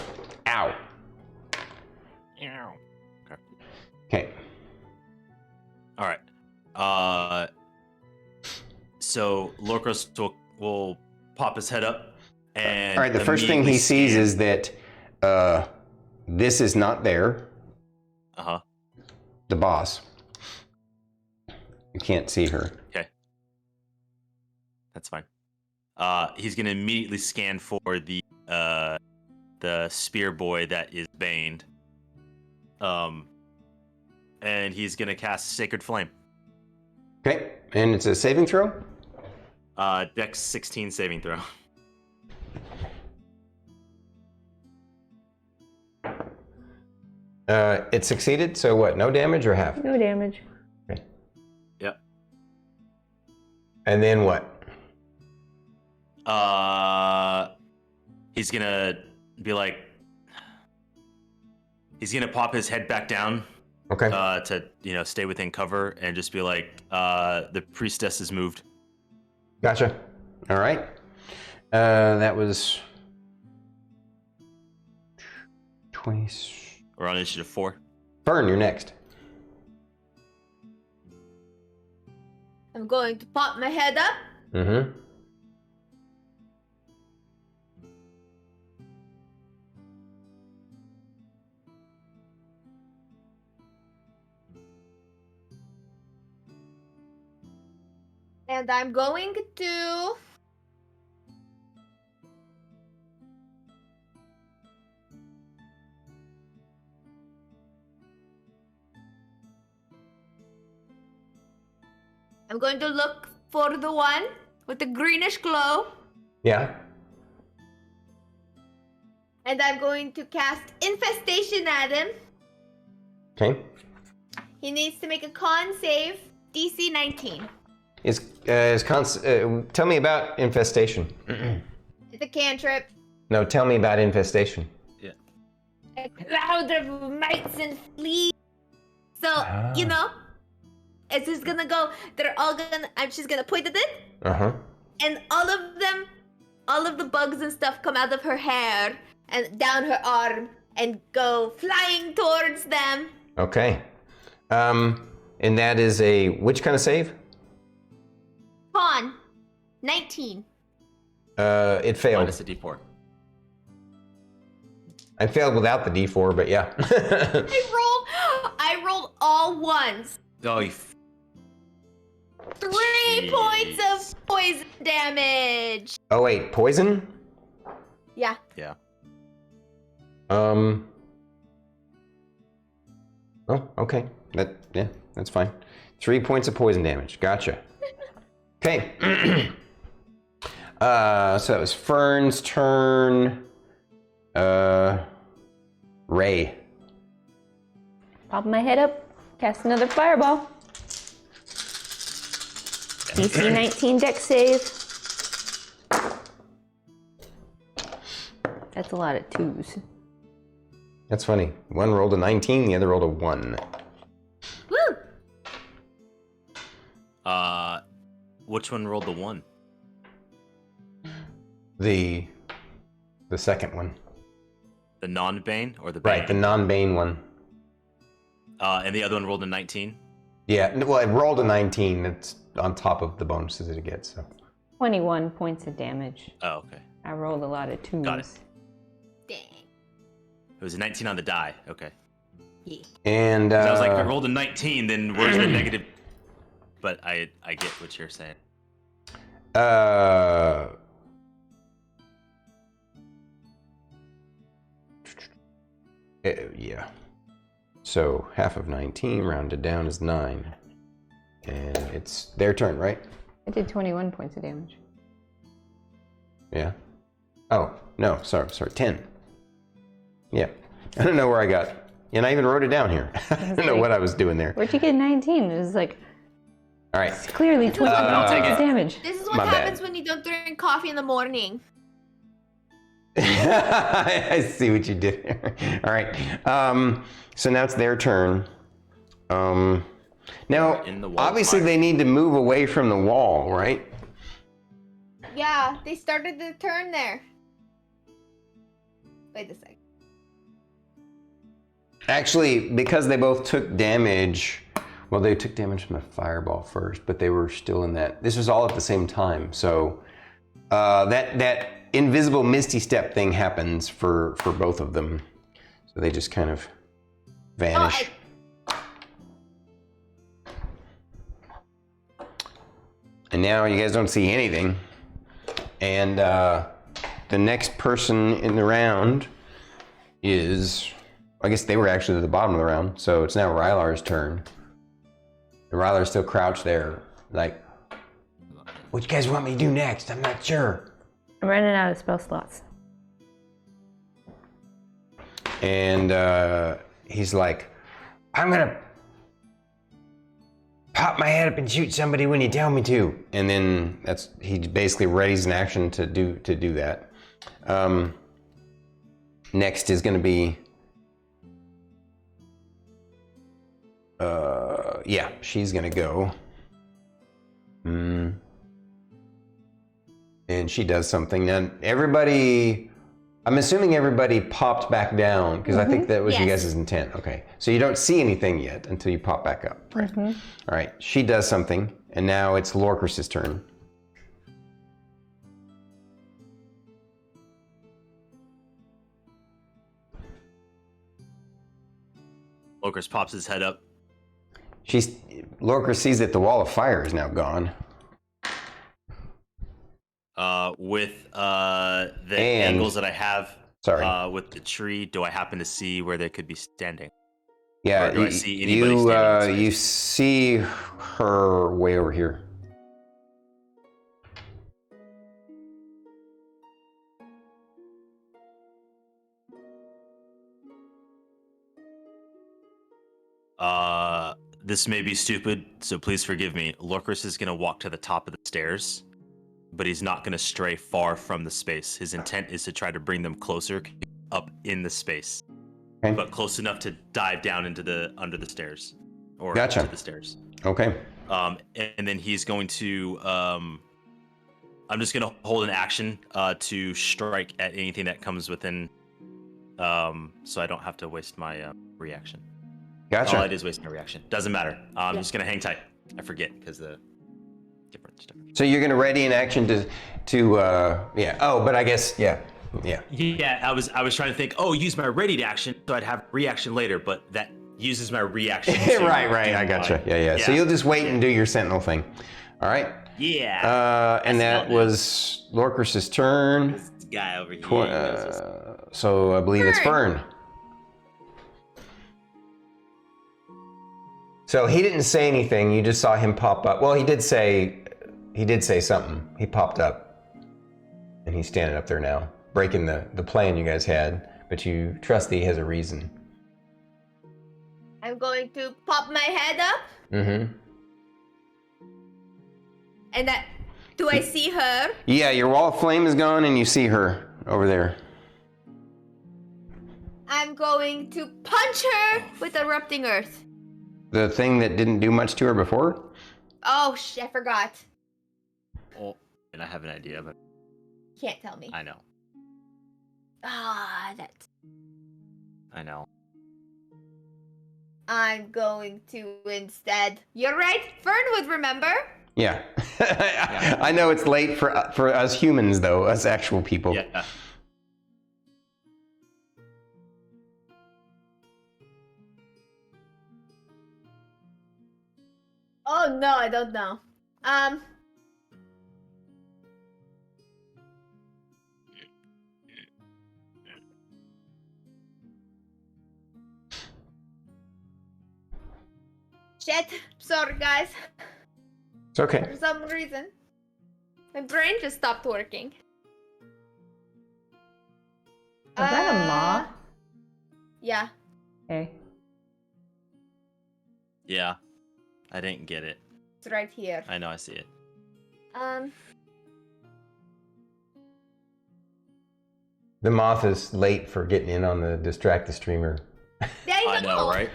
Ow. Ow. Okay. All right. So Lorkris will pop his head up, and All right. The first thing he sees is that this is not there. The boss. You can't see her. Okay. That's fine. He's gonna immediately scan for the spear boy that is baned. And he's gonna cast Sacred Flame. Okay, and it's a saving throw? Dex 16 saving throw. It succeeded, so what, no damage or half? No damage. Okay. Yep. And then what? He's gonna be like, he's gonna pop his head back down. Okay. To stay within cover and just be like, the priestess is moved. Gotcha. All right. That was 20. We're on initiative 4. Fern, you're next. I'm going to pop my head up. Mm-hmm. And I'm going to... I'm going to look for the one with the greenish glow. Yeah. And I'm going to cast Infestation at him. Okay. He needs to make a con save, DC 19. Tell me about infestation. It's a cantrip. No, tell me about infestation. A cloud of mites and fleas. So, it's just gonna go, I'm just gonna point at it. Uh-huh. And all of the bugs and stuff come out of her hair and down her arm and go flying towards them. Okay. And that is which kind of save? Con 19. It failed. Minus a D4. I failed without the D4, but yeah. I rolled all ones. Oh, 3 points of poison damage. Oh wait, poison? Yeah. Yeah. Oh, okay. That's fine. 3 points of poison damage. Gotcha. Okay. So it was Fern's turn. Ray. Pop my head up, cast another fireball. DC 19 dex save. That's a lot of 2s. That's funny. One rolled a 19, the other rolled a 1. Woo! Which one rolled the 1? The second one. The non-bane or the bane? Right, the non-bane one. And the other one rolled a 19? Yeah, well, it rolled a 19. It's on top of the bonuses that it gets, so. 21 points of damage. Oh, okay. I rolled a lot of 2s. Got it. Dang. It was a 19 on the die. Okay. Yeah. And I was like, if it rolled a 19, then where's the negative? But I get what you're saying. Yeah. So half of 19 rounded down is 9. And it's their turn, right? I did 21 points of damage. Yeah. Oh, no, sorry, 10. Yeah. I don't know where I got. And I even wrote it down here. I don't know what I was doing there. Where'd you get 19? It was like, All right. it's clearly 21 points of damage. This is what My bad. happens when you don't drink coffee in the morning. I see what you did there. All right. So now it's their turn. Now, In the wall obviously fire. they need to move away from the wall, right? Yeah, they started the turn there. Wait a sec. Actually, because they both took damage, well, they took damage from the fireball first, but they were still in that. This was all at the same time. So that invisible misty step thing happens for both of them. So they just kind of vanish. And now you guys don't see anything. And the next person in the round is I guess they were actually at the bottom of the round, so it's now Rylar's turn. And Rylar's still crouched there, like, what you guys want me to do next? I'm not sure. I'm running out of spell slots. And he's like, I'm gonna pop my head up and shoot somebody when you tell me to. And then he basically raised an action to do that. Next is gonna be she's gonna go. And she does something. Now everybody, I'm assuming everybody popped back down because I think that was you guys' intent. Okay, so you don't see anything yet until you pop back up. Right. All right, she does something, and now it's Lorkris' turn. Lorkris pops his head up. Lorkris sees that the wall of fire is now gone. With the angles that I have with the tree, do I happen to see where they could be standing? Yeah, or do I see anybody standing in space? You see her way over here. This may be stupid, so please forgive me. Lorkris is gonna walk to the top of the stairs, but he's not gonna stray far from the space. His intent is to try to bring them closer up in the space, but close enough to dive down into under the stairs, or into the stairs. Okay. And then he's going to. I'm just gonna hold an action to strike at anything that comes within, so I don't have to waste my reaction. Gotcha. All it is wasting a reaction. Doesn't matter. I'm just gonna hang tight. I forget because the difference. So you're gonna ready an action to Oh, but I guess yeah. I was trying to think. Oh, use my readied action, so I'd have reaction later, but that uses my reaction. right. I gotcha. Yeah. So you'll just wait and do your sentinel thing. All right. Yeah. And that was Lorkris' turn. This guy over here. So I believe it's Fern. So he didn't say anything. You just saw him pop up. Well, he did say something. He popped up, and he's standing up there now, breaking the plan you guys had. But you trust that he has a reason. I'm going to pop my head up. Mm-hmm. And do I see her? Yeah, your wall of flame is gone, and you see her over there. I'm going to punch her with erupting earth. The thing that didn't do much to her before? Oh, I forgot. Oh, and I have an idea, but Can't tell me. I know. I know. I'm going to instead. You're right. Fern would remember. Yeah. I know it's late for us humans, though, us actual people. Yeah. Oh no, I don't know. Shit. Sorry, guys. It's okay. For some reason, my brain just stopped working. Is that a moth? Yeah. Okay. Yeah. I didn't get it. It's right here. I know, I see it. The moth is late for getting in on the distract the streamer. I know, right?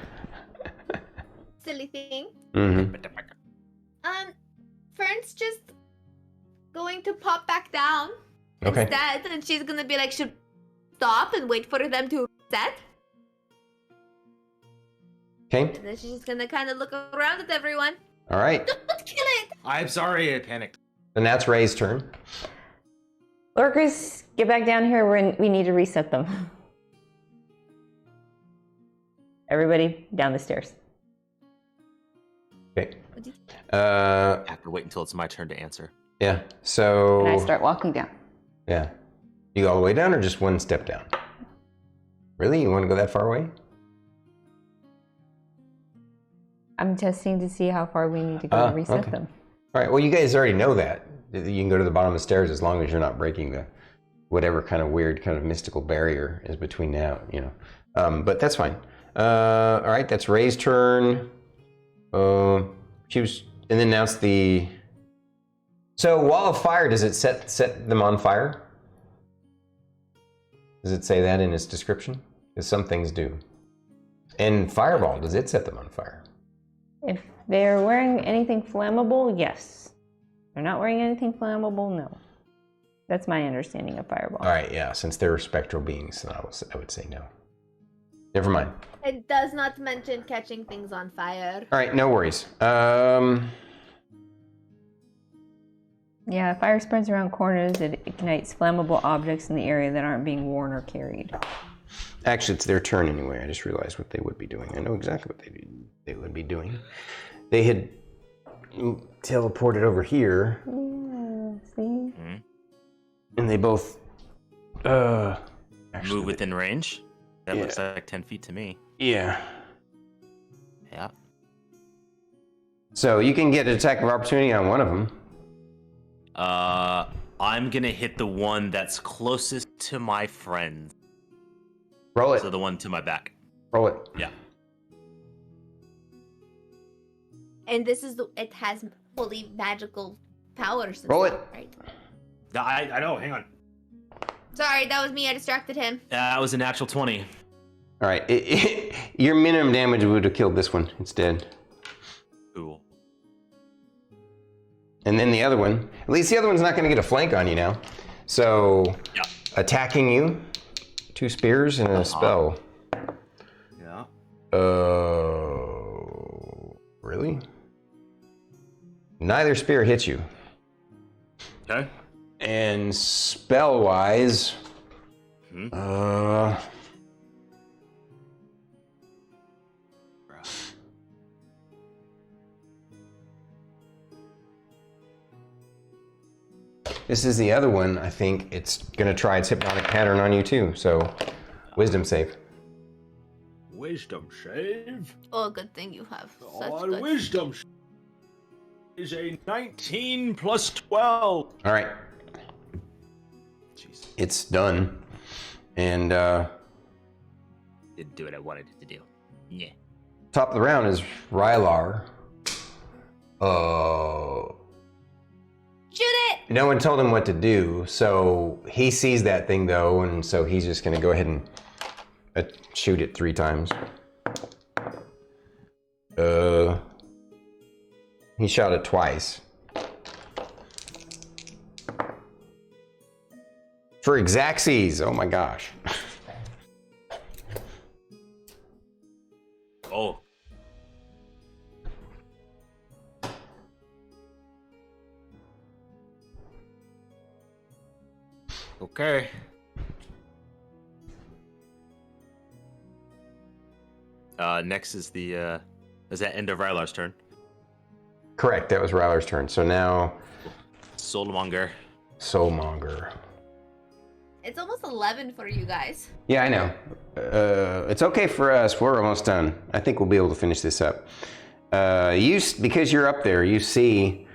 Silly thing. Mm-hmm. Fern's just going to pop back down instead, and she's gonna be like, should stop and wait for them to reset. Okay. And then she's just gonna kind of look around at everyone. All right. Don't kill it! I'm sorry, I panicked. Then that's Ray's turn. Lorkris, get back down here. We need to reset them. Everybody down the stairs. Okay. I have to wait until it's my turn to answer. Yeah. So. And I start walking down. Yeah. You go all the way down or just one step down? Really? You want to go that far away? I'm testing to see how far we need to go to reset okay. them. All right. Well, you guys already know that. You can go to the bottom of the stairs as long as you're not breaking the whatever kind of weird kind of mystical barrier is between now, you know. But that's fine. All right. That's Ray's turn. She was, and then now it's the. So wall of fire, does it set them on fire? Does it say that in its description? Because some things do. And fireball, does it set them on fire? If they're wearing anything flammable, yes. If they're not wearing anything flammable, no. That's my understanding of fireball. All right, yeah. Since they're spectral beings, then I would say no. Never mind. It does not mention catching things on fire. All right, no worries. Yeah, fire spreads around corners. It ignites flammable objects in the area that aren't being worn or carried. Actually, it's their turn anyway. I just realized what they would be doing. I know exactly what they would be doing. They had teleported over here. Yeah, see? And they both Move within range? That looks like 10 feet to me. Yeah. Yeah. So you can get an attack of opportunity on one of them. I'm gonna hit the one that's closest to my friend. Roll it. So the one to my back. Roll it. Yeah. And this is it has fully magical powers. Roll it. Right. I know, hang on. Sorry, that was me. I distracted him. That was a natural 20. All right. Your minimum damage would have killed this one. It's dead. Cool. And then the other one, at least the other one's not going to get a flank on you now. So, attacking you, 2 spears and a spell. Yeah. Really? Neither spear hits you. Okay. And spell-wise, this is the other one. I think it's gonna try its hypnotic pattern on you too. So, wisdom save. Wisdom save? Oh, good thing you have such Oh, good... wisdom is a 19 plus 12. All right. Jeez. It's done. And Didn't do what I wanted it to do. Yeah. top of the round is Rylar. Shoot it! No one told him what to do, so he sees that thing though, and so he's just gonna go ahead and shoot it 3 times. He shot it twice. For Exacxies, oh my gosh. Oh. Okay. Next is the is that end of Rylar's turn? Correct, that was Rylar's turn. So now Soulmonger. Soulmonger. It's almost 11 for you guys. Yeah, I know. It's okay for us. We're almost done. I think we'll be able to finish this up. Because you're up there, you see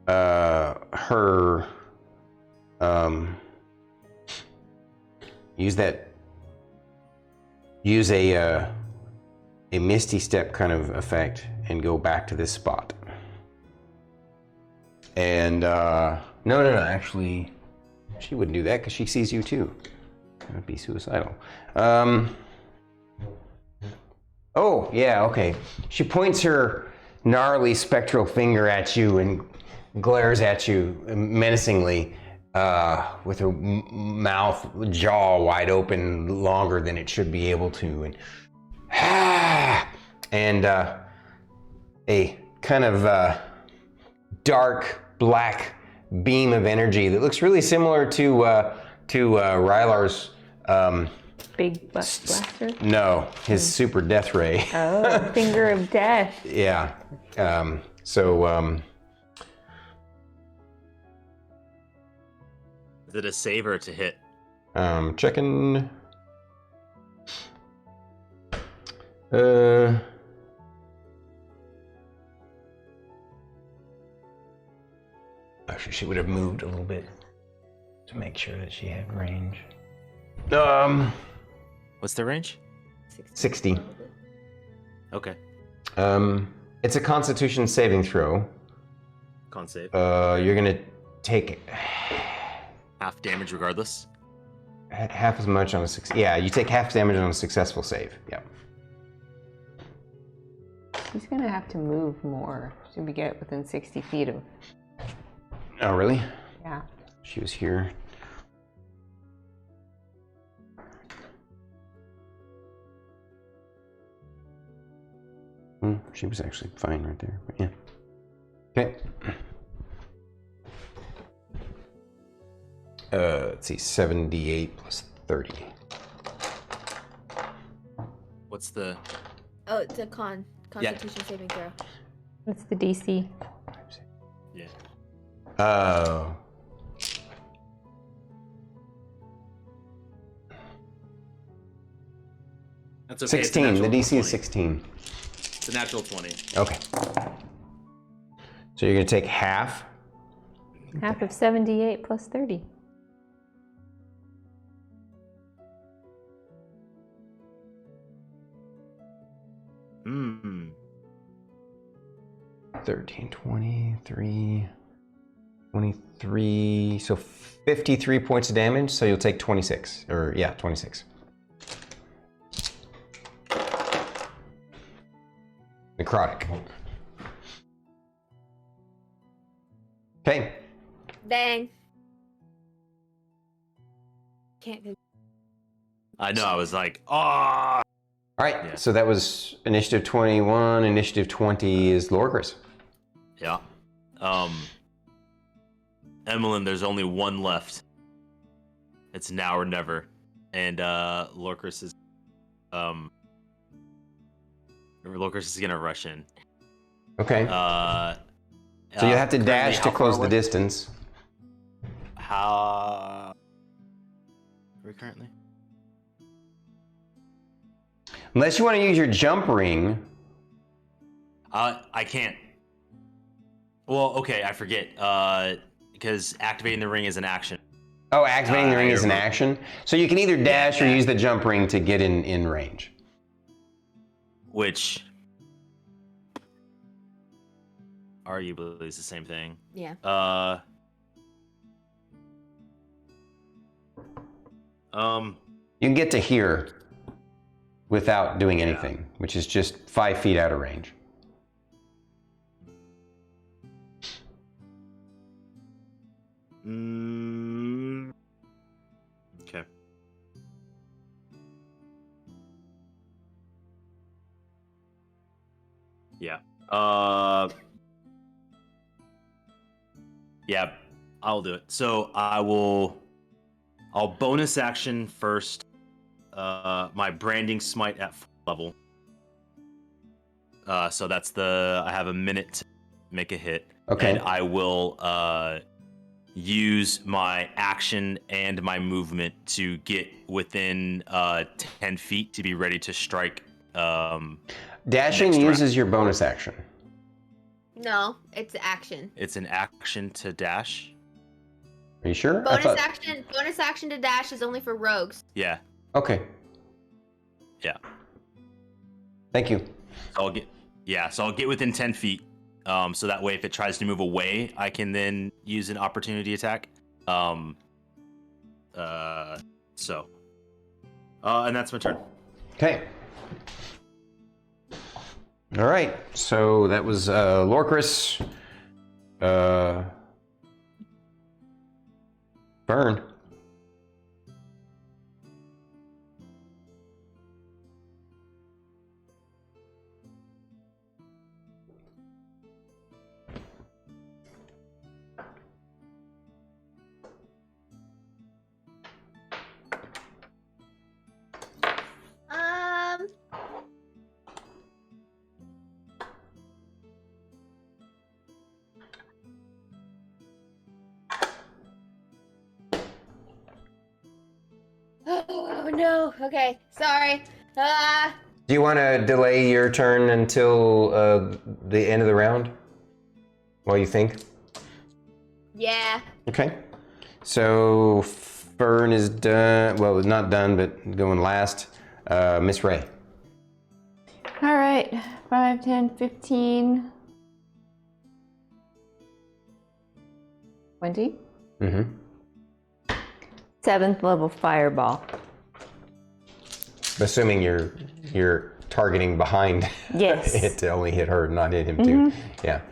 her use a misty step kind of effect and go back to this spot. And no, actually, she wouldn't do that because she sees you too. That would be suicidal. Oh, yeah, okay. She points her gnarly spectral finger at you and glares at you menacingly with her jaw wide open, longer than it should be able to. And a kind of dark black beam of energy that looks really similar to Rylar's Big blaster? no, his super death ray. Oh, finger of death. Yeah. Is it a save or to hit? Checking. Actually, she would have moved a little bit to make sure that she had range. What's the range? 60. Okay. It's a Constitution saving throw. Con save. You're gonna take Half damage regardless. half as much on a Yeah, you take half damage on a successful save. Yeah. He's gonna have to move more to get within 60 feet of. Oh, really? Yeah. She was here. She was actually fine right there, but yeah. Okay. Let's see, 78 plus 30. What's the? Oh, it's a Constitution saving throw. What's the DC? Yeah. Oh. That's okay. 16. The DC is 16. It's a natural 20. Okay. So you're going to take half. Half of 78 plus 30. Hmm. 13, 23, 23. So 53 points of damage. So you'll take 26. Or, yeah, 26. Necrotic. Okay. Dang. Can't go. I know. I was like, oh. All right. Yeah. So that was initiative 21. Initiative 20 is Lorkris. Yeah. Emillynn, there's only one left. It's now or never. And Lorkris is gonna rush in. Okay. So you have to dash to close the distance. distance. How are we currently? Unless you want to use your jump ring. I can't. Well, okay, I forget. Because activating the ring is an action. Oh, activating the ring is an action. So you can either dash or use the jump ring to get in range. Which arguably is the same thing. Yeah. You can get to here without doing anything, which is just 5 feet out of range. Okay. Yeah. Yeah, I'll do it. So I'll bonus action first. My branding smite at full level. So that's I have a minute to make a hit. Okay. And I will use my action and my movement to get within 10 feet to be ready to strike. Dashing uses your bonus action. No, it's action. It's an action to dash. Are you sure? Bonus action to dash is only for rogues. Yeah. Okay. Yeah. Thank you. So I'll get within 10 feet. So that way, if it tries to move away, I can then use an opportunity attack. And that's my turn. Okay. All right. So that was Lorkris. Fern. Oh no. Okay. Sorry. Do you want to delay your turn until the end of the round? While you think? Yeah. Okay. So Fern is done. Well, not done, but going last. Miss Ray. All right, 5, 10, 15, 20. Mm-hmm. 7th level fireball. Assuming you're targeting behind Yes. it to only hit her, not hit him too. Yeah.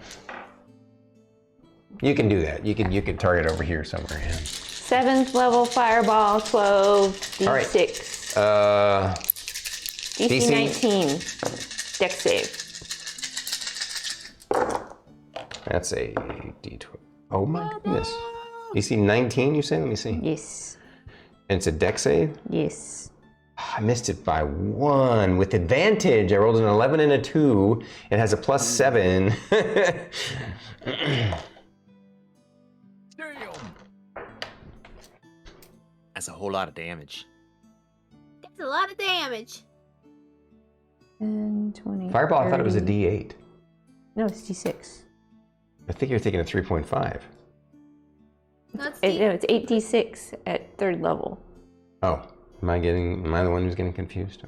You can do that. You can target over here somewhere. Yeah. 7th level fireball, 12, All right. D6. DC? DC 19. Dex save. That's a D12. Oh my goodness. DC 19, you say? Let me see. Yes. And it's a dex save? Yes. I missed it by 1 with advantage. I rolled an 11 and a 2. It has a +7. That's a whole lot of damage. That's a lot of damage. 10, 20. Fireball, I thought it was a 30. D8. No, it's D6. I think you're thinking of 3.5. Let's No, see. it's 8d6 at 3rd level. Oh, am I the one who's getting confused?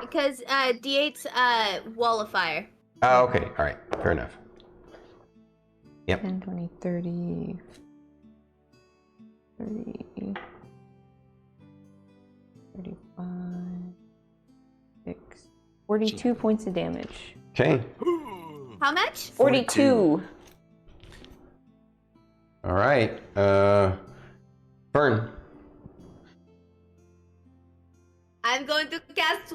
Because D8's wall of fire. Oh, okay. All right. Fair enough. Yep. 10, 20, 30. 30. 35. 6. 42 points of damage. Okay. How much? 42. All right. Fern. I'm going to cast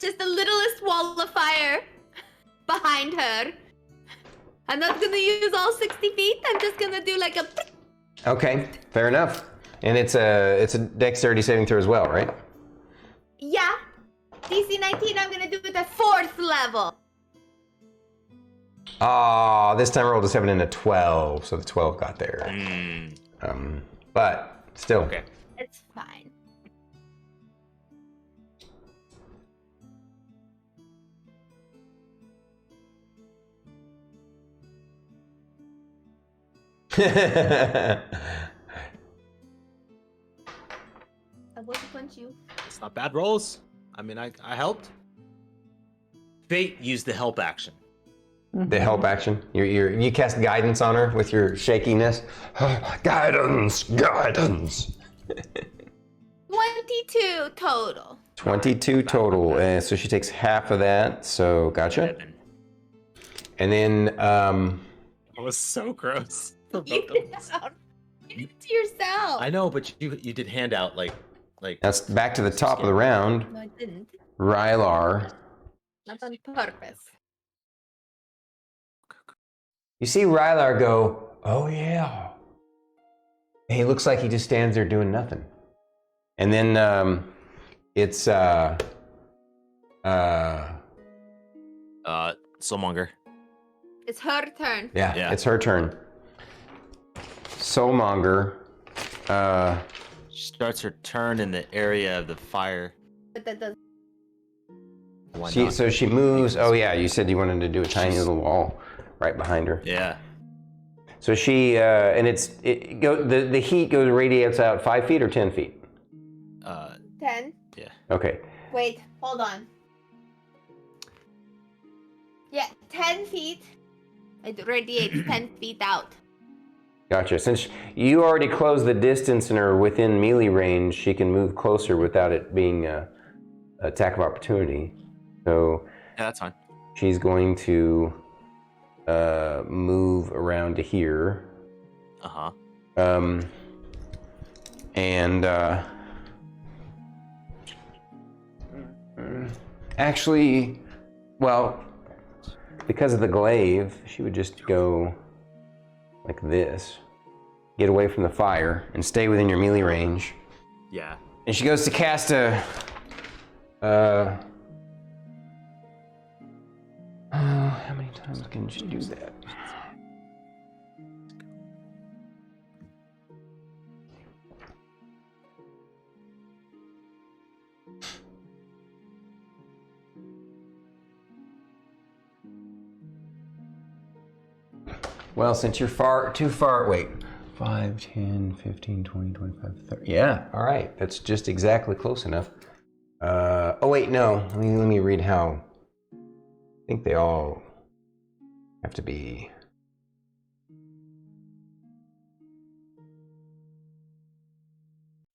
just the littlest wall of fire behind her. I'm not gonna use all 60 feet. I'm just gonna do like a. Okay. Fair enough. And it's a dexterity saving throw as well, right? Yeah. DC 19. I'm gonna do it at 4th level. Oh, this time I rolled a 7 and a 12, so the 12 got there. But still. Okay. It's fine. I want to punch you. It's not bad rolls. I mean, I helped. Fate used the help action. The help action. You cast guidance on her with your shakiness. Guidance. 22 total. 22 total. And so she takes half of that. So gotcha. 11. And then That was so gross. For You both did of us. that. You did it to yourself. I know, but you did hand out like. that's back to the top of the round. No, I didn't. Rylar. Not on purpose. You see Rylar go, oh yeah. And he looks like he just stands there doing nothing. And then it's Soulmonger. It's her turn. yeah, it's her turn. Soulmonger. She starts her turn in the area of the fire. But that does. Why She, not? so she moves. Oh yeah, you said you wanted to do a tiny little wall right behind her. Yeah. So she and the heat radiates out 5 feet or 10 feet. 10. Yeah. Okay. Wait, hold on. Yeah, 10 feet. It radiates 10 feet out. Gotcha. Since you already closed the distance and are within melee range, she can move closer without it being an attack of opportunity. So Yeah, that's fine. she's going to move around to here. Uh-huh. And actually, well, because of the glaive, she would just go like this, get away from the fire, and stay within your melee range. Yeah. And she goes to cast a. How many times can she do that? Well, since you're too far, wait. 5, 10, 15, 20, 25, 30. Yeah, all right. That's just exactly close enough. Oh, wait, no. Let me read how. I think they all have to be.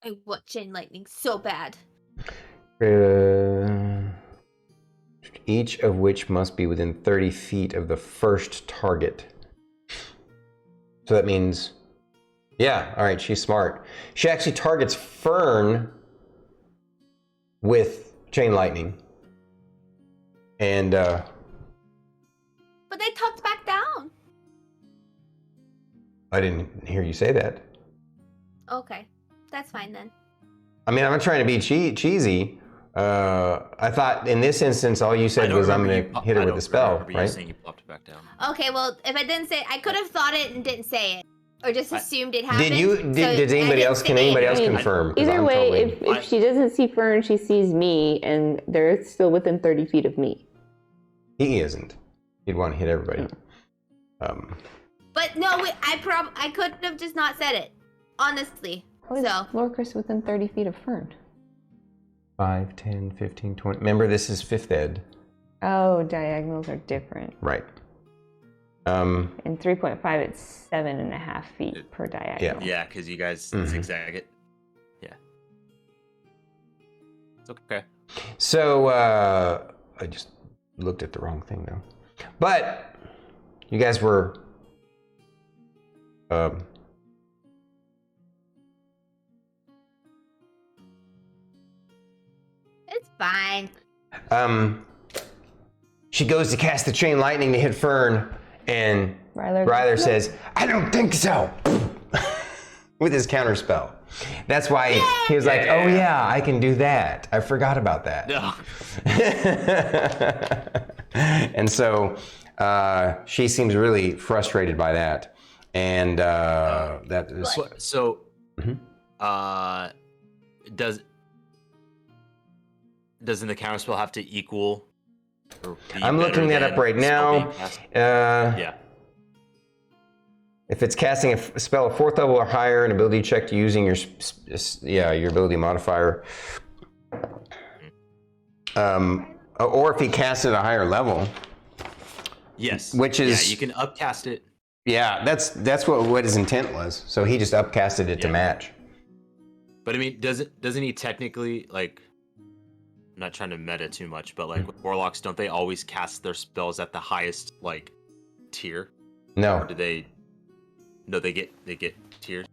I want chain lightning so bad. Each of which must be within 30 feet of the first target. So that means, yeah, all right, she's smart. She actually targets Fern with chain lightning. And, But they tucked back down. I didn't hear you say that. Okay, that's fine then. I mean, I'm not trying to be cheesy. I thought in this instance, all you said was I'm going to hit her with the spell, right? You saying you popped it back down. Okay, well, if I didn't say, I could have thought it and didn't say it, or just assumed it happened. Did anybody else? Can anybody else confirm? 'Cause Either I'm way, totally- if she doesn't see Fern, she sees me, and they're still within 30 feet of me. He isn't. He'd want to hit everybody. But no, I could have just not said it, honestly. What is Lorkris within 30 feet of Fern? 5, 10, 15, 20. Remember, this is 5th ed. Oh, diagonals are different. Right. In 3.5, it's 7.5 feet per diagonal. Yeah, because you guys zigzag it. Yeah. It's okay. So, I just looked at the wrong thing, though. But, you guys were... It's fine. She goes to cast the chain lightning to hit Fern, and Rylar says, "I don't think so," with his counter spell. That's why he was like, "Oh yeah, I can do that. I forgot about that." No. And so she seems really frustrated by that, and that is so. Doesn't the counterspell have to equal? I'm looking that up right now. Yeah. If it's casting a spell of 4th level or higher, an ability check to using your ability modifier, or if he casts it at a higher level. Yes. Which is you can upcast it. Yeah, that's what his intent was. So he just upcasted it to match. But I mean, doesn't he technically, like, I'm not trying to meta too much, but like with warlocks, don't they always cast their spells at the highest like tier? No. Or do they? No, they get tiers.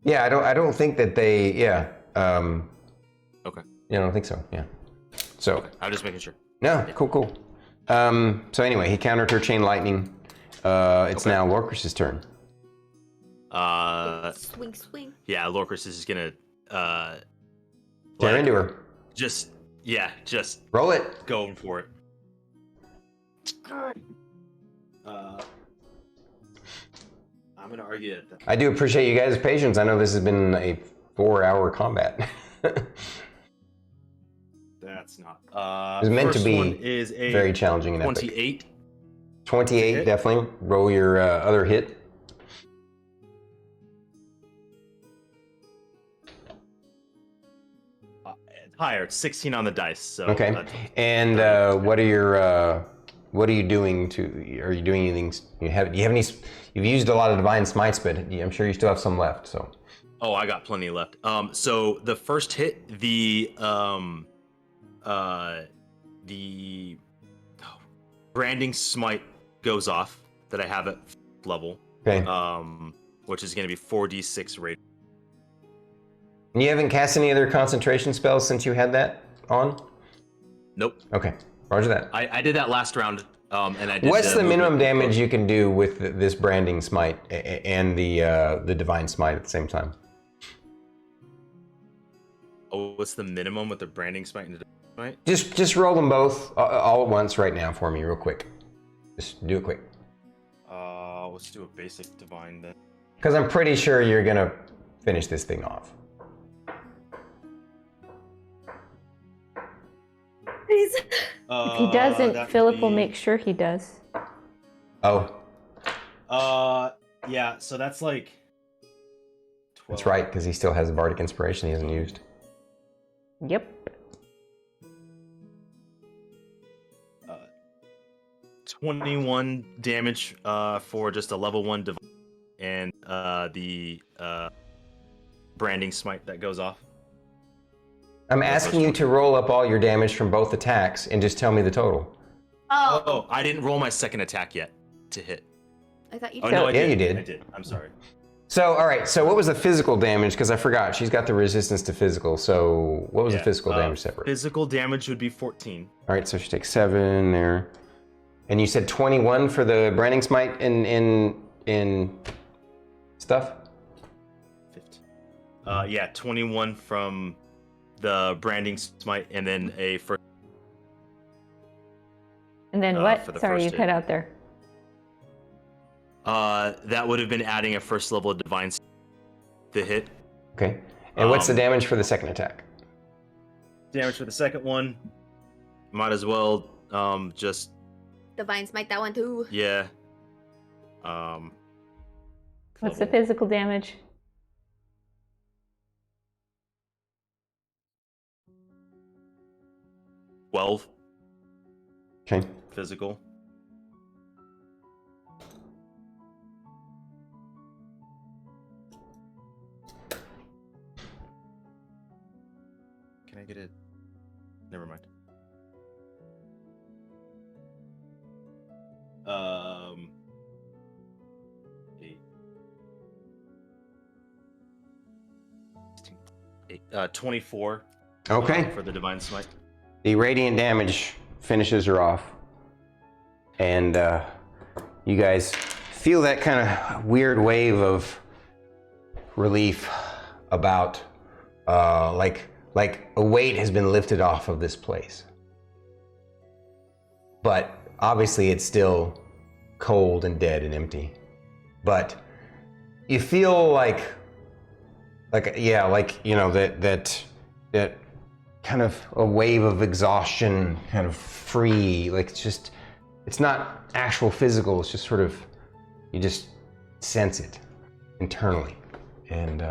Yeah, I don't think that they. Yeah. Okay. Yeah, I don't think so. Yeah. So. Okay. I'm just making sure. No. Yeah. Cool. So anyway, he countered her chain lightning. It's now Lorkris' turn. Swing. Yeah, Lorkris is gonna tear into her. Just roll it. Going for it. I'm gonna argue that. I do appreciate you guys' patience. I know this has been a 4-hour combat. That's not. It was meant to be is a very challenging and 28. Epic. 28, definitely. Roll your other hit. Higher, 16 on the dice. So okay. And what are you doing to? Are you doing anything? Do you have any? You've used a lot of divine smites, but I'm sure you still have some left. So. Oh, I got plenty left. So the first hit, the branding smite goes off that I have at level. Okay. Which is going to be 4d6 rate. And you haven't cast any other concentration spells since you had that on? Nope. Okay. Roger that. I did that last round, and I did. What's the minimum damage you can do with this branding smite and the divine smite at the same time? Oh, what's the minimum with the branding smite and the divine smite? Just roll them both all at once right now for me, real quick. Just do it quick. Let's do a basic divine then. Because I'm pretty sure you're gonna finish this thing off. Please. If he doesn't, Philip will make sure he does. Oh, Yeah, so that's like 12. That's right, because he still has a bardic inspiration he hasn't used. Yep. 21 damage for just a level 1 device, and the branding smite that goes off. I'm asking you to roll up all your damage from both attacks and just tell me the total. Oh, I didn't roll my second attack yet to hit. I thought you Oh did. no, I Yeah, did. you did. I did. I'm sorry. So, all right. So, what was the physical damage? Because I forgot. She's got the resistance to physical. So, what was the physical damage separate? Physical damage would be 14. All right. So she takes 7 there, and you said 21 for the branding smite in stuff. 15. Yeah, 21 from the branding smite, and then a first. And then for what? the Sorry, first you hit. cut out there. That would have been adding a first level divine to hit. Okay. And what's the damage for the second attack? Damage for the second one. Might as well just Divine Smite that one too. yeah. What's the physical damage? $12 Okay. physical. Can I get it? Never mind. 8. 24. Okay. For the divine smite. The radiant damage finishes her off, and you guys feel that kind of weird wave of relief about like a weight has been lifted off of this place. But obviously it's still cold and dead and empty. But you feel like you know that kind of a wave of exhaustion, kind of free, like it's not actual physical, it's just sort of, you just sense it internally. And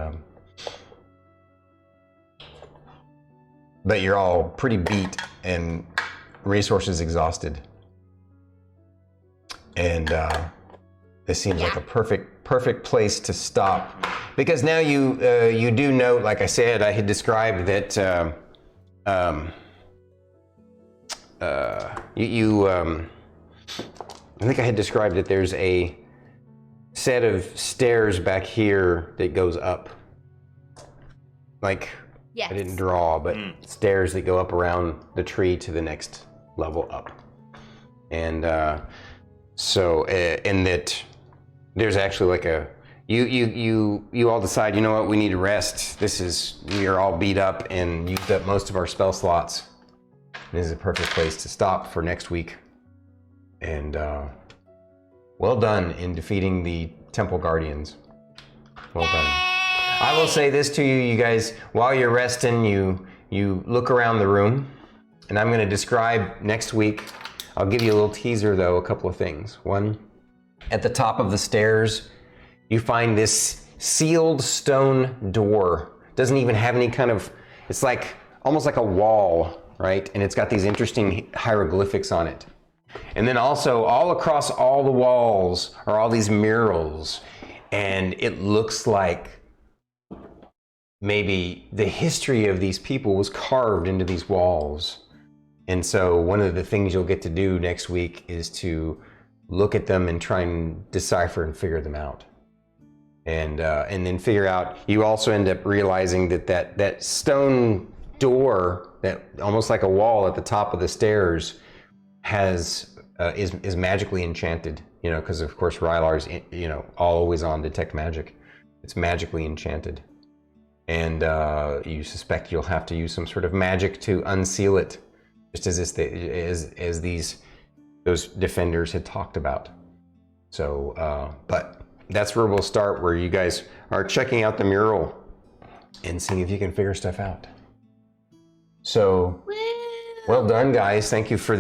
but you're all pretty beat and resources exhausted. And this seems like a perfect place to stop, because now you do note, like I said, I had described that I think I had described that there's a set of stairs back here that goes up. Like, Yes. I didn't draw, but stairs that go up around the tree to the next level up. And so, and that there's actually like a, you all decide, you know what, we need to rest. We are all beat up and used up most of our spell slots. This is a perfect place to stop for next week. And well done in defeating the Temple Guardians. Well done. I will say this to you, you guys, while you're resting, you look around the room, and I'm going to describe next week. I'll give you a little teaser, though, a couple of things. One, at the top of the stairs, you find this sealed stone door. Doesn't even have any kind of, it's like almost like a wall, right? And it's got these interesting hieroglyphics on it. And then also all across all the walls are all these murals, and it looks like maybe the history of these people was carved into these walls. And so one of the things you'll get to do next week is to look at them and try and decipher and figure them out. And then figure out, you also end up realizing that stone door, that almost like a wall at the top of the stairs, is magically enchanted, because of course Rylar's, always on detect magic. It's magically enchanted. And you suspect you'll have to use some sort of magic to unseal it, just as those defenders had talked about. So, but that's where we'll start, where you guys are checking out the mural and seeing if you can figure stuff out. So, well done, guys. Thank you for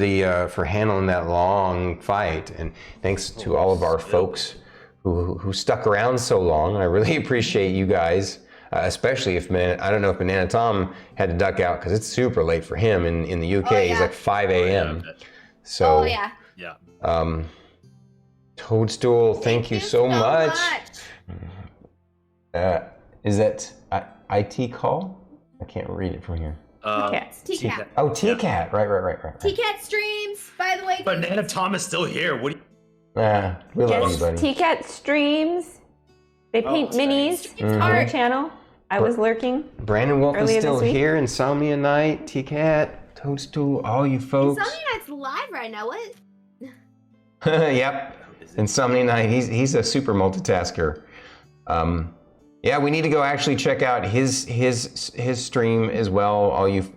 handling that long fight, and thanks to all of our folks who stuck around so long. I really appreciate you guys, especially if I don't know if Banana Tom had to duck out because it's super late for him in the UK. Oh, It's yeah. like 5 a.m. So Oh yeah. Yeah. Toadstool, thank you so much. Is that IT call? I can't read it from here. Cats. TCAT. Oh, TCAT. Right. TCAT streams, by the way. Banana Tom is still here. What? We love you, Yes, buddy. TCAT streams. They paint minis on their channel. I was lurking. Brandon Wolf is earlier still this week. here. Insomnia Night, TCAT, Toadstool, all you folks. Insomnia Night's live right now. What? Yep. Insomnia Night. He's a super multitasker. Yeah, we need to go actually check out his stream as well.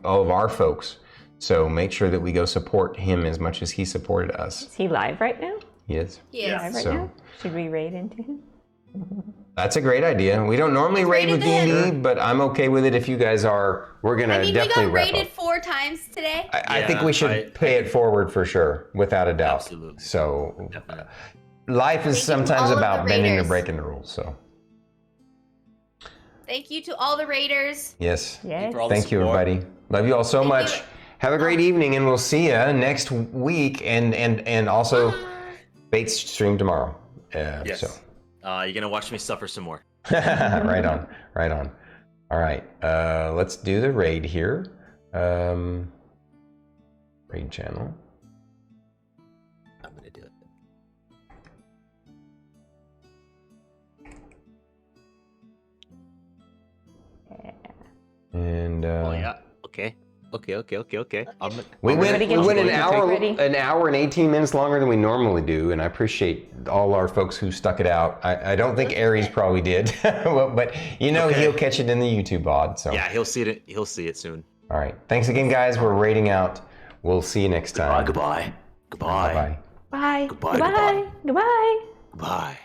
All of our folks. So make sure that we go support him as much as he supported us. Is he live right now? He is. Yes. Live right So- now? Should we raid into him? That's a great idea. We don't normally raid with D&D, but I'm okay with it if you guys are. We're gonna I mean, we definitely got wrap raided up. 4 times today. I think we should pay it forward for sure, without a doubt. Absolutely. So, Definitely. life is Thank you to sometimes all of about the bending and raiders. breaking the rules. So, Thank you to all the raiders. yes. Yes. For all the Thank you, support. everybody. Love you all so Thank much. you. Have a great evening, and we'll see you next week, and also Bates stream tomorrow. Yes. So, You're gonna watch me suffer some more. right on. All right, let's do the raid here. Raid channel. I'm gonna do it. And Oh yeah. Okay. we went Everybody get an your hour ready. and 18 minutes longer than we normally do, and I appreciate all our folks who stuck it out. I don't think Aries probably did, but he'll catch it in the YouTube VOD. So Yeah, he'll see it. He'll see it soon. all right, thanks again, guys. We're raiding out. We'll see you next time. Goodbye. Bye. Bye. Goodbye. Goodbye. Goodbye.